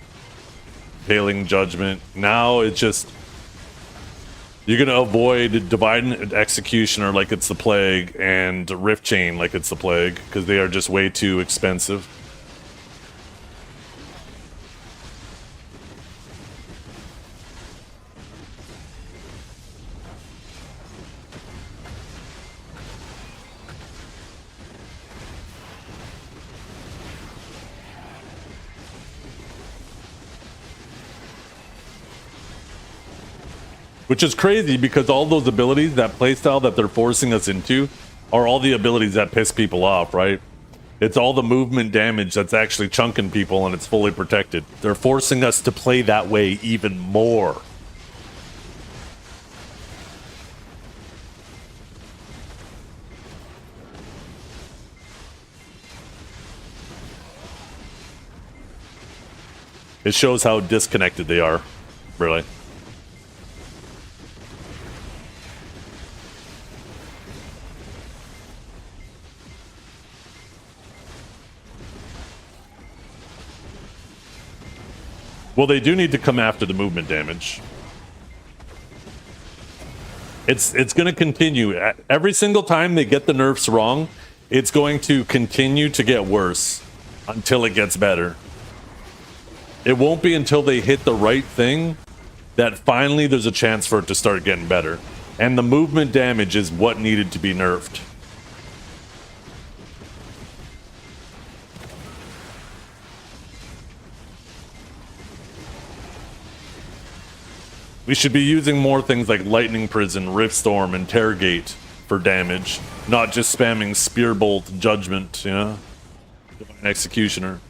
failing judgment. Now it's just you're gonna avoid divide and executioner like it's the plague and rift chain like it's the plague because they are just way too expensive. Which is crazy because all those abilities, that playstyle that they're forcing us into, are all the abilities that piss people off, right? It's all the movement damage that's actually chunking people and it's fully protected. They're forcing us to play that way even more. It shows how disconnected they are, really. Well, they do need to come after the movement damage. It's going to continue. Every single time they get the nerfs wrong, it's going to continue to get worse until it gets better. It won't be until they hit the right thing that finally there's a chance for it to start getting better. And the movement damage is what needed to be nerfed. We should be using more things like Lightning Prison, Riftstorm, and Terrorgate for damage, not just spamming Spearbolt, Judgment, you know? Divine Executioner.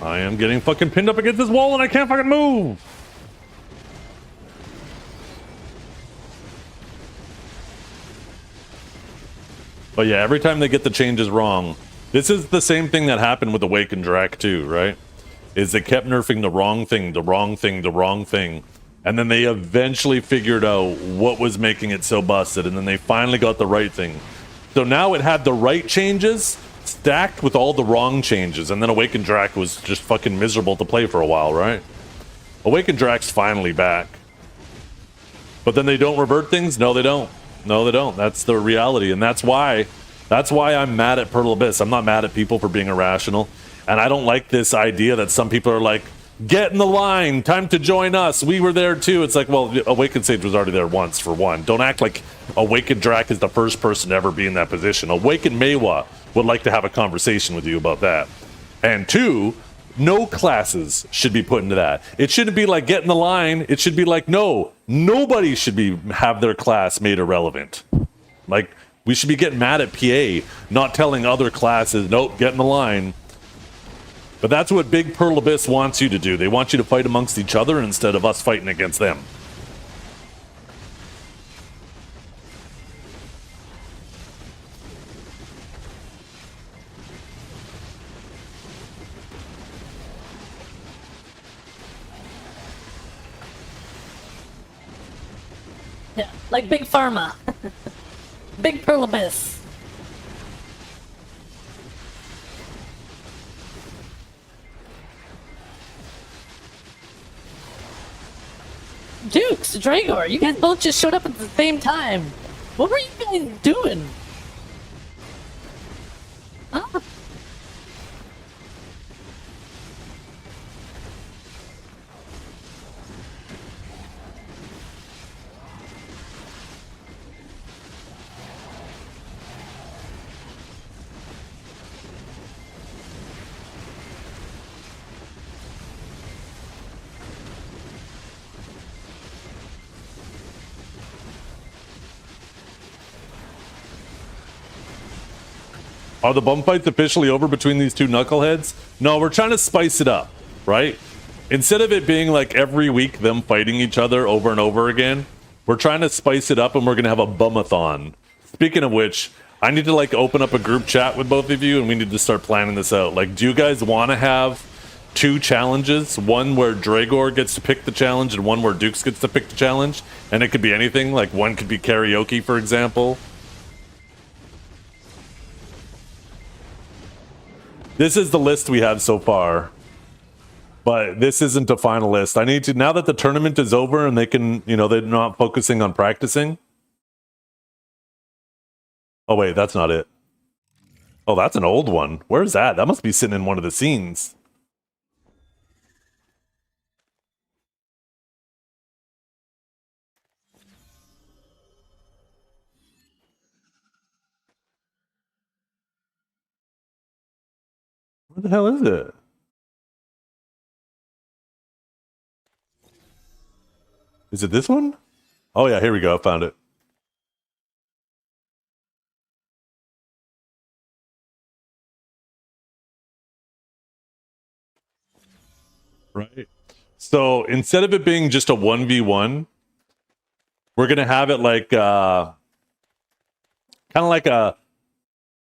I am getting fucking pinned up against this wall and I can't fucking move! But yeah, every time they get the changes wrong, this is the same thing that happened with Awakened Drac too, right? Is they kept nerfing the wrong thing, the wrong thing, the wrong thing. And then they eventually figured out what was making it so busted, and then they finally got the right thing. So now it had the right changes stacked with all the wrong changes, and then Awakened Drac was just fucking miserable to play for a while, right? Awakened Drac's finally back. But then they don't revert things? No, they don't. No, they don't. That's the reality, and that's why I'm mad at Pearl Abyss. I'm not mad at people for being irrational, and I don't like this idea that some people are like, get in the line, time to join us, we were there too. It's like, well, Awakened Sage was already there once, for one. Don't act like Awakened Drac is the first person to ever be in that position. Awakened Meiwa would like to have a conversation with you about that. And two, no classes should be put into that. It shouldn't be like, get in the line. It should be like, no, nobody should have their class made irrelevant. Like, we should be getting mad at PA, not telling other classes, nope, get in the line. But that's what Big Pearl Abyss wants you to do. They want you to fight amongst each other instead of us fighting against them. Yeah, like Big Pharma. Big Pearl Abyss. Dukes, Dragor, you guys both just showed up at the same time. What were you guys doing? Huh? Are the bum fights officially over between these two knuckleheads? No, we're trying to spice it up, right? Instead of it being like every week them fighting each other over and over again, we're trying to spice it up and we're going to have a bumathon. Speaking of which, I need to like open up a group chat with both of you and we need to start planning this out. Like, do you guys want to have two challenges? One where Dragor gets to pick the challenge and one where Dukes gets to pick the challenge? And it could be anything, like one could be karaoke, for example. This is the list we have so far, but this isn't a final list. I need to, now that the tournament is over and they can, you know, they're not focusing on practicing. Oh wait, that's not it. Oh, that's an old one. Where's that? That must be sitting in one of the scenes. Where the hell is it? Is it this one? Oh yeah, here we go. I found it. Right. So instead of it being just a 1v1, we're gonna have it like kind of like a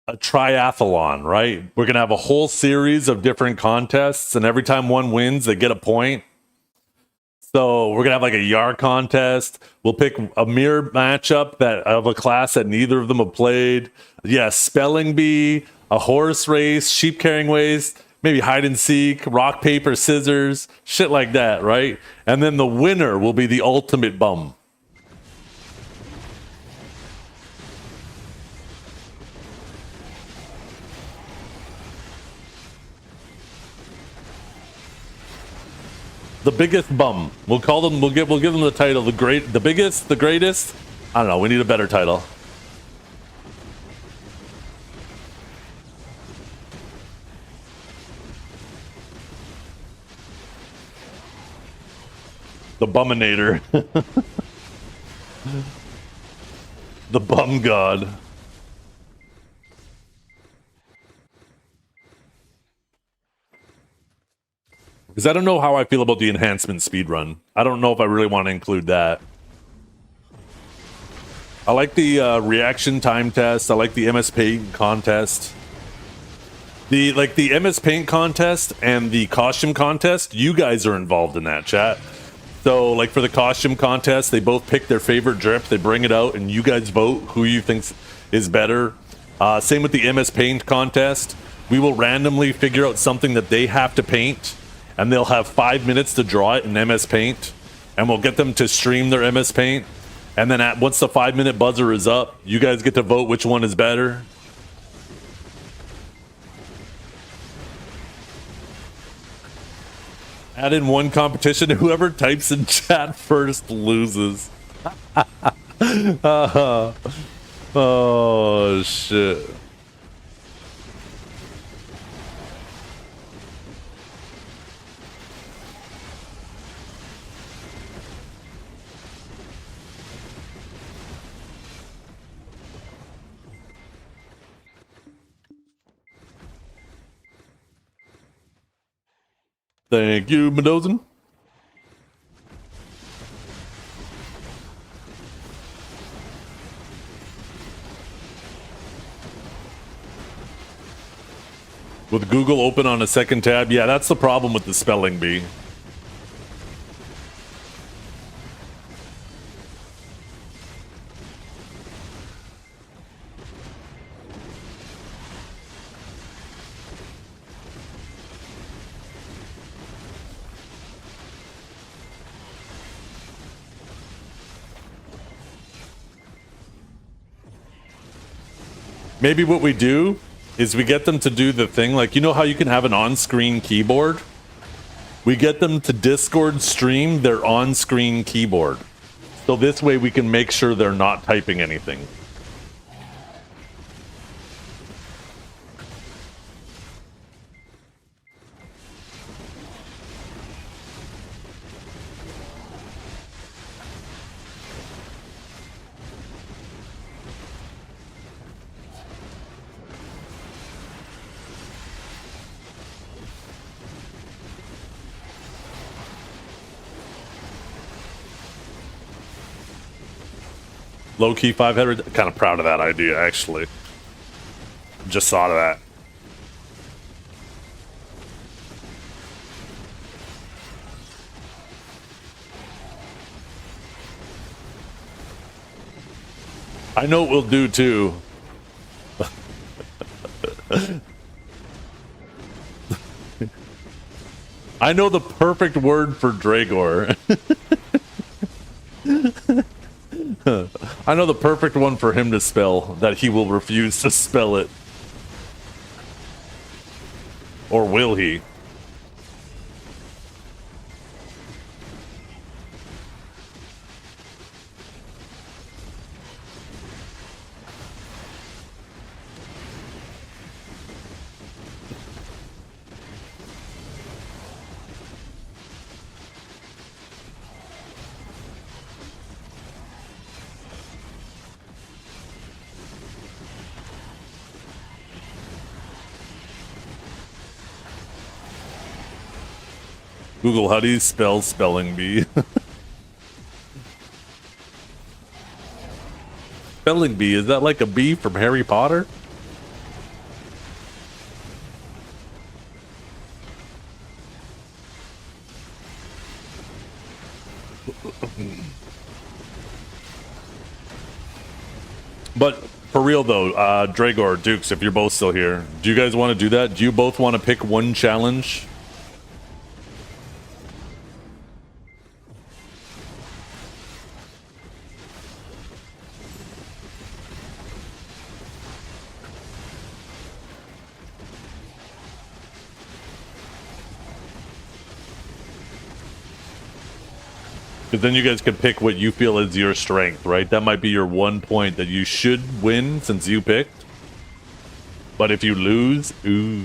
a triathlon, right? We're gonna have a whole series of different contests, and every time one wins, they get a point. So we're gonna have like a yard contest. We'll pick a mirror matchup that of a class that neither of them have played. Yeah, spelling bee, a horse race, sheep carrying waste, maybe hide and seek, rock paper scissors, shit like that, right? And then the winner will be the ultimate bum. The biggest bum. We'll call them. We'll give them the title. The biggest, the greatest. I don't know. We need a better title. The Buminator. The Bum God. Because I don't know how I feel about the enhancement speed run. I don't know if I really want to include that. I like the reaction time test. I like the MS Paint contest. The MS Paint contest and the costume contest, you guys are involved in that, chat. So like for the costume contest, they both pick their favorite drip, they bring it out, and you guys vote who you think is better. Same with the MS Paint contest. We will randomly figure out something that they have to paint, and they'll have 5 minutes to draw it in MS Paint, and we'll get them to stream their MS Paint. And then once the 5-minute buzzer is up, you guys get to vote which one is better. Add in one competition, whoever types in chat first loses. Oh, shit. Thank you, Mendoza. With Google open on a second tab, yeah, that's the problem with the spelling bee. Maybe what we do is we get them to do the thing, like, you know how you can have an on-screen keyboard? We get them to Discord stream their on-screen keyboard. So this way we can make sure they're not typing anything. Low-key 500, kind of proud of that idea, actually. Just thought of that. I know what we'll do, too. I know the perfect word for Dragor. I know the perfect one for him to spell that he will refuse to spell it. Or will he? Google, how do you spell spelling bee? Spelling bee, is that like a bee from Harry Potter? But for real though, Dragor, Dukes, if you're both still here, do you guys want to do that? Do you both want to pick one challenge? Because then you guys can pick what you feel is your strength, right? That might be your one point that you should win since you picked. But if you lose, ooh.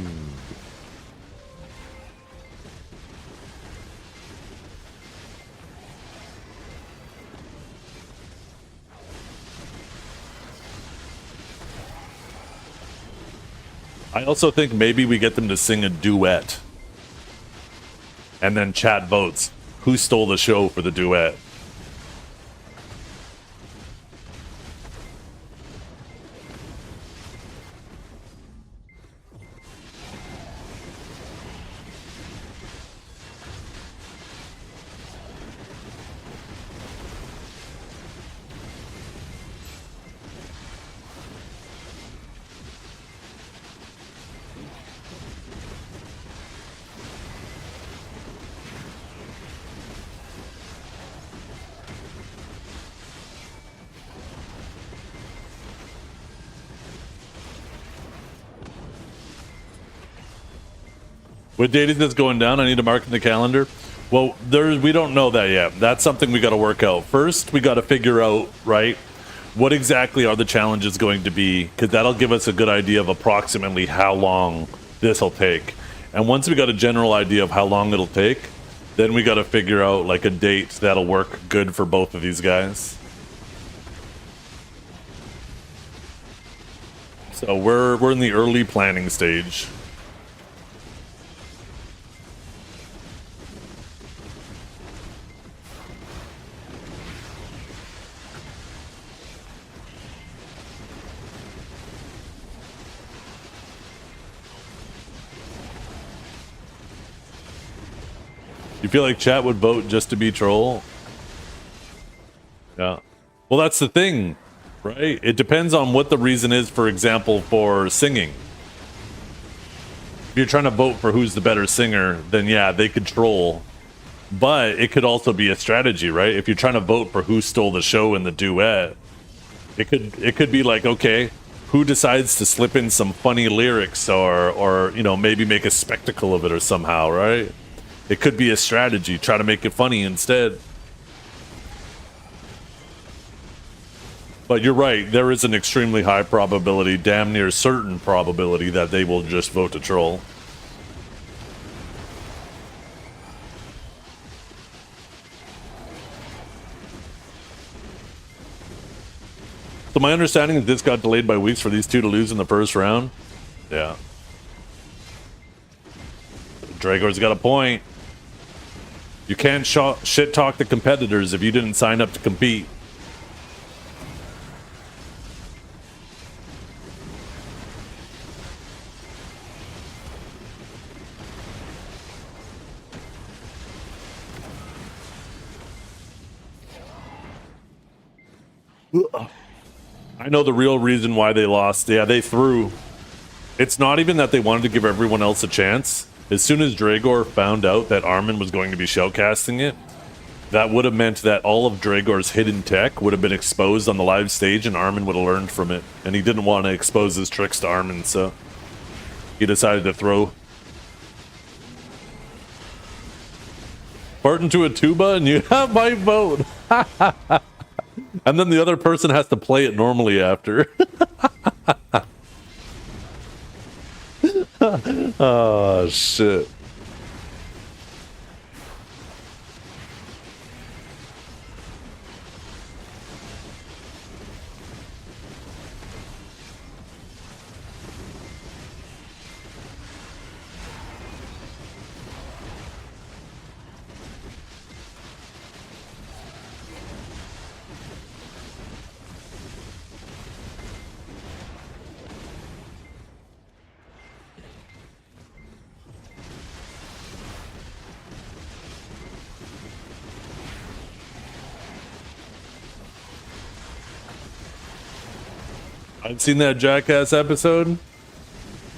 I also think maybe we get them to sing a duet. And then chat votes. Who stole the show for the duet? What date is this going down? I need to mark in the calendar. Well, we don't know that yet. That's something we got to work out. First, we got to figure out, right, what exactly are the challenges going to be, because that'll give us a good idea of approximately how long this will take. And once we got a general idea of how long it'll take, then we got to figure out like a date that'll work good for both of these guys. So we're in the early planning stage. You feel like chat would vote just to be troll? Yeah. Well, that's the thing, right? It depends on what the reason is, for example, for singing. If you're trying to vote for who's the better singer, then yeah, they could troll. But it could also be a strategy, right? If you're trying to vote for who stole the show in the duet, it could be like, okay, who decides to slip in some funny lyrics or you know, maybe make a spectacle of it or somehow, right? It could be a strategy, try to make it funny instead. But you're right, there is an extremely high probability, damn near certain probability, that they will just vote to troll. So my understanding is this got delayed by weeks for these two to lose in the first round. Yeah. Dragor's got a point. You can't shit talk the competitors if you didn't sign up to compete. I know the real reason why they lost. Yeah, they threw. It's not even that they wanted to give everyone else a chance. As soon as Dragor found out that Armin was going to be shellcasting it, that would have meant that all of Dragor's hidden tech would have been exposed on the live stage and Armin would have learned from it. And he didn't want to expose his tricks to Armin, so he decided to throw. Fart into a tuba and you have my vote. And then the other person has to play it normally after. Oh, shit. I've seen that Jackass episode.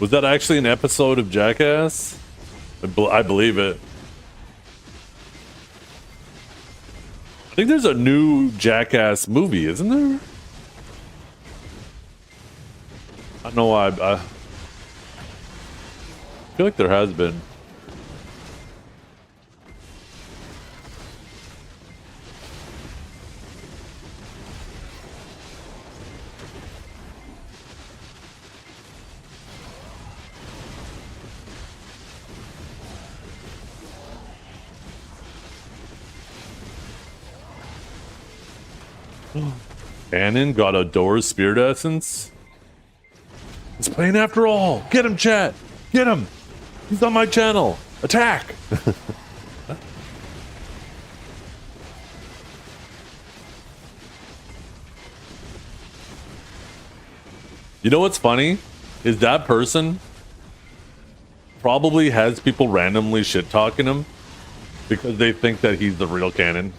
Was that actually an episode of Jackass? I believe it. I think there's a new Jackass movie, isn't there? I don't know why. I feel like there has been. Cannon got a Doors Spirit Essence. He's playing after all. Get him, chat. Get him. He's on my channel. Attack. You know what's funny? Is that person probably has people randomly shit talking him because they think that he's the real Cannon.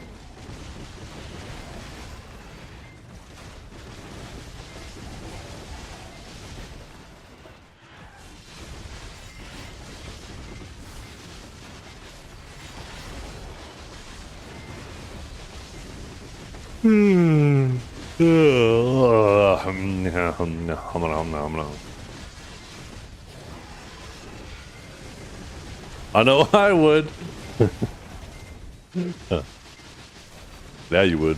I know I would. Yeah, you would.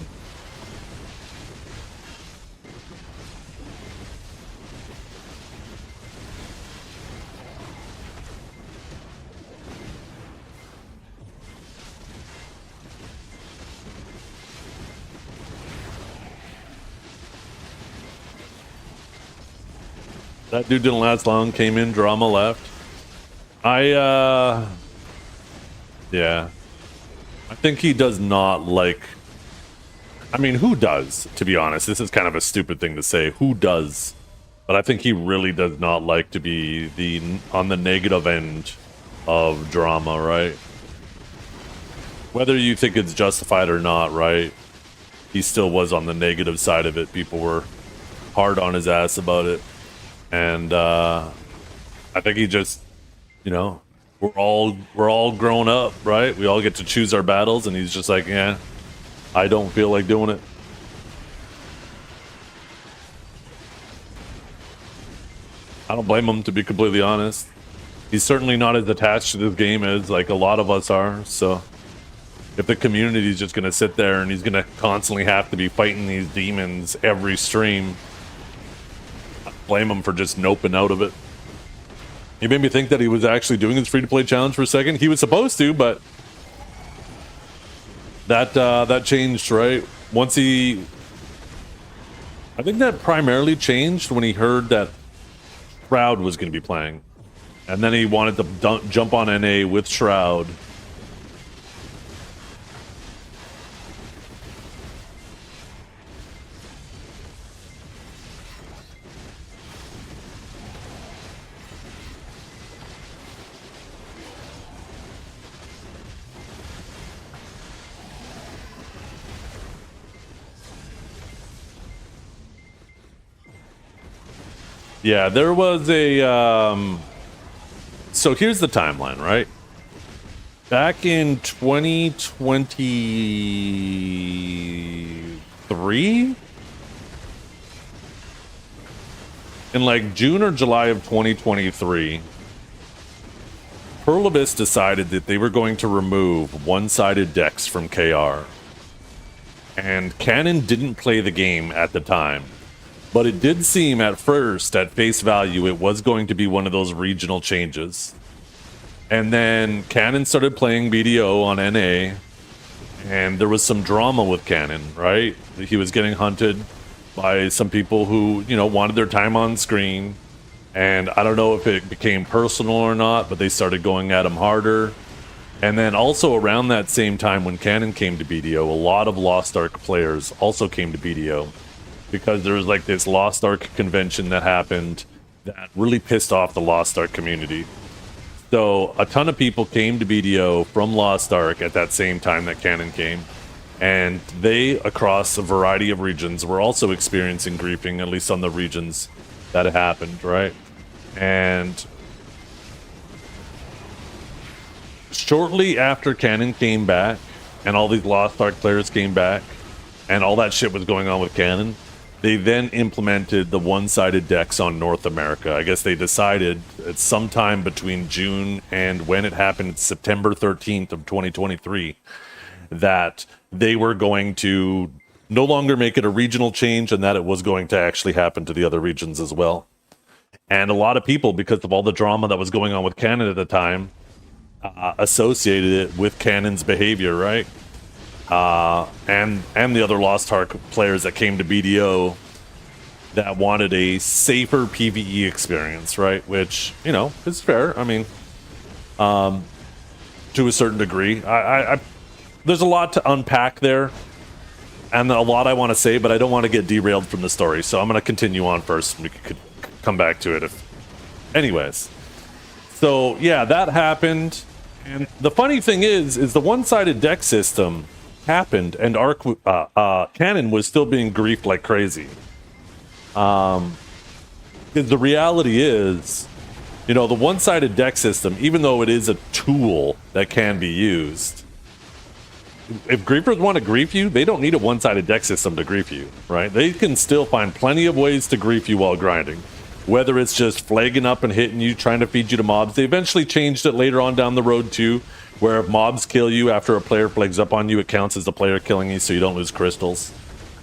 That dude didn't last long, came in, drama, left. Yeah. I think he does not like... I mean, who does, to be honest? This is kind of a stupid thing to say. Who does? But I think he really does not like to be on the negative end of drama, right? Whether you think it's justified or not, right? He still was on the negative side of it. People were hard on his ass about it. And I think he just, you know, we're all grown up, right? We all get to choose our battles, and he's just like, yeah, I don't feel like doing it. I don't blame him, to be completely honest. He's certainly not as attached to this game as like a lot of us are. So if the community is just gonna sit there and he's gonna constantly have to be fighting these demons every stream, blame him for just noping out of it. He made me think that he was actually doing his free-to-play challenge for a second. He was supposed to, but that changed, right? Once he... I think that primarily changed when he heard that Shroud was going to be playing. And then he wanted to jump on NA with Shroud. Yeah, there was a... So here's the timeline, right? Back in 2023? In like June or July of 2023, Pearl Abyss decided that they were going to remove one-sided decks from KR. And Cannon didn't play the game at the time. But it did seem at first, at face value, it was going to be one of those regional changes. And then Cannon started playing BDO on NA, and there was some drama with Cannon, right? He was getting hunted by some people who, you know, wanted their time on screen. And I don't know if it became personal or not, but they started going at him harder. And then also around that same time when Cannon came to BDO, a lot of Lost Ark players also came to BDO. Because there was like this Lost Ark convention that happened that really pissed off the Lost Ark community. So a ton of people came to BDO from Lost Ark at that same time that Cannon came. And they, across a variety of regions, were also experiencing griefing, at least on the regions that it happened, right? And shortly after Canon came back, and all these Lost Ark players came back, and all that shit was going on with Canon, they then implemented the one-sided decks on North America. I guess they decided at sometime between June and when it happened, September 13th of 2023, that they were going to no longer make it a regional change and that it was going to actually happen to the other regions as well. And a lot of people, because of all the drama that was going on with Canon at the time, associated it with Canon's behavior, right? And the other Lost Ark players that came to BDO that wanted a safer PvE experience, right? Which, you know, is fair. I mean, to a certain degree. I there's a lot to unpack there, and a lot I want to say, but I don't want to get derailed from the story, so I'm going to continue on first, and we could come back to it if... Anyways. So, yeah, that happened, and the funny thing is the one-sided deck system happened, and Canon was still being griefed like crazy. Because the reality is, you know, the one-sided deck system, even though it is a tool that can be used, if griefers want to grief you, they don't need a one-sided deck system to grief you, right? They can still find plenty of ways to grief you while grinding. Whether it's just flagging up and hitting you, trying to feed you to mobs. They eventually changed it later on down the road too, where if mobs kill you after a player flags up on you, it counts as the player killing you so you don't lose crystals.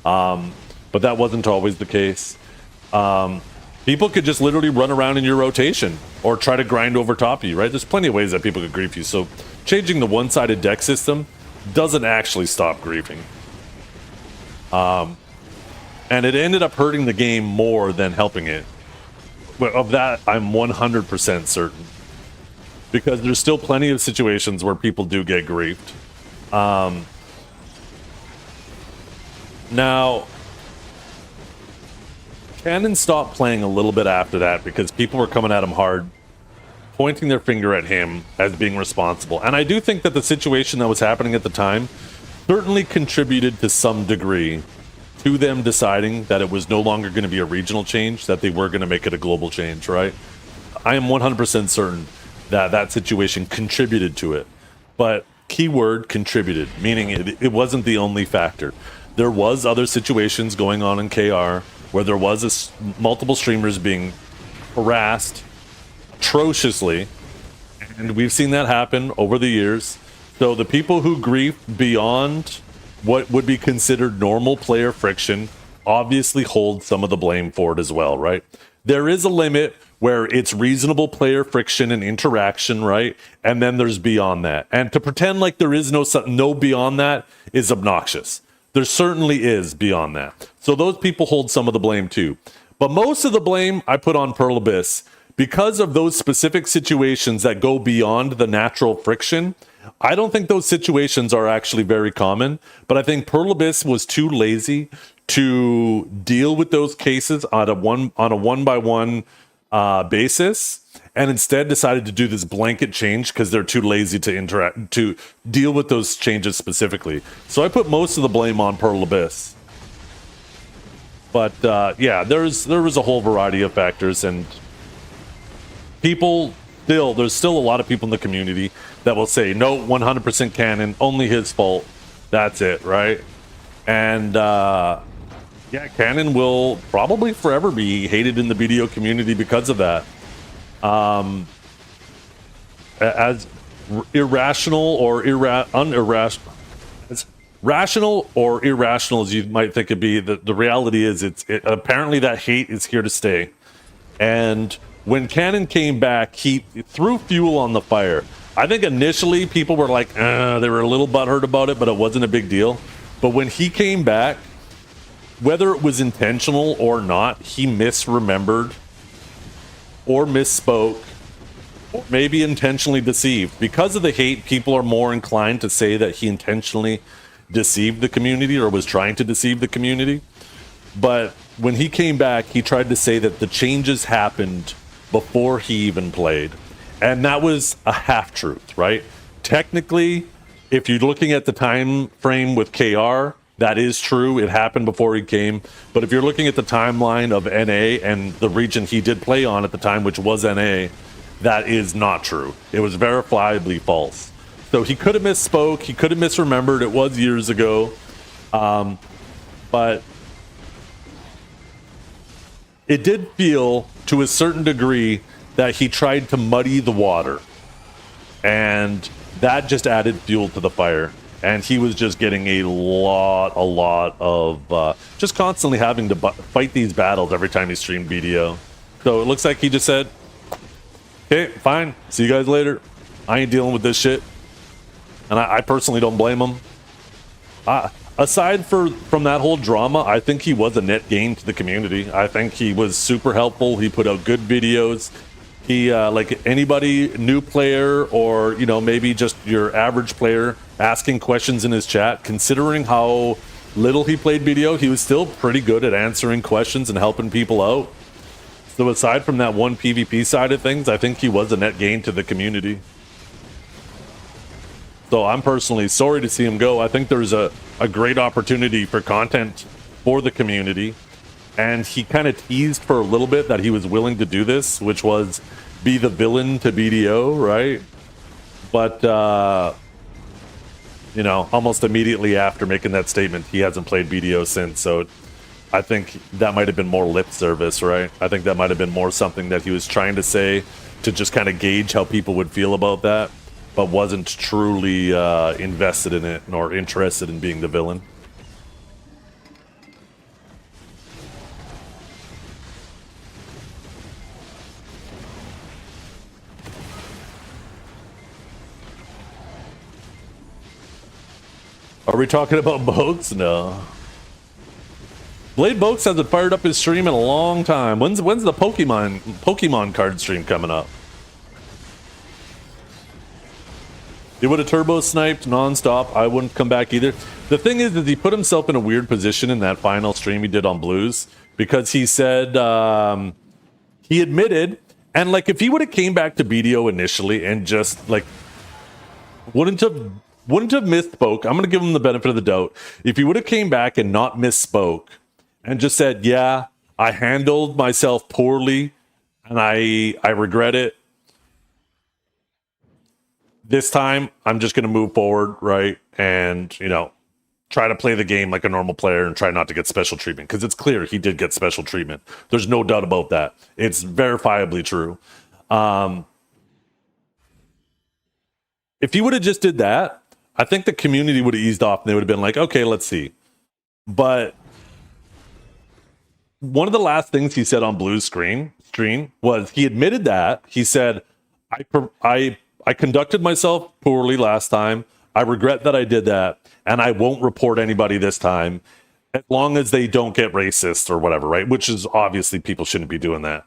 But that wasn't always the case. People could just literally run around in your rotation or try to grind over top of you, right? There's plenty of ways that people could grief you. So changing the one-sided deck system doesn't actually stop griefing. And it ended up hurting the game more than helping it. But of that, I'm 100% certain. Because there's still plenty of situations where people do get griefed. Now, Canon stopped playing a little bit after that because people were coming at him hard, pointing their finger at him as being responsible. And I do think that the situation that was happening at the time certainly contributed to some degree to them deciding that it was no longer going to be a regional change, that they were going to make it a global change, right? I am 100% certain that that situation contributed to it. But keyword contributed, meaning it wasn't the only factor. There was other situations going on in KR where there was multiple streamers being harassed atrociously, and we've seen that happen over the years. So the people who grief beyond what would be considered normal player friction obviously hold some of the blame for it as well, right? There is a limit where it's reasonable player friction and interaction, right? And then there's beyond that. And to pretend like there is no beyond that is obnoxious. There certainly is beyond that. So those people hold some of the blame too. But most of the blame I put on Pearl Abyss because of those specific situations that go beyond the natural friction. I don't think those situations are actually very common, but I think Pearl Abyss was too lazy to deal with those cases on a one-by-one basis, and instead decided to do this blanket change because they're too lazy to deal with those changes specifically. So I put most of the blame on Pearl Abyss. But yeah, there was a whole variety of factors, and there's still a lot of people in the community that will say, no, 100% Canon, only his fault. That's it, right? And yeah, Canon will probably forever be hated in the BDO community because of that. As irrational or as rational or irrational as you might think it'd be, the reality is apparently that hate is here to stay. And when Canon came back, he threw fuel on the fire. I think initially people were like, they were a little butthurt about it, but it wasn't a big deal. But when he came back, whether it was intentional or not, he misremembered or misspoke, or maybe intentionally deceived. Because of the hate, people are more inclined to say that he intentionally deceived the community or was trying to deceive the community. But when he came back, he tried to say that the changes happened before he even played. And that was a half-truth, right? Technically, if you're looking at the time frame with KR, that is true. It happened before he came. But if you're looking at the timeline of NA and the region he did play on at the time, which was NA, that is not true. It was verifiably false. So he could have misspoke. He could have misremembered. It was years ago. But it did feel to a certain degree that he tried to muddy the water. And that just added fuel to the fire. And he was just getting a lot of just constantly having to fight these battles every time he streamed BDO. So it looks like he just said, okay, fine, see you guys later. I ain't dealing with this shit. And I personally don't blame him. Aside from that whole drama, I think he was a net gain to the community. I think he was super helpful. He put out good videos. He, like anybody, new player or, you know, maybe just your average player asking questions in his chat, considering how little he played BDO, he was still pretty good at answering questions and helping people out. So aside from that one PvP side of things, I think he was a net gain to the community. So I'm personally sorry to see him go. I think there's a great opportunity for content for the community. And he kind of teased for a little bit that he was willing to do this, which was be the villain to BDO, right? But, you know, almost immediately after making that statement, he hasn't played BDO since. So I think that might have been more lip service, right? I think that might have been more something that he was trying to say to just kind of gauge how people would feel about that, but wasn't truly invested in it nor interested in being the villain. Are we talking about boats? No. Blade Boats hasn't fired up his stream in a long time. When's the Pokemon card stream coming up? He would have turbo sniped nonstop. I wouldn't come back either. The thing is that he put himself in a weird position in that final stream he did on Blues because he said he admitted, and like if he would have came back to BDO initially and just like wouldn't have misspoke. I'm going to give him the benefit of the doubt. If he would have came back and not misspoke and just said, yeah, I handled myself poorly and I regret it. This time, I'm just going to move forward, right? And, you know, try to play the game like a normal player and try not to get special treatment. Because it's clear he did get special treatment. There's no doubt about that. It's verifiably true. If he would have just did that, I think the community would have eased off and they would have been like, okay, let's see. But one of the last things he said on Blue's stream was he admitted that. He said, I conducted myself poorly last time. I regret that I did that. And I won't report anybody this time as long as they don't get racist or whatever, right? Which is obviously people shouldn't be doing that.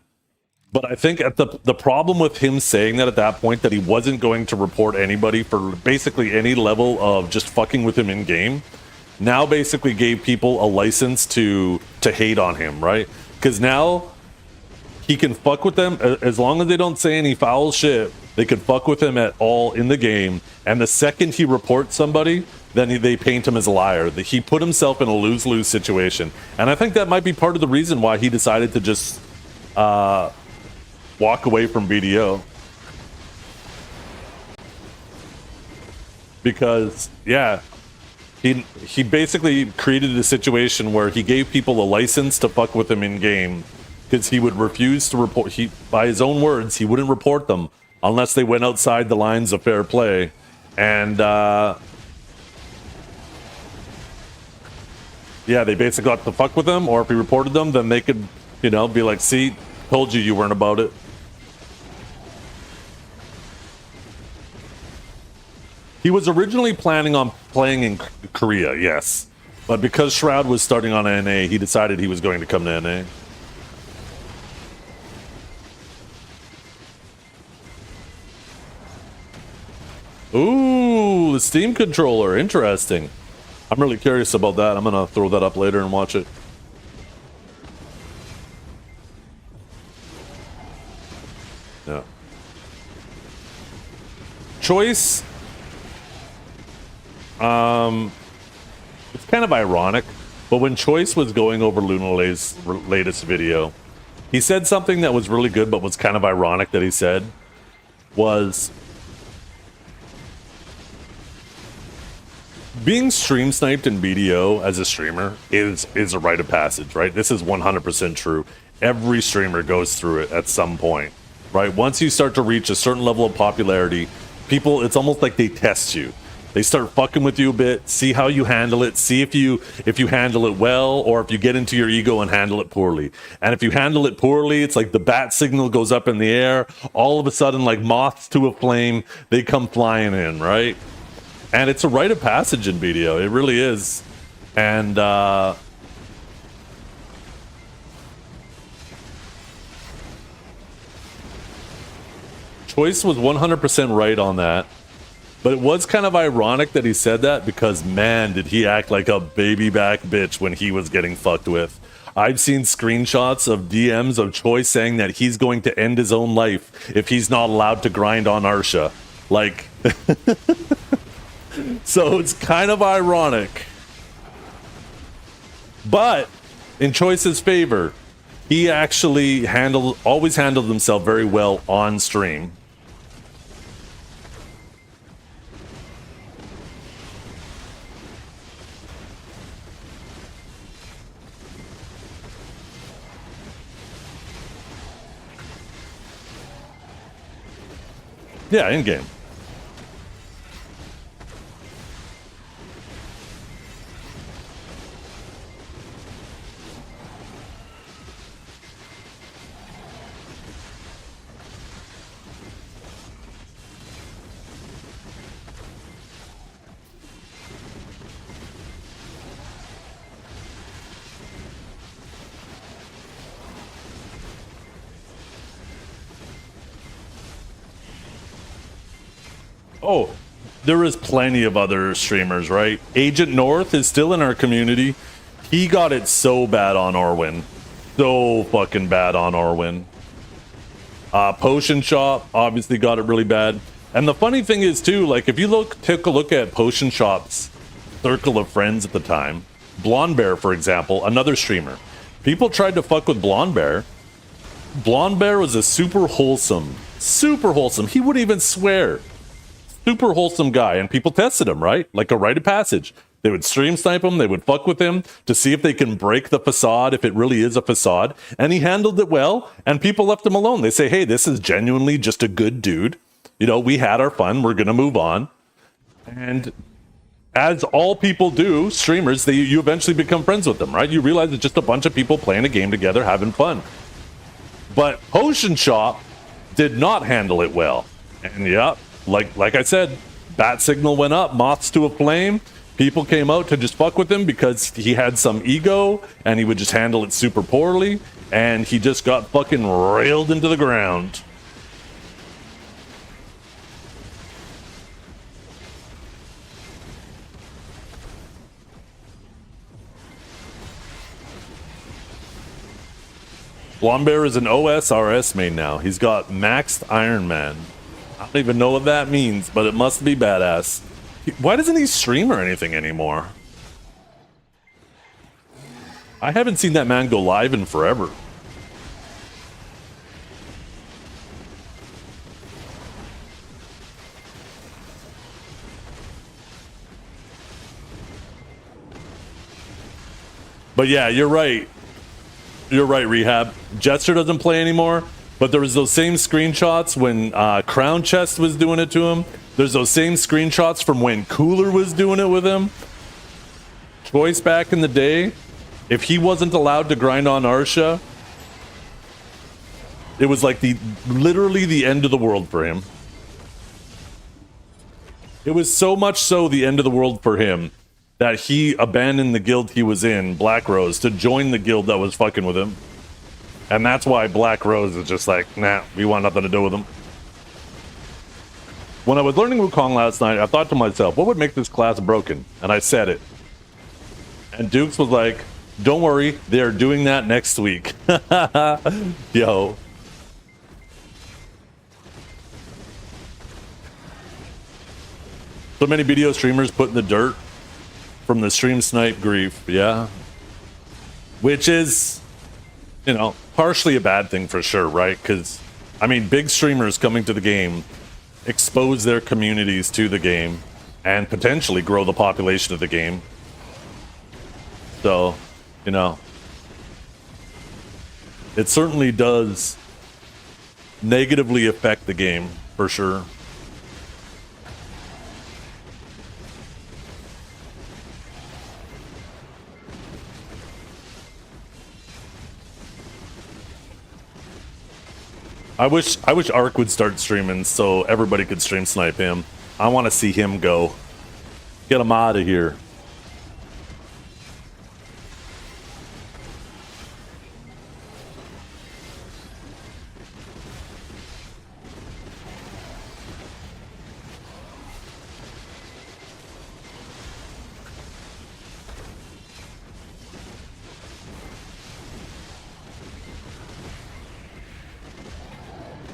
But I think at the problem with him saying that at that point, that he wasn't going to report anybody for basically any level of just fucking with him in game, now basically gave people a license to hate on him, right? Because now he can fuck with them as long as they don't say any foul shit. They could fuck with him at all in the game, and the second he reports somebody, then they paint him as a liar. He put himself in a lose-lose situation, and I think that might be part of the reason why he decided to just walk away from BDO. Because, yeah, he basically created a situation where he gave people a license to fuck with him in game because he would refuse to report. By his own words, he wouldn't report them unless they went outside the lines of fair play. And yeah, they basically got to fuck with him, or if he reported them, then they could, you know, be like, see, told you weren't about it. He was originally planning on playing in Korea, yes. But because Shroud was starting on NA, he decided he was going to come to NA. Ooh, the Steam controller. Interesting. I'm really curious about that. I'm going to throw that up later and watch it. Yeah. Choice It's kind of ironic, but when Choice was going over Lunale's latest video, he said something that was really good, but was kind of ironic that he said was being stream sniped in BDO as a streamer is a rite of passage, right? This is 100% true. Every streamer goes through it at some point, right? Once you start to reach a certain level of popularity, people, it's almost like they test you. They start fucking with you a bit, see how you handle it, see if you handle it well, or if you get into your ego and handle it poorly. And if you handle it poorly, it's like the bat signal goes up in the air. All of a sudden, like moths to a flame, they come flying in, right? And it's a rite of passage in BDO. It really is. And Choice was 100% right on that. But it was kind of ironic that he said that because, man, did he act like a baby back bitch when he was getting fucked with. I've seen screenshots of DMs of Choice saying that he's going to end his own life if he's not allowed to grind on Arsha. Like, so it's kind of ironic. But in Choice's favor, he actually always handled himself very well on stream. Yeah, in game. Oh, there is plenty of other streamers, right? Agent North is still in our community. He got it so bad on Orwin. So fucking bad on Orwin. Potion Shop obviously got it really bad. And the funny thing is too, like if you take a look at Potion Shop's circle of friends at the time, Blonde Bear, for example, another streamer. People tried to fuck with Blonde Bear. Blonde Bear was a super wholesome. He wouldn't even swear. Super wholesome guy, and people tested him, right? Like a rite of passage. They would stream snipe him, they would fuck with him to see if they can break the facade, if it really is a facade. And he handled it well, and people left him alone. They say, hey, this is genuinely just a good dude. You know, we had our fun, we're gonna move on. And as all people do, streamers, you eventually become friends with them, right? You realize it's just a bunch of people playing a game together, having fun. But Potion Shop did not handle it well. And yeah, like I said, bat signal went up, moths to a flame. People came out to just fuck with him because he had some ego and he would just handle it super poorly, and he just got fucking railed into the ground. Blonde Bear is an OSRS main now. He's got maxed Iron Man. I don't even know what that means, but it must be badass. Why doesn't he stream or anything anymore? I haven't seen that man go live in forever. But yeah, you're right. You're right, Rehab. Jester doesn't play anymore. But there was those same screenshots when Crown Chest was doing it to him. There's those same screenshots from when Cooler was doing it with him. Choice back in the day, if he wasn't allowed to grind on Arsha, it was like literally the end of the world for him. It was so much so the end of the world for him that he abandoned the guild he was in, Black Rose, to join the guild that was fucking with him. And that's why Black Rose is just like, nah, we want nothing to do with him. When I was learning Wukong last night, I thought to myself, what would make this class broken? And I said it. And Dukes was like, don't worry, they're doing that next week. Yo. So many video streamers put in the dirt from the stream snipe grief, yeah. Which is, you know, partially a bad thing for sure, right? Because, I mean, big streamers coming to the game expose their communities to the game and potentially grow the population of the game. So, you know, it certainly does negatively affect the game, for sure. I wish Ark would start streaming so everybody could stream snipe him. I want to see him go. Get him out of here.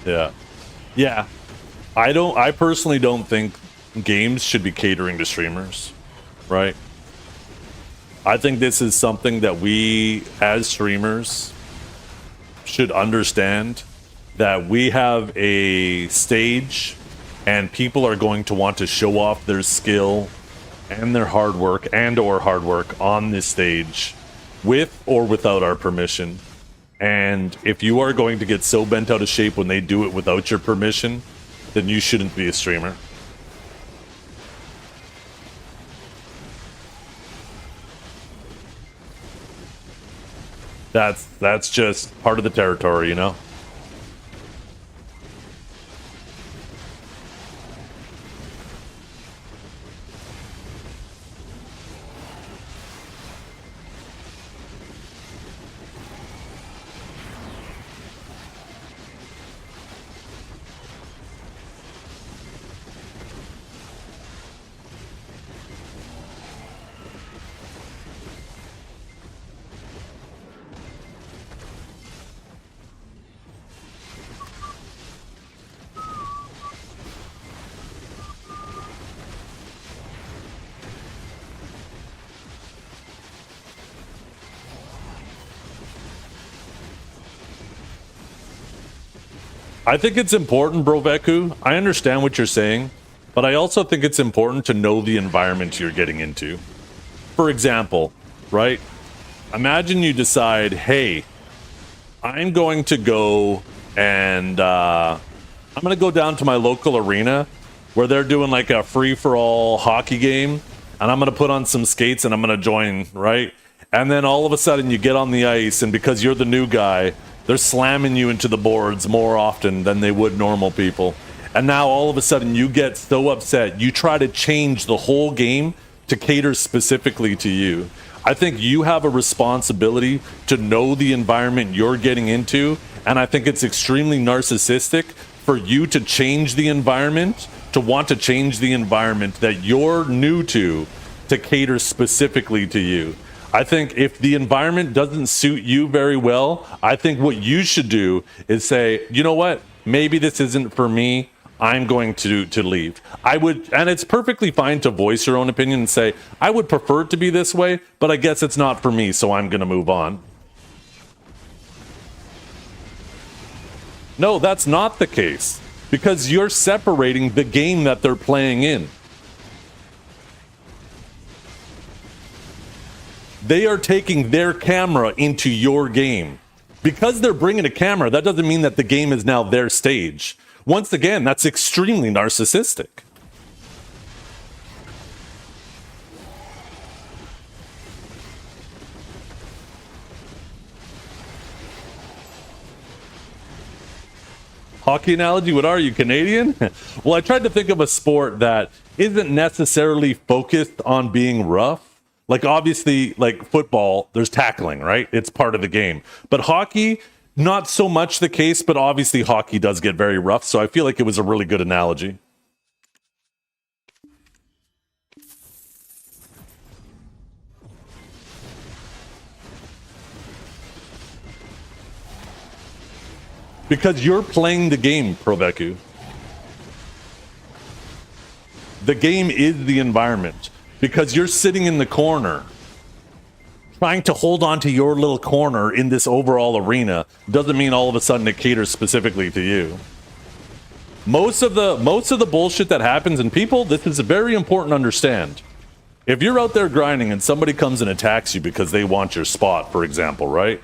Yeah. Yeah. I personally don't think games should be catering to streamers, right? I think this is something that we as streamers should understand, that we have a stage and people are going to want to show off their skill and their hard work on this stage with or without our permission. And if you are going to get so bent out of shape when they do it without your permission, then you shouldn't be a streamer. That's just part of the territory, you know? I think it's important, Broveku. I understand what you're saying, but I also think it's important to know the environment you're getting into. For example, right? Imagine you decide, hey, I'm going to go and I'm going to go down to my local arena where they're doing like a free-for-all hockey game, and I'm going to put on some skates and I'm going to join, right? And then all of a sudden you get on the ice, and because you're the new guy, they're slamming you into the boards more often than they would normal people. And now all of a sudden you get so upset, you try to change the whole game to cater specifically to you. I think you have a responsibility to know the environment you're getting into, and I think it's extremely narcissistic for you to change the environment, to want to change the environment that you're new to cater specifically to you. I think if the environment doesn't suit you very well, I think what you should do is say, you know what, maybe this isn't for me, I'm going to leave. I would, and it's perfectly fine to voice your own opinion and say, I would prefer it to be this way, but I guess it's not for me, so I'm going to move on. No, that's not the case, because you're separating the game that they're playing in. They are taking their camera into your game. Because they're bringing a camera, that doesn't mean that the game is now their stage. Once again, that's extremely narcissistic. Hockey analogy, what are you, Canadian? Well, I tried to think of a sport that isn't necessarily focused on being rough. Like, obviously, like football, there's tackling, right? It's part of the game. But hockey, not so much the case, but obviously hockey does get very rough. So I feel like it was a really good analogy. Because you're playing the game, Proveku. The game is the environment because you're sitting in the corner trying to hold on to your little corner in this overall arena doesn't mean all of a sudden it caters specifically to you. Most of the bullshit that happens, and people, this is very important to understand. If you're out there grinding and somebody comes and attacks you because they want your spot, for example, right?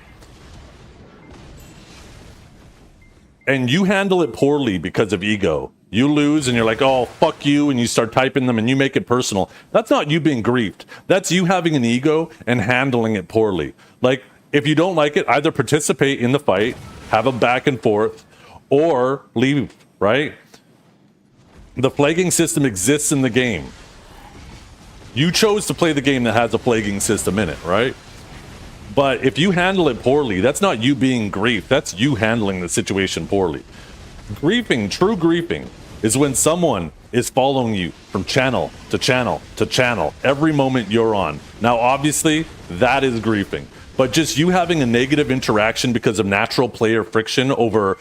And you handle it poorly because of ego. You lose and you're like, oh, fuck you, and you start typing them and you make it personal. That's not you being griefed. That's you having an ego and handling it poorly. Like, if you don't like it, either participate in the fight, have a back and forth, or leave, right? The flagging system exists in the game. You chose to play the game that has a flagging system in it, right? But if you handle it poorly, that's not you being griefed. That's you handling the situation poorly. Griefing, true griefing, is when someone is following you from channel to channel to channel every moment you're on. Now, obviously, that is griefing. But just you having a negative interaction because of natural player friction over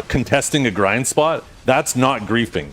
contesting a grind spot, that's not griefing.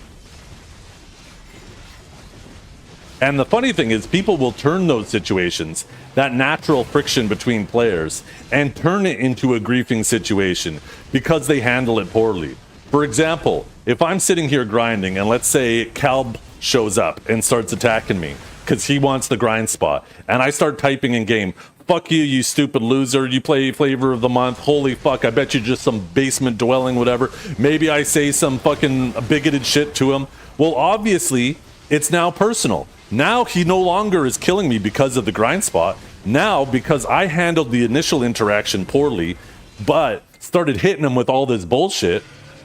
And the funny thing is, people will turn those situations, that natural friction between players, and turn it into a griefing situation because they handle it poorly. For example, if I'm sitting here grinding and let's say Calb shows up and starts attacking me because he wants the grind spot, and I start typing in game, fuck you, you stupid loser, you play flavor of the month, holy fuck, I bet you're just some basement dwelling, whatever. Maybe I say some fucking bigoted shit to him. Well, obviously, it's now personal. Now he no longer is killing me because of the grind spot. Now, because I handled the initial interaction poorly, but started hitting him with all this bullshit,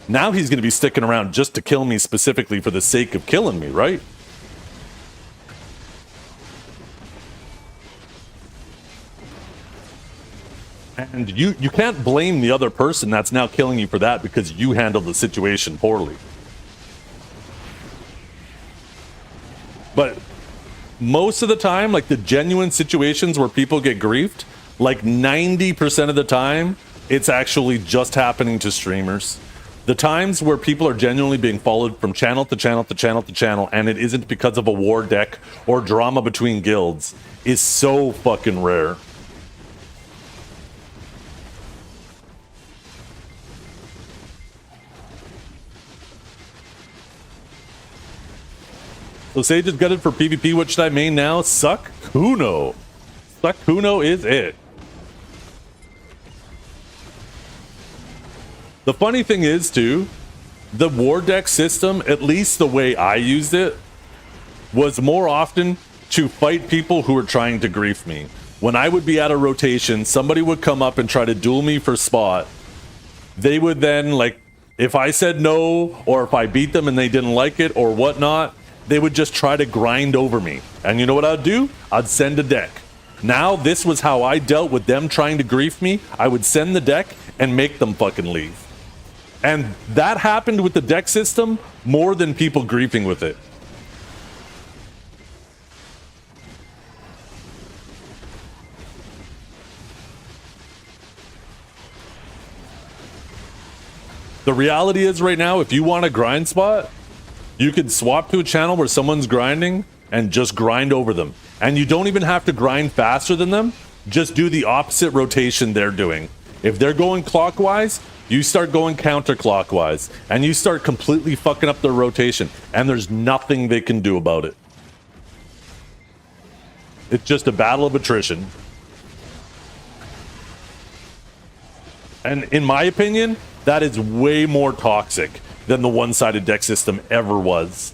now he's going to be sticking around just to kill me specifically for the sake of killing me, right? And you can't blame the other person that's now killing you for that because you handled the situation poorly. But most of the time, like the genuine situations where people get griefed, like 90% of the time, it's actually just happening to streamers. The times where people are genuinely being followed from channel to channel to channel to channel, and it isn't because of a war deck or drama between guilds, is so fucking rare. So Sage is gutted for PvP. What should I main now? Suck Kuno. Suck Kuno is it. The funny thing is, too, the war deck system, at least the way I used it, was more often to fight people who were trying to grief me. When I would be out of rotation, somebody would come up and try to duel me for spot. They would then, like, if I said no, or if I beat them and they didn't like it or whatnot, they would just try to grind over me. And you know what I'd do? I'd send a deck. Now, this was how I dealt with them trying to grief me. I would send the deck and make them fucking leave. And that happened with the deck system more than people griefing with it. The reality is right now, if you want a grind spot, you could swap to a channel where someone's grinding and just grind over them. And you don't even have to grind faster than them. Just do the opposite rotation they're doing. If they're going clockwise, you start going counterclockwise. And you start completely fucking up their rotation. And there's nothing they can do about it. It's just a battle of attrition. And in my opinion, that is way more toxic than the one-sided deck system ever was.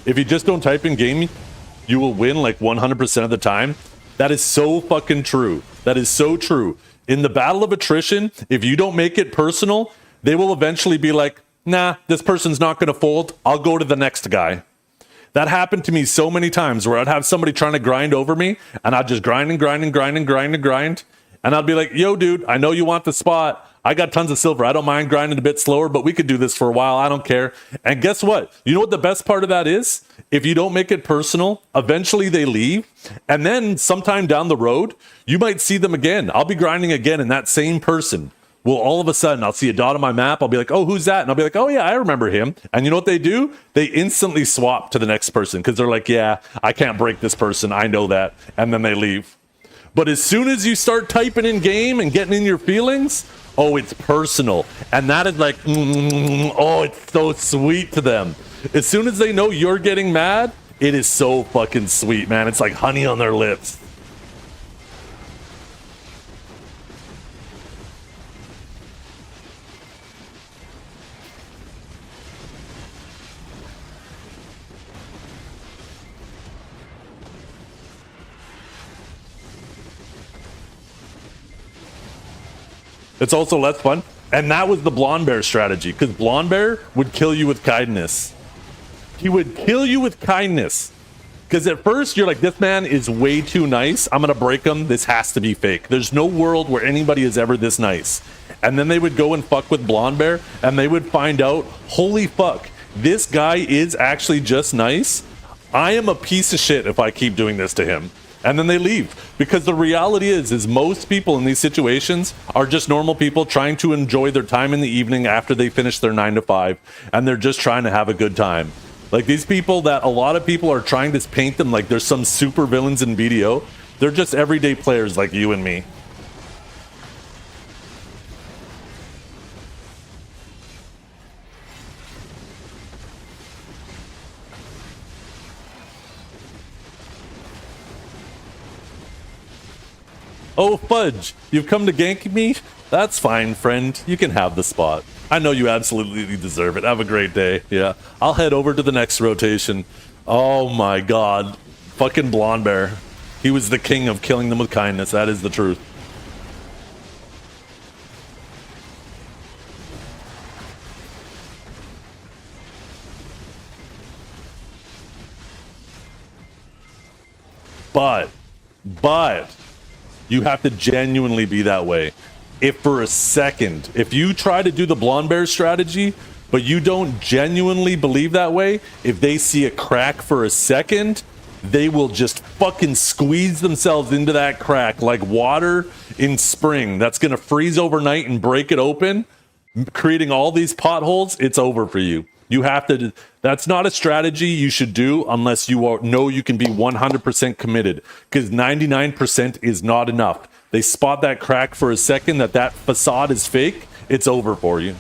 If you just don't type in game, you will win like 100% of the time. That is so fucking true. That is so true. In the battle of attrition, if you don't make it personal, they will eventually be like, nah, this person's not going to fold. I'll go to the next guy. That happened to me so many times where I'd have somebody trying to grind over me, and I'd just grind and grind and grind and grind and grind. And I'd be like, yo, dude, I know you want the spot. I got tons of silver. I don't mind grinding a bit slower, but we could do this for a while. I don't care. And guess what? You know what the best part of that is? If you don't make it personal, eventually they leave. And then sometime down the road, you might see them again. I'll be grinding again, and that same person will all of a sudden, I'll see a dot on my map. I'll be like, oh, who's that? And I'll be like, oh, yeah, I remember him. And you know what they do? They instantly swap to the next person because they're like, yeah, I can't break this person. I know that. And then they leave. But as soon as you start typing in game and getting in your feelings, oh, it's personal. And that is like, oh, it's so sweet to them. As soon as they know you're getting mad, it is so fucking sweet, man. It's like honey on their lips. It's also less fun. And that was the Blonde Bear strategy, because Blonde Bear would kill you with kindness. He would kill you with kindness. Because at first you're like, this man is way too nice. I'm going to break him. This has to be fake. There's no world where anybody is ever this nice. And then they would go and fuck with Blonde Bear, and they would find out, holy fuck, this guy is actually just nice. I am a piece of shit if I keep doing this to him. And then they leave, because the reality is most people in these situations are just normal people trying to enjoy their time in the evening after they finish their 9 to 5, and they're just trying to have a good time. Like these people that a lot of people are trying to paint them like there's some super villains in BDO. They're just everyday players like you and me. Oh, Fudge, you've come to gank me? That's fine, friend. You can have the spot. I know you absolutely deserve it. Have a great day. Yeah, I'll head over to the next rotation. Oh my god. Fucking Blonde Bear. He was the king of killing them with kindness. That is the truth. But you have to genuinely be that way. If for a second, if you try to do the Blonde Bear strategy, but you don't genuinely believe that way, if they see a crack for a second, they will just fucking squeeze themselves into that crack like water in spring. That's going to freeze overnight and break it open, creating all these potholes. It's over for you. You have to, that's not a strategy you should do unless you know you can be 100% committed, because 99% is not enough. They spot that crack for a second that facade is fake, it's over for you.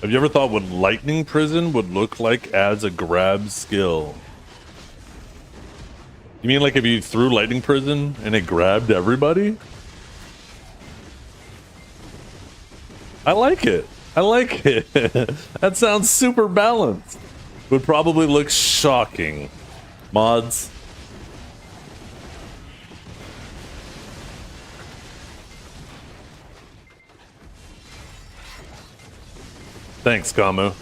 Have you ever thought what Lightning Prison would look like as a grab skill? You mean like if you threw Lightning Prison and it grabbed everybody? I like it. I like it. That sounds super balanced. Would probably look shocking. Mods. Thanks, Kamu.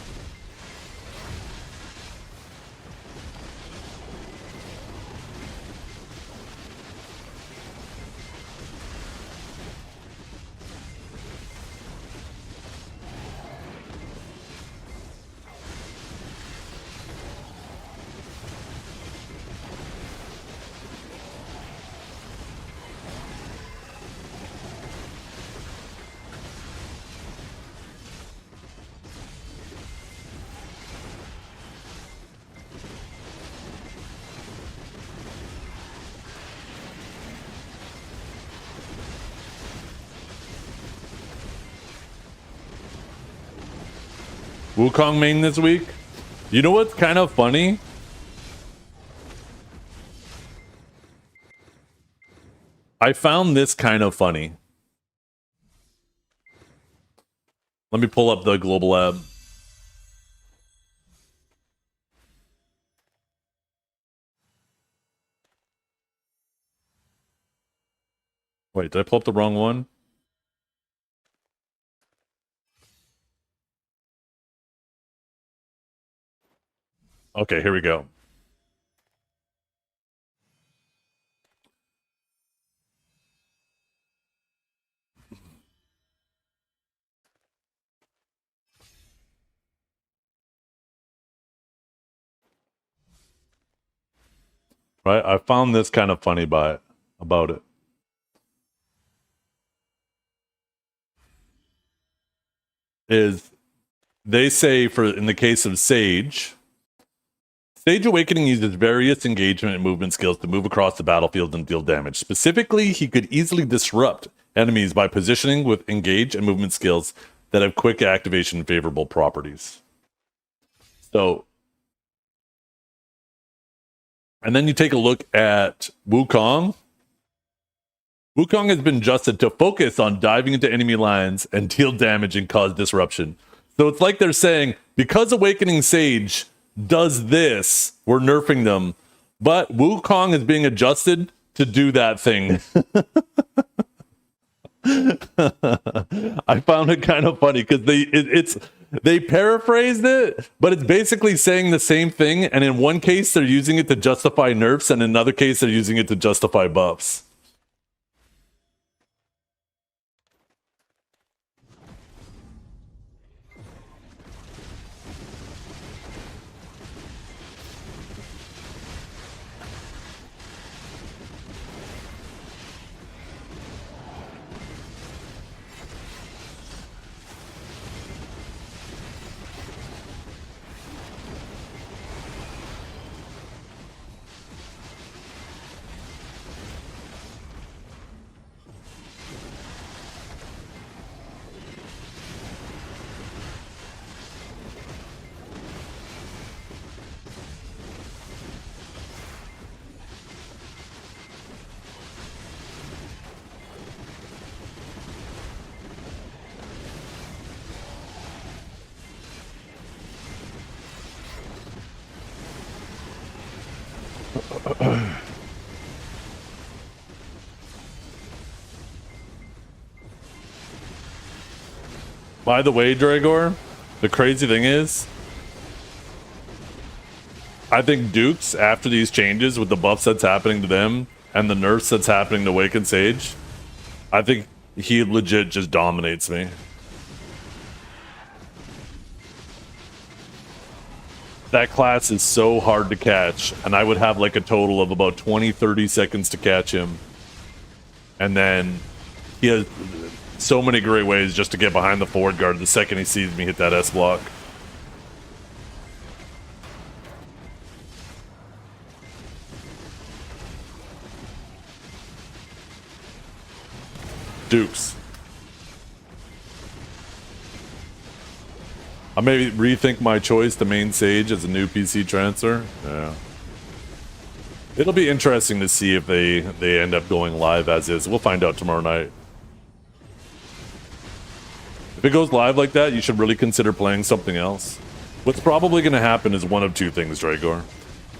Wukong main this week. You know what's kind of funny? I found this kind of funny. Let me pull up the global lab. Wait, did I pull up the wrong one? Okay, here we go. Right, I found this kind of funny about it. Is they say for in the case of Sage Awakening uses various engagement and movement skills to move across the battlefield and deal damage. Specifically, he could easily disrupt enemies by positioning with engage and movement skills that have quick activation and favorable properties. So, and then you take a look at Wukong. Wukong has been adjusted to focus on diving into enemy lines and deal damage and cause disruption. So it's like they're saying, because Awakening Sage does this, we're nerfing them, but Wukong is being adjusted to do that thing. I found it kind of funny because they paraphrased it, but it's basically saying the same thing, and in one case they're using it to justify nerfs, and in another case they're using it to justify buffs. By the way, Dragor, the crazy thing is, I think Dukes, after these changes with the buffs that's happening to them and the nerfs that's happening to Awakened Sage, I think he legit just dominates me. That class is so hard to catch, and I would have like a total of about 20-30 seconds to catch him. And then he has so many great ways just to get behind the forward guard the second he sees me hit that S block. Dukes. I may rethink my choice to main Sage as a new PC transfer. Yeah. It'll be interesting to see if they end up going live as is. We'll find out tomorrow night. If it goes live like that, you should really consider playing something else. What's probably going to happen is one of two things, Dragor.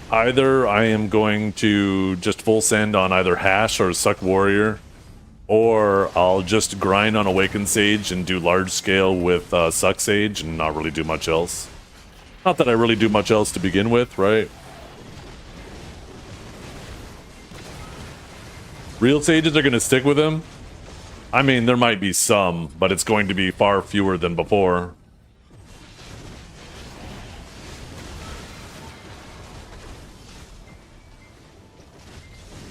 Either I am going to just full send on either Hash or Suck Warrior, or I'll just grind on Awakened Sage and do large scale with Suck Sage and not really do much else. Not that I really do much else to begin with, right? Real Sages are going to stick with him. I mean, there might be some, but it's going to be far fewer than before.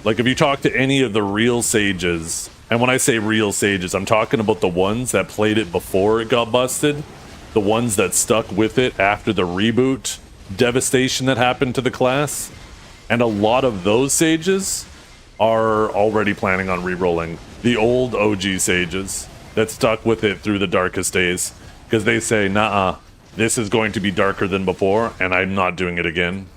Like, if you talk to any of the real sages, and when I say real sages, I'm talking about the ones that played it before it got busted, the ones that stuck with it after the reboot devastation that happened to the class, and a lot of those sages are already planning on re-rolling the old OG sages that stuck with it through the darkest days, because they say, nah, this is going to be darker than before, and I'm not doing it again.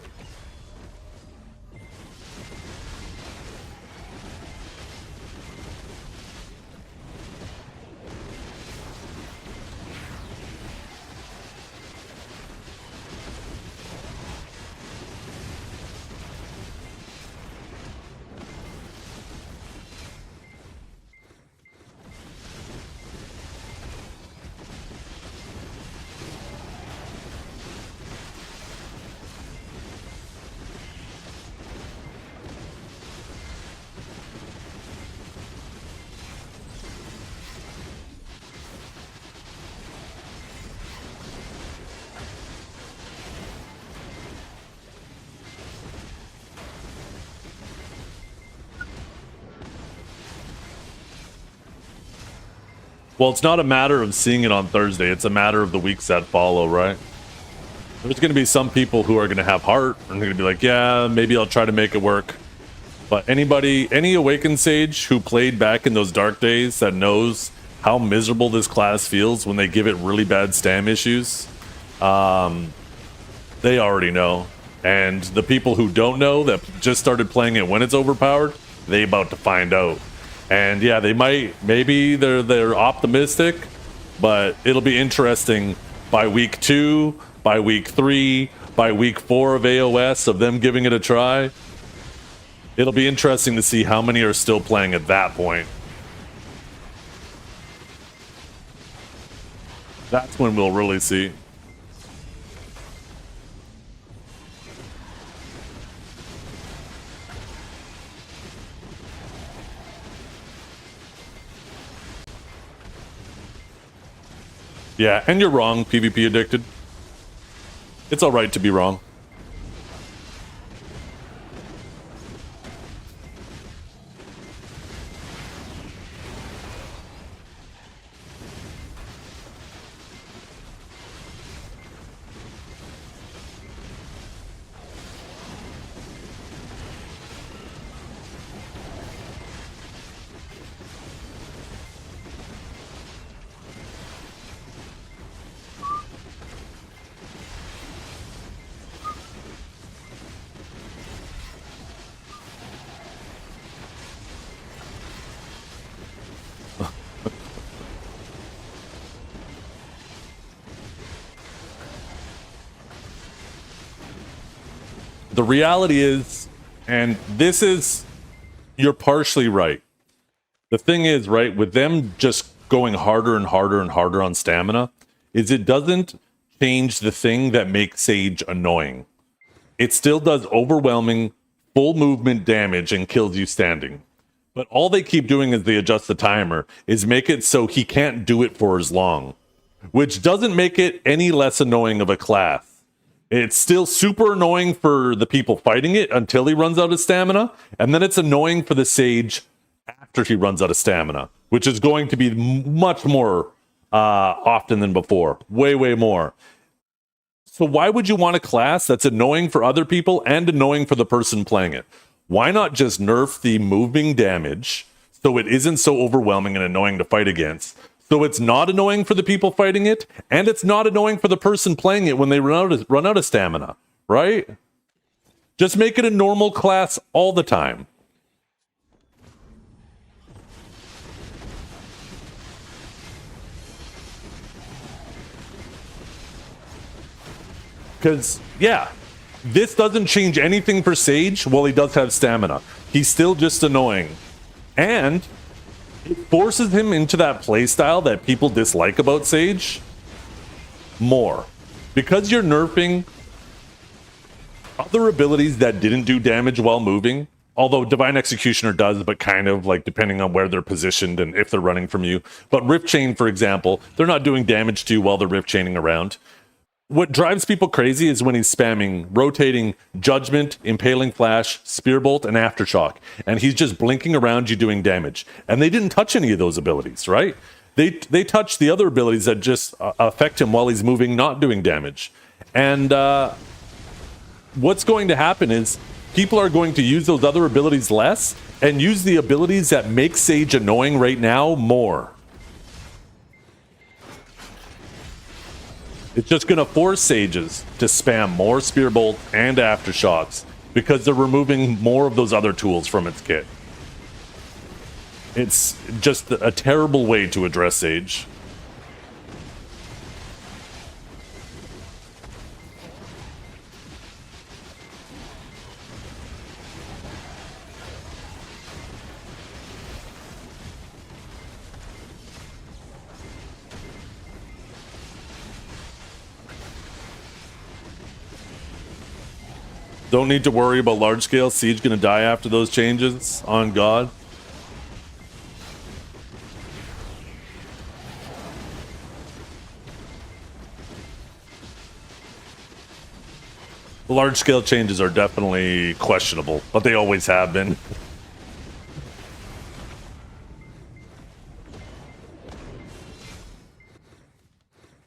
Well, it's not a matter of seeing it on Thursday. It's a matter of the weeks that follow, right? There's going to be some people who are going to have heart and they're going to be like, yeah, maybe I'll try to make it work. But any Awakened Sage who played back in those dark days that knows how miserable this class feels when they give it really bad stam issues, they already know. And the people who don't know, that just started playing it when it's overpowered, they about to find out. And yeah, maybe they're optimistic, but it'll be interesting by week 2, by week 3, by week 4 of AOS, of them giving it a try. It'll be interesting to see how many are still playing at that point. That's when we'll really see. Yeah, and you're wrong, PvP addicted. It's alright to be wrong. The reality is, and this is, you're partially right. The thing is, right, with them just going harder and harder and harder on stamina, is it doesn't change the thing that makes Sage annoying. It still does overwhelming, full movement damage and kills you standing. But all they keep doing as they adjust the timer is make it so he can't do it for as long, which doesn't make it any less annoying of a class. It's still super annoying for the people fighting it until he runs out of stamina, and then it's annoying for the Sage after he runs out of stamina, which is going to be much more often than before. Way, way more. So why would you want a class that's annoying for other people and annoying for the person playing it? Why not just nerf the moving damage so it isn't so overwhelming and annoying to fight against? So it's not annoying for the people fighting it, and it's not annoying for the person playing it when they run out of stamina, right? Just make it a normal class all the time. Because, yeah, this doesn't change anything for Sage while he does have stamina. He's still just annoying. And it forces him into that playstyle that people dislike about Sage more. Because you're nerfing other abilities that didn't do damage while moving, although Divine Executioner does, but kind of like depending on where they're positioned and if they're running from you. But Rift Chain, for example, they're not doing damage to while they're Rift Chaining around. What drives people crazy is when he's spamming rotating Judgment, Impaling Flash, Spearbolt, and Aftershock, and he's just blinking around you doing damage. And they didn't touch any of those abilities, right? They touch the other abilities that just affect him while he's moving, not doing damage. And what's going to happen is people are going to use those other abilities less and use the abilities that make Sage annoying right now more. It's just going to force Sages to spam more Spearbolt and Aftershocks because they're removing more of those other tools from its kit. It's just a terrible way to address Sage. Don't need to worry about large scale. Siege gonna die after those changes, on God. The large scale changes are definitely questionable, but they always have been.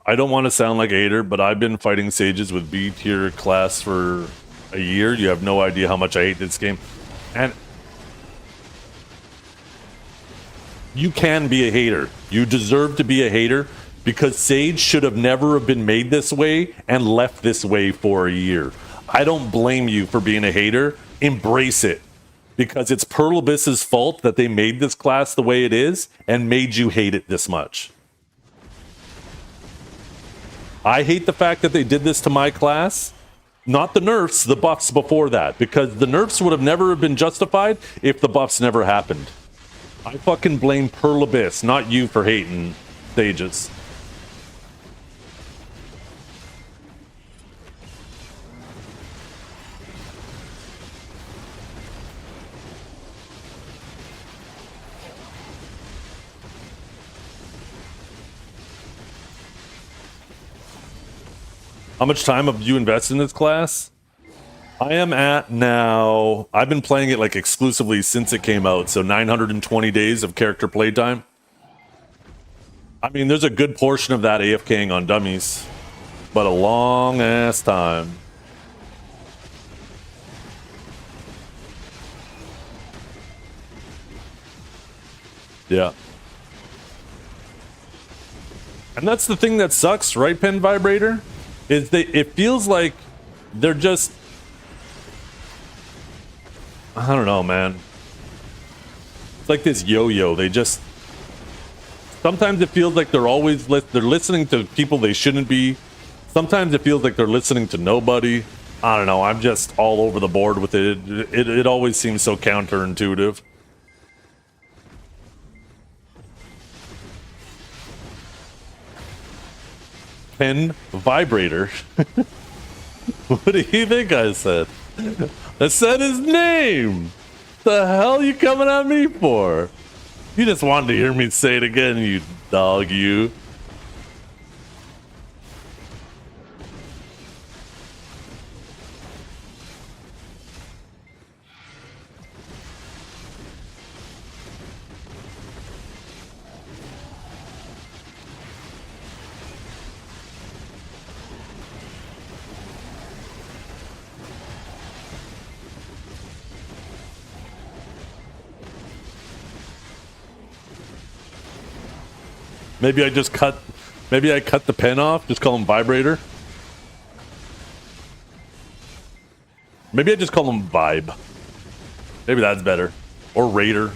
I don't want to sound like a hater, but I've been fighting Sages with B tier class for a year. You have no idea how much I hate this game. And you can be a hater. You deserve to be a hater because Sage should have never have been made this way and left this way for a year. I don't blame you for being a hater. Embrace it because it's Pearl Abyss's fault that they made this class the way it is and made you hate it this much. I hate the fact that they did this to my class. Not the nerfs, the buffs before that, because the nerfs would have never been justified if the buffs never happened. I fucking blame Pearl Abyss, not you for hating Sages. How much time have you invested in this class? I am at now, I've been playing it like exclusively since it came out, so 920 days of character playtime. I mean, there's a good portion of that AFKing on dummies, but a long ass time. Yeah. And that's the thing that sucks, right, Pen Vibrator? Is it feels like they're just, I don't know, man. It's like this yo-yo. They just, sometimes it feels like they're listening to people they shouldn't be. Sometimes it feels like they're listening to nobody. I don't know. I'm just all over the board with it. It always seems so counterintuitive. Pen Vibrator. What do you think I said? I said his name. The hell you coming at me for? You just wanted to hear me say it again, you dog, you. Maybe I cut the pen off, just call him Vibrator. Maybe I just call him Vibe. Maybe that's better. Or Raider.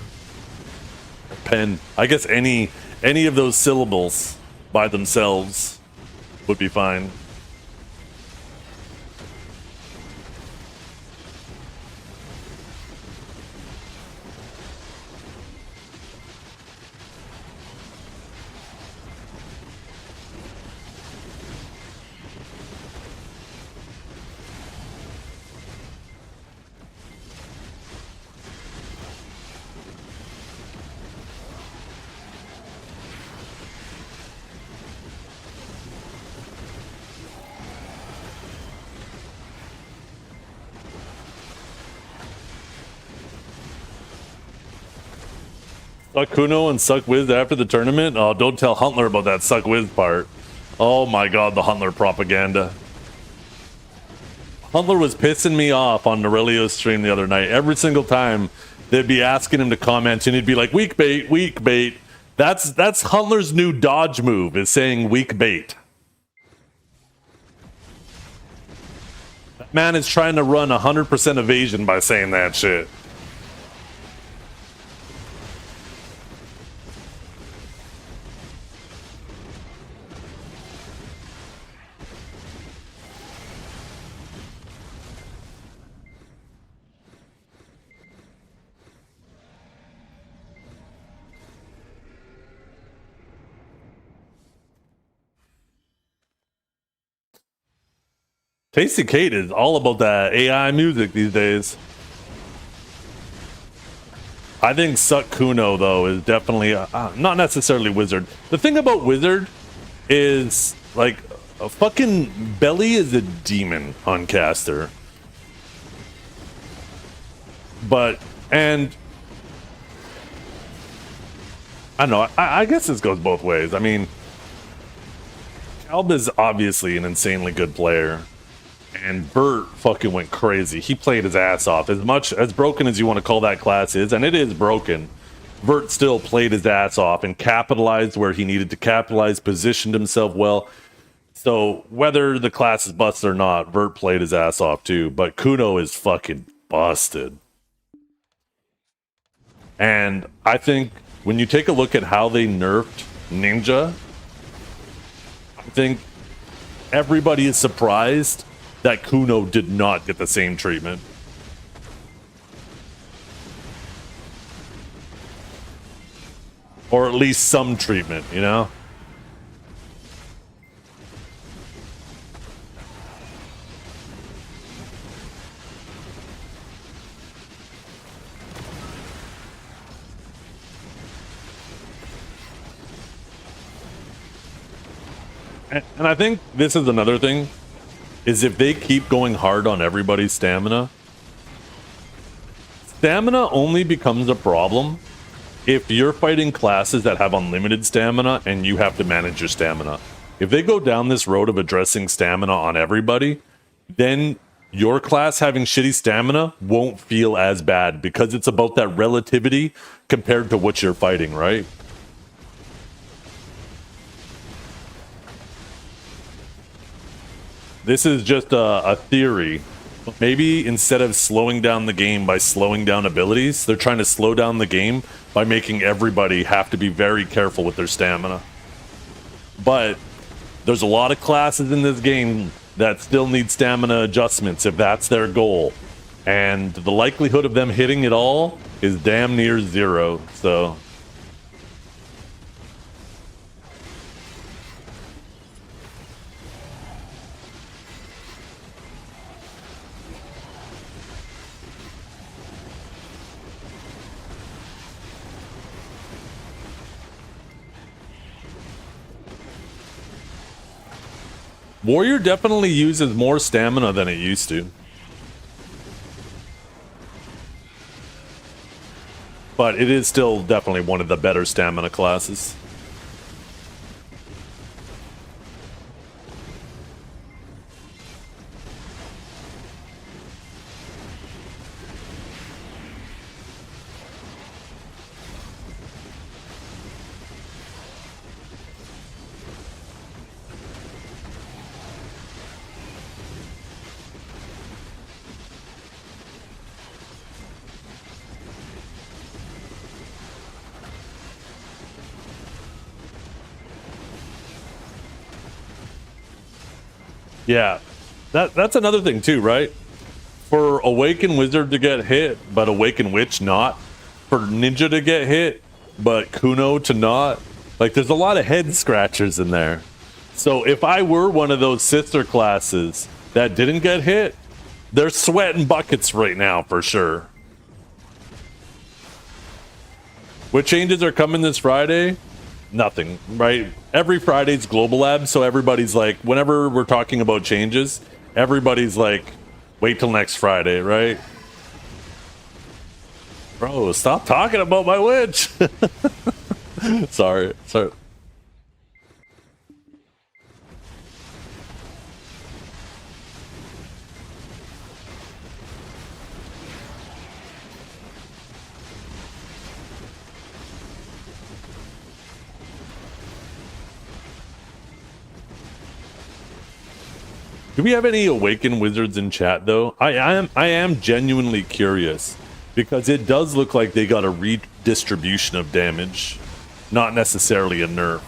Pen. I guess any of those syllables by themselves would be fine. Suck Kuno and Suck Wiz after the tournament? Oh, don't tell Huntler about that Suck Wiz part. Oh my god, the Huntler propaganda. Huntler was pissing me off on Norelio's stream the other night. Every single time they'd be asking him to comment and he'd be like, weak bait, weak bait. That's Huntler's new dodge move, is saying weak bait. That man is trying to run 100% evasion by saying that shit. Tasty Kate is all about that AI music these days. I think Suck Kuno, though, is definitely not necessarily Wizard. The thing about Wizard is, like, a fucking Belly is a demon on caster. But, and I don't know, I guess this goes both ways. I mean, Calb is obviously an insanely good player. And Bert fucking went crazy. He played his ass off. As much as broken as you want to call that class is, and it is broken, Bert still played his ass off and capitalized where he needed to capitalize, positioned himself well. So whether the class is busted or not, Bert played his ass off too. But Kuno is fucking busted. And I think when you take a look at how they nerfed Ninja, I think everybody is surprised that Kuno did not get the same treatment. Or at least some treatment, you know? And I think this is another thing. Is if they keep going hard on everybody's stamina, stamina only becomes a problem if you're fighting classes that have unlimited stamina and you have to manage your stamina. If they go down this road of addressing stamina on everybody, then your class having shitty stamina won't feel as bad because it's about that relativity compared to what you're fighting, right? This is just a theory. Maybe instead of slowing down the game by slowing down abilities, they're trying to slow down the game by making everybody have to be very careful with their stamina. But there's a lot of classes in this game that still need stamina adjustments if that's their goal. And the likelihood of them hitting it all is damn near zero, so... Warrior definitely uses more stamina than it used to. But it is still definitely one of the better stamina classes. Yeah, that's another thing too, right? For Awakened Wizard to get hit, but Awakened Witch not. For Ninja to get hit, but Kuno to not. Like, there's a lot of head scratchers in there. So if I were one of those sister classes that didn't get hit, they're sweating buckets right now for sure. What changes are coming this Friday? Nothing, right? Every Friday's Global Lab, so everybody's like, whenever we're talking about changes, everybody's like, wait till next Friday, right? Bro, stop talking about my witch. Sorry. Do we have any Awakened Wizards in chat though? I am genuinely curious because it does look like they got a redistribution of damage, not necessarily a nerf.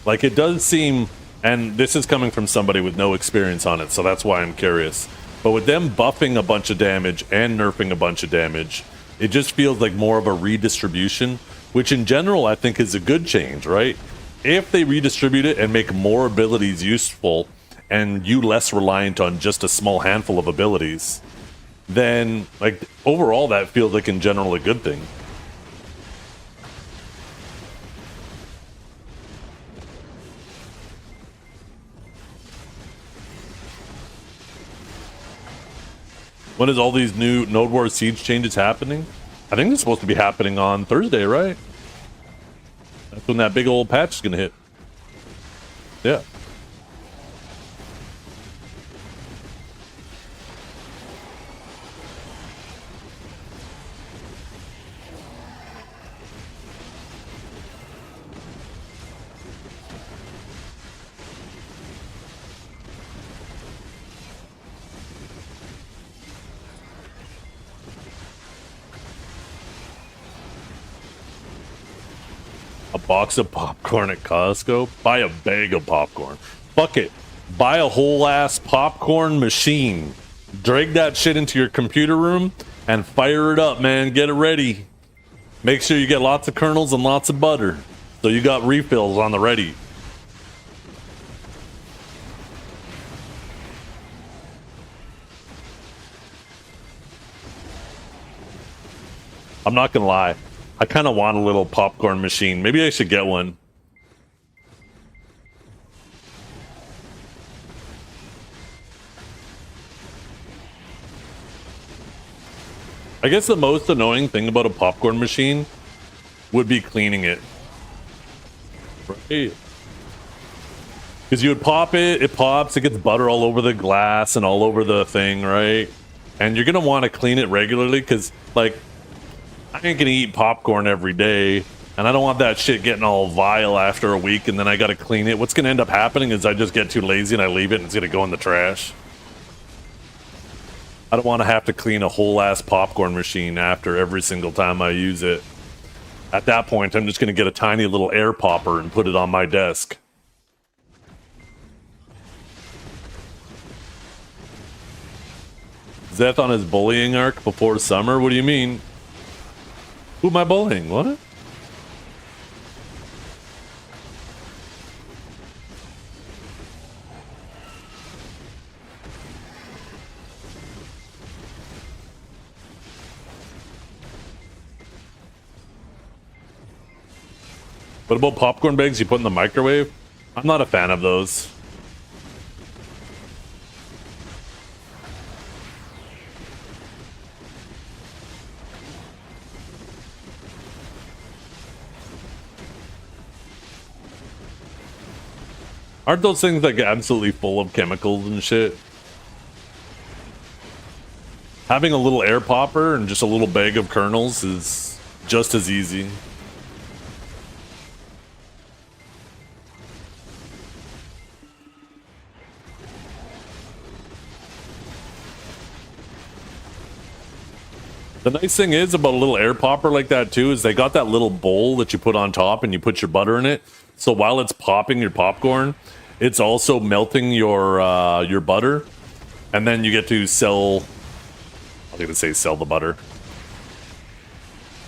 Like it does seem, and this is coming from somebody with no experience on it, so that's why I'm curious. But with them buffing a bunch of damage and nerfing a bunch of damage, it just feels like more of a redistribution, which in general I think is a good change, right? If they redistribute it and make more abilities useful and you less reliant on just a small handful of abilities, then like overall that feels like in general a good thing. When is all these new Node Wars Siege changes happening? I think it's supposed to be happening on Thursday, right? That's when that big old patch is gonna hit. Yeah. A box of popcorn at Costco? Buy a bag of popcorn. Fuck it. Buy a whole ass popcorn machine. Drag that shit into your computer room and fire it up, man. Get it ready. Make sure you get lots of kernels and lots of butter, so you got refills on the ready. I'm not gonna lie. I kind of want a little popcorn machine. Maybe I should get one. I guess the most annoying thing about a popcorn machine would be cleaning it. Right? Because you would pop it, it pops, it gets butter all over the glass and all over the thing, right? And you're going to want to clean it regularly because, like, I ain't gonna eat popcorn every day, and I don't want that shit getting all vile after a week, and then I gotta clean it. What's gonna end up happening is I just get too lazy and I leave it, and it's gonna go in the trash. I don't want to have to clean a whole ass popcorn machine after every single time I use it. At that point, I'm just gonna get a tiny little air popper and put it on my desk. Zeth on his bullying arc before summer? What do you mean? Who am I bullying? What? What about popcorn bags you put in the microwave? I'm not a fan of those. Aren't those things like absolutely full of chemicals and shit? Having a little air popper and just a little bag of kernels is just as easy. The nice thing is about a little air popper like that too is they got that little bowl that you put on top and you put your butter in it. So while it's popping your popcorn, it's also melting your butter, and then you get to sell. I was gonna say sell the butter.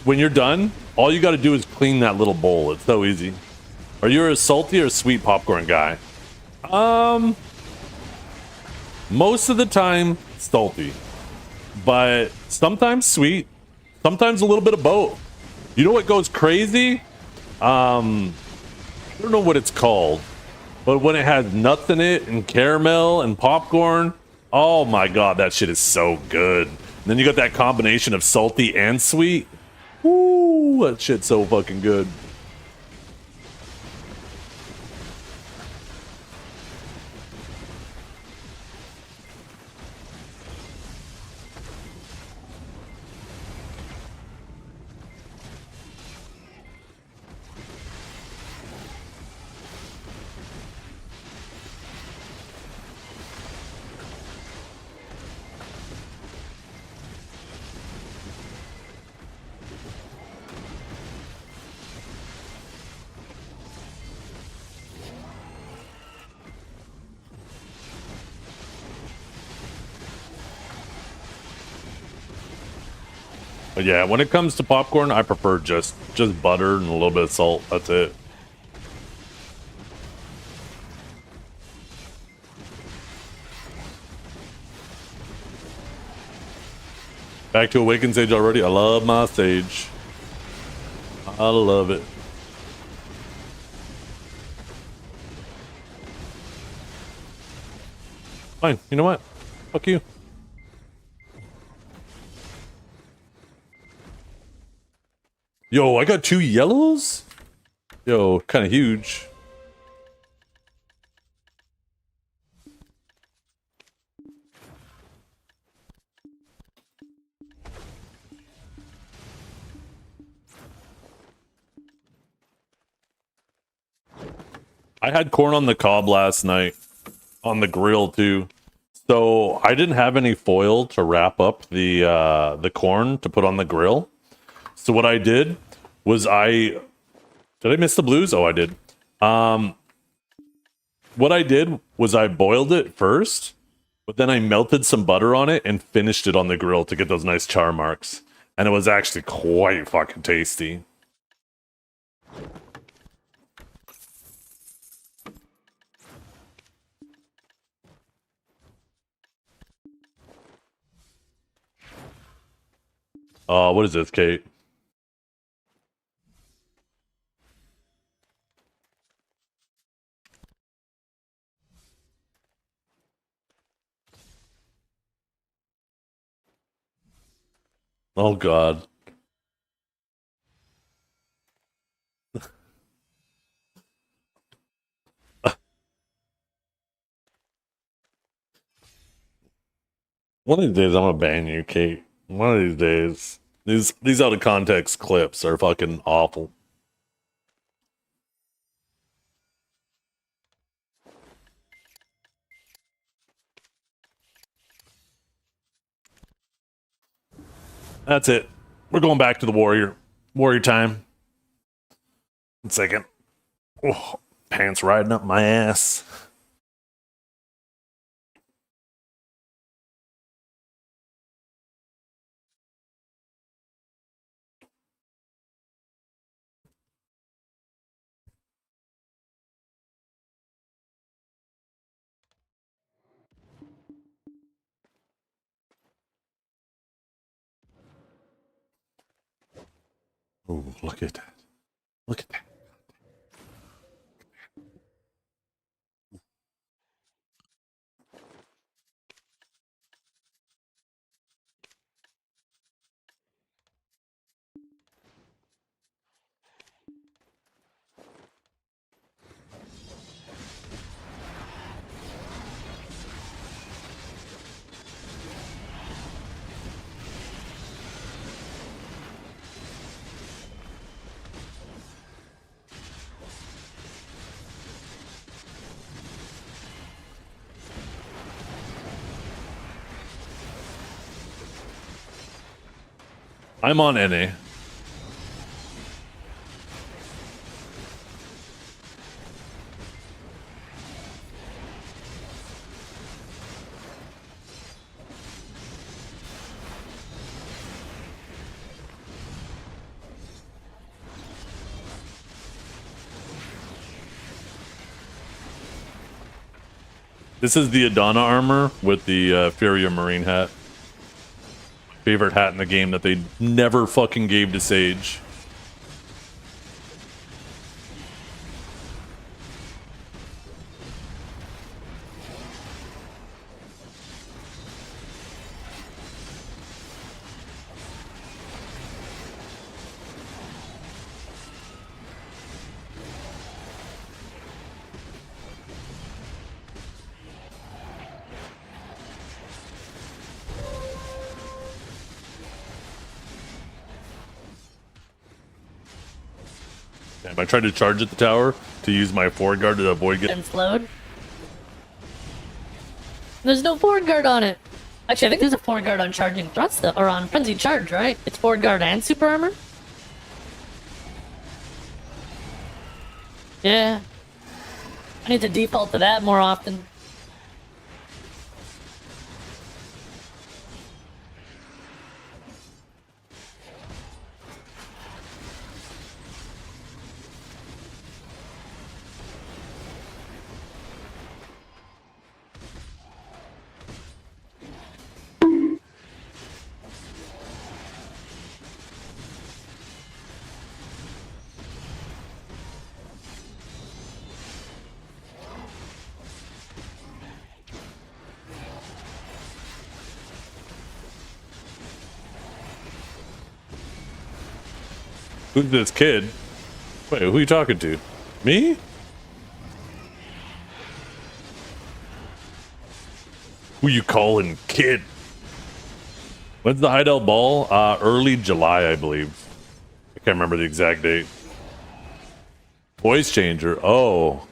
When you're done, all you got to do is clean that little bowl. It's so easy. Are you a salty or sweet popcorn guy? Most of the time salty, but sometimes sweet, sometimes a little bit of both. You know what goes crazy? I don't know what it's called, but when it has nuts in it and caramel and popcorn, oh my god, that shit is so good. then you got that combination of salty and sweet. Ooh, that shit's so fucking good. But yeah, when it comes to popcorn, I prefer just butter and a little bit of salt. That's it. Back to Awakened Sage already. I love my Sage. I love it. Fine. You know what? Fuck you. Yo, I got 2 yellows? Yo, kind of huge. I had corn on the cob last night. On the grill, too. So, I didn't have any foil to wrap up the corn to put on the grill. So what I did was did I miss the blues? Oh, I did. What I did was I boiled it first, but then I melted some butter on it and finished it on the grill to get those nice char marks. And it was actually quite fucking tasty. What is this, Kate? Oh God. One of these days I'm gonna ban you, Kate. One of these days. These out of context clips are fucking awful. That's it. We're going back to the warrior. Warrior time. 1 second. Oh, pants riding up my ass. Oh, look at that. Look at that. I'm on NA. This is the Adana armor with the Furia Marine hat. Favorite hat in the game that they never fucking gave to Sage. I tried to charge at the tower to use my forward guard to avoid getting. And slowed. There's no forward guard on it. Actually, I think there's a forward guard on charging thrust, though, or on frenzied charge, right? It's forward guard and super armor. Yeah. I need to default to that more often. Who's this kid? Wait, who are you talking to? Me? Who you calling kid? When's the Heidel Ball? Early July, I believe. I can't remember the exact date. Voice changer. Oh.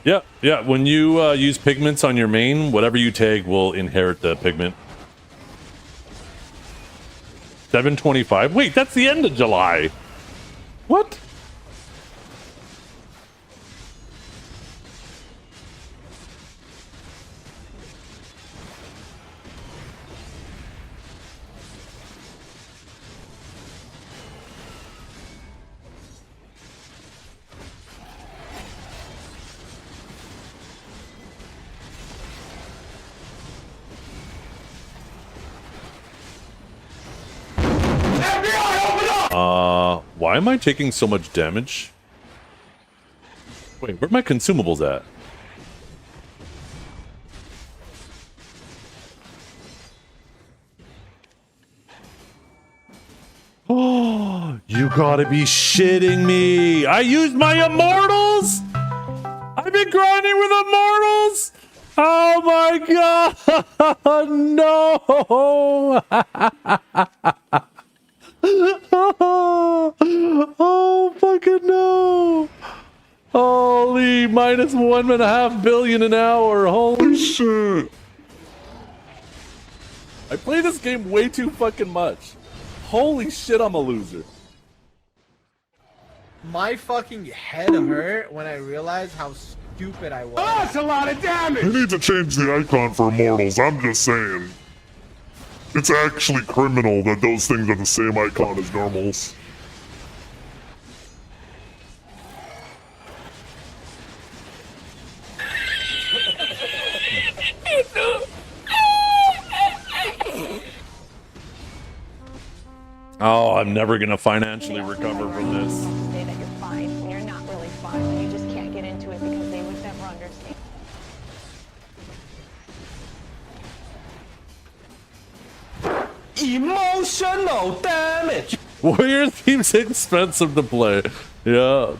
Yeah, yeah. When you use pigments on your main, whatever you take will inherit the pigment. 7/25. Wait, that's the end of July. What? Why am I taking so much damage? Wait, where are my consumables at? Oh, you gotta be shitting me. I used my immortals? I've been grinding with immortals? Oh my god, no! Oh, fucking no! Holy, minus 1.5 billion an hour. Holy shit! I play this game way too fucking much. Holy shit, I'm a loser. My fucking head hurt when I realized how stupid I was. That's a lot of damage! You need to change the icon for immortals, I'm just saying. It's actually criminal that those things are the same icon as normals. Oh, I'm never gonna financially recover from this. Say that you're fine when you're not really fine, and you just can't get into it because they would never understand. Emotional damage. Warrior seems expensive to play. Yeah.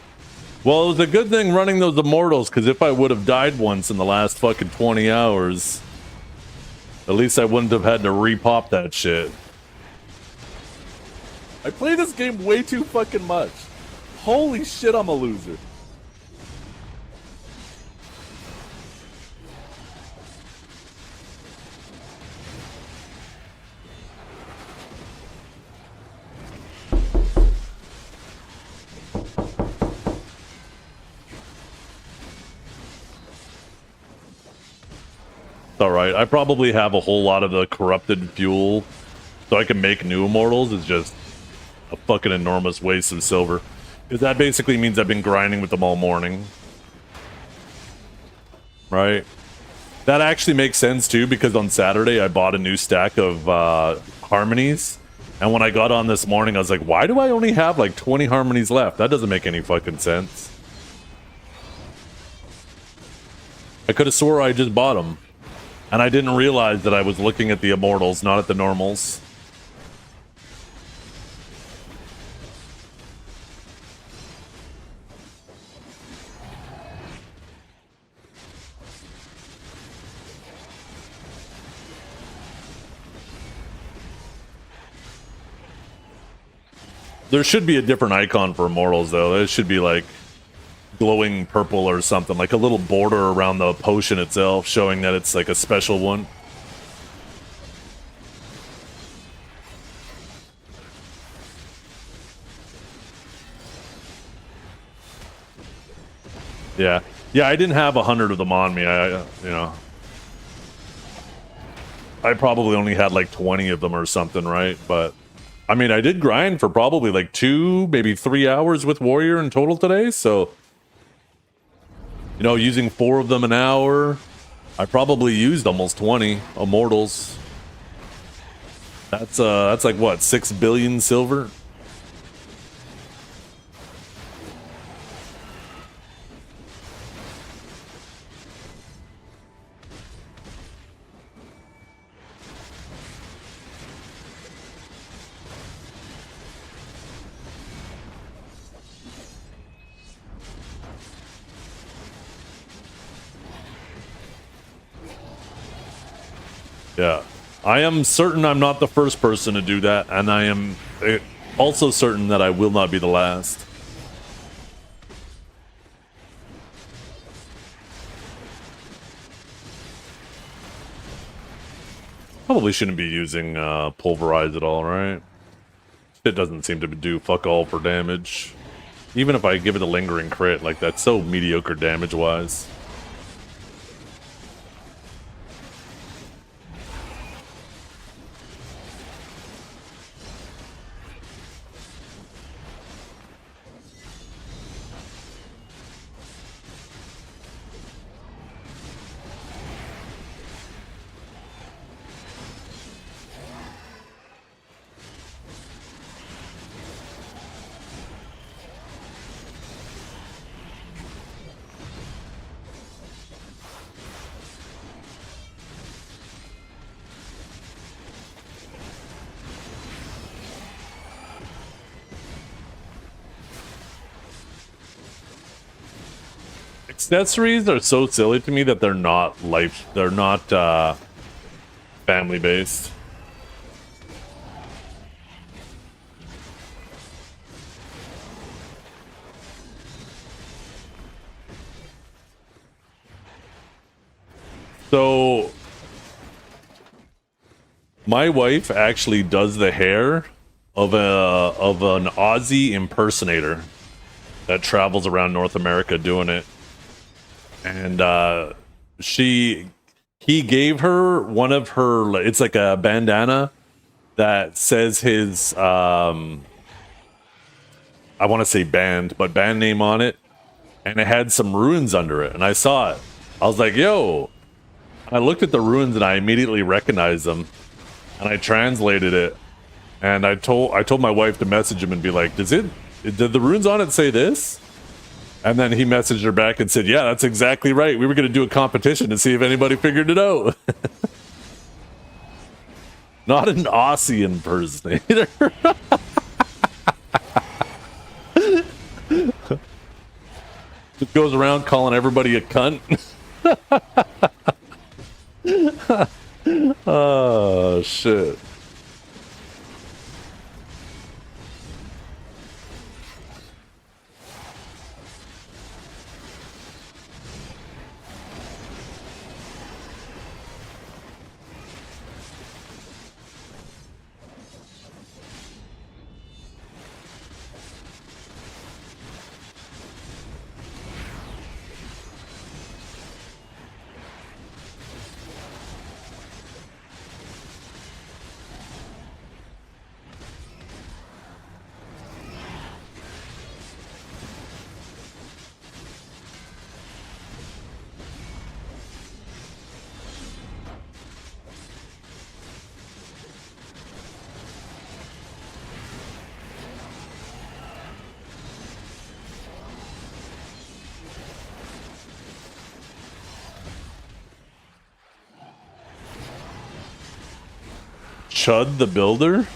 Well, it was a good thing running those immortals, because if I would have died once in the last fucking 20 hours, at least I wouldn't have had to repop that shit. I play this game way too fucking much. Holy shit, I'm a loser. Alright, I probably have a whole lot of the corrupted fuel so I can make new immortals. It's just a fucking enormous waste of silver. Because that basically means I've been grinding with them all morning. Right? That actually makes sense too, because on Saturday I bought a new stack of harmonies. And when I got on this morning, I was like, why do I only have like 20 harmonies left? That doesn't make any fucking sense. I could have swore I just bought them. And I didn't realize that I was looking at the immortals, not at the normals. There should be a different icon for Immortals, though. It should be like glowing purple or something, like a little border around the potion itself, showing that it's like a special one. Yeah, yeah. I didn't have 100 of them on me. I probably only had like 20 of them or something, right? But I mean, I did grind for probably like 2, maybe 3 hours with Warrior in total today. So, you know, using 4 of them an hour, I probably used almost 20 Immortals. That's like what, 6 billion silver? Yeah, I am certain I'm not the first person to do that, and I am also certain that I will not be the last. Probably shouldn't be using Pulverize at all, right? It doesn't seem to do fuck all for damage. Even if I give it a lingering crit, like that's so mediocre damage-wise. Accessories are so silly to me that they're not family based. So my wife actually does the hair of an Aussie impersonator that travels around North America doing it. And he gave her one of her, it's like a bandana that says his I want to say band name on it, and it had some runes under it, and I saw it. I was like, yo. I looked at the runes and I immediately recognized them, and I translated it, and I told my wife to message him and be like, did the runes on it say this? And then he messaged her back and said, yeah, that's exactly right. We were going to do a competition to see if anybody figured it out. Not an Aussie impersonator. Just goes around calling everybody a cunt. Oh, shit. Chud the Builder?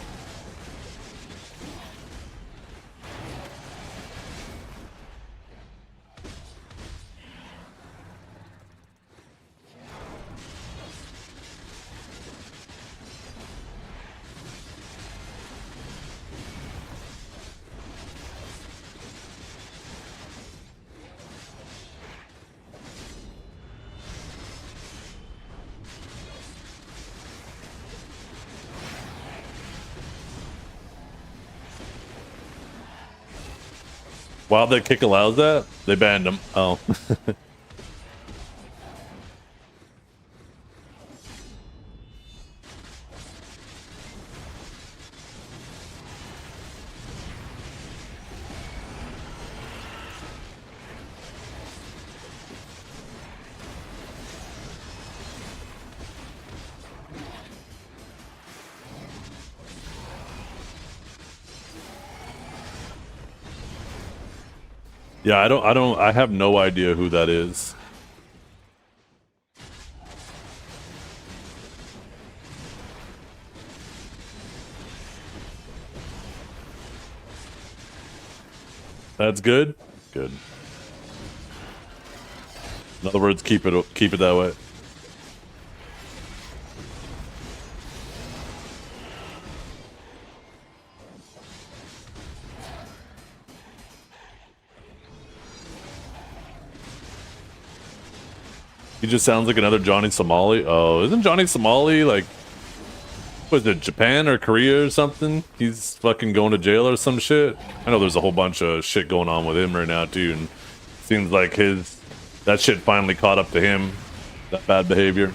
Wild that kick allows that? They banned him. Oh. Yeah, I have no idea who that is. That's good? Good. In other words, keep it that way. He just sounds like another Johnny Somali. Oh, isn't Johnny Somali like, was it Japan or Korea or something? He's fucking going to jail or some shit. I know there's a whole bunch of shit going on with him right now too, and seems like that shit finally caught up to him. That bad behavior.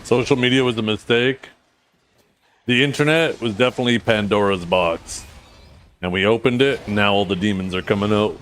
Social media was a mistake. The internet was definitely Pandora's box. And we opened it, and now all the demons are coming out.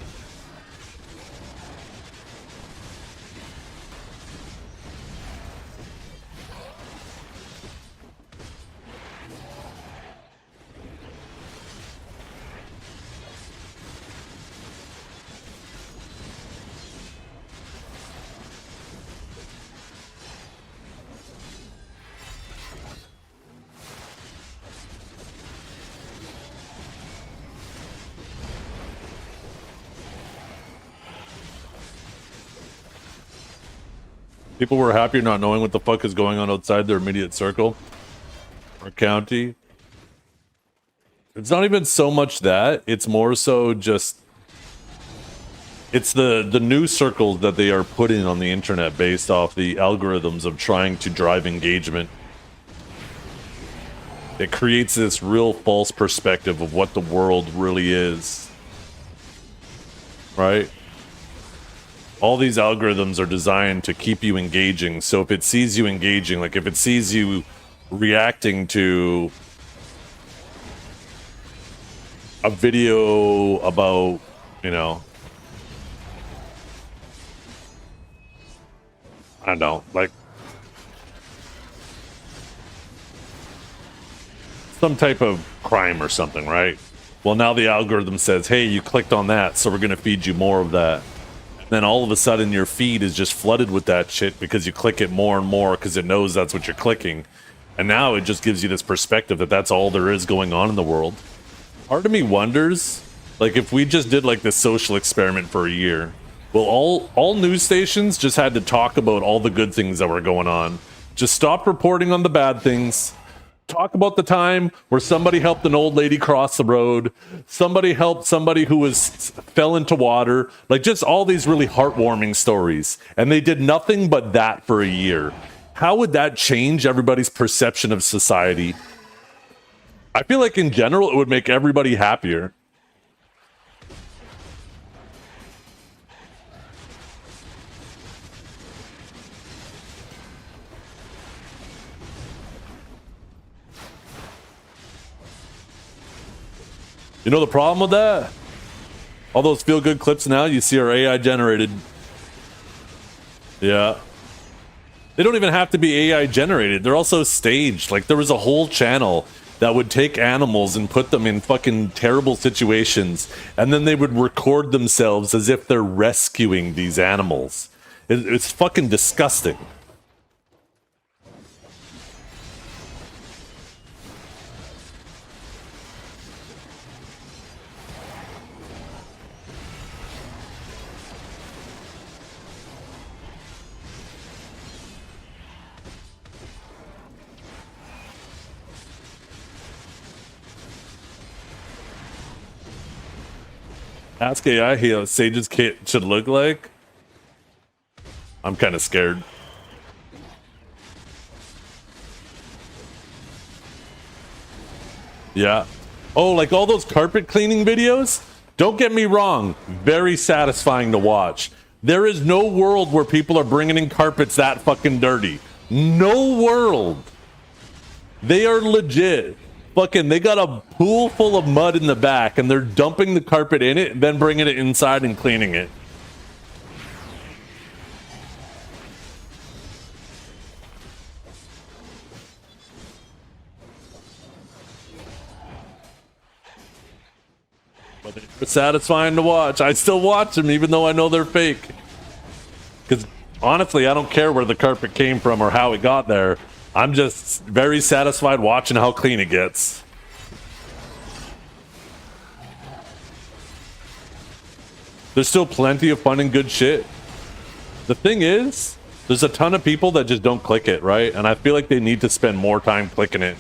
People were happier not knowing what the fuck is going on outside their immediate circle or county. It's not even so much that, it's more so just it's the news circles that they are putting on the internet based off the algorithms of trying to drive engagement. It creates this real false perspective of what the world really is. Right? All these algorithms are designed to keep you engaging. So if it sees you engaging, like if it sees you reacting to a video about, you know, I don't know, like, it's some type of crime or something, right? Well, now the algorithm says, hey, you clicked on that, so we're going to feed you more of that. Then all of a sudden your feed is just flooded with that shit because you click it more and more because it knows that's what you're clicking. And now it just gives you this perspective that that's all there is going on in the world. Part of me wonders, like, if we just did like this social experiment for a year, well, all news stations just had to talk about all the good things that were going on. Just stop reporting on the bad things. Talk about the time where somebody helped an old lady cross the road. Somebody helped somebody who fell into water. Like, just all these really heartwarming stories. And they did nothing but that for a year. How would that change everybody's perception of society? I feel like in general, it would make everybody happier. You know the problem with that? All those feel-good clips now you see are AI generated. Yeah. They don't even have to be AI generated. They're also staged. Like, there was a whole channel that would take animals and put them in fucking terrible situations, and then they would record themselves as if they're rescuing these animals. It's fucking disgusting. Ask AI how Sage's kit should look like. I'm kind of scared. Yeah. Oh, like all those carpet cleaning videos? Don't get me wrong. Very satisfying to watch. There is no world where people are bringing in carpets that fucking dirty. No world. They are legit. Fucking, they got a pool full of mud in the back and they're dumping the carpet in it and then bringing it inside and cleaning it. But they're satisfying to watch. I still watch them even though I know they're fake. Because honestly, I don't care where the carpet came from or how it got there. I'm just very satisfied watching how clean it gets. There's still plenty of fun and good shit. The thing is, there's a ton of people that just don't click it, right? And I feel like they need to spend more time clicking it.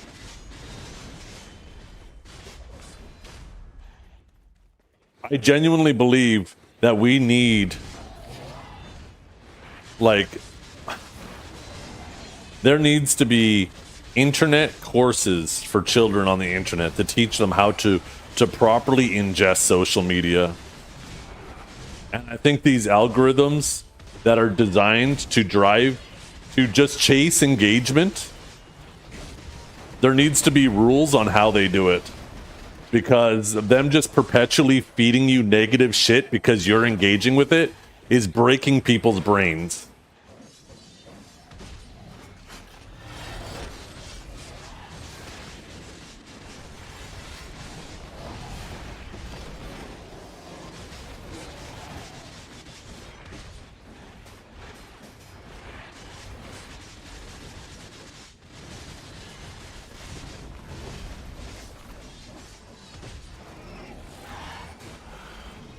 I genuinely believe that we need, like, there needs to be internet courses for children on the internet to teach them how to properly ingest social media. And I think these algorithms that are designed to just chase engagement, there needs to be rules on how they do it. Because them just perpetually feeding you negative shit because you're engaging with it is breaking people's brains.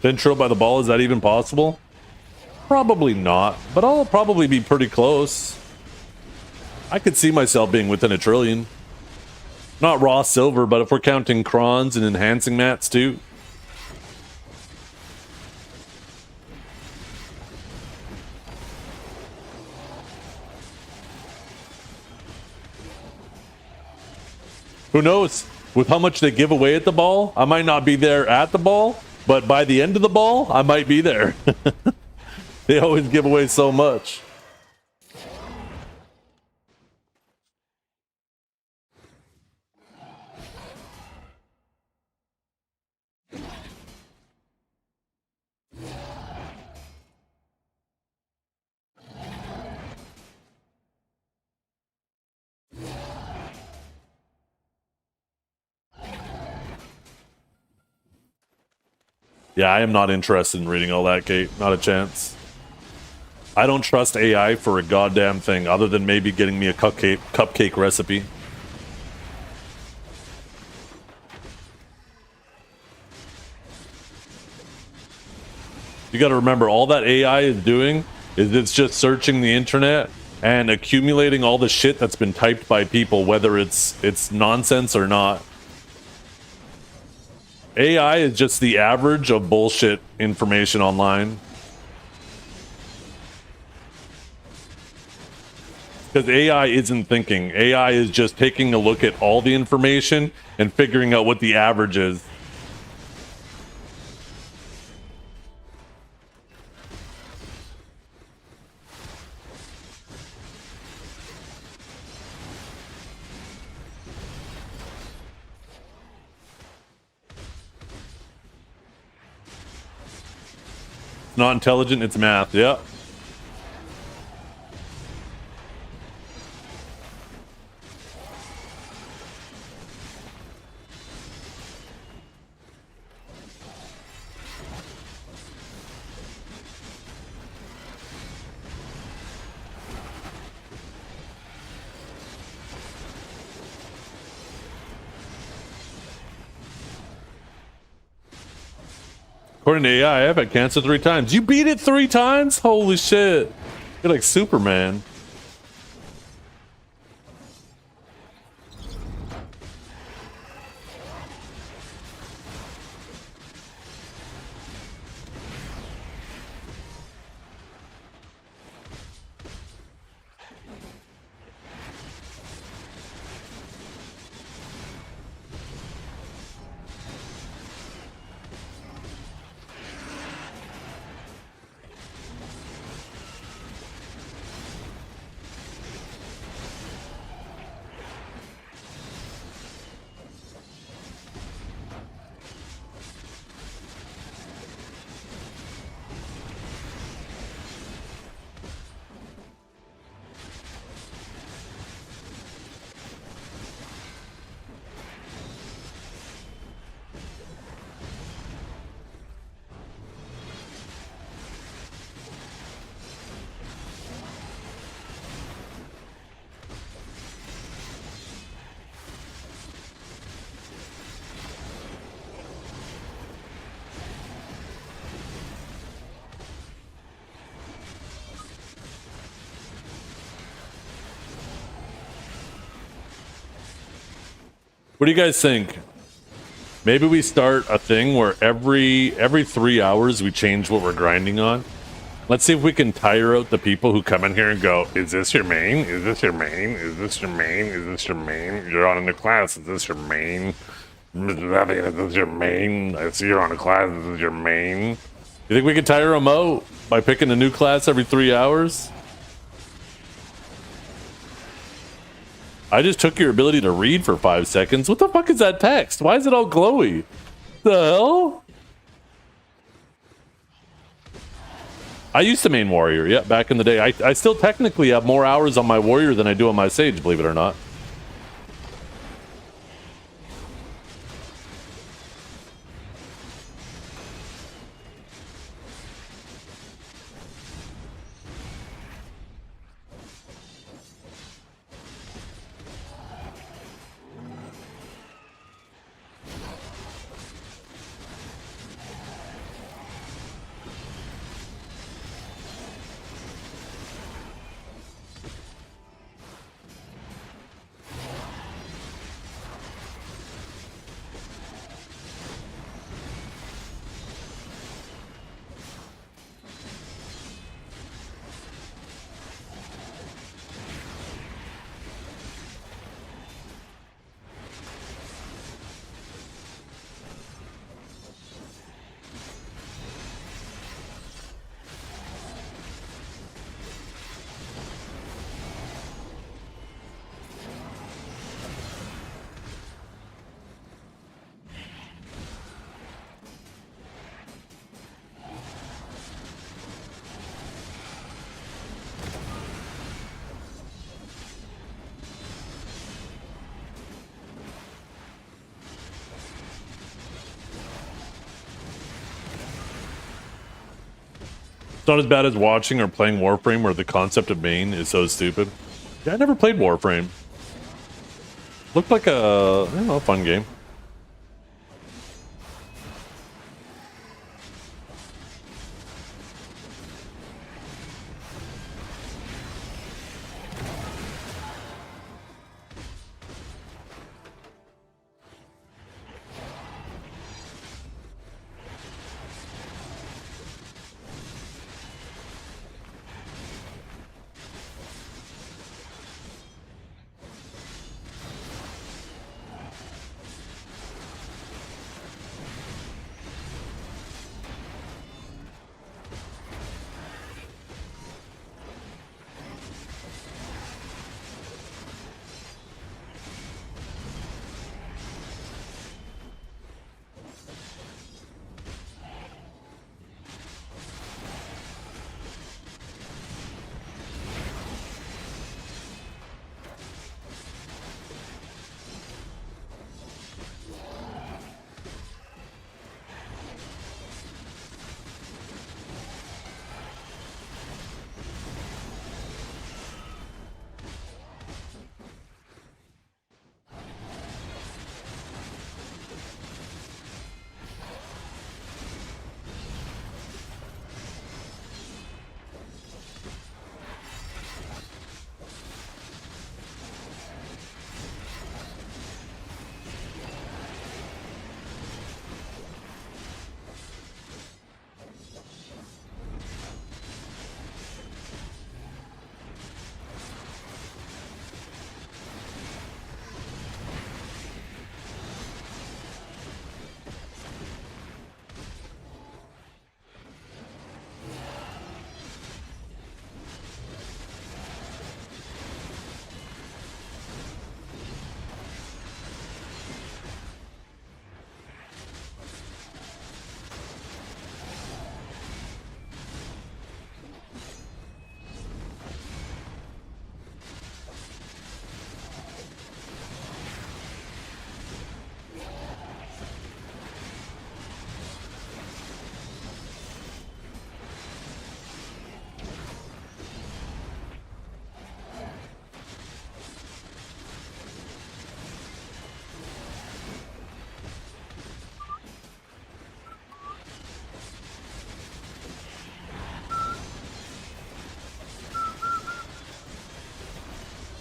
Intro by the ball, is that even possible? Probably not, but I'll probably be pretty close. I could see myself being within a trillion. Not raw silver, but if we're counting crons and enhancing mats too. Who knows? With how much they give away at the ball, I might not be there at the ball, but by the end of the ball, I might be there. They always give away so much. Yeah, I am not interested in reading all that, Kate. Not a chance. I don't trust AI for a goddamn thing other than maybe getting me a cupcake recipe. You got to remember, all that AI is doing is it's just searching the internet and accumulating all the shit that's been typed by people, whether it's nonsense or not. AI is just the average of bullshit information online. Because AI isn't thinking. AI is just taking a look at all the information and figuring out what the average is. It's not intelligent, it's math. Yeah. According to AI, I've had cancer 3 times. You beat it 3 times? Holy shit. You're like Superman. What do you guys think? Maybe we start a thing where every 3 hours we change what we're grinding on. Let's see if we can tire out the people who come in here and go, is this your main? Is this your main? Is this your main? Is this your main? You're on a new class. Is this your main? Is this your main? I see you're on a class. Is this your main? You think we could tire them out by picking a new class every 3 hours? I just took your ability to read for 5 seconds. What the fuck is that text? Why is it all glowy? The hell? I used to main warrior, yeah, back in the day. I still technically have more hours on my warrior than I do on my sage, believe it or not. It's not as bad as watching or playing Warframe, where the concept of main is so stupid. Yeah, I never played Warframe. Looked like a, I don't know, fun game.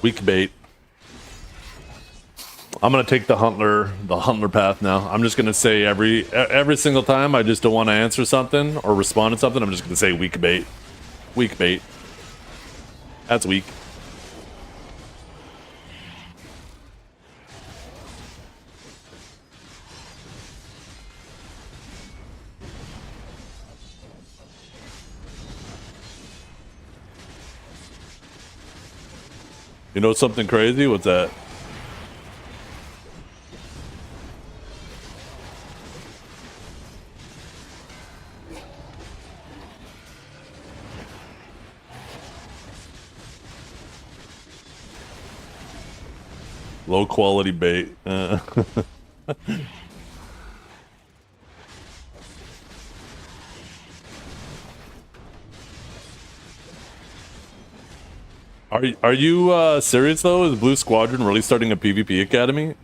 Weak bait. I'm gonna take the Huntler path now. I'm just gonna say every single time I just don't want to answer something or respond to something, I'm just gonna say weak bait. Weak bait. That's weak. You know something crazy? What's that? Low quality bait. Are you serious though? Is Blue Squadron really starting a PvP academy?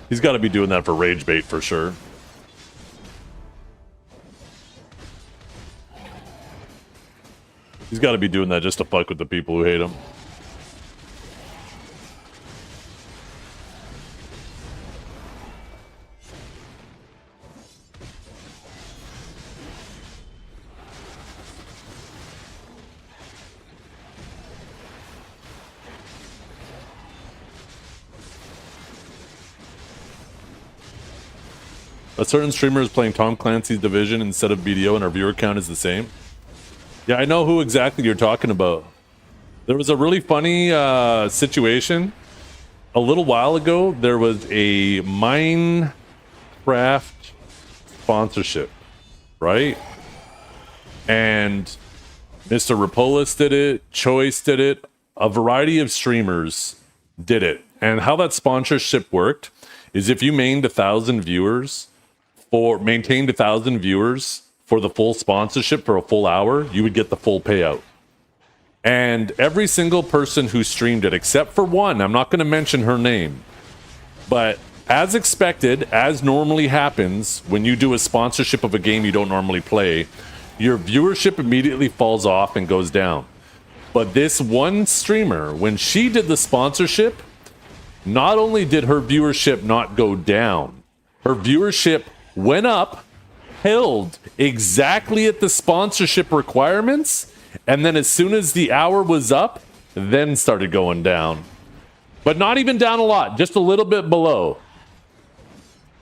He's got to be doing that for rage bait for sure. He's got to be doing that just to fuck with the people who hate him. A certain streamer is playing Tom Clancy's Division instead of BDO, and our viewer count is the same. Yeah, I know who exactly you're talking about. There was a really funny situation a little while ago. There was a Minecraft sponsorship, right? And Mr. Rapolis did it, Choice did it, a variety of streamers did it. And how that sponsorship worked is if you maintained 1,000 viewers for the full sponsorship for a full hour, you would get the full payout. And every single person who streamed it, except for one, I'm not going to mention her name, but as expected, as normally happens when you do a sponsorship of a game you don't normally play, your viewership immediately falls off and goes down. But this one streamer, when she did the sponsorship, not only did her viewership not go down, her viewership went up, held exactly at the sponsorship requirements, and then as soon as the hour was up, then started going down. But not even down a lot, just a little bit below.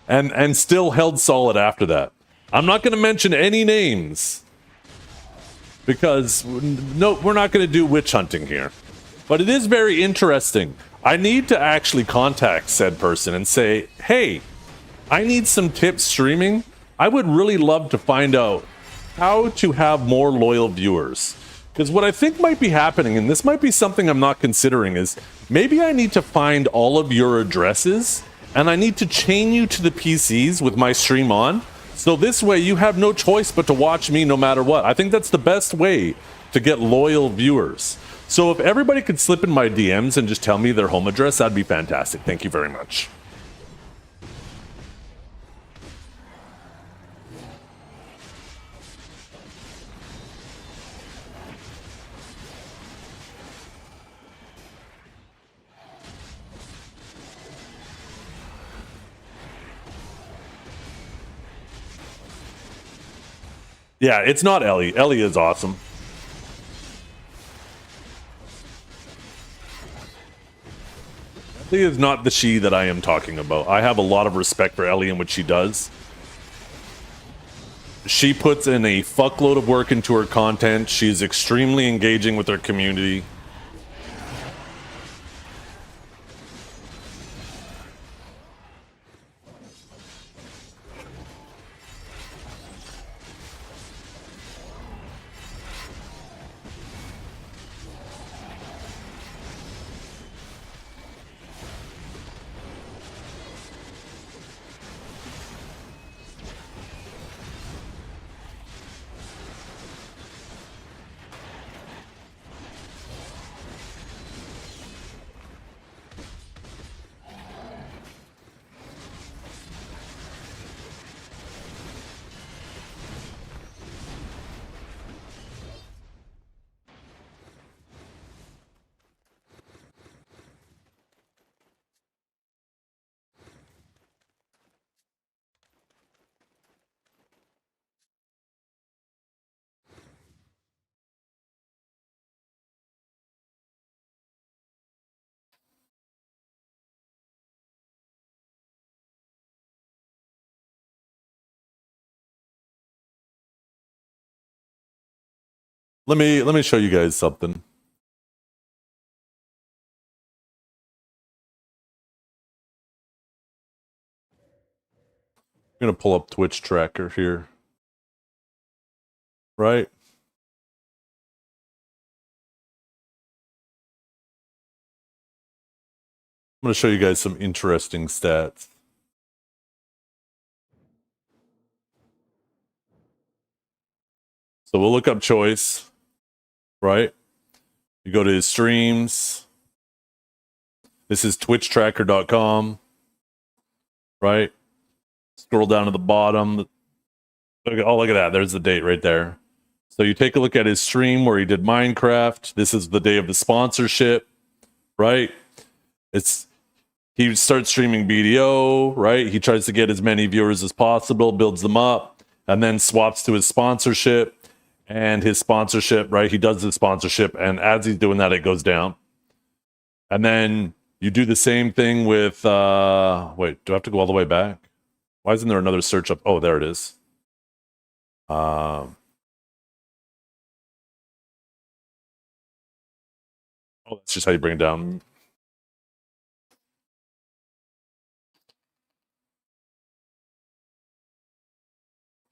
And still held solid after that. I'm not going to mention any names because no, we're not going to do witch hunting here. But it is very interesting. I need to actually contact said person and say, hey, I need some tips streaming. I would really love to find out how to have more loyal viewers. Because what I think might be happening, and this might be something I'm not considering, is maybe I need to find all of your addresses and I need to chain you to the PCs with my stream on. So this way you have no choice but to watch me no matter what. I think that's the best way to get loyal viewers. So if everybody could slip in my DMs and just tell me their home address, that'd be fantastic. Thank you very much. Yeah, it's not Ellie. Ellie is awesome. Ellie is not the she that I am talking about. I have a lot of respect for Ellie and what she does. She puts in a fuckload of work into her content. She's extremely engaging with her community. Let me show you guys something. I'm gonna pull up Twitch tracker here. Right? I'm gonna show you guys some interesting stats. So we'll look up Choice. Right? You go to his streams. This is twitchtracker.com. Right? Scroll down to the bottom. Look at that. There's the date right there. So you take a look at his stream where he did Minecraft. This is the day of the sponsorship. Right? He starts streaming BDO, right? He tries to get as many viewers as possible, builds them up, and then swaps to his sponsorship. And his sponsorship, right? He does the sponsorship, and as he's doing that, it goes down. And then you do the same thing with, wait, do I have to go all the way back? Why isn't there another search up? Oh, there it is. Oh, that's just how you bring it down.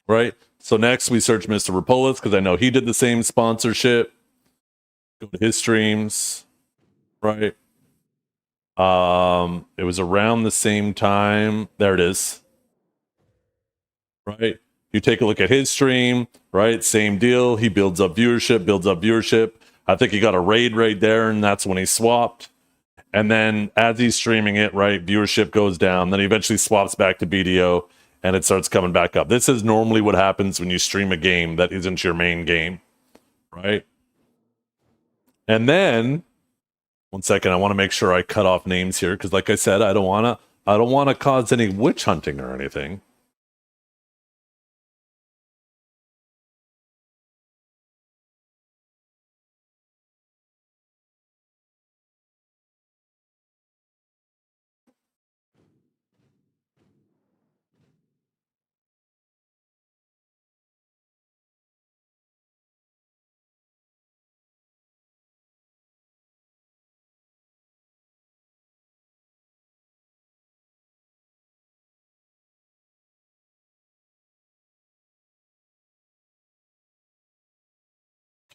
Right? So next we search Mr. Rapolis because I know he did the same sponsorship. Go to his streams. Right? It was around the same time. There it is. Right? You take a look at his stream, right? Same deal. He builds up viewership. I think he got a raid right there, and that's when he swapped. And then as he's streaming it, right, viewership goes down. Then he eventually swaps back to BDO, and it starts coming back up. This is normally what happens when you stream a game that isn't your main game, right? And then, one second, I want to make sure I cut off names here because, like I said, I don't want to cause any witch hunting or anything.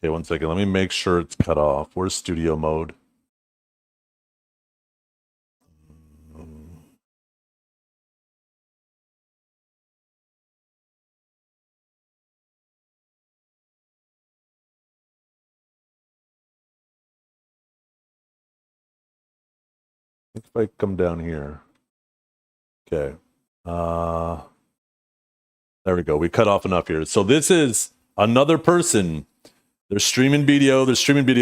Okay, one second. Let me make sure it's cut off. Where's studio mode? If I come down here. Okay. There we go. We cut off enough here. So this is another person. They're streaming video.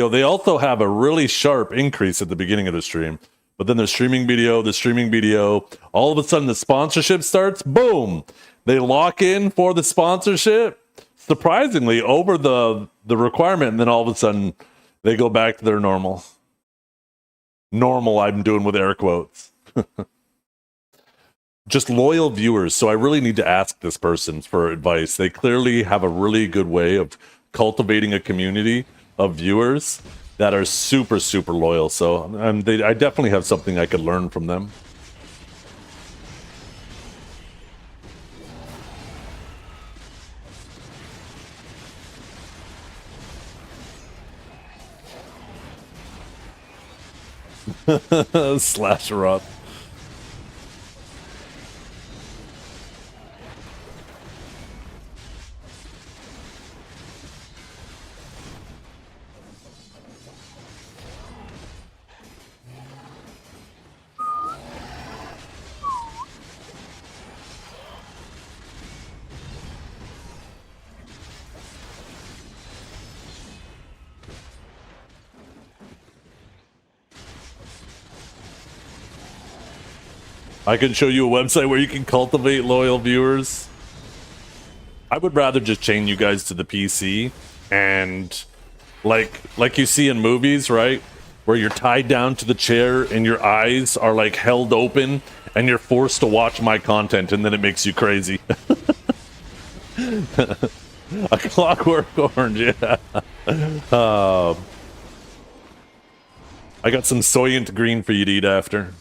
They also have a really sharp increase at the beginning of the stream. But then they're streaming video. All of a sudden the sponsorship starts. Boom. They lock in for the sponsorship. Surprisingly, over the requirement. And then all of a sudden they go back to their normal. Normal, I'm doing with air quotes. Just loyal viewers. So I really need to ask this person for advice. They clearly have a really good way of cultivating a community of viewers that are super, super loyal. So I definitely have something I could learn from them. Slasher up. I can show you a website where you can cultivate loyal viewers. I would rather just chain you guys to the PC and like you see in movies, right? Where you're tied down to the chair and your eyes are like held open and you're forced to watch my content and then it makes you crazy. A Clockwork Orange, yeah. I got some Soylent Green for you to eat after.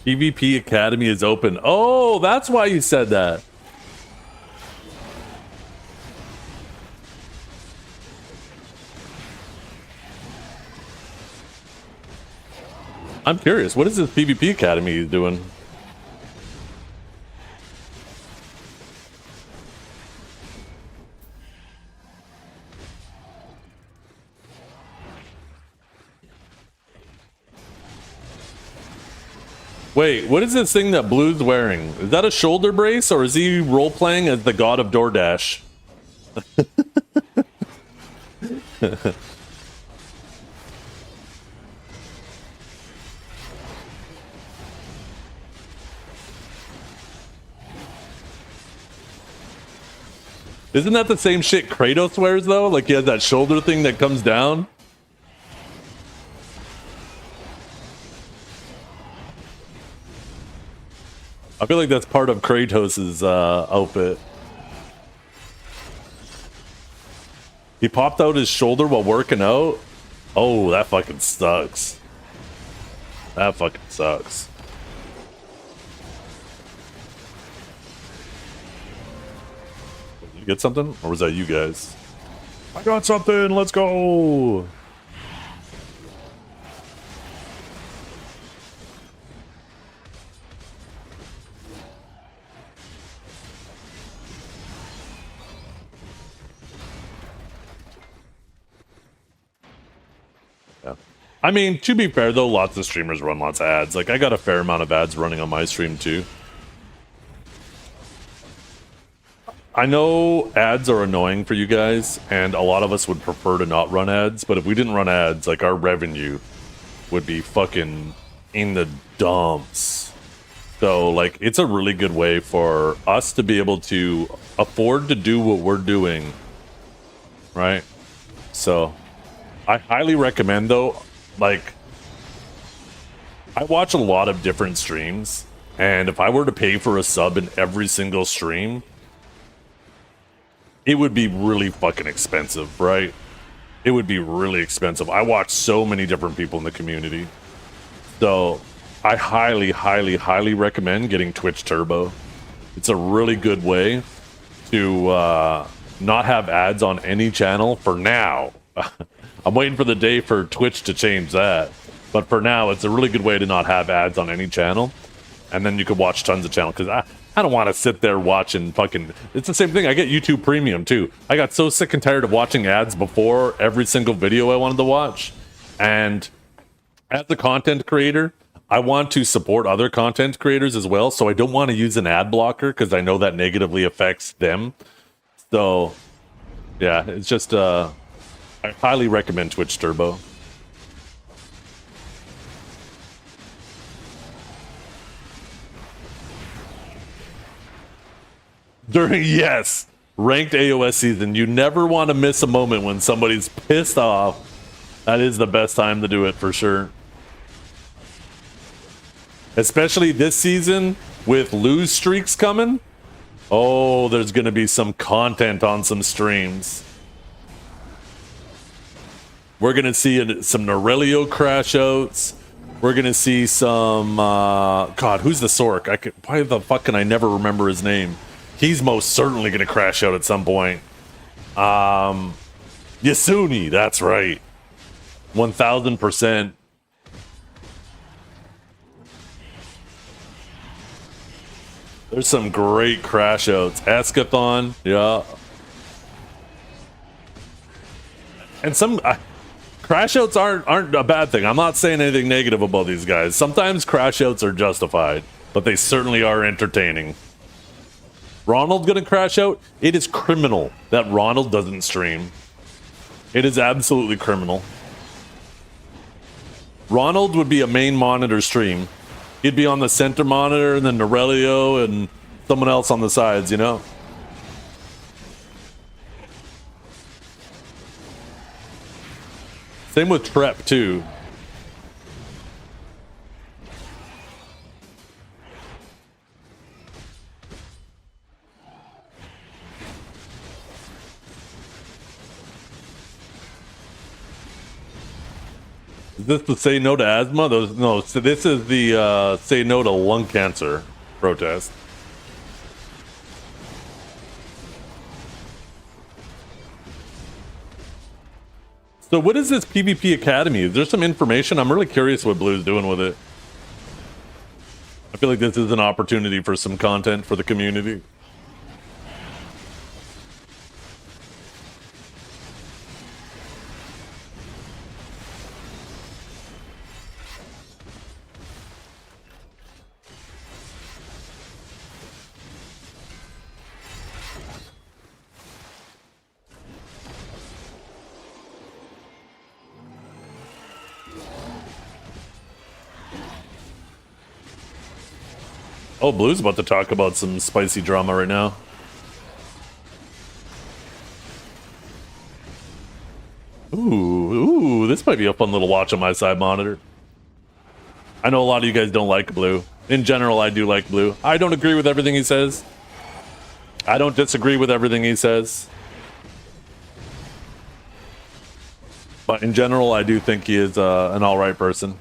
PvP Academy is open. Oh, that's why you said that. I'm curious. What is this PvP Academy doing? Wait, what is this thing that Blue's wearing? Is that a shoulder brace, or is he role-playing as the god of DoorDash? Isn't that the same shit Kratos wears though? Like he has that shoulder thing that comes down. I feel like that's part of Kratos' outfit. He popped out his shoulder while working out. Oh, that fucking sucks. That fucking sucks. Did you get something? Or was that you guys? I got something, let's go! Yeah. I mean, to be fair though, lots of streamers run lots of ads. Like, I got a fair amount of ads running on my stream too. I know ads are annoying for you guys, and a lot of us would prefer to not run ads, but if we didn't run ads, like, our revenue would be fucking in the dumps. So, like, it's a really good way for us to be able to afford to do what we're doing, right? So, I highly recommend, though, like, I watch a lot of different streams, and if I were to pay for a sub in every single stream, it would be really fucking expensive, right? It would be really expensive. I watch so many different people in the community. So I highly, highly, highly recommend getting Twitch Turbo. It's a really good way to not have ads on any channel for now. I'm waiting for the day for Twitch to change that. But for now, it's a really good way to not have ads on any channel. And then you could watch tons of channels. Because I don't want to sit there watching fucking... It's the same thing. I get YouTube Premium, too. I got so sick and tired of watching ads before every single video I wanted to watch. And as a content creator, I want to support other content creators as well. So I don't want to use an ad blocker because I know that negatively affects them. So, yeah, it's just... I highly recommend Twitch Turbo. During, yes, ranked AOS season, you never want to miss a moment when somebody's pissed off. That is the best time to do it for sure. Especially this season with lose streaks coming. Oh, there's going to be some content on some streams. We're going to see some Norelio crash outs. We're going to see some... God, who's the Sork? Why the fuck can I never remember his name? He's most certainly going to crash out at some point. Yasuni, that's right. 1000%. There's some great crash outs. Escathon, yeah. And some... crash outs aren't a bad thing. I'm not saying anything negative about these guys. Sometimes crash outs are justified, but they certainly are entertaining. Ronald gonna crash out? It is criminal that Ronald doesn't stream. It is absolutely criminal. Ronald would be a main monitor stream. He'd be on the center monitor and then Norelio and someone else on the sides, you know? Same with Trep too. Is this the say no to asthma? No, so this is the say no to lung cancer protest. So what is this PvP Academy? Is there some information? I'm really curious what Blue's doing with it. I feel like this is an opportunity for some content for the community. Oh, Blue's about to talk about some spicy drama right now. Ooh, this might be a fun little watch on my side monitor. I know a lot of you guys don't like Blue. In general, I do like Blue. I don't agree with everything he says. I don't disagree with everything he says. But in general, I do think he is an alright person.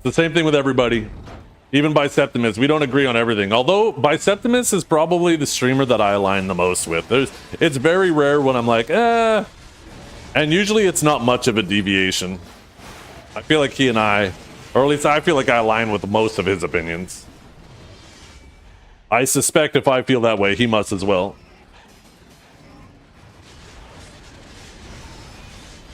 The same thing with everybody. Even Biceptimus, we don't agree on everything. Although Biceptimus is probably the streamer that I align the most with. It's very rare when I'm like, eh. And usually it's not much of a deviation. I feel like he and I, or at least I feel like I align with most of his opinions. I suspect if I feel that way, he must as well.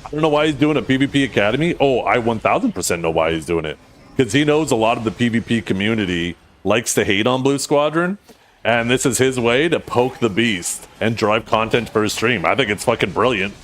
I don't know why he's doing a PvP Academy. Oh, I 1000% know why he's doing it. Because he knows a lot of the PvP community likes to hate on Blue Squadron, and this is his way to poke the beast and drive content for his stream. I think it's fucking brilliant.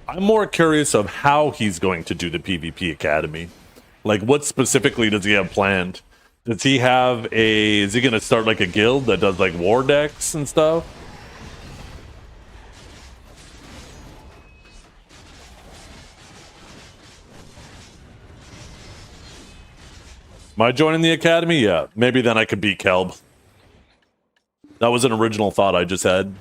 I'm more curious of how he's going to do the PvP Academy. Like, what specifically does he have planned? Does he have is he going to start like a guild that does like war decks and stuff? Am I joining the Academy? Yeah, maybe then I could beat Kelb. That was an original thought I just had.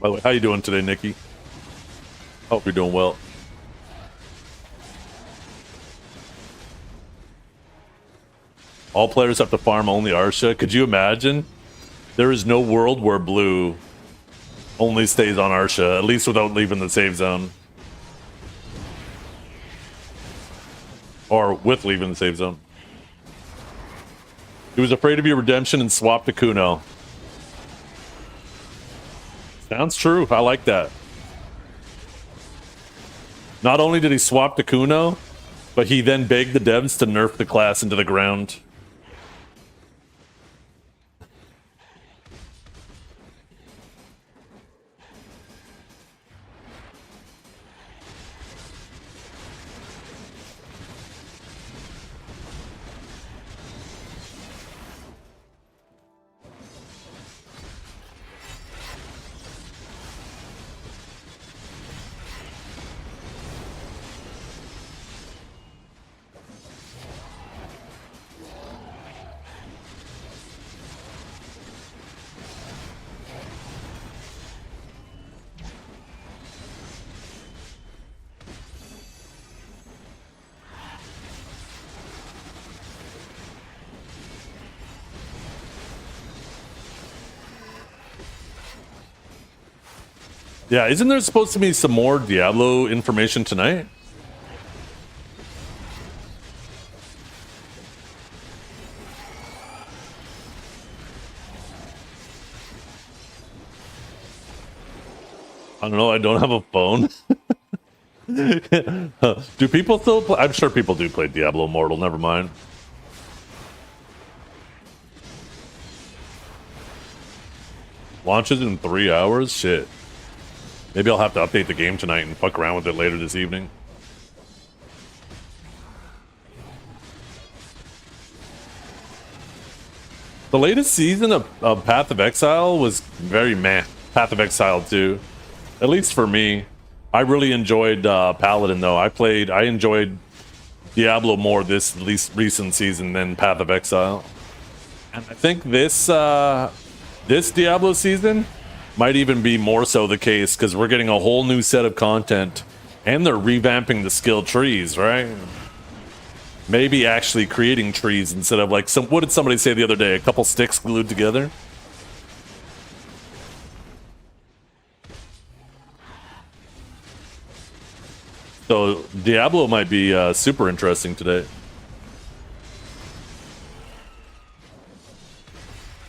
By the way, how you doing today, Nikki? Hope you're doing well. All players have to farm only Arsha. Could you imagine? There is no world where Blue only stays on Arsha, at least without leaving the save zone. Or with leaving the save zone. He was afraid of your redemption and swapped to Kuno. Sounds true. I like that. Not only did he swap to Kuno, but he then begged the devs to nerf the class into the ground. Yeah, isn't there supposed to be some more Diablo information tonight? I don't know, I don't have a phone. Do people still play? I'm sure people do play Diablo Immortal, never mind. Launches in 3 hours? Shit. Maybe I'll have to update the game tonight and fuck around with it later this evening. The latest season of Path of Exile was very meh. Path of Exile 2. At least for me. I really enjoyed Paladin though. I enjoyed Diablo more this least recent season than Path of Exile. And I think this Diablo season might even be more so the case because we're getting a whole new set of content and they're revamping the skill trees, right? Maybe actually creating trees instead of like what did somebody say the other day? A couple sticks glued together? So Diablo might be super interesting today.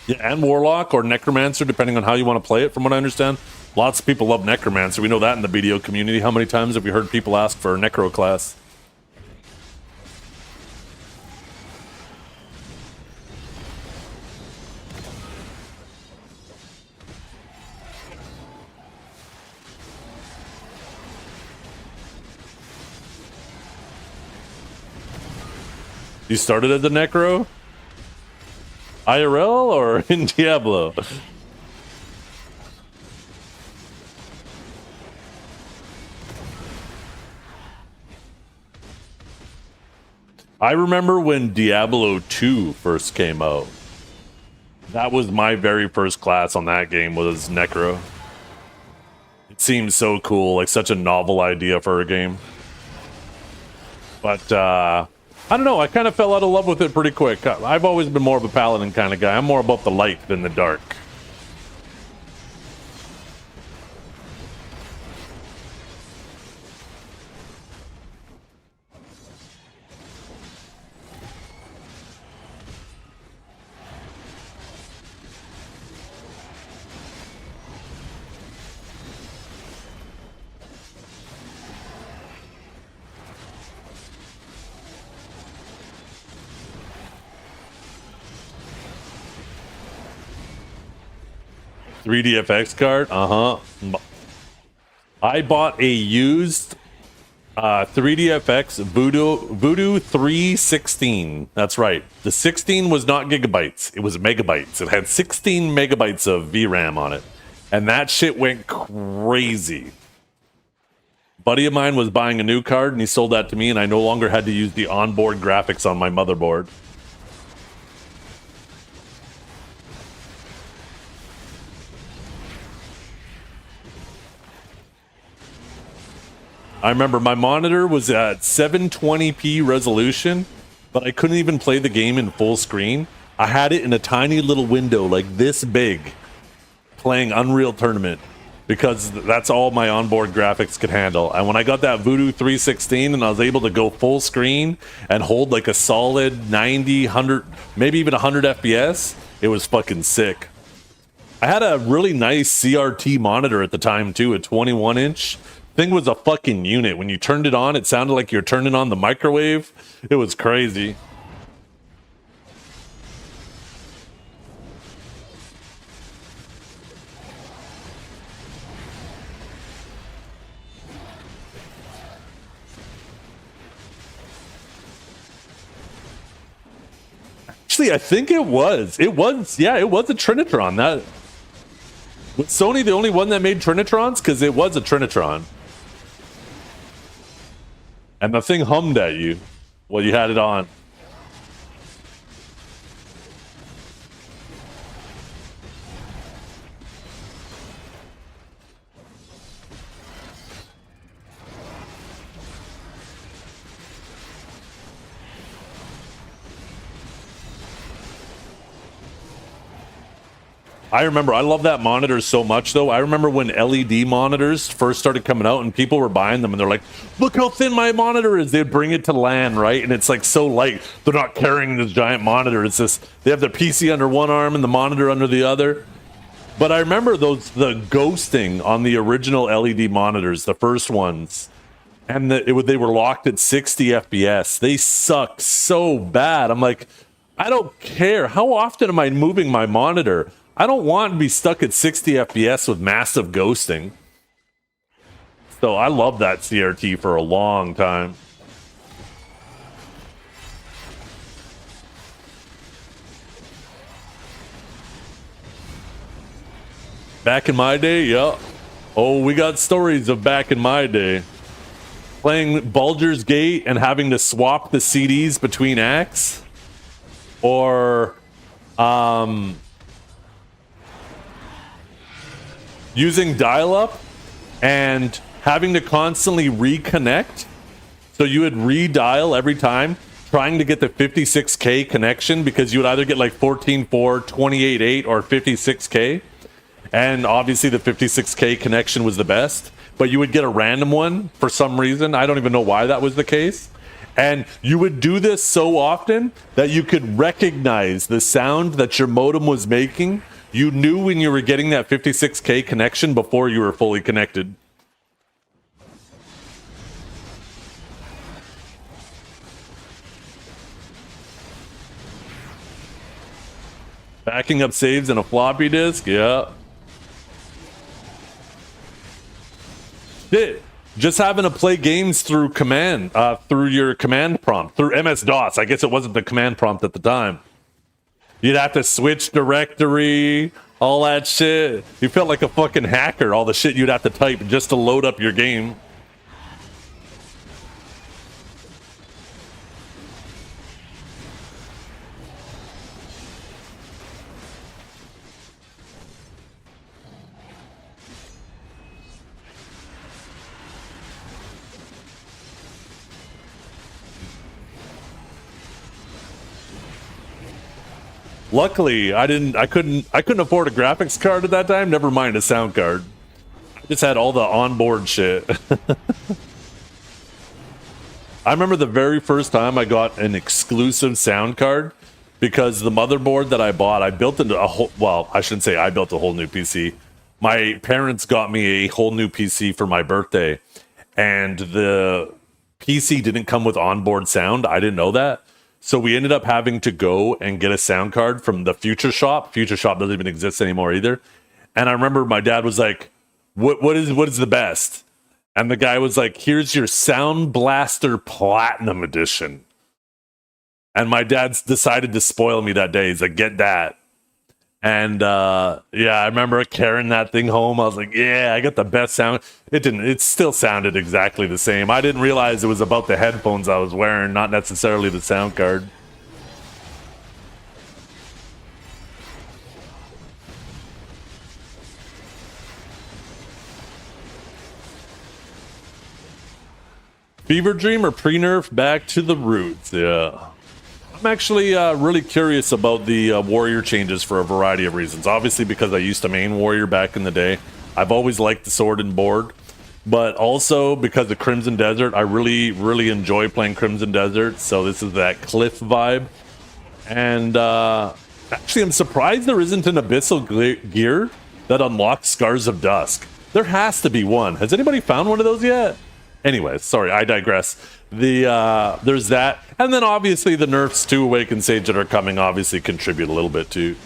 Yeah, and Warlock or Necromancer, depending on how you want to play it, from what I understand. Lots of people love Necromancer. We know that in the BDO community. How many times have we heard people ask for a Necro class? You started as a Necro? IRL or in Diablo? I remember when Diablo 2 first came out. That was my very first class on that game, was Necro. It seemed so cool, like such a novel idea for a game. But I don't know, I kind of fell out of love with it pretty quick. I've always been more of a paladin kind of guy. I'm more about the light than the dark. .3DFX card? I bought a used 3DFX Voodoo 316. That's right. The 16 was not gigabytes. It was megabytes. It had 16 megabytes of VRAM on it. And that shit went crazy. Buddy of mine was buying a new card and he sold that to me, and I no longer had to use the onboard graphics on my motherboard. I remember my monitor was at 720p resolution, but I couldn't even play the game in full screen. I had it in a tiny little window like this big, playing Unreal Tournament, because that's all my onboard graphics could handle. And when I got that Voodoo 316 and I was able to go full screen and hold like a solid 90, 100, maybe even 100 FPS, it was fucking sick. I had a really nice CRT monitor at the time too, a 21-inch. Thing was a fucking unit. When you turned it on, it sounded like you're turning on the microwave. It was crazy. Actually, I think it was. Yeah, it was a Trinitron. That was Sony the only one that made Trinitrons? Because it was a Trinitron. And the thing hummed at you while you had it on. I remember, I love that monitor so much though. I remember when LED monitors first started coming out and people were buying them and they're like, look how thin my monitor is. They'd bring it to LAN, right? And it's like so light. They're not carrying this giant monitor. It's just, they have their PC under one arm and the monitor under the other. But I remember the ghosting on the original LED monitors, the first ones. And they were locked at 60 FPS. They suck so bad. I'm like, I don't care. How often am I moving my monitor? I don't want to be stuck at 60 FPS with massive ghosting. So I love that CRT for a long time. Back in my day, yeah. Oh, we got stories of back in my day. Playing Baldur's Gate and having to swap the CDs between acts. Or, using dial-up and having to constantly reconnect. So you would redial every time trying to get the 56k connection because you would either get like 14.4, 28.8, or 56k. And obviously the 56k connection was the best, but you would get a random one for some reason. I don't even know why that was the case. And you would do this so often that you could recognize the sound that your modem was making. You knew when you were getting that 56k connection before you were fully connected. Backing up saves in a floppy disk, yeah. Shit. Just having to play games through command, through your command prompt, through MS-DOS. I guess it wasn't the command prompt at the time. You'd have to switch directory, all that shit. You felt like a fucking hacker, all the shit you'd have to type just to load up your game. Luckily, I couldn't afford a graphics card at that time, never mind a sound card. I just had all the onboard shit. I remember the very first time I got an exclusive sound card because the motherboard that I bought, I built into a whole, well, I shouldn't say I built a whole new PC. My parents got me a whole new PC for my birthday, and the PC didn't come with onboard sound. I didn't know that. So we ended up having to go and get a sound card from the Future Shop. Future Shop doesn't even exist anymore either. And I remember my dad was like, what is the best? And the guy was like, here's your Sound Blaster Platinum Edition. And my dad decided to spoil me that day. He's like, get that. And yeah, I remember carrying that thing home. I was like, yeah, I got the best sound. It still sounded exactly the same. I didn't realize it was about the headphones I was wearing, not necessarily the sound card. Fever Dream or pre-nerf back to the roots, yeah. I'm actually really curious about the warrior changes for a variety of reasons. Obviously, because I used to main warrior back in the day. I've always liked the sword and board. But also because of Crimson Desert, I really, really enjoy playing Crimson Desert. So this is that cliff vibe. And actually, I'm surprised there isn't an abyssal gear that unlocks Scars of Dusk. There has to be one. Has anybody found one of those yet? Anyways, sorry, I digress. There's that, and then obviously the nerfs to Awakened Sage that are coming obviously contribute a little bit too.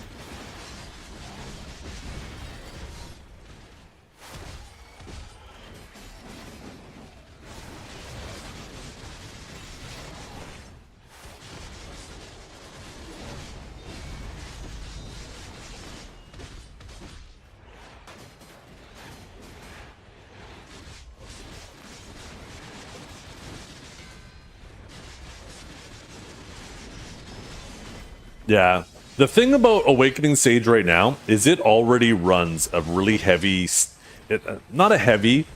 Yeah. The thing about Awakening Sage right now is it already runs a really heavy, not a heavy,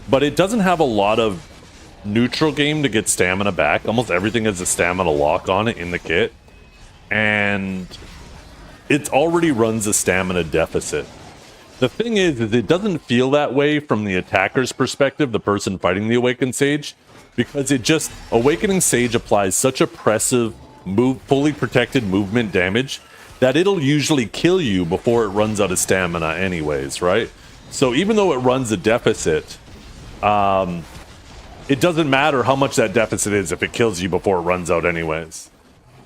but it doesn't have a lot of neutral game to get stamina back. Almost everything has a stamina lock on it in the kit. And it already runs a stamina deficit. The thing is it doesn't feel that way from the attacker's perspective, the person fighting the Awakened Sage, because Awakening Sage applies such oppressive fully protected movement damage that it'll usually kill you before it runs out of stamina anyways, right? So even though it runs a deficit, it doesn't matter how much that deficit is if it kills you before it runs out anyways.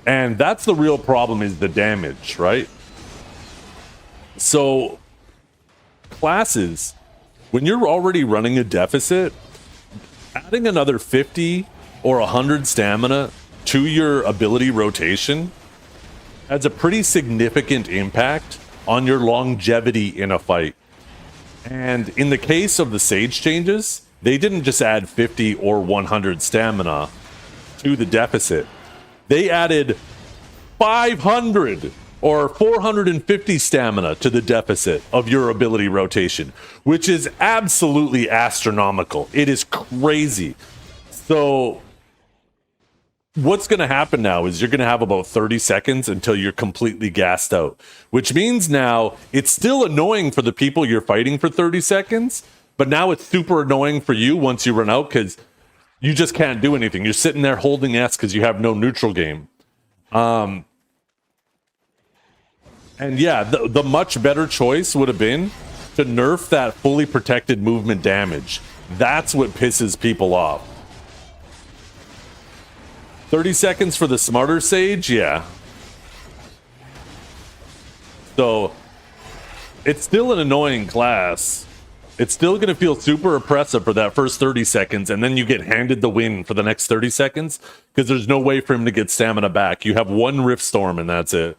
And that's the real problem, is the damage, right? So classes, when you're already running a deficit, adding another 50 or 100 stamina to your ability rotation has a pretty significant impact on your longevity in a fight. And in the case of the Sage changes, they didn't just add 50 or 100 stamina to the deficit. They added 500 or 450 stamina to the deficit of your ability rotation, which is absolutely astronomical. It is crazy. So what's going to happen now is you're going to have about 30 seconds until you're completely gassed out, which means now it's still annoying for the people you're fighting for 30 seconds, but now it's super annoying for you once you run out because you just can't do anything. You're sitting there holding S because you have no neutral game. And yeah, the much better choice would have been to nerf that fully protected movement damage. That's what pisses people off. 30 seconds for the smarter Sage, yeah. So, it's still an annoying class. It's still going to feel super oppressive for that first 30 seconds, and then you get handed the win for the next 30 seconds, because there's no way for him to get stamina back. You have one Rift Storm, and that's it.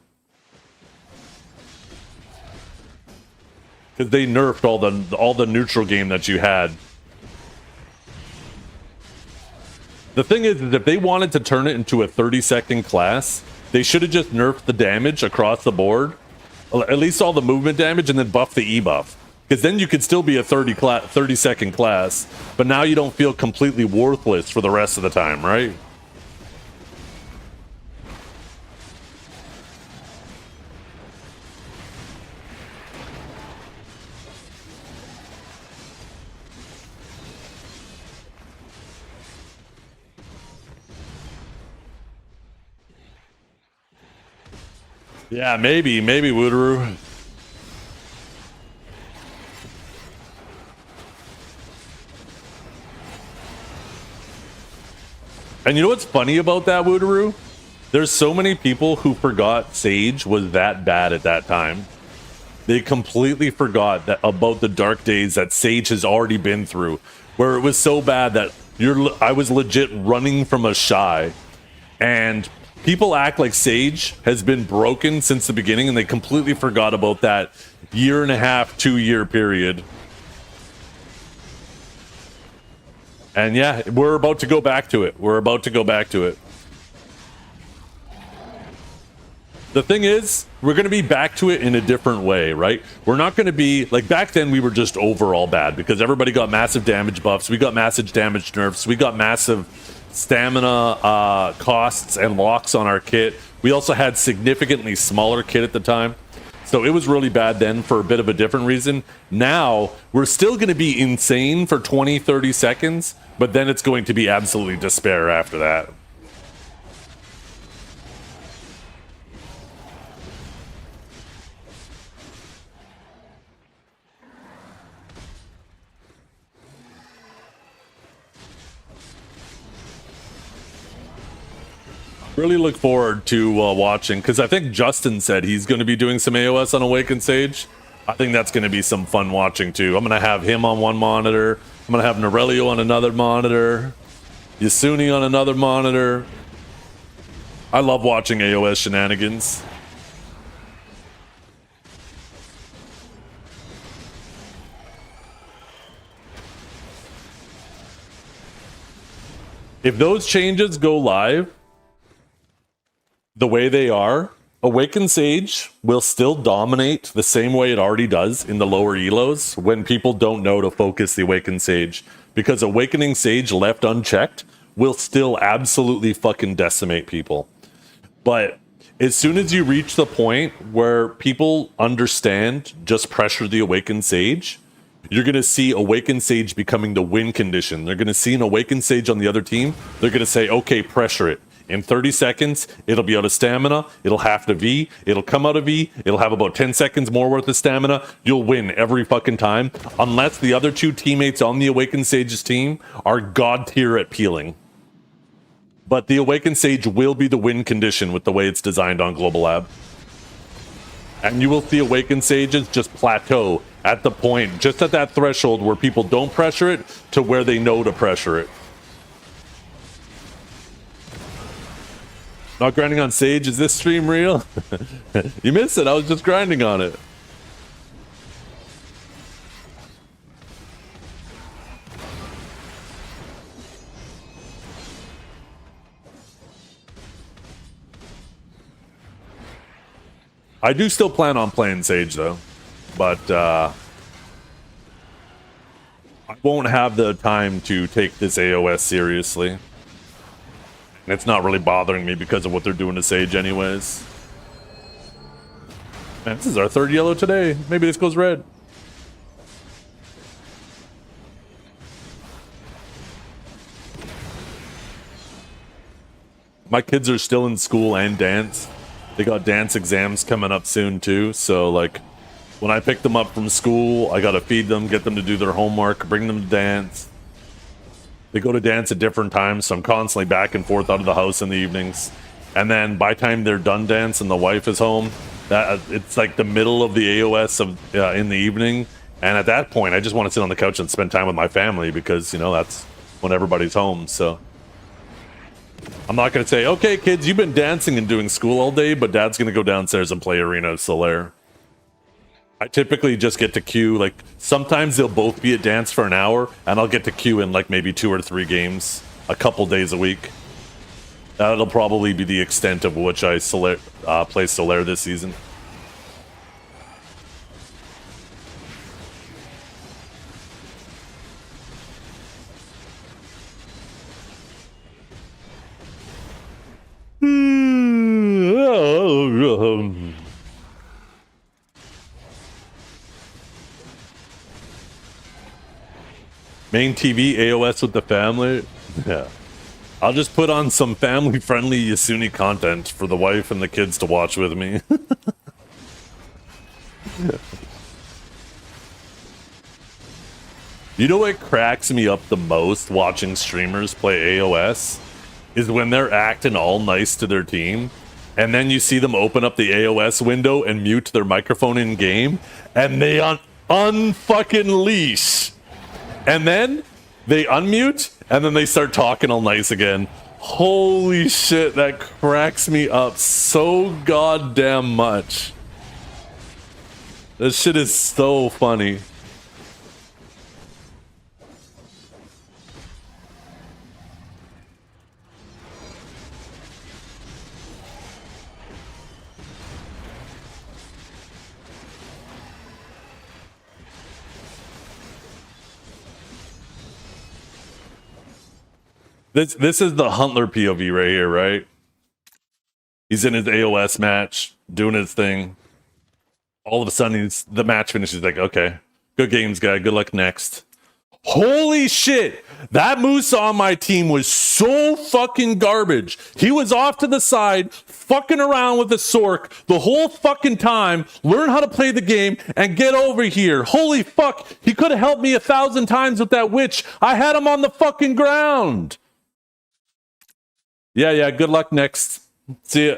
Because they nerfed all the neutral game that you had. The thing is if they wanted to turn it into a 30-second class, they should have just nerfed the damage across the board, at least all the movement damage, and then buff the E-buff. Because then you could still be a 30-second class, but now you don't feel completely worthless for the rest of the time, right? Yeah, maybe Woodaroo. And you know what's funny about that, Woodaroo? There's so many people who forgot Sage was that bad at that time. They completely forgot that about the dark days that Sage has already been through, where it was so bad that I was legit running from a Shy, and people act like Sage has been broken since the beginning, and they completely forgot about that 1.5 to 2 year period. And yeah, we're about to go back to it. The thing is, we're going to be back to it in a different way, right? We're not going to be like back then. We were just overall bad because everybody got massive damage buffs. We got massive damage nerfs. We got massive stamina costs and locks on our kit. We also had significantly smaller kit at the time. So it was really bad then for a bit of a different reason. Now, we're still going to be insane for 20, 30 seconds, but then it's going to be absolutely despair after that. Really look forward to watching, because I think Justin said he's going to be doing some AOS on Awakened Sage. I think that's going to be some fun watching too. I'm going to have him on one monitor. I'm going to have Norelio on another monitor. Yasuni on another monitor. I love watching AOS shenanigans. If those changes go live the way they are, Awakened Sage will still dominate the same way it already does in the lower elos when people don't know to focus the Awakened Sage, because Awakening Sage left unchecked will still absolutely fucking decimate people. But as soon as you reach the point where people understand just pressure the Awakened Sage, you're going to see Awakened Sage becoming the win condition. They're going to see an Awakened Sage on the other team. They're going to say, okay, pressure it. In 30 seconds, it'll be out of stamina, it'll have to V, it'll come out of V, it'll have about 10 seconds more worth of stamina, you'll win every fucking time, unless the other two teammates on the Awakened Sage's team are god tier at peeling. But the Awakened Sage will be the win condition with the way it's designed on Global Lab. And you will see Awakened Sages just plateau at the point, just at that threshold where people don't pressure it to where they know to pressure it. Not grinding on Sage, is this stream real? You missed it, I was just grinding on it. I do still plan on playing Sage though, but I won't have the time to take this AOS seriously. And it's not really bothering me because of what they're doing to Sage anyways. Man, this is our third yellow today. Maybe this goes red. My kids are still in school and dance. They got dance exams coming up soon too. So like when I pick them up from school, I gotta feed them, get them to do their homework, bring them to dance. They go to dance at different times, so I'm constantly back and forth out of the house in the evenings. And then by the time they're done dance and the wife is home, it's like the middle of the AOS of in the evening. And at that point, I just want to sit on the couch and spend time with my family because, you know, that's when everybody's home. So I'm not going to say, okay, kids, you've been dancing and doing school all day, but dad's going to go downstairs and play Arena of Solaire. I typically just get to queue, like, sometimes they'll both be at dance for an hour, and I'll get to queue in, like, maybe 2 or 3 games a couple days a week. That'll probably be the extent of which I play Solaire this season. Main TV AOS with the family? Yeah. I'll just put on some family-friendly Yasuni content for the wife and the kids to watch with me. You know what cracks me up the most watching streamers play AOS? Is when they're acting all nice to their team, and then you see them open up the AOS window and mute their microphone in-game, and they unfucking leash. And then they unmute, and then they start talking all nice again. Holy shit, that cracks me up so goddamn much. This shit is so funny. This is the Huntler POV right here, right? He's in his AOS match, doing his thing. All of a sudden, the match finishes. Like, okay, good games, guy. Good luck next. Holy shit! That Musa on my team was so fucking garbage. He was off to the side, fucking around with the Sork the whole fucking time. Learn how to play the game and get over here. Holy fuck! He could have helped me 1,000 times with that witch. I had him on the fucking ground. Yeah, good luck next. See ya.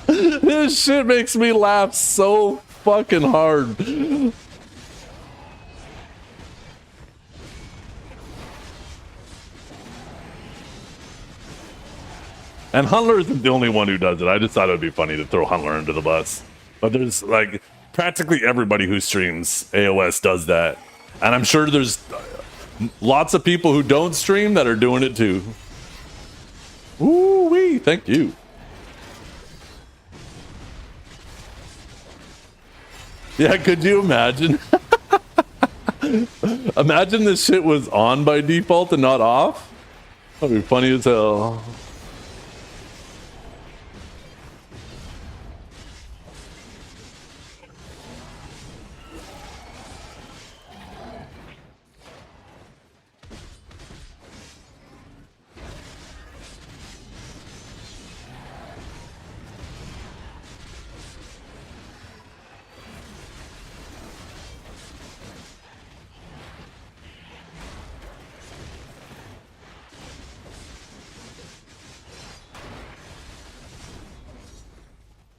This shit makes me laugh so fucking hard. And Huntler isn't the only one who does it. I just thought it would be funny to throw Huntler under the bus. But there's like practically everybody who streams AOS does that. And I'm sure there's lots of people who don't stream that are doing it too. Ooh-wee, thank you. Yeah, could you imagine? Imagine this shit was on by default and not off? That'd be funny as hell.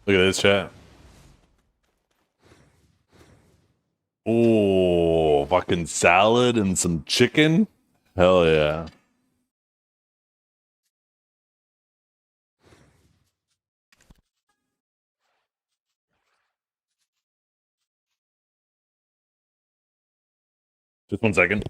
Look at this chat. Oh, fucking salad and some chicken? Hell yeah. Just 1 second.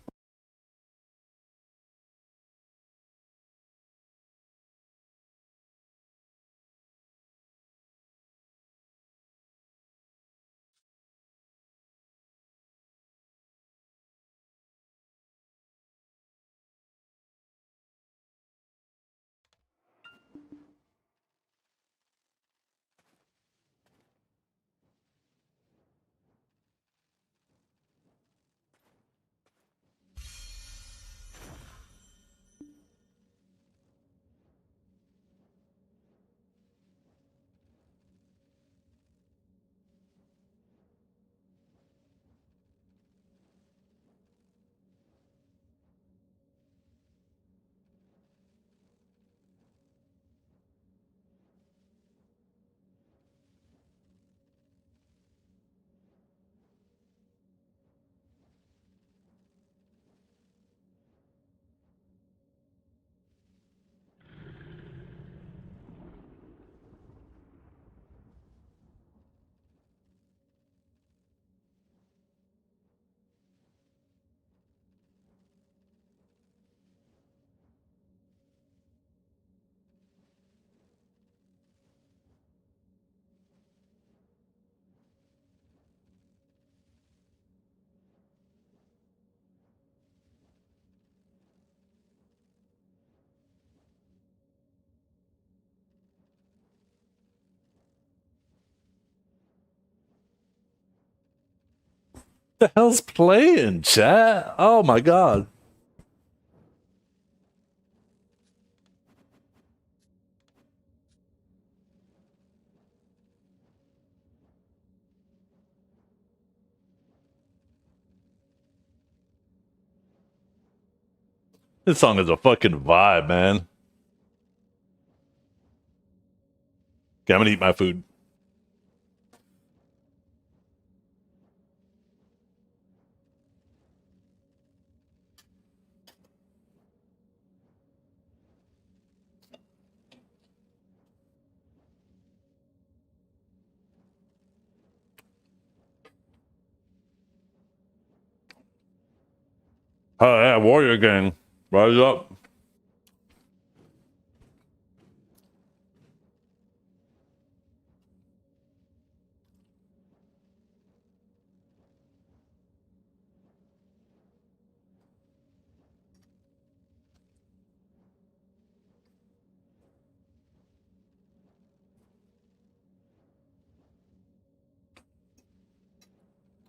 The hell's playing, chat? Oh my god. This song is a fucking vibe, man. Okay, I'm gonna eat my food. Oh yeah, Warrior Gang. Rise up.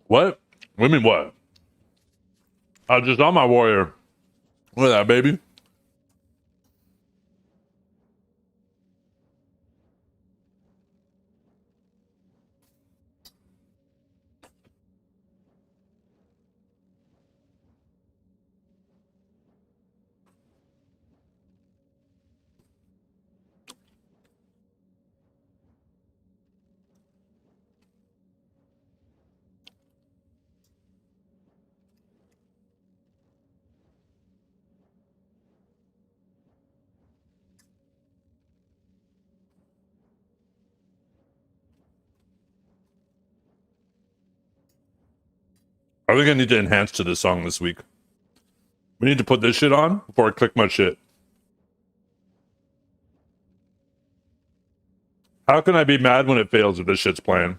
What? What do you mean what? I just on my warrior. Look at that, baby. I think I need to enhance to this song this week. We need to put this shit on before I click my shit. How can I be mad when it fails if this shit's playing?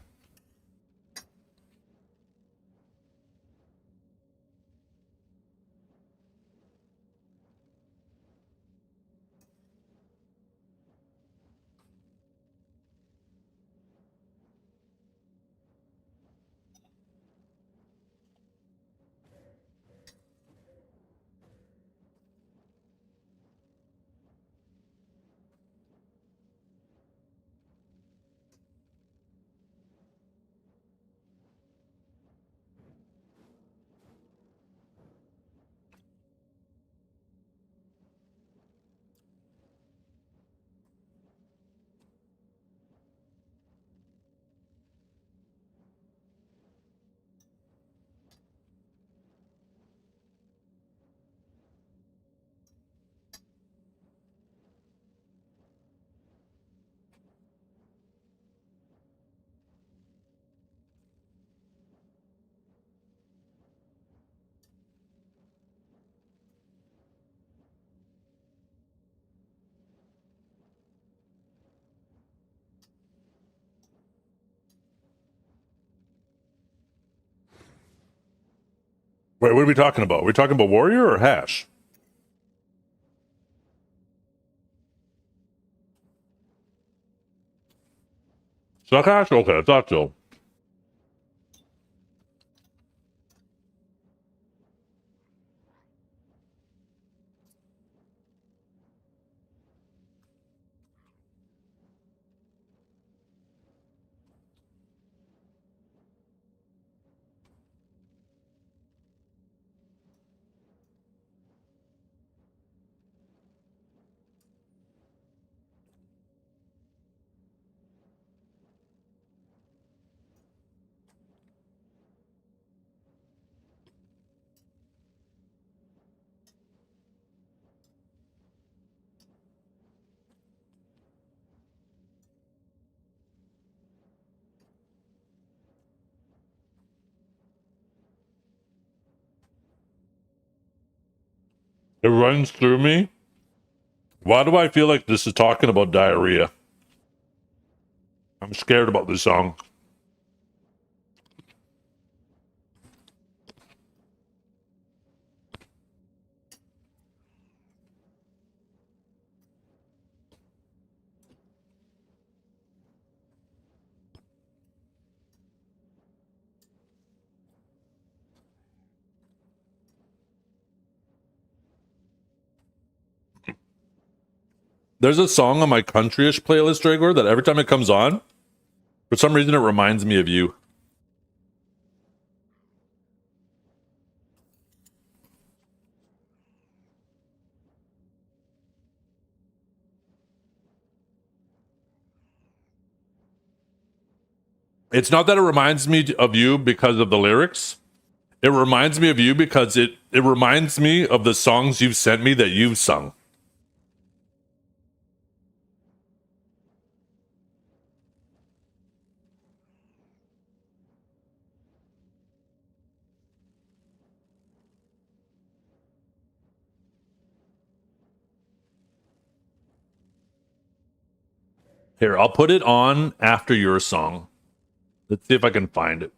Wait, what are we talking about? Are we talking about Warrior or Hash? It's not Hash? Okay, I thought so. It runs through me. Why do I feel like this is talking about diarrhea? I'm scared about this song. There's a song on my countryish playlist, Dragor, that every time it comes on, for some reason it reminds me of you. It's not that it reminds me of you because of the lyrics. It reminds me of you because it reminds me of the songs you've sent me that you've sung. Here, I'll put it on after your song. Let's see if I can find it.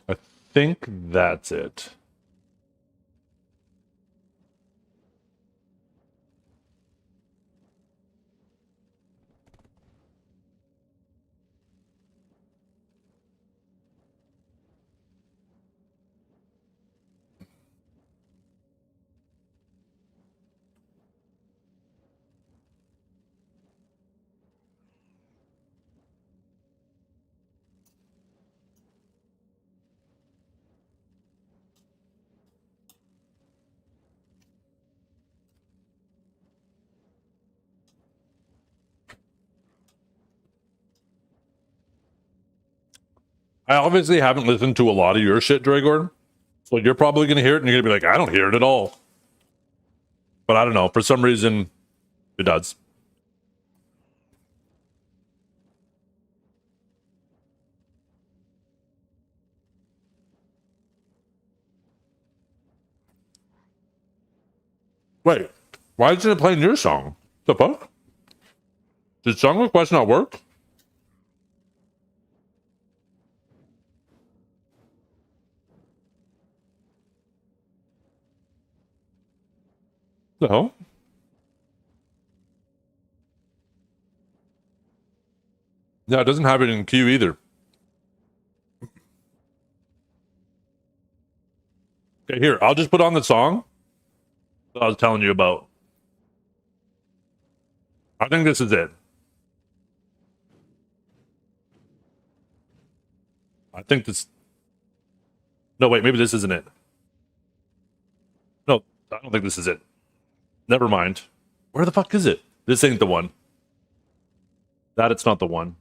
I think that's it. I obviously haven't listened to a lot of your shit, Dragor. So you're probably going to hear it and you're going to be like, I don't hear it at all. But I don't know. For some reason, it does. Wait, why isn't it playing your song? The fuck? Did song request not work? The hell? Yeah, it doesn't have it in queue either. Okay, here, I'll just put on the song that I was telling you about. I think this is it. I think this... No, wait, maybe this isn't it. No, I don't think this is it. Never mind. Where the fuck is it? This ain't the one. That it's not the one.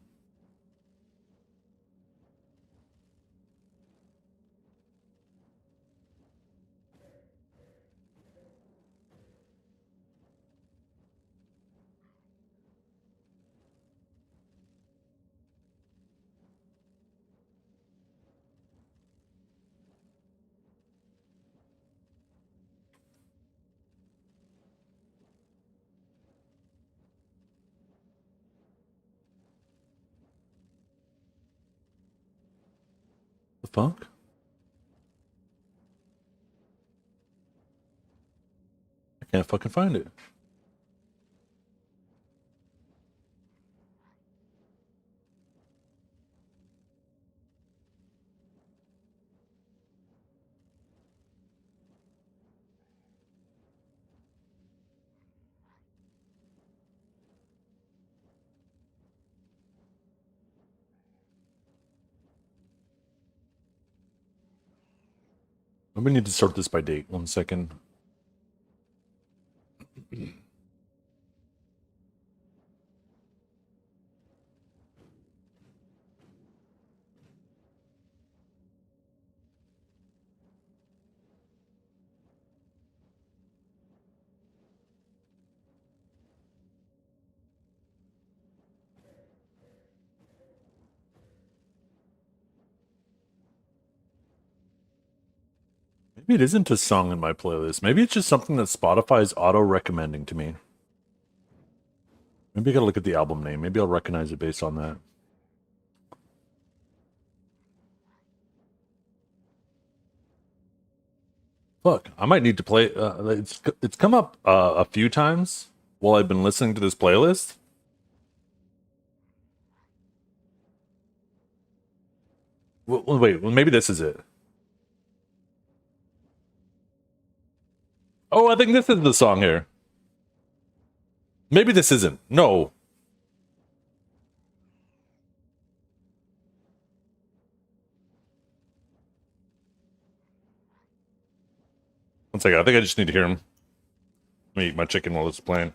The fuck? I can't fucking find it. We need to sort this by date. 1 second. Maybe it isn't a song in my playlist. Maybe it's just something that Spotify is auto-recommending to me. Maybe I gotta look at the album name. Maybe I'll recognize it based on that. Fuck, I might need to play... it's come up a few times while I've been listening to this playlist. Well, wait, well, maybe this is it. Oh, I think this is the song here. Maybe this isn't. No. One second. I think I just need to hear him. Let me eat my chicken while it's playing.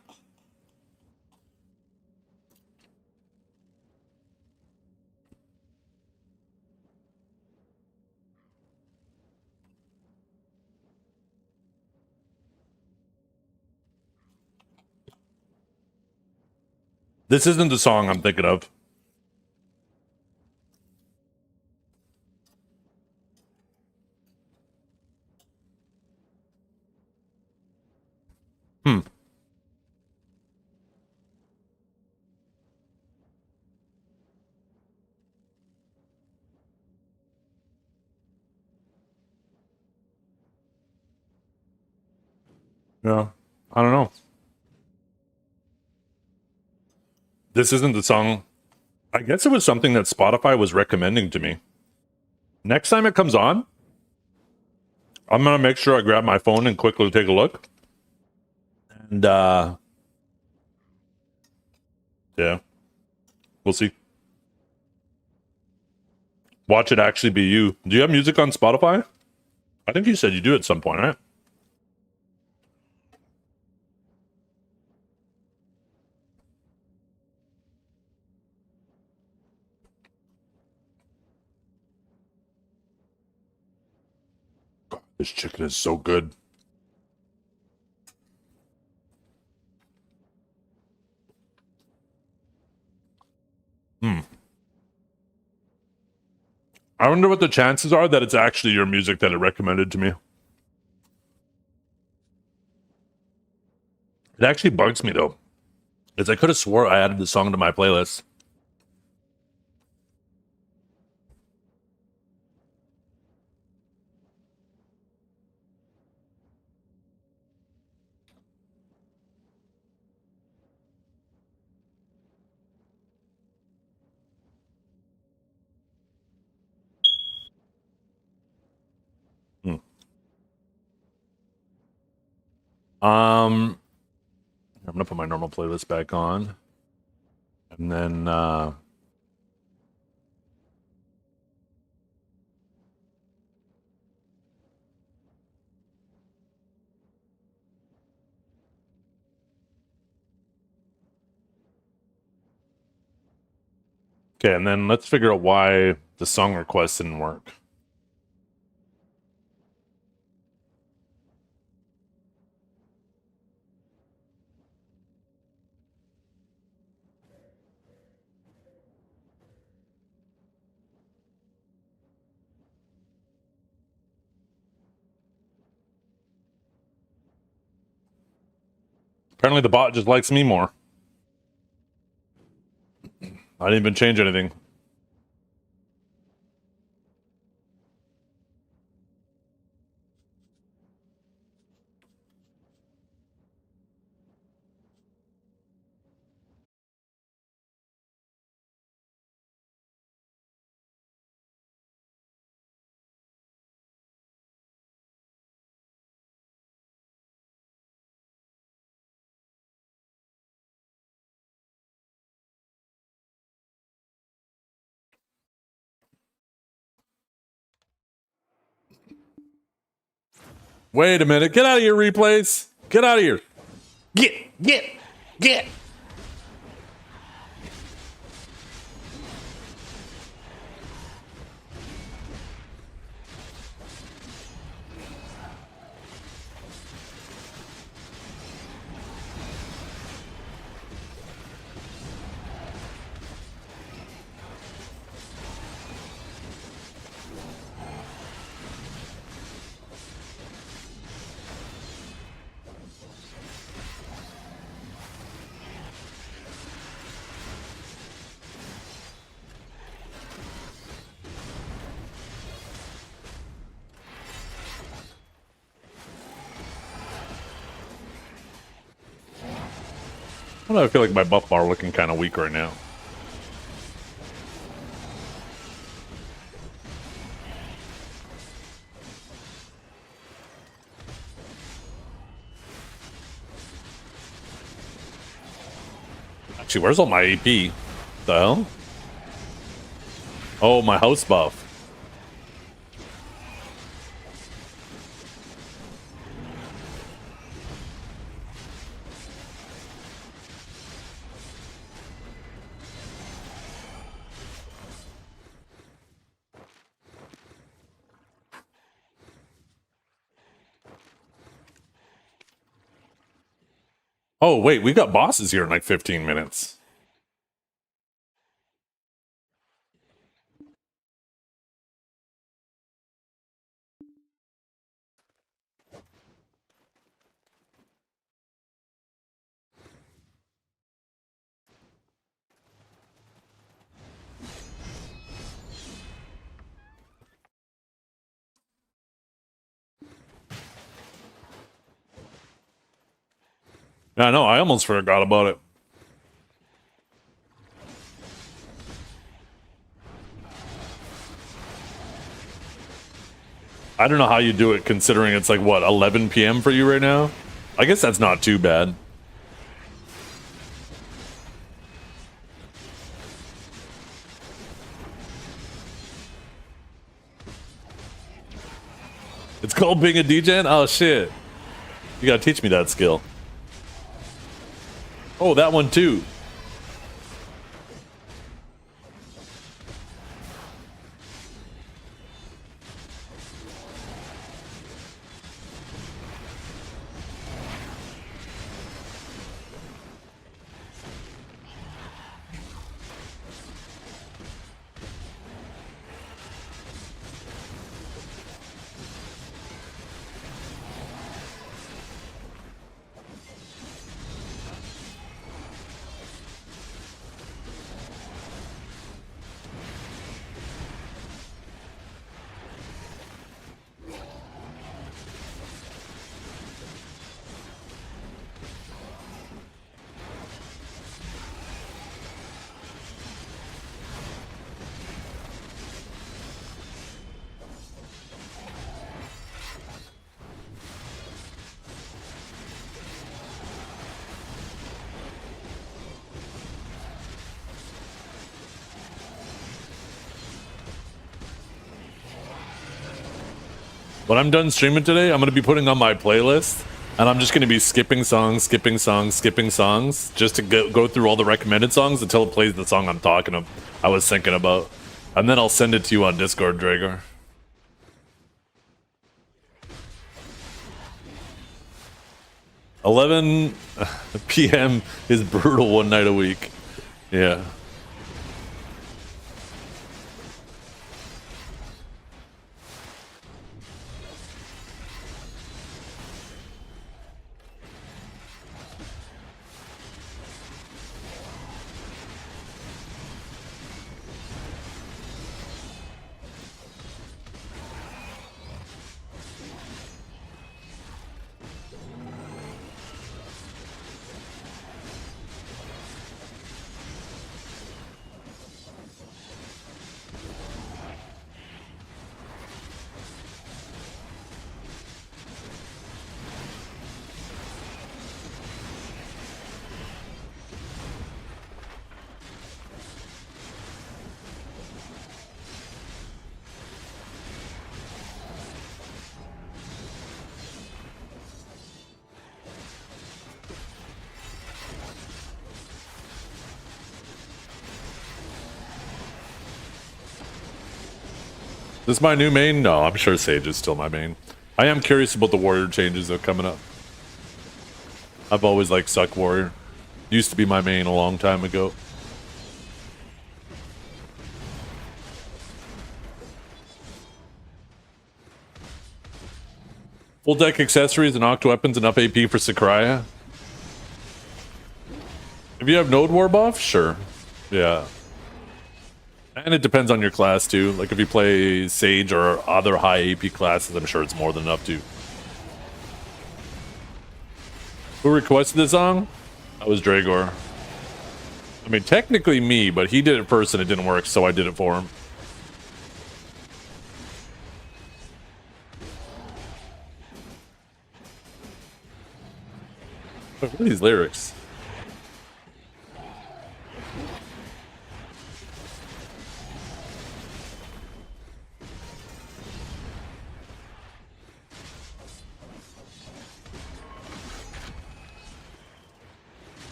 This isn't the song I'm thinking of. Yeah. I don't know. This isn't the song. I guess it was something that Spotify was recommending to me. Next time it comes on, I'm going to make sure I grab my phone and quickly take a look. And, yeah. We'll see. Watch it actually be you. Do you have music on Spotify? I think you said you do at some point, right? God, this chicken is so good. I wonder what the chances are that it's actually your music that it recommended to me. It actually bugs me though, because I could have swore I added the song to my playlist. I'm gonna put my normal playlist back on, and then okay, and then let's figure out why the song request didn't work. Apparently the bot just likes me more. I didn't even change anything. Wait a minute. Get out of here, replays. Get out of here. Get. I don't know, I feel like my buff bar looking kind of weak right now. Actually, where's all my AP? The hell? Oh, my house buff. Oh, wait, we got bosses here in like 15 minutes. Yeah, no, I almost forgot about it. I don't know how you do it considering it's like, what, 11 p.m. for you right now? I guess that's not too bad. It's called being a DJ? Oh, shit. You gotta teach me that skill. Oh, that one too. When I'm done streaming today, I'm going to be putting on my playlist, and I'm just going to be skipping songs, just to go through all the recommended songs until it plays the song I was thinking about. And then I'll send it to you on Discord, Dragar. $11 p.m. is brutal one night a week. Yeah. Is this my new main? No, I'm sure Sage is still my main. I am curious about the warrior changes that are coming up. I've always liked Suck Warrior. Used to be my main a long time ago. Full deck accessories and octo weapons, enough AP for Sakurai. If you have Node War buff, sure. Yeah. And it depends on your class too. Like if you play Sage or other high AP classes, I'm sure it's more than enough too. Who requested the song? That was Dragor. I mean, technically me, but he did it first and it didn't work, so I did it for him. What are these lyrics?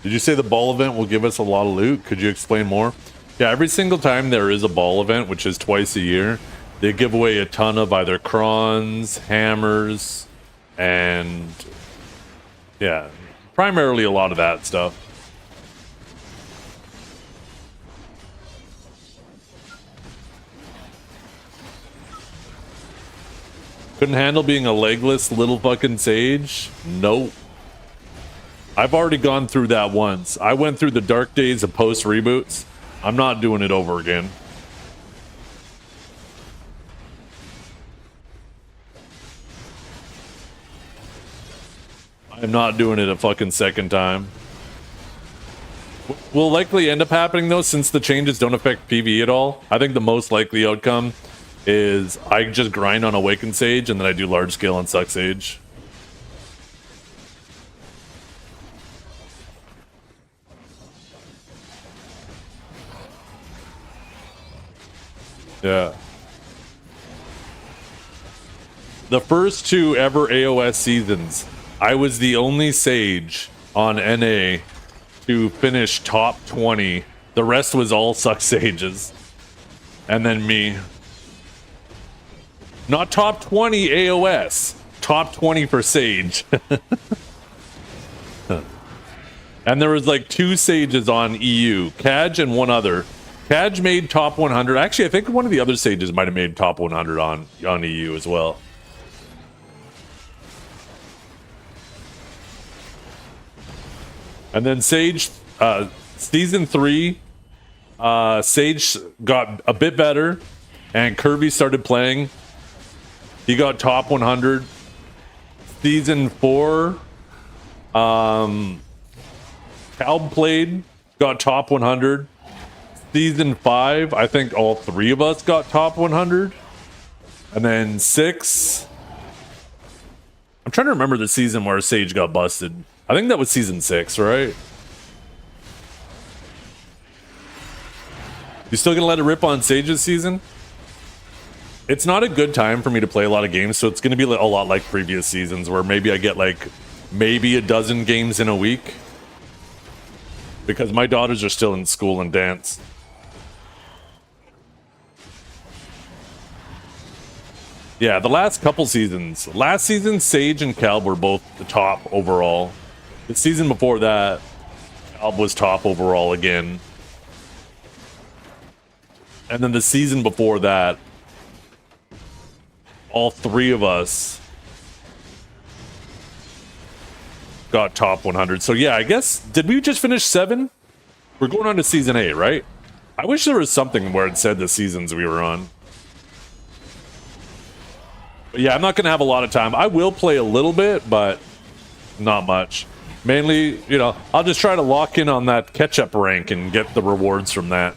Did you say the ball event will give us a lot of loot? Could you explain more? Yeah, every single time there is a ball event, which is twice a year, they give away a ton of either crons, hammers, and yeah, primarily a lot of that stuff. Couldn't handle being a legless little fucking sage? Nope. I've already gone through that once. I went through the dark days of post reboots. I'm not doing it over again. I'm not doing it a fucking second time. Will likely end up happening though, since the changes don't affect PvE at all. I think the most likely outcome is I just grind on Awakened Sage and then I do large scale on Suck Sage. Yeah. The first 2 ever AOS seasons, I was the only Sage on NA to finish top 20. The rest was all Suck Sages. And then me. Not top 20 AOS. Top 20 for Sage. And there was like 2 Sages on EU. Kaj and one other. Kaj made top 100. Actually, I think one of the other Sages might have made top 100 on EU as well. And then Sage, season 3, Sage got a bit better, and Kirby started playing. He got top 100. Season 4, Calb played, got top 100. Season 5, I think all 3 of us got top 100. And then 6, I'm trying to remember the season where Sage got busted. I think that was season 6, right? You still gonna let it rip on Sage this season? It's not a good time for me to play a lot of games, so it's gonna be a lot like previous seasons where maybe I get like maybe a dozen games in a week. Because my daughters are still in school and dance. Yeah, the last couple seasons. Last season, Sage and Calb were both the top overall. The season before that, Calb was top overall again. And then the season before that, all 3 of us got top 100. So yeah, I guess, did we just finish 7? We're going on to season 8, right? I wish there was something where it said the seasons we were on. But yeah, I'm not going to have a lot of time. I will play a little bit, but not much. Mainly, you know, I'll just try to lock in on that catch-up rank and get the rewards from that.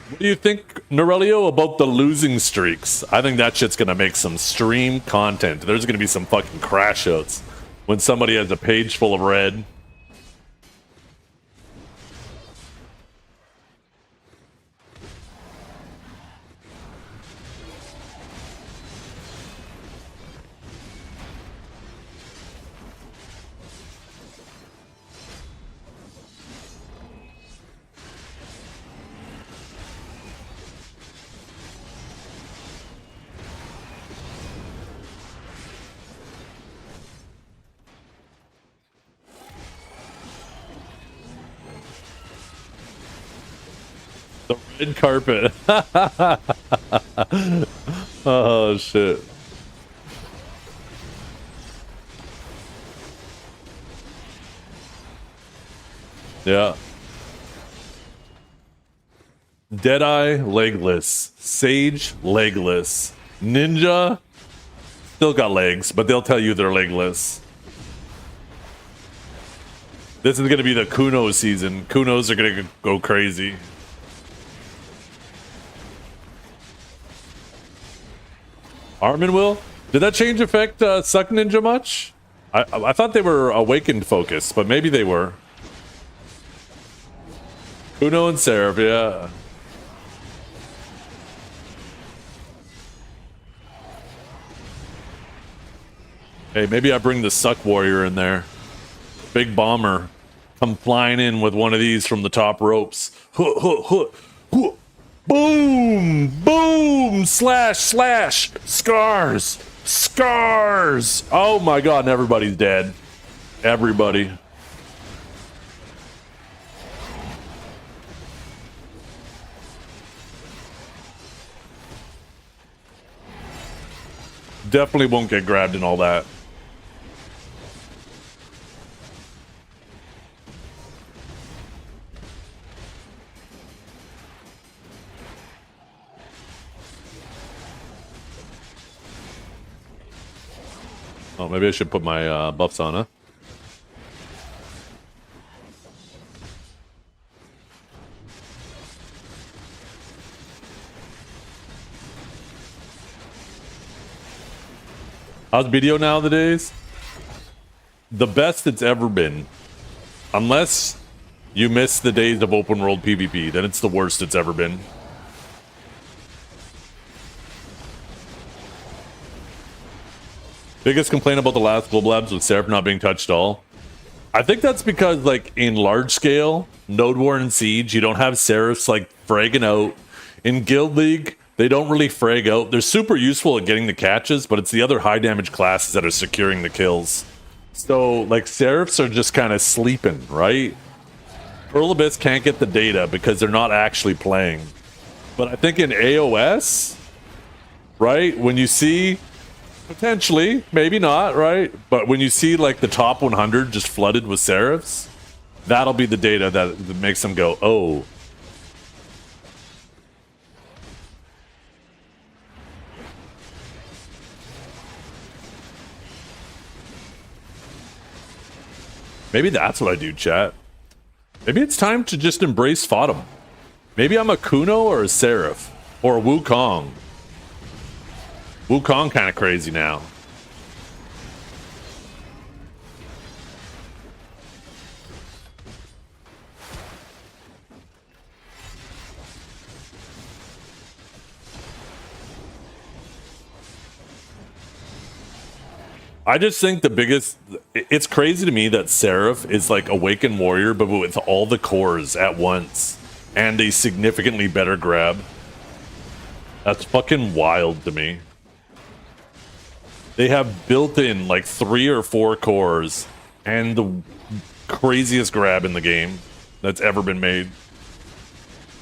What do you think, Norelio, about the losing streaks? I think that shit's going to make some stream content. There's going to be some fucking crash outs when somebody has a page full of red. The red carpet. Oh, shit. Yeah. Deadeye, legless. Sage, legless. Ninja, still got legs, but they'll tell you they're legless. This is going to be the Kuno season. Kunos are going to go crazy. Armin will? Did that change affect Suck Ninja much? I thought they were Awakened focused, but maybe they were. Kuno and Seraph, yeah. Hey, maybe I bring the Suck Warrior in there. Big Bomber come flying in with one of these from the top ropes. Huh, huh, huh, huh. Boom! Boom! Slash! Slash! Scars! Scars! Oh my god, and everybody's dead. Everybody. Definitely won't get grabbed in all that. Oh, maybe I should put my buffs on, huh? How's video nowadays? The best it's ever been. Unless you miss the days of open world PvP, then it's the worst it's ever been. Biggest complaint about the last Global Labs was Seraph not being touched at all. I think that's because, like, in large scale, Node War and Siege, you don't have Seraphs, like, fragging out. In Guild League, they don't really frag out. They're super useful at getting the catches, but it's the other high damage classes that are securing the kills. So, like, Seraphs are just kind of sleeping, right? Pearl Abyss can't get the data because they're not actually playing. But I think in AOS, right, when you see... Potentially, maybe not, right? But when you see like the top 100 just flooded with Seraphs, that'll be the data that makes them go, oh. Maybe that's what I do, chat. Maybe it's time to just embrace Fodom. Maybe I'm a Kuno or a Seraph or a Wukong. Wukong kind of crazy now. I just think the biggest... It's crazy to me that Seraph is like Awakened Warrior, but with all the cores at once. And a significantly better grab. That's fucking wild to me. They have built in like 3 or 4 cores and the craziest grab in the game that's ever been made.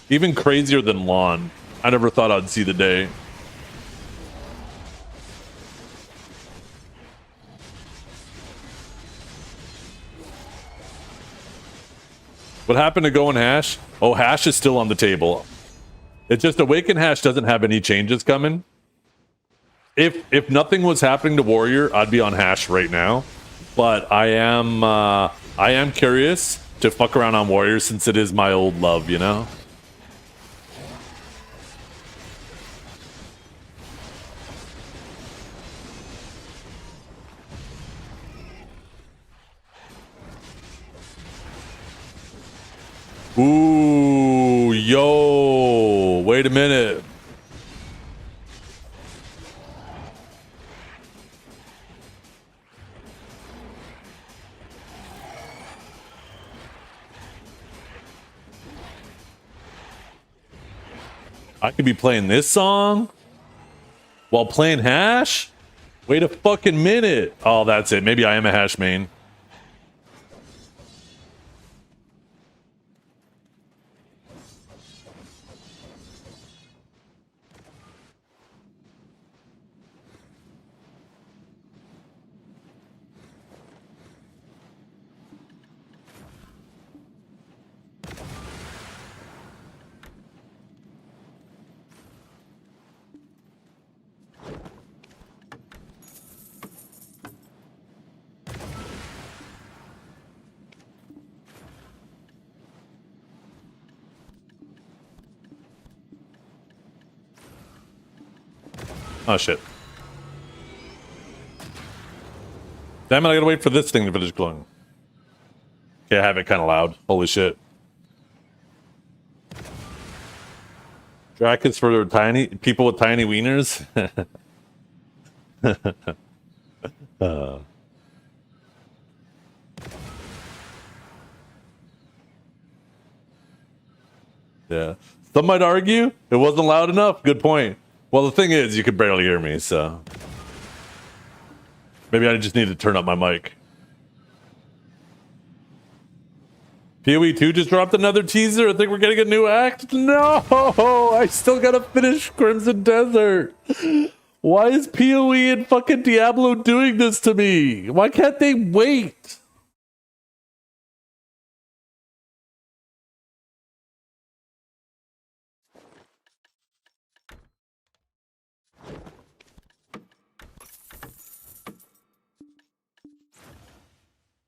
Even crazier than Lawn. I never thought I'd see the day. What happened to Going Hash? Oh, Hash is still on the table. It's just Awaken Hash doesn't have any changes coming. If nothing was happening to Warrior, I'd be on Hash right now. But I am curious to fuck around on Warrior since it is my old love, you know? Ooh, yo, wait a minute. I could be playing this song while playing Hash? Wait a fucking minute. Oh, that's it. Maybe I am a Hash main. Oh shit. Damn it, I gotta wait for this thing to finish glowing. Okay, I have it kind of loud. Holy shit. Drac is for tiny people with tiny wieners. Yeah. Some might argue it wasn't loud enough. Good point. Well, the thing is, you could barely hear me, so maybe I just need to turn up my mic. PoE 2 just dropped another teaser. I think we're getting a new act. No, I still gotta finish Crimson Desert. Why is PoE and fucking Diablo doing this to me? Why can't they wait?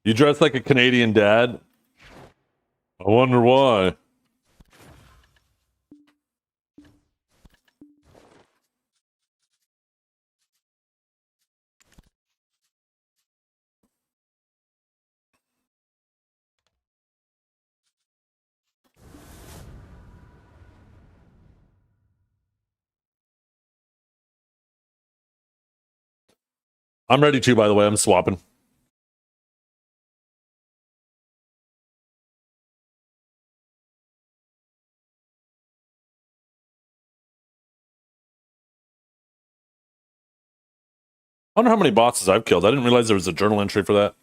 You dress like a Canadian dad? I wonder why. I'm ready to, by the way. I'm swapping. I wonder how many bosses I've killed. I didn't realize there was a journal entry for that.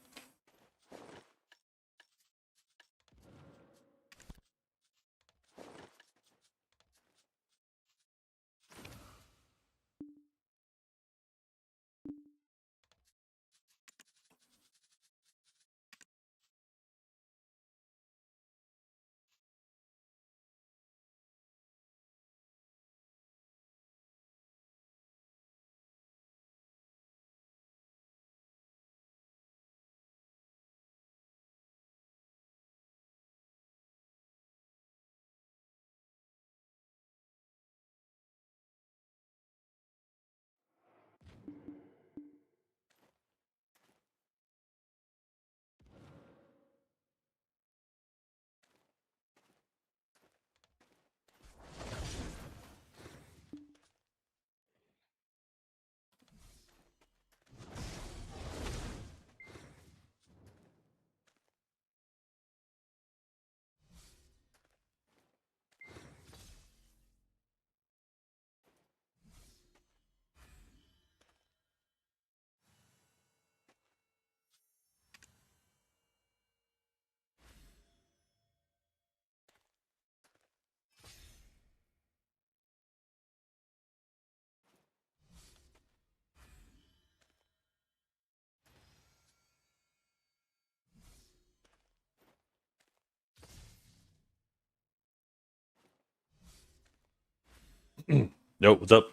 Yo, what's up?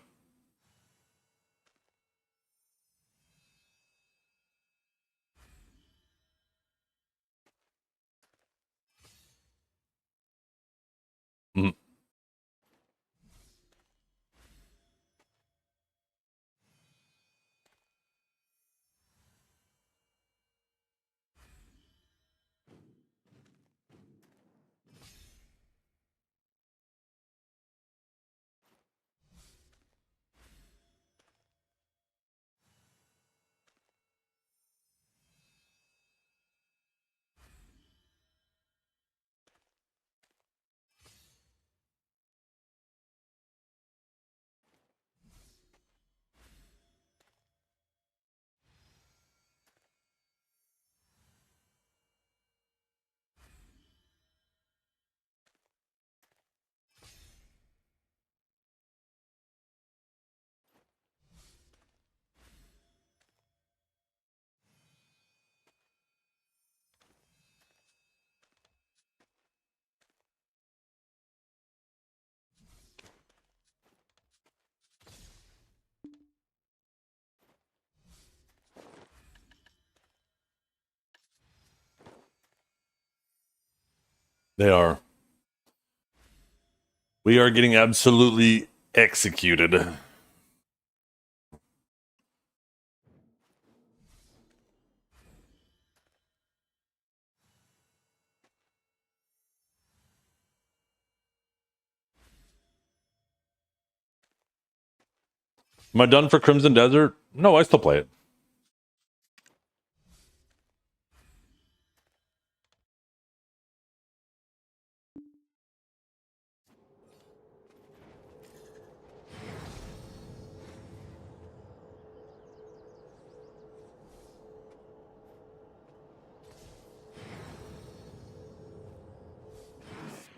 Mhm. They are. We are getting absolutely executed. Am I done for Crimson Desert? No, I still play it.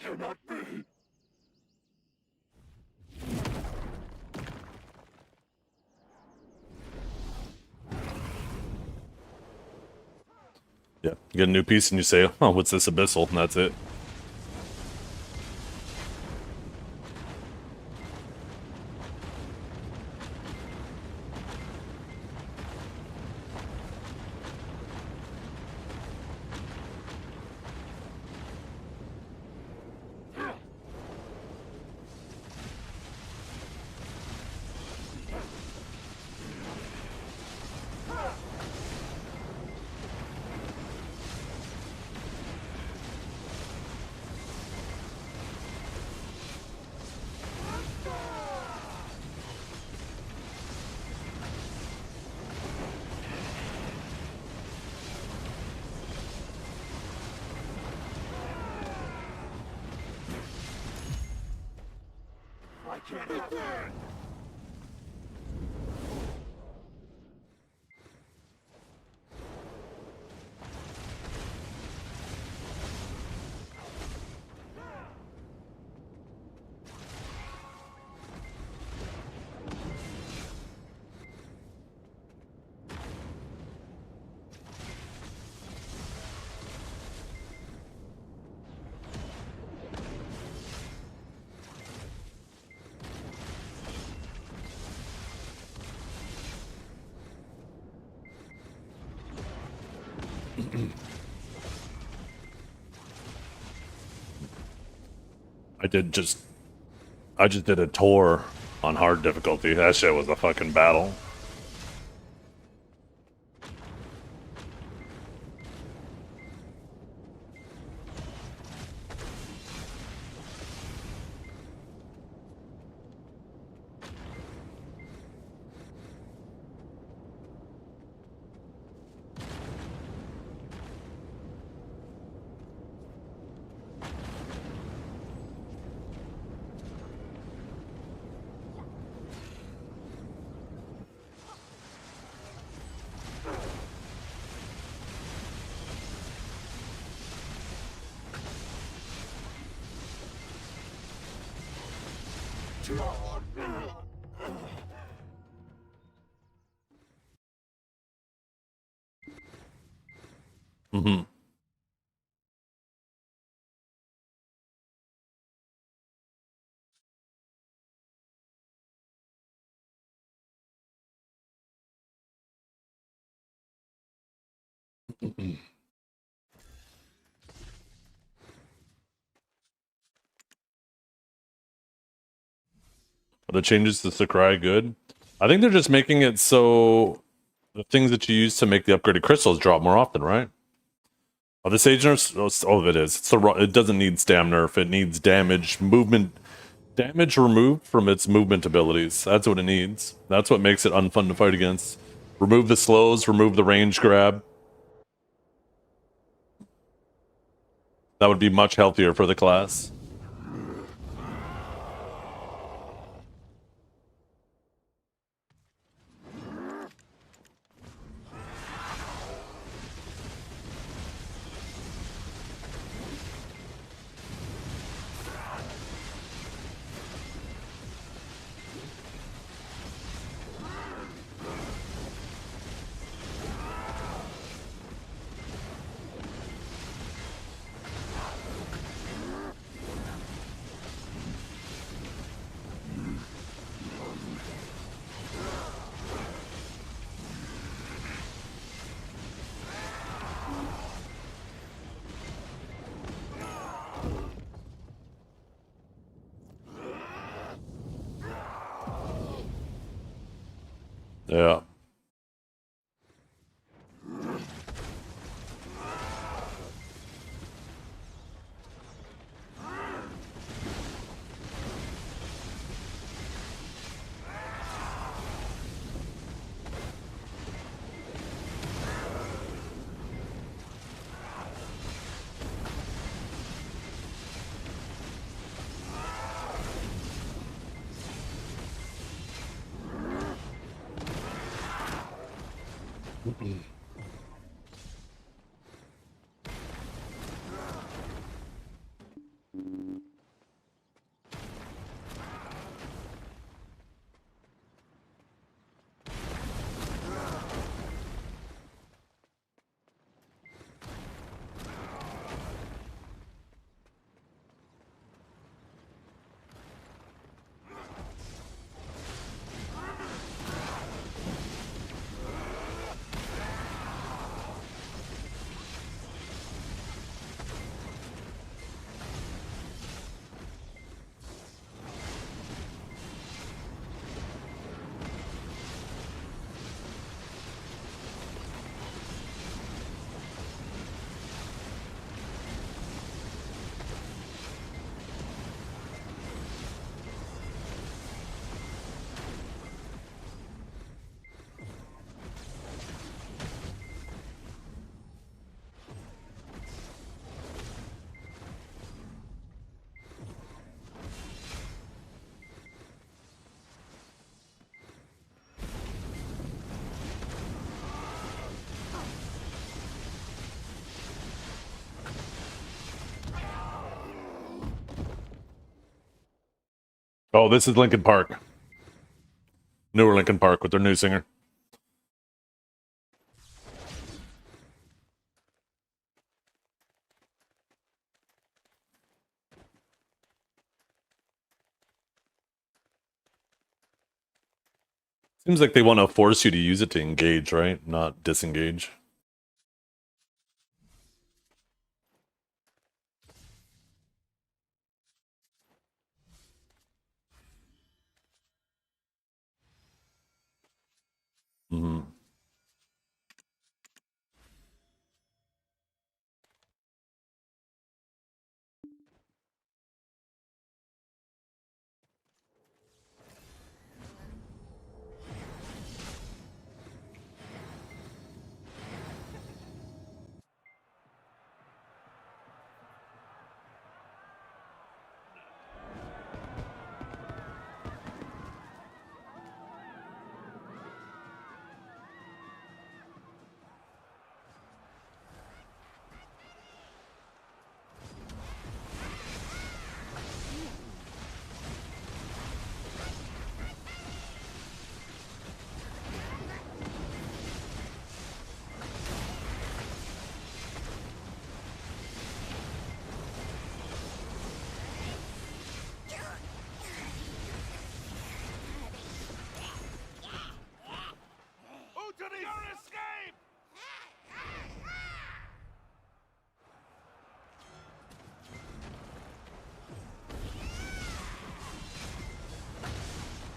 cannot be. Yeah, you get a new piece and you say, oh, what's this abyssal? And that's it. I can't have that. I just did a tour on hard difficulty. That shit was a fucking battle. Mm-hmm. Are the changes to Sakurai good? I think they're just making it so the things that you use to make the upgraded crystals drop more often, right? Oh, the Sage Nerf, all of it is. It doesn't need Stam Nerf. It needs damage, movement, damage removed from its movement abilities. That's what it needs. That's what makes it unfun to fight against. Remove the slows, remove the range grab. That would be much healthier for the class. Yeah. Oh, this is Linkin Park. Newer Linkin Park with their new singer. Seems like they want to force you to use it to engage, right? Not disengage. Mm-hmm.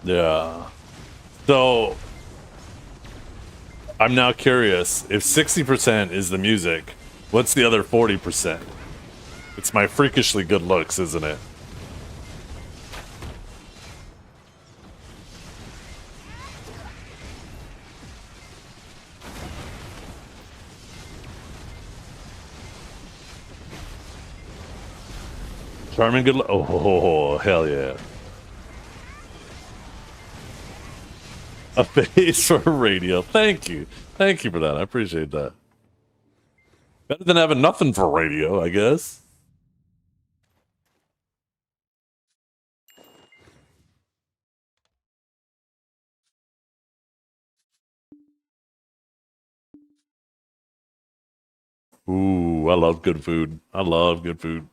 Yeah. So I'm now curious if 60% is the music, what's the other 40%? It's my freakishly good looks, isn't it? Charming good. Oh, hell yeah. A face for a radio. Thank you. Thank you for that. I appreciate that. Better than having nothing for radio, I guess. Ooh, I love good food. I love good food.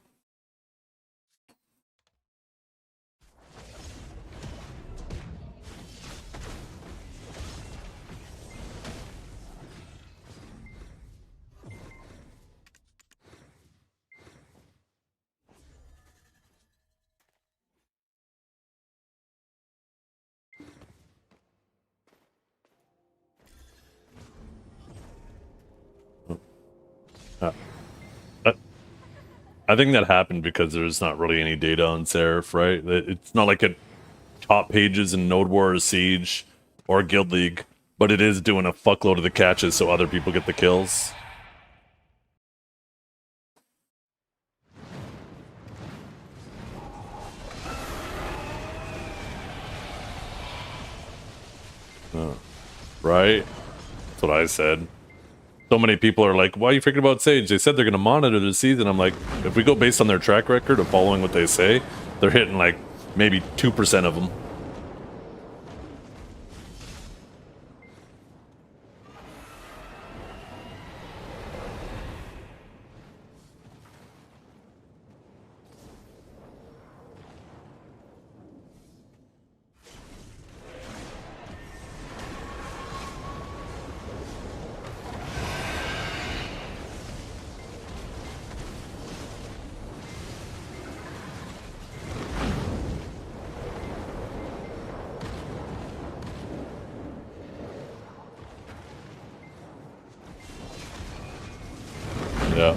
I think that happened because there's not really any data on Seraph, right? It's not like it top pages in Node War or Siege or Guild League, but it is doing a fuckload of the catches so other people get the kills. Right? That's what I said. So many people are like, why are you freaking about Sage? They said they're going to monitor the season. I'm like, if we go based on their track record of following what they say, they're hitting like maybe 2% of them. Yeah.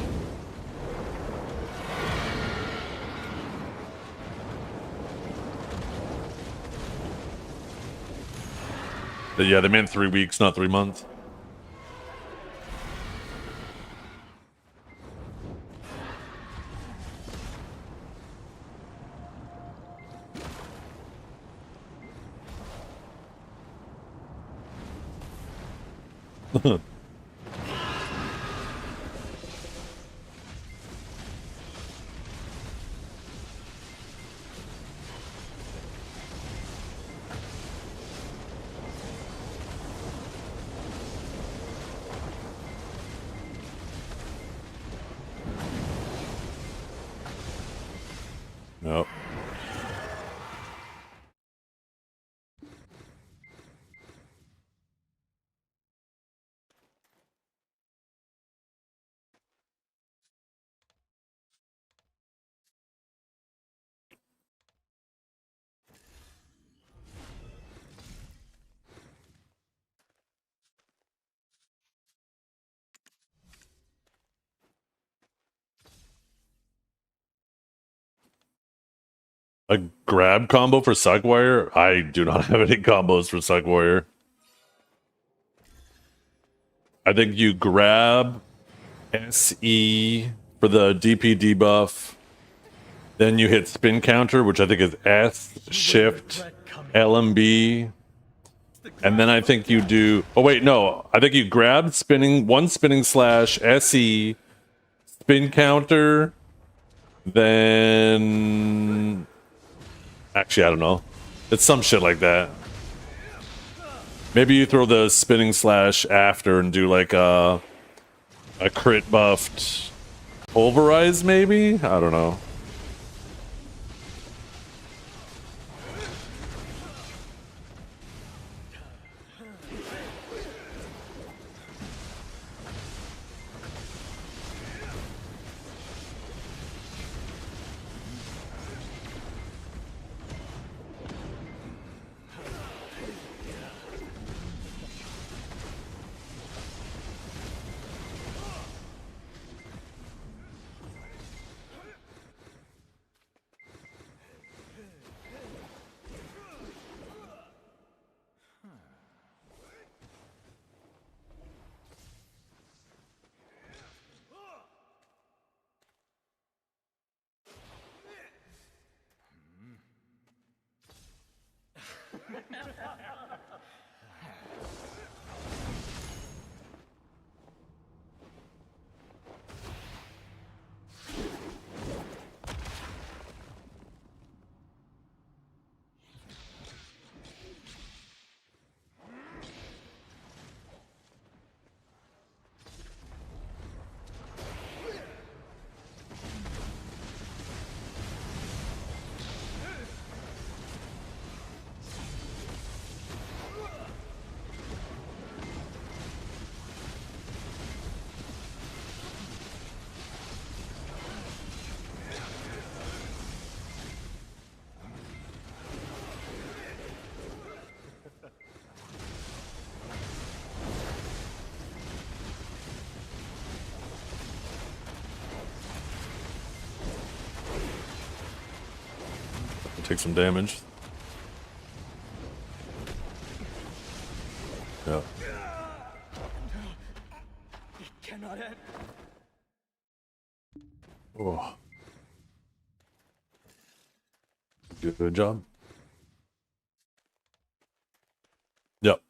But yeah, they meant 3 weeks, not 3 months. Yep. A grab combo for Psych Warrior? I do not have any combos for Psych Warrior. I think you grab SE for the DP debuff. Then you hit spin counter, which I think is S, shift, LMB. And then I think you do. Oh, wait, no. I think you grab spinning slash SE, spin counter, then. Actually, I don't know. It's some shit like that. Maybe you throw the spinning slash after and do like a crit buffed pulverize, maybe? I don't know. Take some damage. Yeah. Oh. Good job. Yep.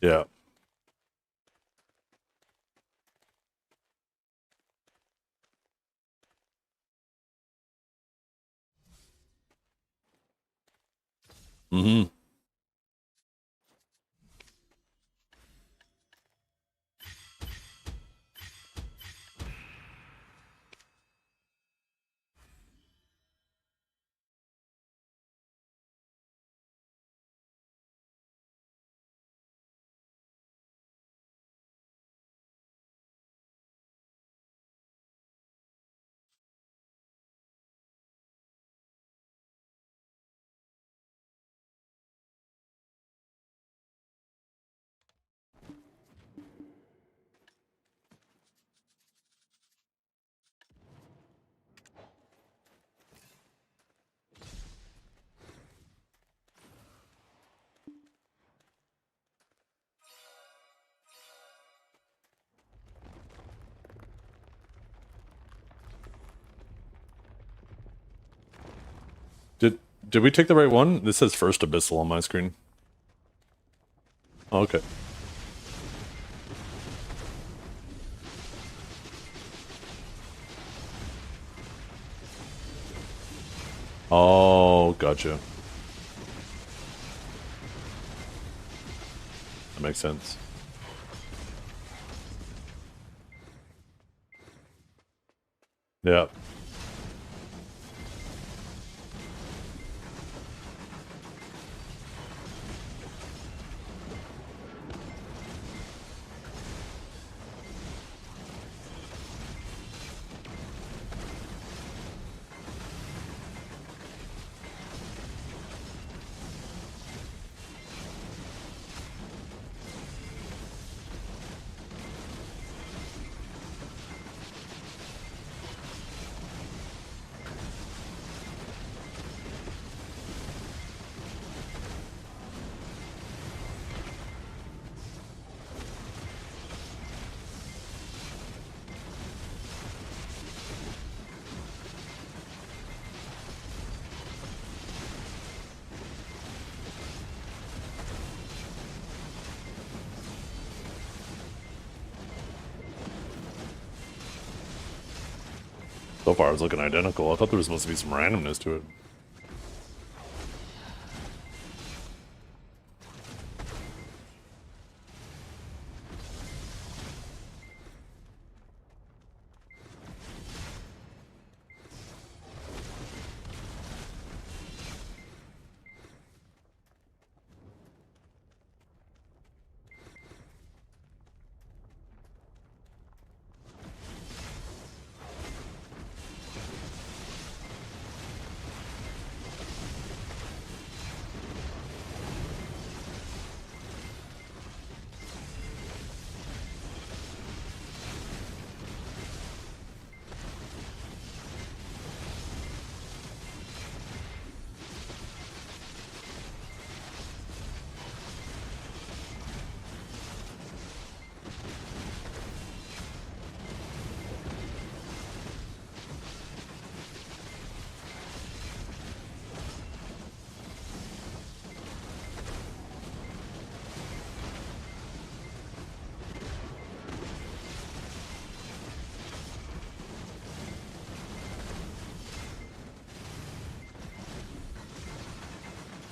Yeah. Mm-hmm. Did we take the right one? This says First Abyssal on my screen. Oh, okay. Oh, gotcha. That makes sense. Yeah. So far, it's looking identical. I thought there was supposed to be some randomness to it.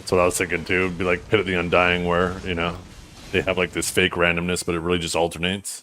That's what I was thinking too. It'd be like Pit of the Undying, where, you know, they have like this fake randomness, but it really just alternates.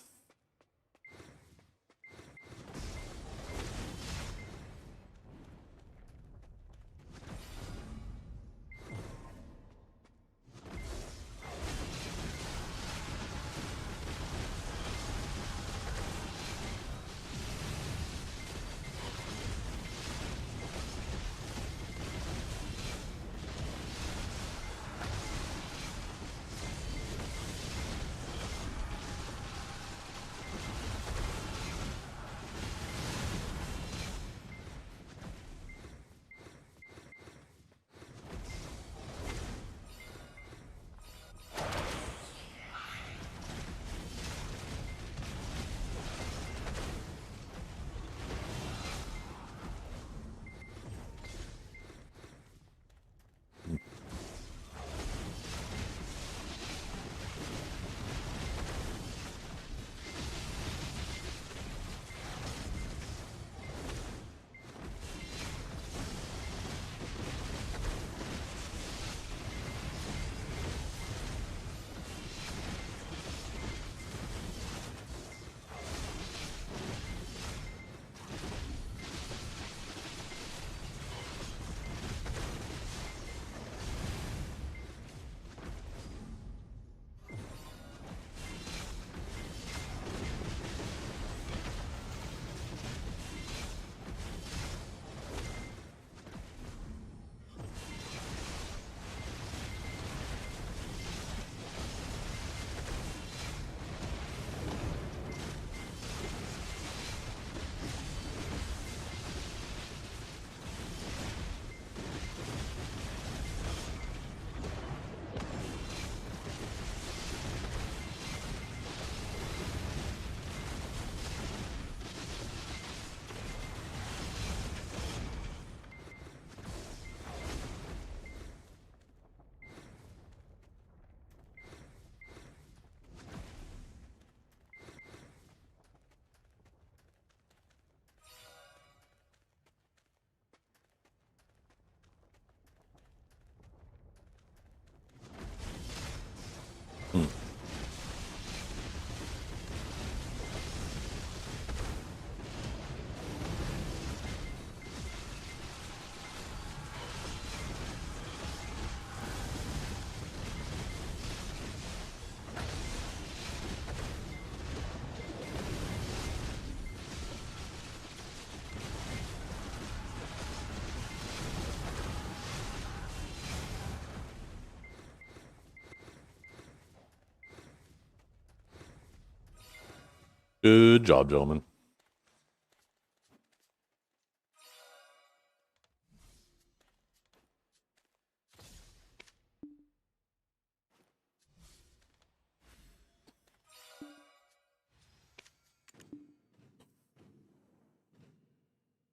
Good job, gentlemen.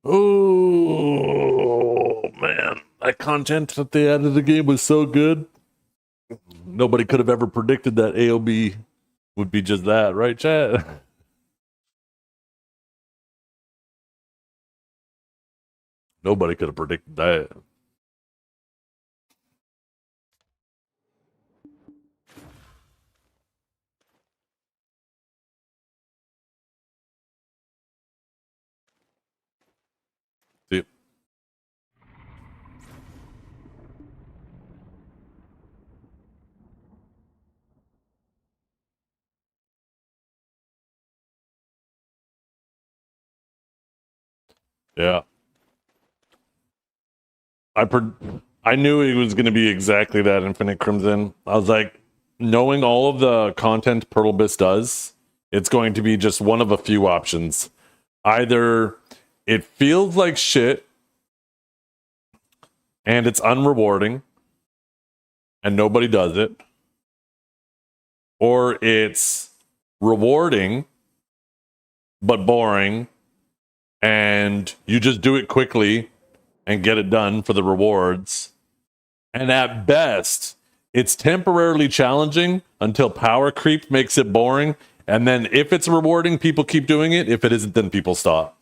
Oh man, that content that they added to the game was so good. Nobody could have ever predicted that AOB would be just that, right, chat? Nobody could have predicted that. See? Yeah. I knew it was going to be exactly that, Infinite Crimson. I was like, knowing all of the content Perlbis does, it's going to be just one of a few options. Either it feels like shit and it's unrewarding and nobody does it, or it's rewarding but boring and you just do it quickly and get it done for the rewards. And at best, it's temporarily challenging until power creep makes it boring. And then if it's rewarding, people keep doing it. If it isn't, then people stop.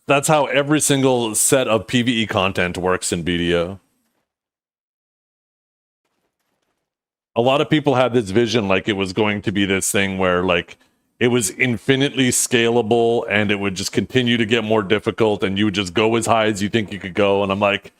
That's how every single set of PvE content works in BDO. A lot of people had this vision like it was going to be this thing where like it was infinitely scalable and it would just continue to get more difficult and you would just go as high as you think you could go. And I'm like,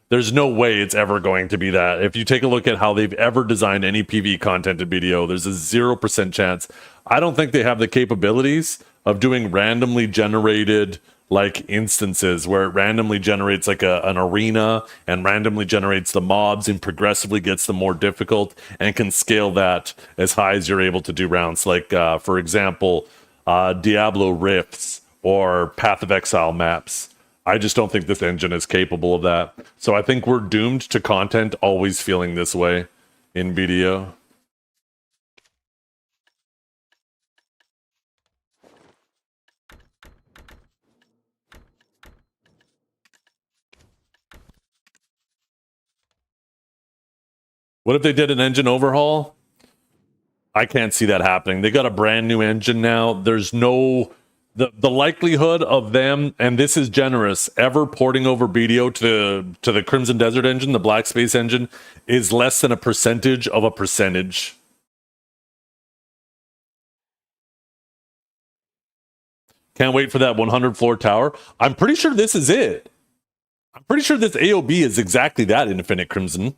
there's no way it's ever going to be that. If you take a look at how they've ever designed any PvE content in BDO, there's a 0% chance. I don't think they have the capabilities of doing randomly generated like instances where it randomly generates like an arena and randomly generates the mobs and progressively gets them more difficult and can scale that as high as you're able to do rounds. Like, for example, Diablo Rifts or Path of Exile maps. I just don't think this engine is capable of that. So I think we're doomed to content always feeling this way in BDO. What if they did an engine overhaul? I can't see that happening. They got a brand new engine now. There's no the likelihood of them, and this is generous, ever porting over BDO to the Crimson Desert engine, the Black Space engine, is less than a percentage of a percentage. Can't wait for that 100 floor tower. I'm pretty sure this is it. I'm pretty sure this AOB is exactly that, Infinite Crimson.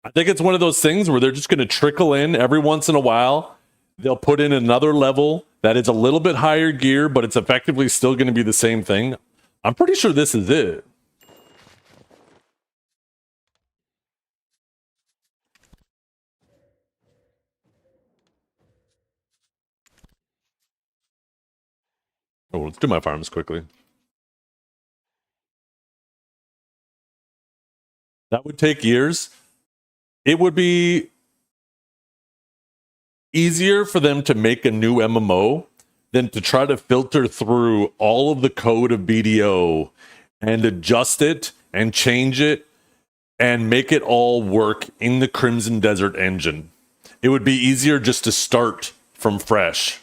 I think it's one of those things where they're just going to trickle in every once in a while. They'll put in another level that is a little bit higher gear, but it's effectively still going to be the same thing. I'm pretty sure this is it. Oh, let's do my farms quickly. That would take years. It would be easier for them to make a new MMO than to try to filter through all of the code of BDO and adjust it and change it and make it all work in the Crimson Desert engine. It would be easier just to start from fresh.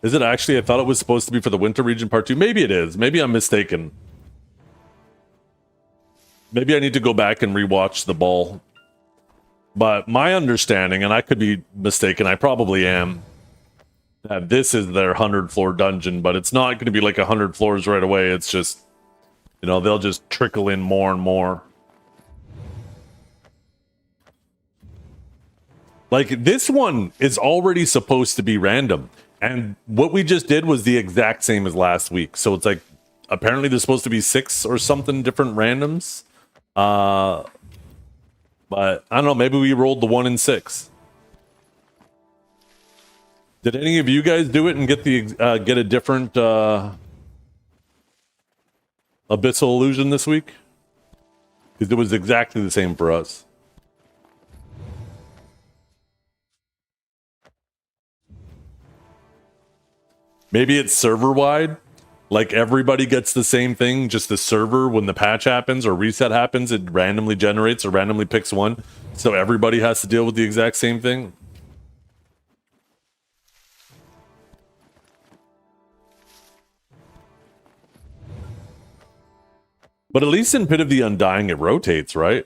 Is it actually? I thought it was supposed to be for the Winter Region Part 2. Maybe it is. Maybe I'm mistaken. Maybe I need to go back and rewatch the ball. But my understanding, and I could be mistaken, I probably am, that this is their 100 floor dungeon, but it's not going to be like 100 floors right away. It's just, you know, they'll just trickle in more and more. Like this one is already supposed to be random. And what we just did was the exact same as last week. So it's like apparently there's supposed to be 6 or something different randoms. But I don't know, maybe we rolled the 1 in 6. Did any of you guys do it and get the get a different Abyssal Illusion this week? Because it was exactly the same for us. Maybe it's server-wide. Like everybody gets the same thing, just the server, when the patch happens or reset happens, it randomly generates or randomly picks one. So everybody has to deal with the exact same thing. But at least in Pit of the Undying, it rotates, right?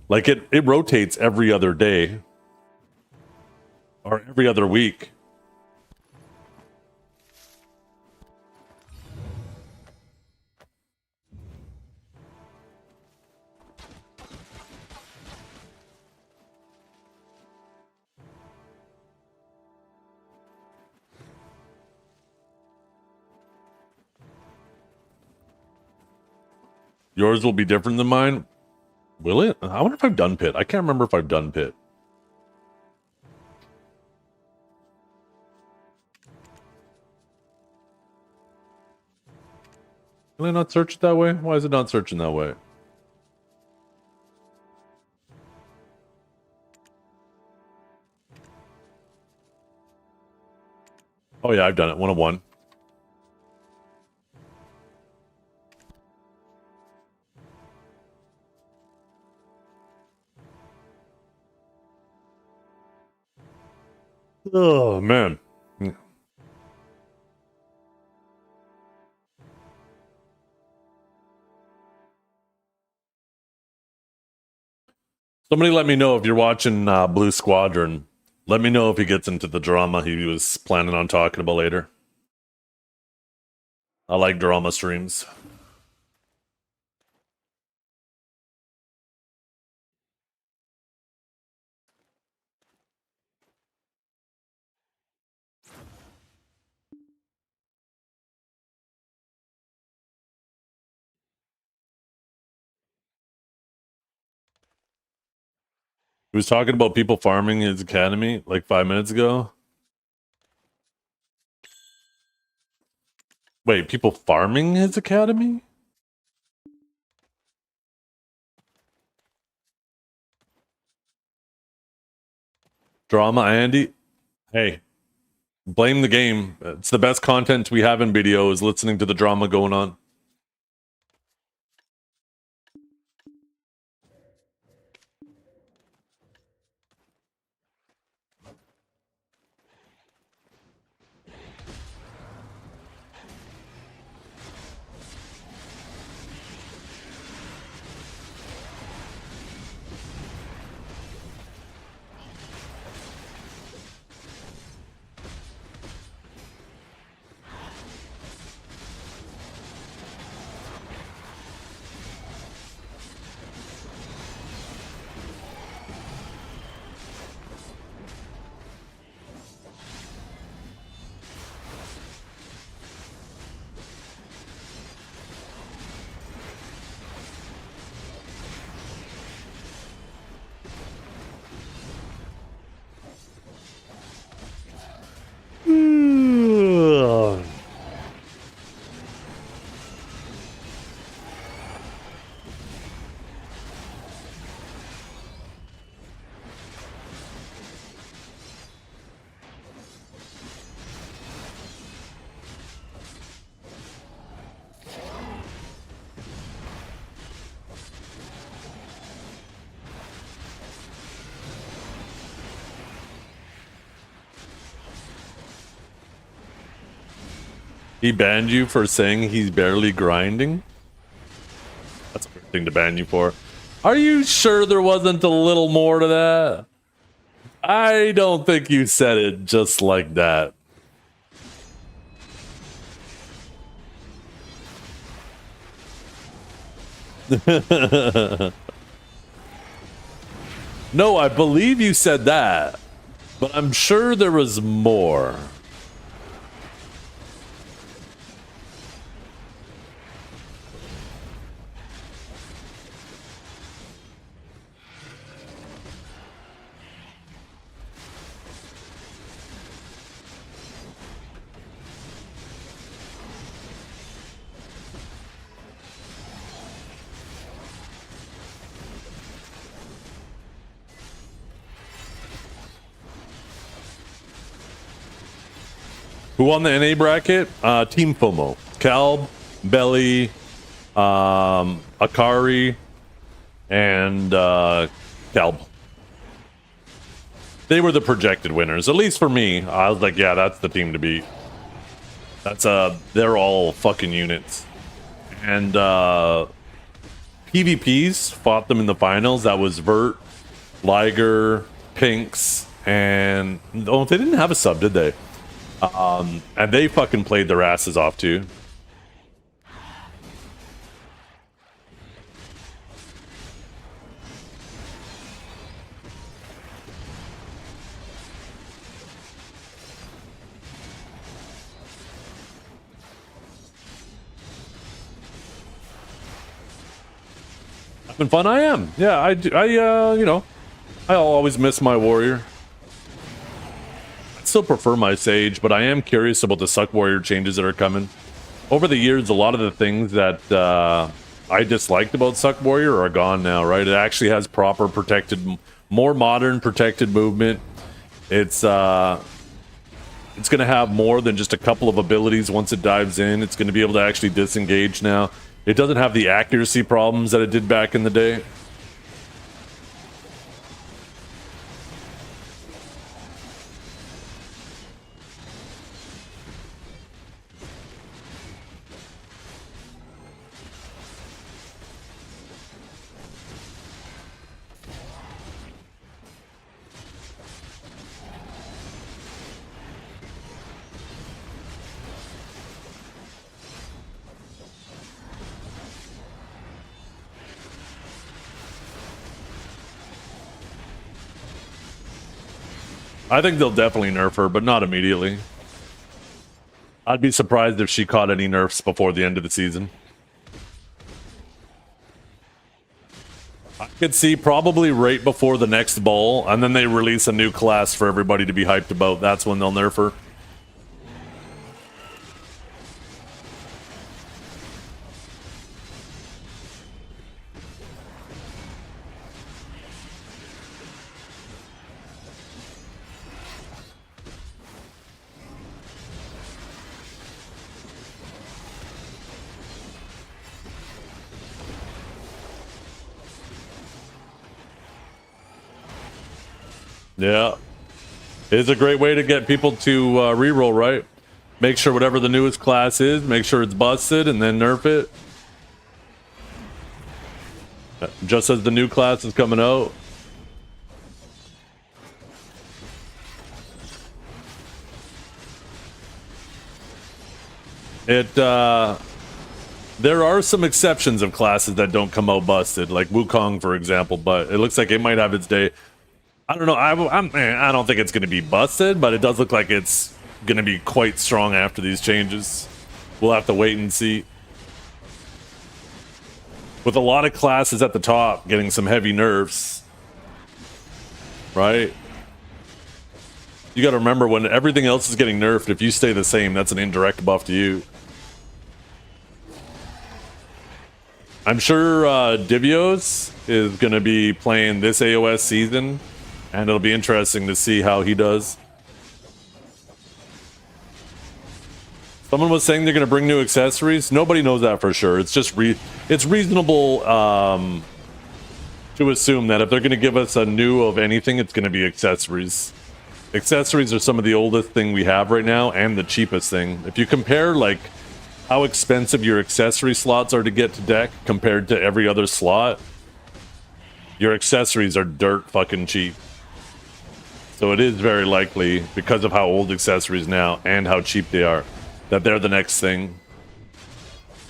Like it rotates every other day. Or every other week. Yours will be different than mine. Will it? I wonder if I've done Pit. I can't remember if I've done Pit. Will I not search it that way? Why is it not searching that way? Oh yeah, I've done it. 101. Oh man. Somebody let me know if you're watching Blue Squadron. Let me know if he gets into the drama he was planning on talking about later. I like drama streams. He was talking about people farming his academy like 5 minutes ago. Wait, people farming his academy? Drama, Andy? Hey, blame the game. It's the best content we have in video is listening to the drama going on. He banned you for saying he's barely grinding? That's a weird thing to ban you for. Are you sure there wasn't a little more to that? I don't think you said it just like that. No, I believe you said that. But I'm sure there was more. Who won the NA bracket? Team FOMO. Calb, Belly, Akari, and Calb. They were the projected winners. At least for me. I was like, yeah, that's the team to beat. That's they're all fucking units. And PvPs fought them in the finals. That was Vert, Liger, Pinks, and oh, they didn't have a sub, did they? And they fucking played their asses off too. Having fun, I am. Yeah, I do. You know, I'll always miss my warrior. Still prefer my Sage, but I am curious about the Suck Warrior changes that are coming. Over the years, a lot of the things that I disliked about Suck Warrior are gone now, right? It actually has proper protected, more modern protected movement. It's going to have more than just a couple of abilities once it dives in. It's going to be able to actually disengage now. It doesn't have the accuracy problems that it did back in the day. I think they'll definitely nerf her, but not immediately. I'd be surprised if she caught any nerfs before the end of the season. I could see probably right before the next bowl, and then they release a new class for everybody to be hyped about. That's when they'll nerf her. Yeah. It's a great way to get people to reroll, right? Make sure whatever the newest class is, make sure it's busted, and then nerf it. Just as the new class is coming out. There are some exceptions of classes that don't come out busted, like Wukong, for example, but it looks like it might have its day. I don't know. I don't think it's going to be busted, but it does look like it's going to be quite strong after these changes. We'll have to wait and see. With a lot of classes at the top getting some heavy nerfs, right? You got to remember, when everything else is getting nerfed, if you stay the same, that's an indirect buff to you. I'm sure Divios is going to be playing this AOS season, and it'll be interesting to see how he does. Someone was saying they're going to bring new accessories. Nobody knows that for sure. It's just it's reasonable to assume that if they're going to give us a new of anything, it's going to be accessories. Accessories are some of the oldest thing we have right now, and the cheapest thing. If you compare like how expensive your accessory slots are to get to deck compared to every other slot, your accessories are dirt fucking cheap. So it is very likely, because of how old accessories now and how cheap they are, that they're the next thing.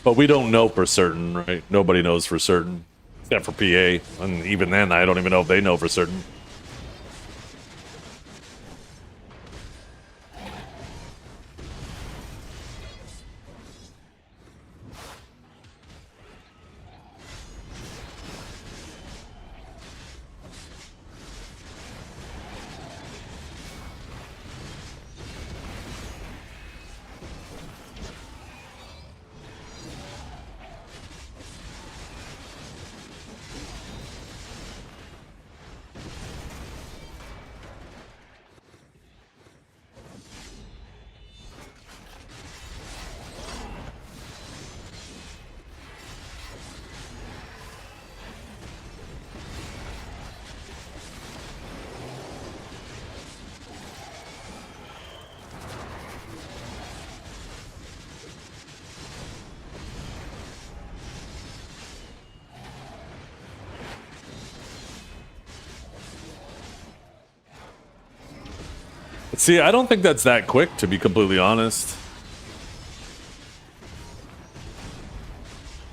But we don't know for certain, right? Nobody knows for certain, except for PA. And even then, I don't even know if they know for certain. See, I don't think that's that quick, to be completely honest.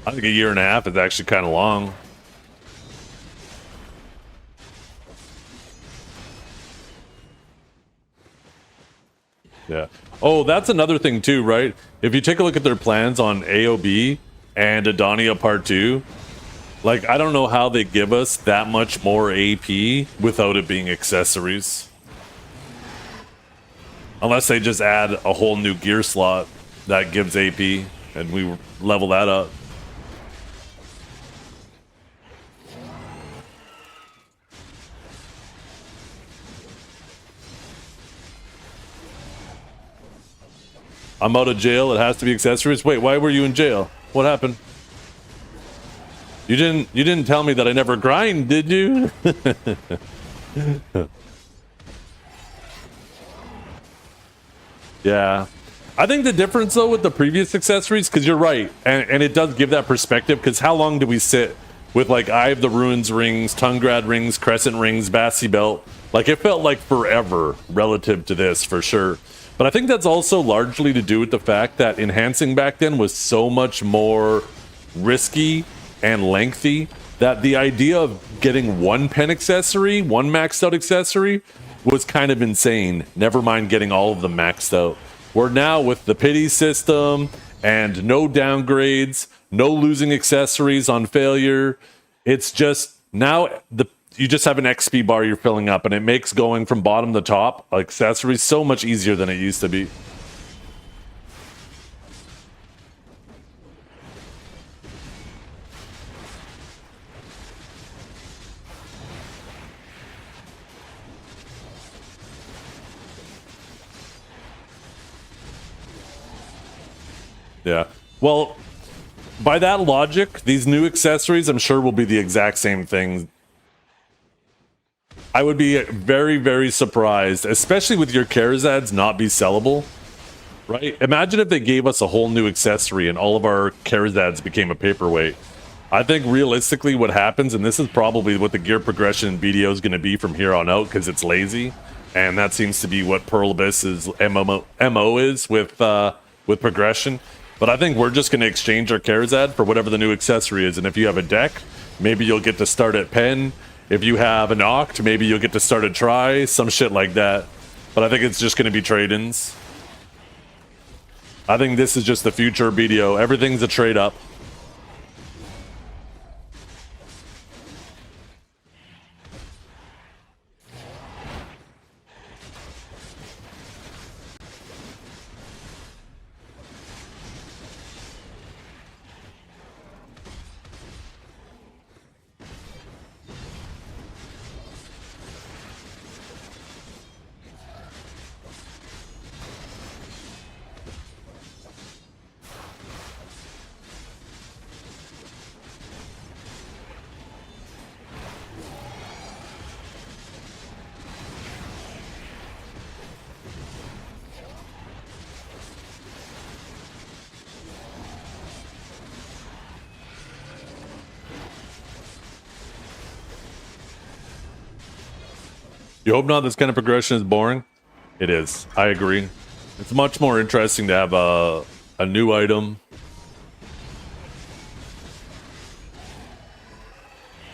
I think a year and a half is actually kind of long. Yeah. Oh, that's another thing too, right? If you take a look at their plans on AOB and Adonia Part 2, like, I don't know how they give us that much more AP without it being accessories. Unless they just add a whole new gear slot that gives AP and we level that up. I'm out of jail. It has to be accessories. Wait, why were you in jail? What happened? You didn't tell me that I never grind, did you? Yeah. I think the difference though with the previous accessories, because you're right, and it does give that perspective, because how long do we sit with like Eye of the Ruins rings, Tungrad rings, Crescent rings, Bassi belt? Like, it felt like forever relative to this, for sure. But I think that's also largely to do with the fact that enhancing back then was so much more risky and lengthy that the idea of getting one pen accessory, one maxed out accessory, was kind of insane. Never mind getting all of them maxed out. Where now with the pity system and no downgrades, no losing accessories on failure, it's just now you just have an XP bar you're filling up, and it makes going from bottom to top accessories so much easier than it used to be. Yeah. Well, by that logic, these new accessories, I'm sure, will be the exact same thing. I would be very, very surprised, especially with your Karazads not be sellable, right? Imagine if they gave us a whole new accessory and all of our Karazads became a paperweight. I think realistically what happens, and this is probably what the gear progression in BDO is going to be from here on out, because it's lazy, and that seems to be what Pearl Abyss's MO is with progression. But I think we're just going to exchange our Karazad for whatever the new accessory is. And if you have a deck, maybe you'll get to start at pen. If you have an Oct, maybe you'll get to start at try, some shit like that. But I think it's just going to be trade-ins. I think this is just the future of BDO. Everything's a trade-up. You hope not. This kind of progression is boring. It is. I agree. It's much more interesting to have a new item.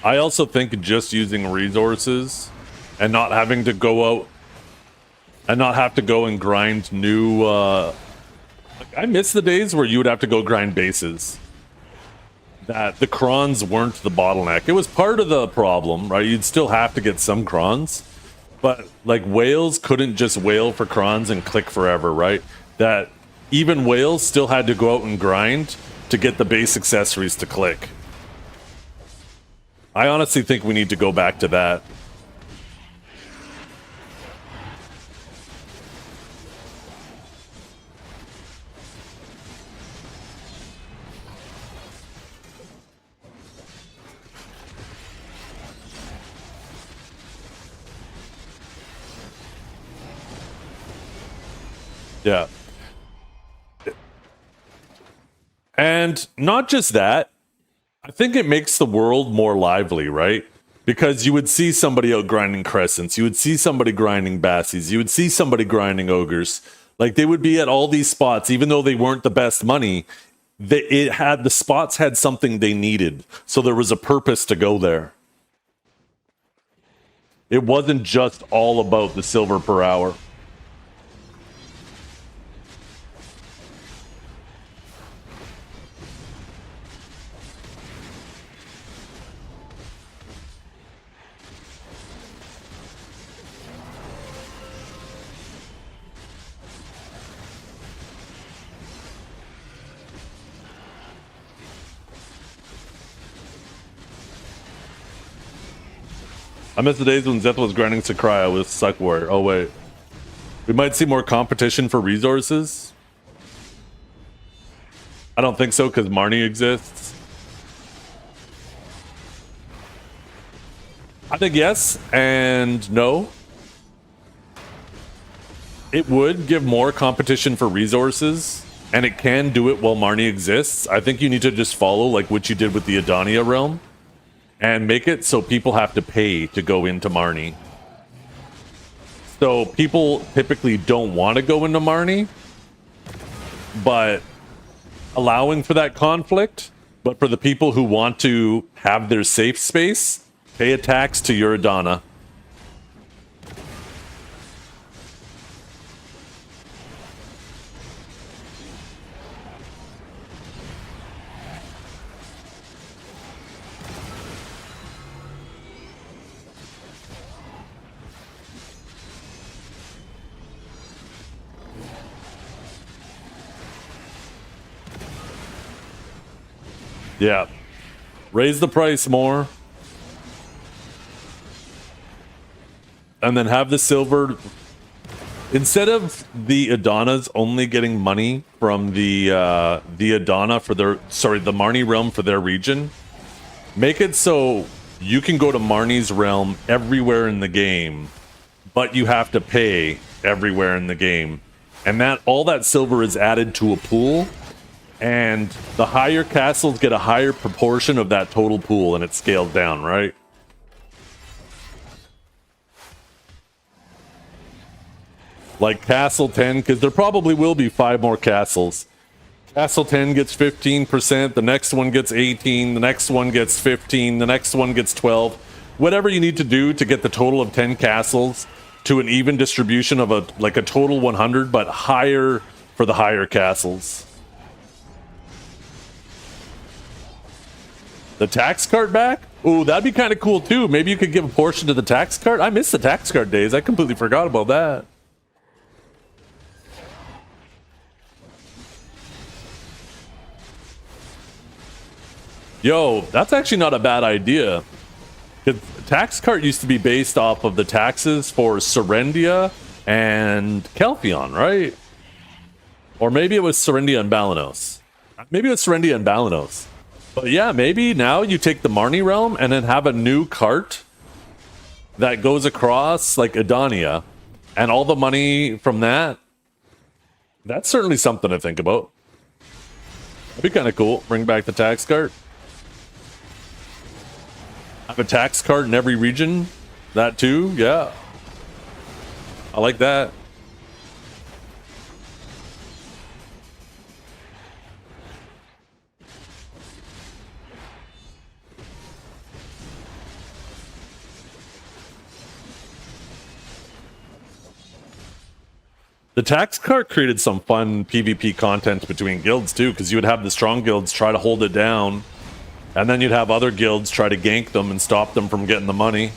I also think just using resources and not having to go out and not have to go and grind new... I miss the days where you would have to go grind bases. That the crons weren't the bottleneck. It was part of the problem, right? You'd still have to get some crons. But, like, whales couldn't just whale for crons and click forever, right? That even whales still had to go out and grind to get the base accessories to click. I honestly think we need to go back to that. Yeah. And not just that, I think it makes the world more lively, right? Because you would see somebody out grinding Crescents, you would see somebody grinding Bassies, you would see somebody grinding Ogres. Like they would be at all these spots, even though they weren't the best money. The spots had something they needed, so there was a purpose to go there. It wasn't just all about the silver per hour. I miss the days when Zeth was grinding Sakraya with Suck Warrior. Oh wait. We might see more competition for resources. I don't think so, because Marnie exists. I think yes and no. It would give more competition for resources, and it can do it while Marnie exists. I think you need to just follow like what you did with the Adania realm. And make it so people have to pay to go into Marnie. So people typically don't want to go into Marnie, but allowing for that conflict. But for the people who want to have their safe space, pay a tax to your Adana. Yeah. Raise the price more. And then have the silver. Instead of the Adanas only getting money from the Adana for their, the Marnie realm for their region, make it so you can go to Marnie's realm everywhere in the game, but you have to pay everywhere in the game. And that all that silver is added to a pool. And the higher castles get a higher proportion of that total pool, and it scales down, right? Like Castle 10, because there probably will be 5 more castles. Castle 10 gets 15%, the next one gets 18, the next one gets 15, the next one gets 12. Whatever you need to do to get the total of 10 castles to an even distribution of a total 100, but higher for the higher castles. The tax cart back? Ooh, that'd be kind of cool too. Maybe you could give a portion to the tax cart. I miss the tax cart days. I completely forgot about that. Yo, that's actually not a bad idea. The tax cart used to be based off of the taxes for Serendia and Kelphion, right? Or maybe it was Serendia and Balanos. Maybe it was Serendia and Balanos. But yeah, maybe now you take the Marnie realm and then have a new cart that goes across like Adania, and all the money from that. That's certainly something to think about. That'd be kind of cool. Bring back the tax cart. Have a tax cart in every region. That too, yeah. I like that. The tax cart created some fun PvP content between guilds too, because you would have the strong guilds try to hold it down, and then you'd have other guilds try to gank them and stop them from getting the money.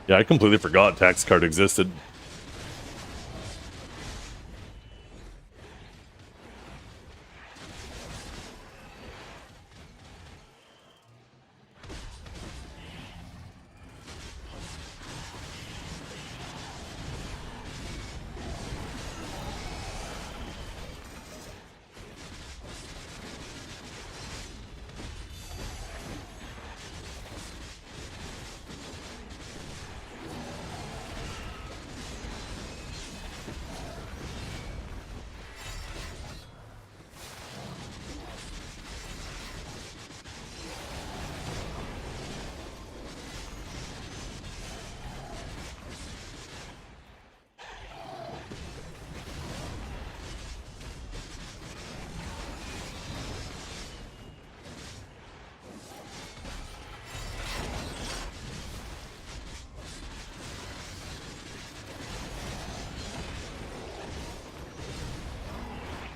Yeah, I completely forgot tax cart existed.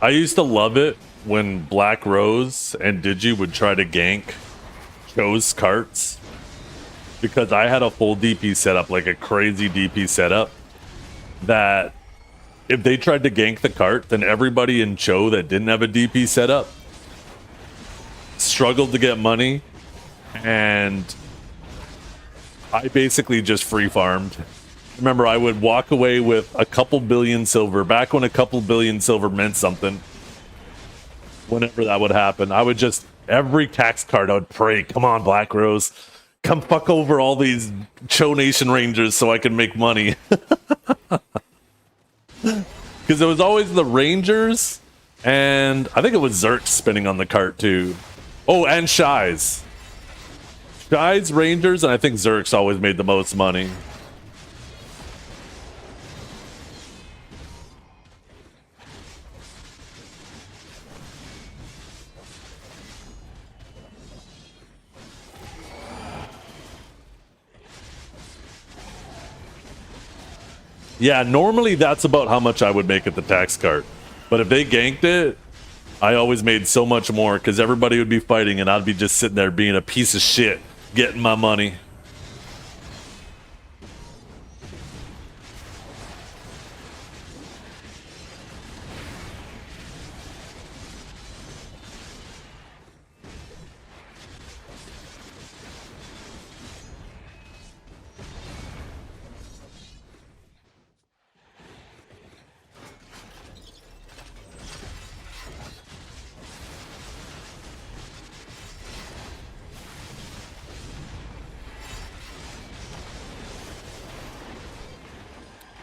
I used to love it when Black Rose and Digi would try to gank Cho's carts because I had a full DP setup, like a crazy DP setup, that if they tried to gank the cart, then everybody in Cho that didn't have a DP setup struggled to get money, and I basically just free farmed. Remember, I would walk away with a couple billion silver, back when a couple billion silver meant something. Whenever that would happen, I would just, every tax card, I would pray, come on, Black Rose, come fuck over all these Cho Nation Rangers so I can make money. Because it was always the Rangers, and I think it was Zerk spinning on the cart too. Oh, and Shies. Shies, Rangers, and I think Zerk's always made the most money. Yeah, normally that's about how much I would make at the tax cart. But if they ganked it, I always made so much more because everybody would be fighting and I'd be just sitting there being a piece of shit, getting my money.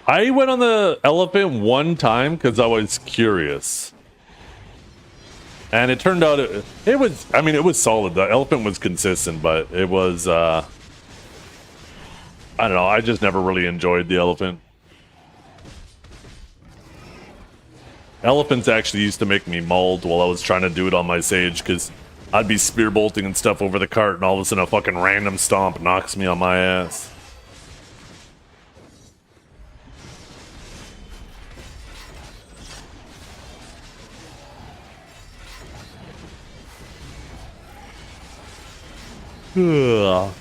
I went on the elephant one time because I was curious. And it turned out it was, I mean, it was solid. The elephant was consistent, but it was, I don't know. I just never really enjoyed the elephant. Elephants actually used to make me mauled while I was trying to do it on my Sage because I'd be spear bolting and stuff over the cart and all of a sudden a fucking random stomp knocks me on my ass. Ugh.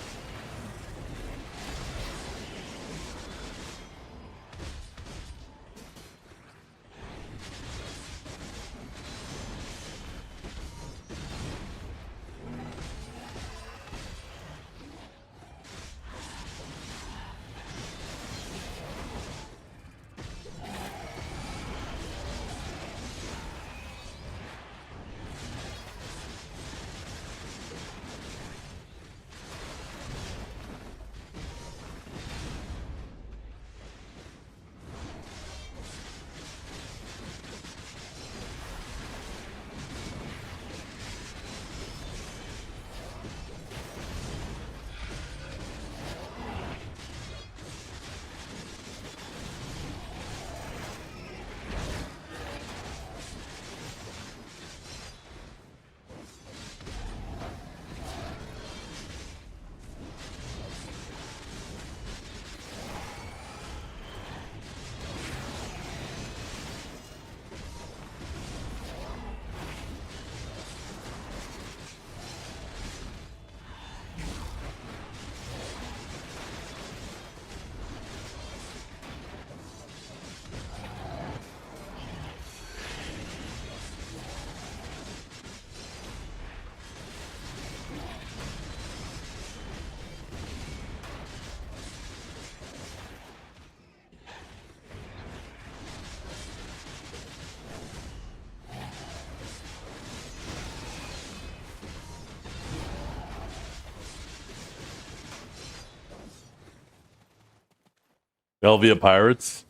Velvia Pirates?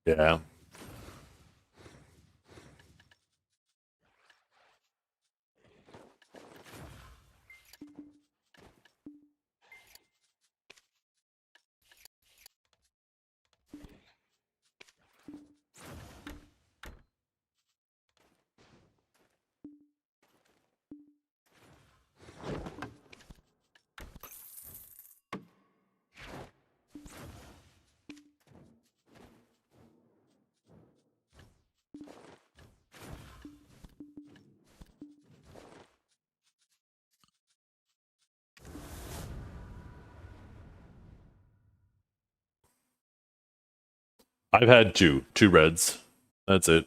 Yeah. I've had two reds. That's it.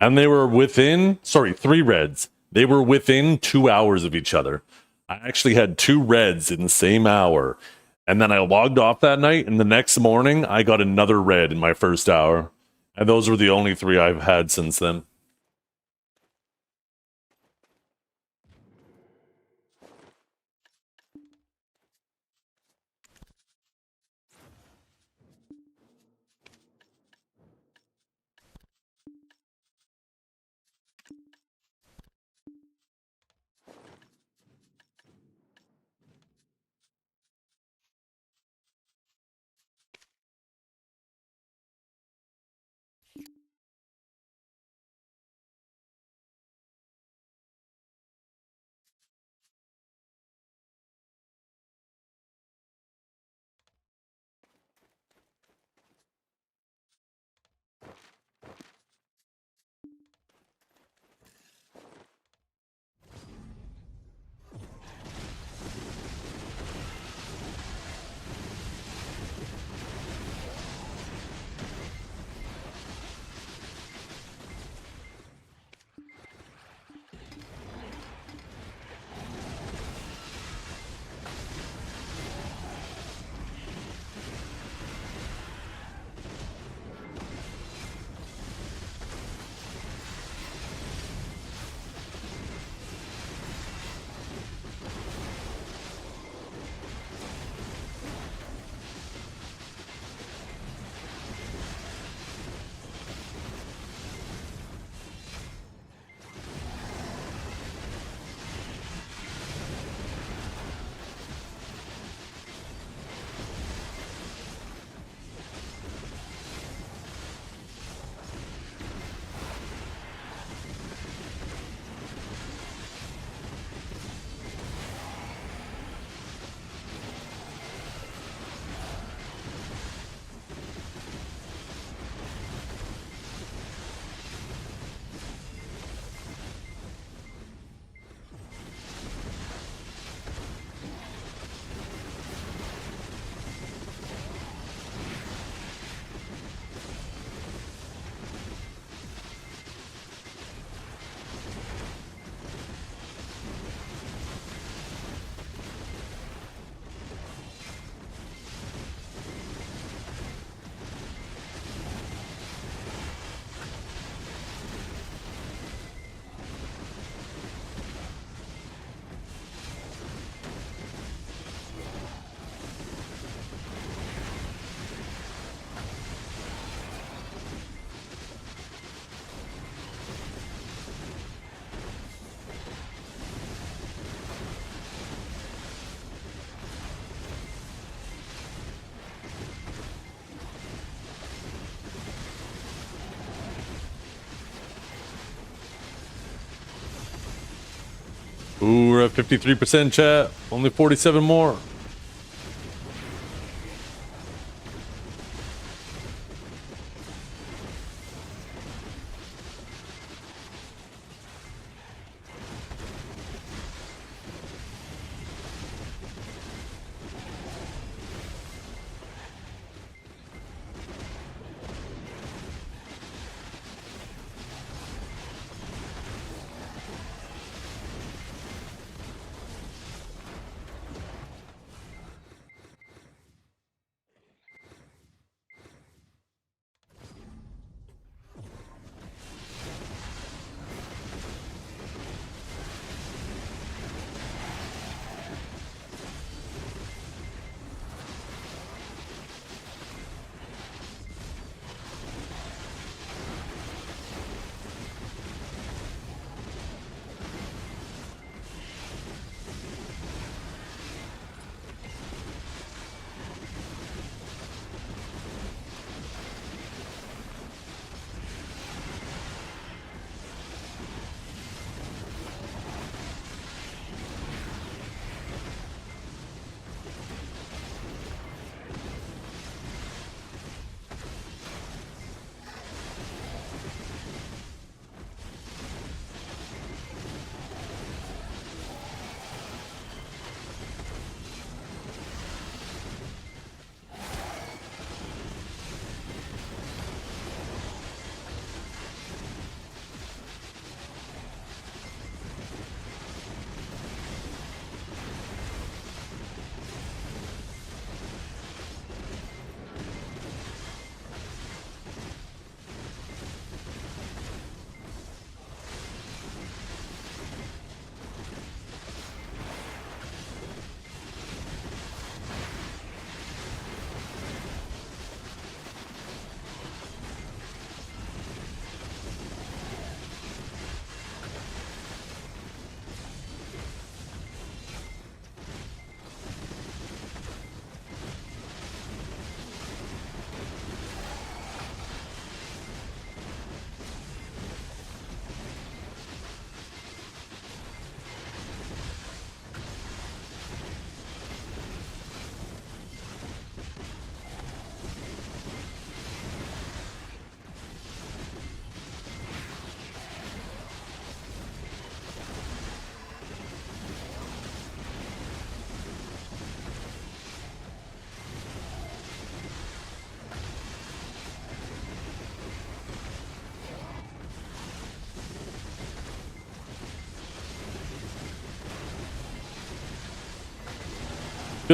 And they were within, sorry, 3 reds. They were within 2 hours of each other. I actually had 2 reds in the same hour. And then I logged off that night, and the next morning I got another red in my first hour. And those were the only 3 I've had since then. Ooh, we're at 53% chat. Only 47 more.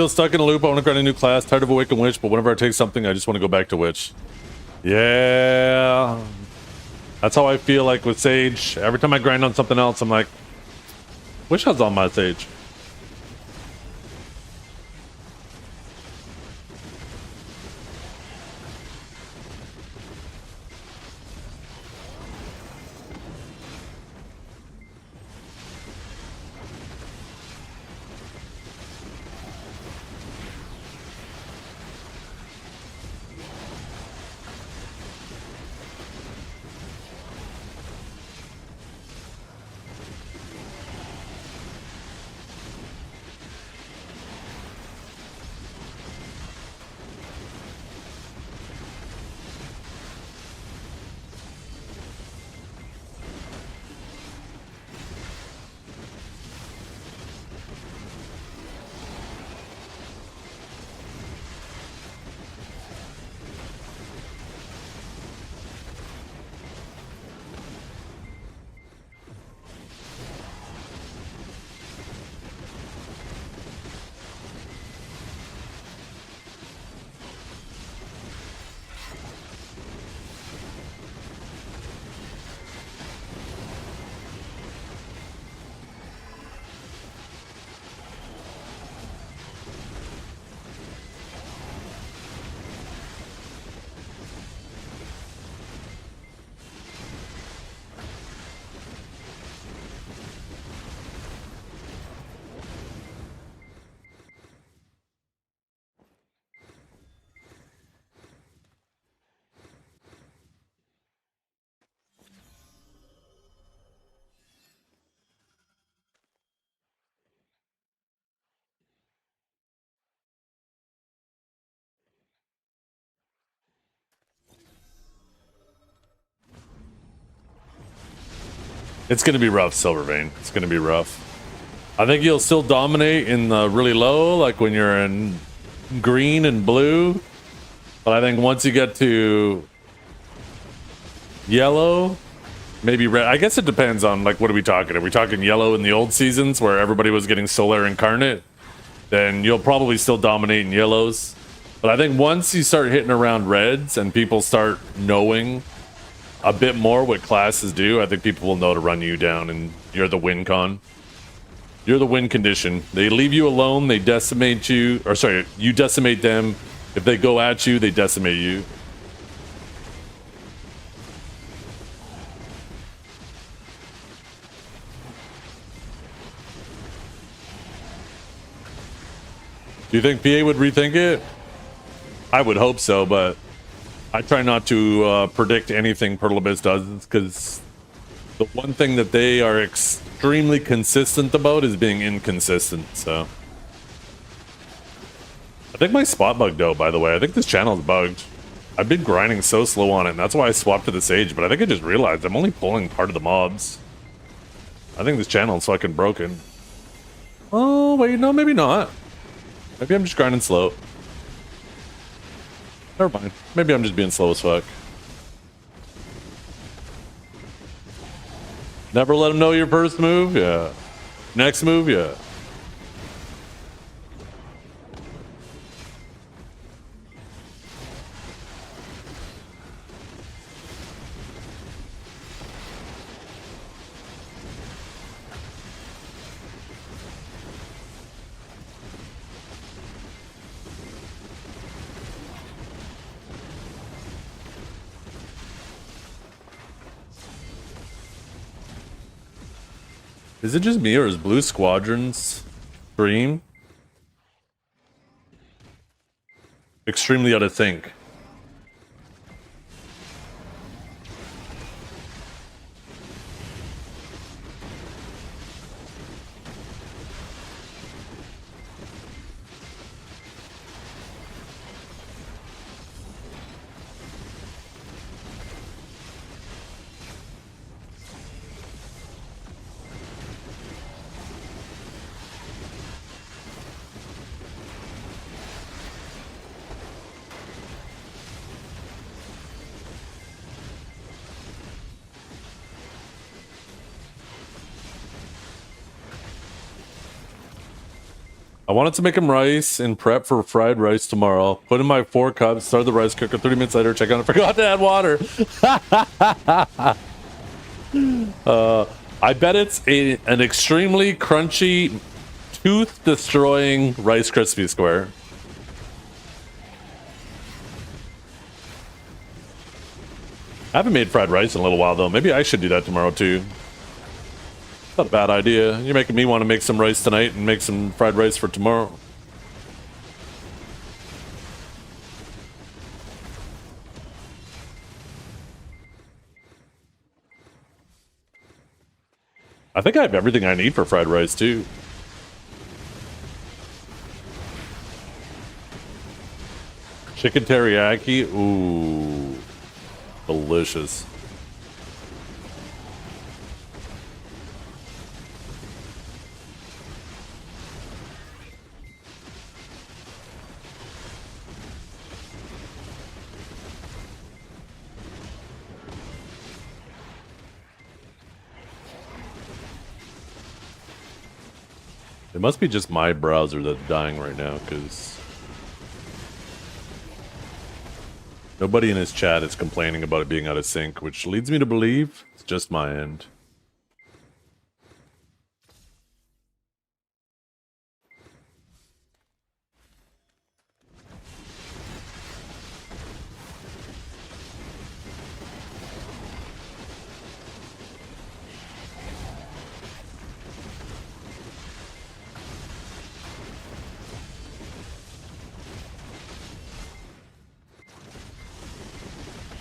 feel stuck in a loop. I want to grind a new class. Tired of Awakened Witch, but whenever I take something, I just want to go back to Witch. Yeah. That's how I feel like with Sage. Every time I grind on something else, I'm like, Witch has on my Sage. It's going to be rough, Silvervein. It's going to be rough. I think you'll still dominate in the really low, like when you're in green and blue. But I think once you get to yellow, maybe red. I guess it depends on, like, what are we talking? Are we talking yellow in the old seasons where everybody was getting Solar Incarnate? Then you'll probably still dominate in yellows. But I think once you start hitting around reds and people start knowing a bit more what classes do, I think people will know to run you down, and you're the win con. You're the win condition. They leave you alone, they decimate you, or sorry, you decimate them. If they go at you, they decimate you. Do you think PA would rethink it? I would hope so, but I try not to predict anything Perlabiz does, because the one thing that they are extremely consistent about is being inconsistent, so. I think my spot bugged out, by the way. I think this channel's bugged. I've been grinding so slow on it, and that's why I swapped to the Sage, but I think I just realized I'm only pulling part of the mobs. I think this channel's fucking broken. Oh, wait, no, maybe not. Maybe I'm just grinding slow. Never mind. Maybe I'm just being slow as fuck. Never let them know your first move? Yeah. Next move? Yeah. Is it just me, or is Blue Squadron's stream extremely out of sync? I wanted to make him rice and prep for fried rice tomorrow. Put in my 4 cups, start the rice cooker. 30 minutes later, check on it. Forgot to add water. I bet it's an extremely crunchy, tooth-destroying Rice Krispie square. I haven't made fried rice in a little while, though. Maybe I should do that tomorrow, too. Not a bad idea. You're making me want to make some rice tonight and make some fried rice for tomorrow. I think I have everything I need for fried rice, too. Chicken teriyaki? Ooh. Delicious. It must be just my browser that's dying right now, because nobody in his chat is complaining about it being out of sync, which leads me to believe it's just my end.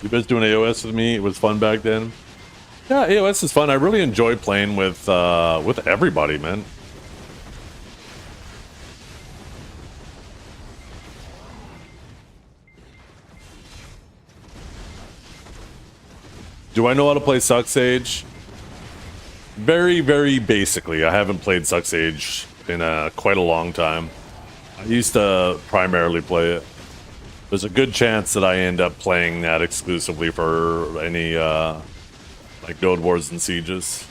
You guys doing AOS with me? It was fun back then. Yeah, AOS is fun. I really enjoy playing with everybody, man. Do I know how to play Suck Sage? Very, very basically. I haven't played Suck Sage in quite a long time. I used to primarily play it. There's a good chance that I end up playing that exclusively for any like Guild Wars and Sieges.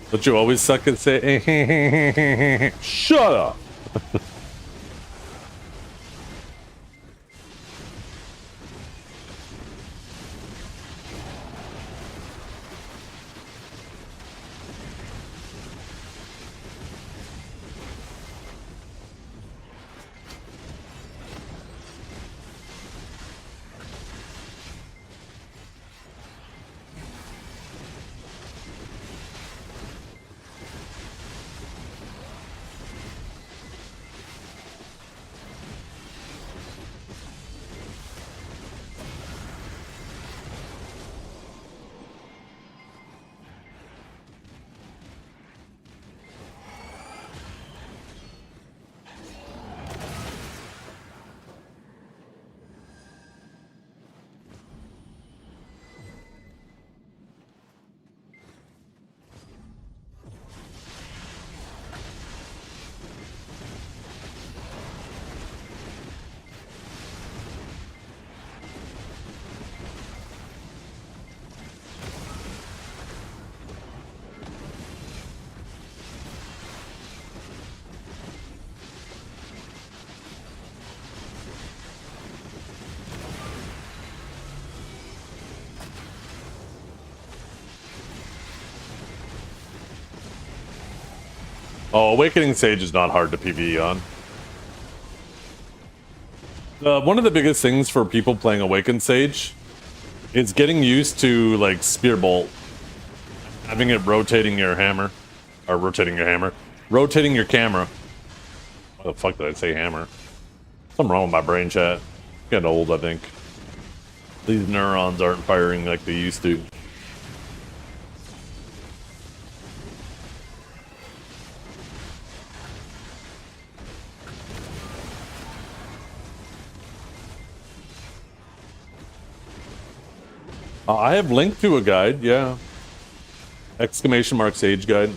Don't you always suck at say shut up? Oh, Awakening Sage is not hard to PvE on. One of the biggest things for people playing Awakened Sage is getting used to, like, Spear Bolt. Having it rotating your hammer. Or rotating your hammer. Rotating your camera. Why the fuck did I say hammer? Something wrong with my brain, chat. Getting old, I think. These neurons aren't firing like they used to. I have linked to a guide, yeah. Exclamation mark Sage guide.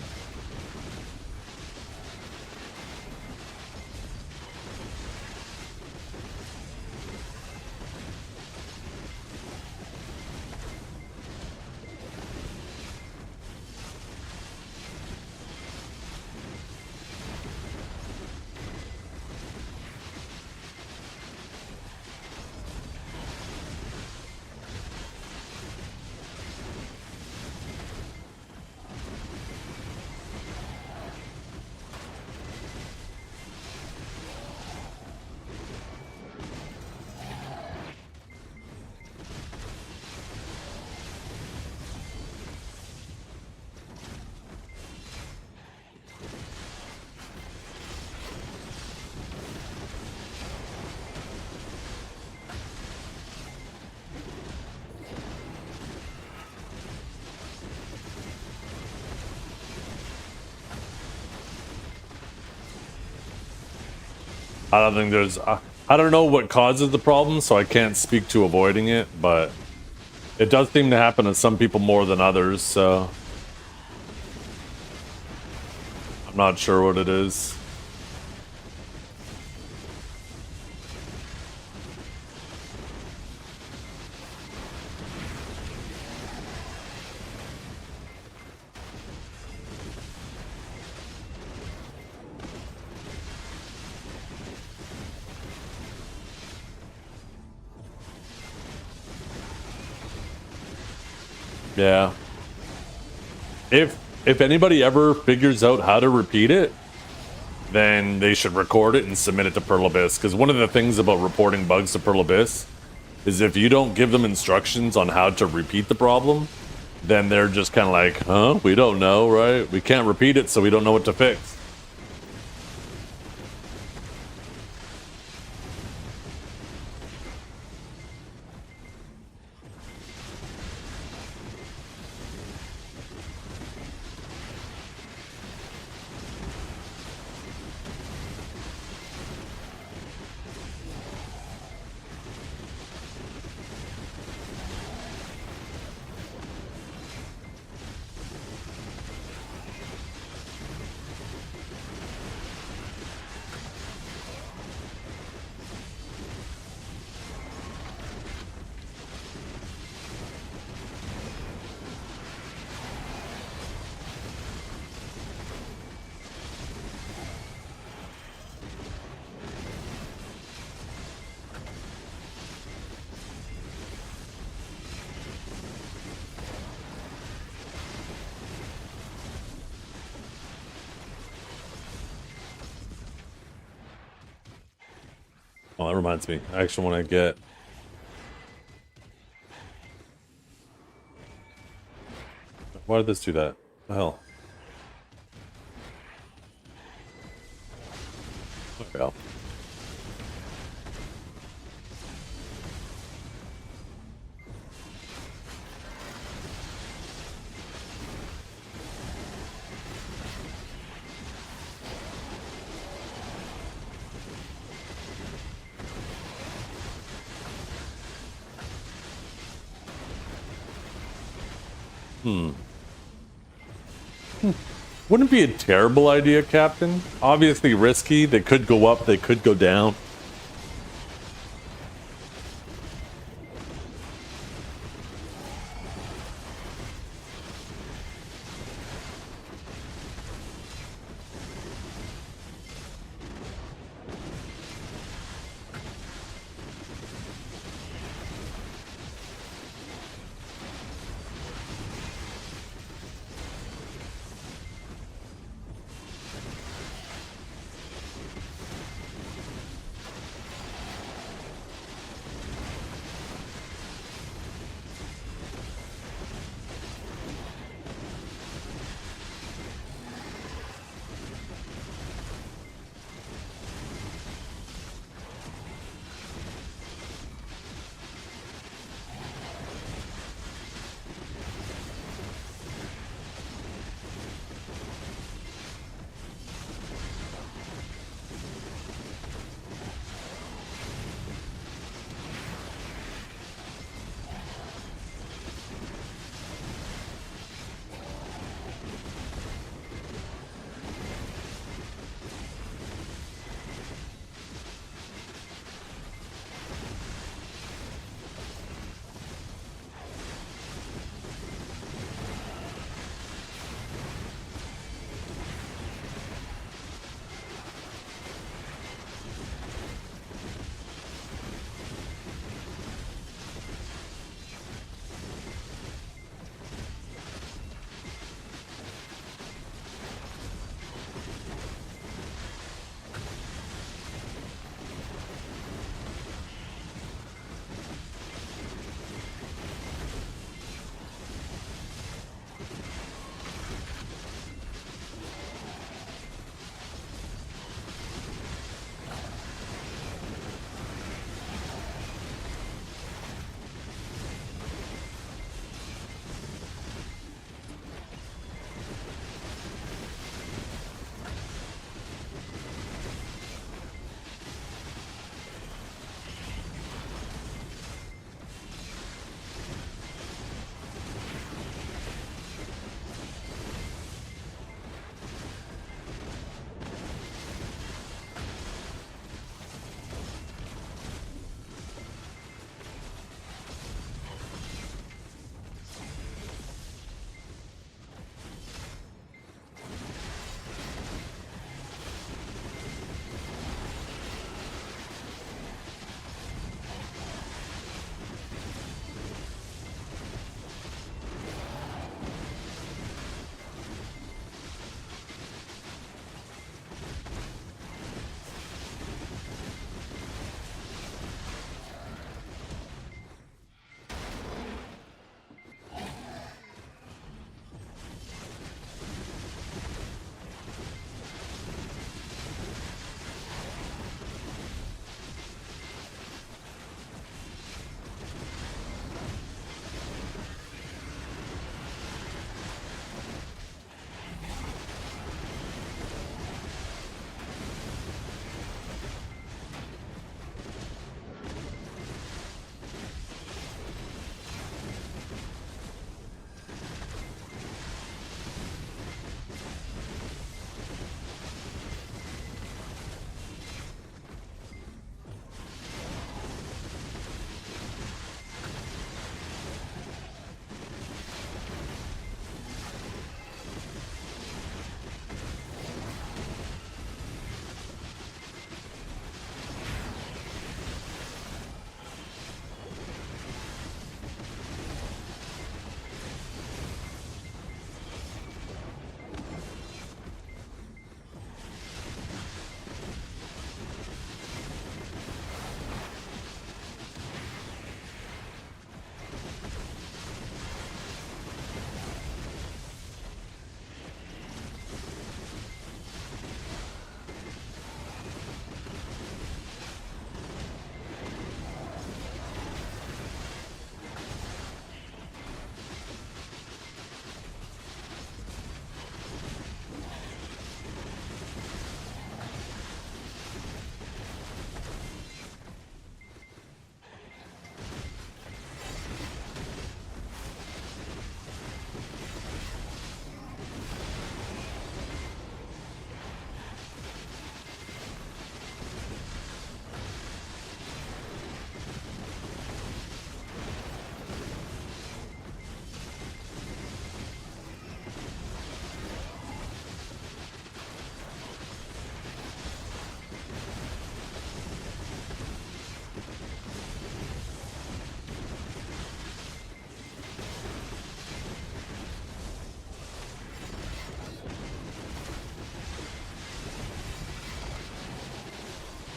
I don't think there's. I don't know what causes the problem, so I can't speak to avoiding it, but it does seem to happen to some people more than others, so I'm not sure what it is. Yeah. If anybody ever figures out how to repeat it, then they should record it and submit it to Pearl Abyss. Because one of the things about reporting bugs to Pearl Abyss is if you don't give them instructions on how to repeat the problem, then they're just kind of like, huh? We don't know, right? We can't repeat it, so we don't know what to fix. Oh, that reminds me. I actually want to get... Why did this do that? What the hell? Okay. Wouldn't be a terrible idea, Captain. Obviously risky. They could go up, they could go down.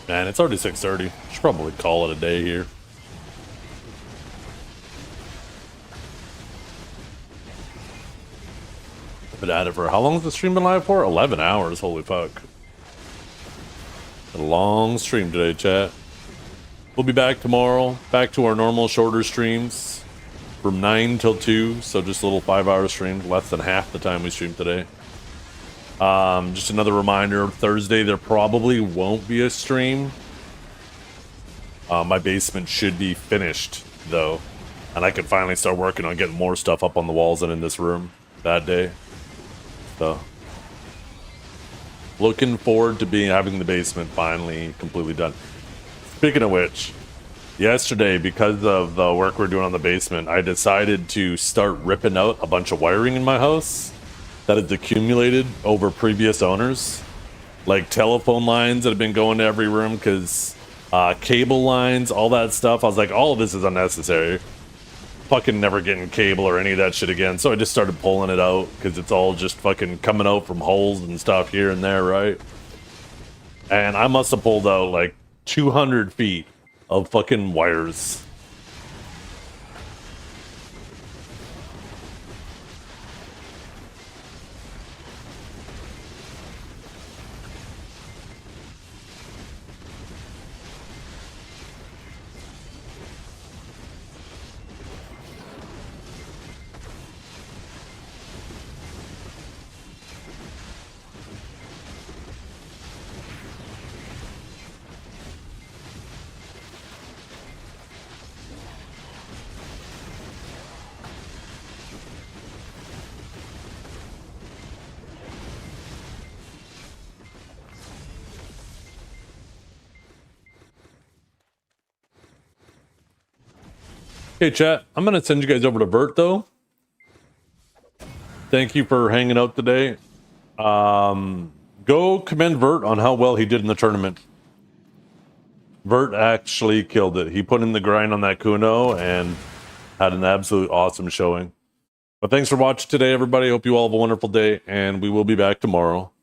Man, it's already 6:30. Should probably call it a day here. Been at it for how long has the stream been live for? 11 hours. Holy fuck! A long stream today, chat. We'll be back tomorrow. Back to our normal shorter streams from 9 till 2. So just a little 5-hour stream, less than half the time we streamed today. Just another reminder, Thursday there probably won't be a stream. My basement should be finished though, and I can finally start working on getting more stuff up on the walls and in this room that day. So looking forward to having the basement finally completely done. Speaking of which, yesterday, because of the work we're doing on the basement, I decided to start ripping out a bunch of wiring in my house that has accumulated over previous owners, like telephone lines that have been going to every room, because cable lines, all that stuff. I was like, all of this is unnecessary. Fucking never getting cable or any of that shit again. So I just started pulling it out because it's all just fucking coming out from holes and stuff here and there, right? And I must have pulled out like 200 feet of fucking wires. Okay, chat, I'm going to send you guys over to Vert, though. Thank you for hanging out today. Go commend Vert on how well he did in the tournament. Vert actually killed it. He put in the grind on that Kuno and had an absolute awesome showing. But thanks for watching today, everybody. Hope you all have a wonderful day, and we will be back tomorrow.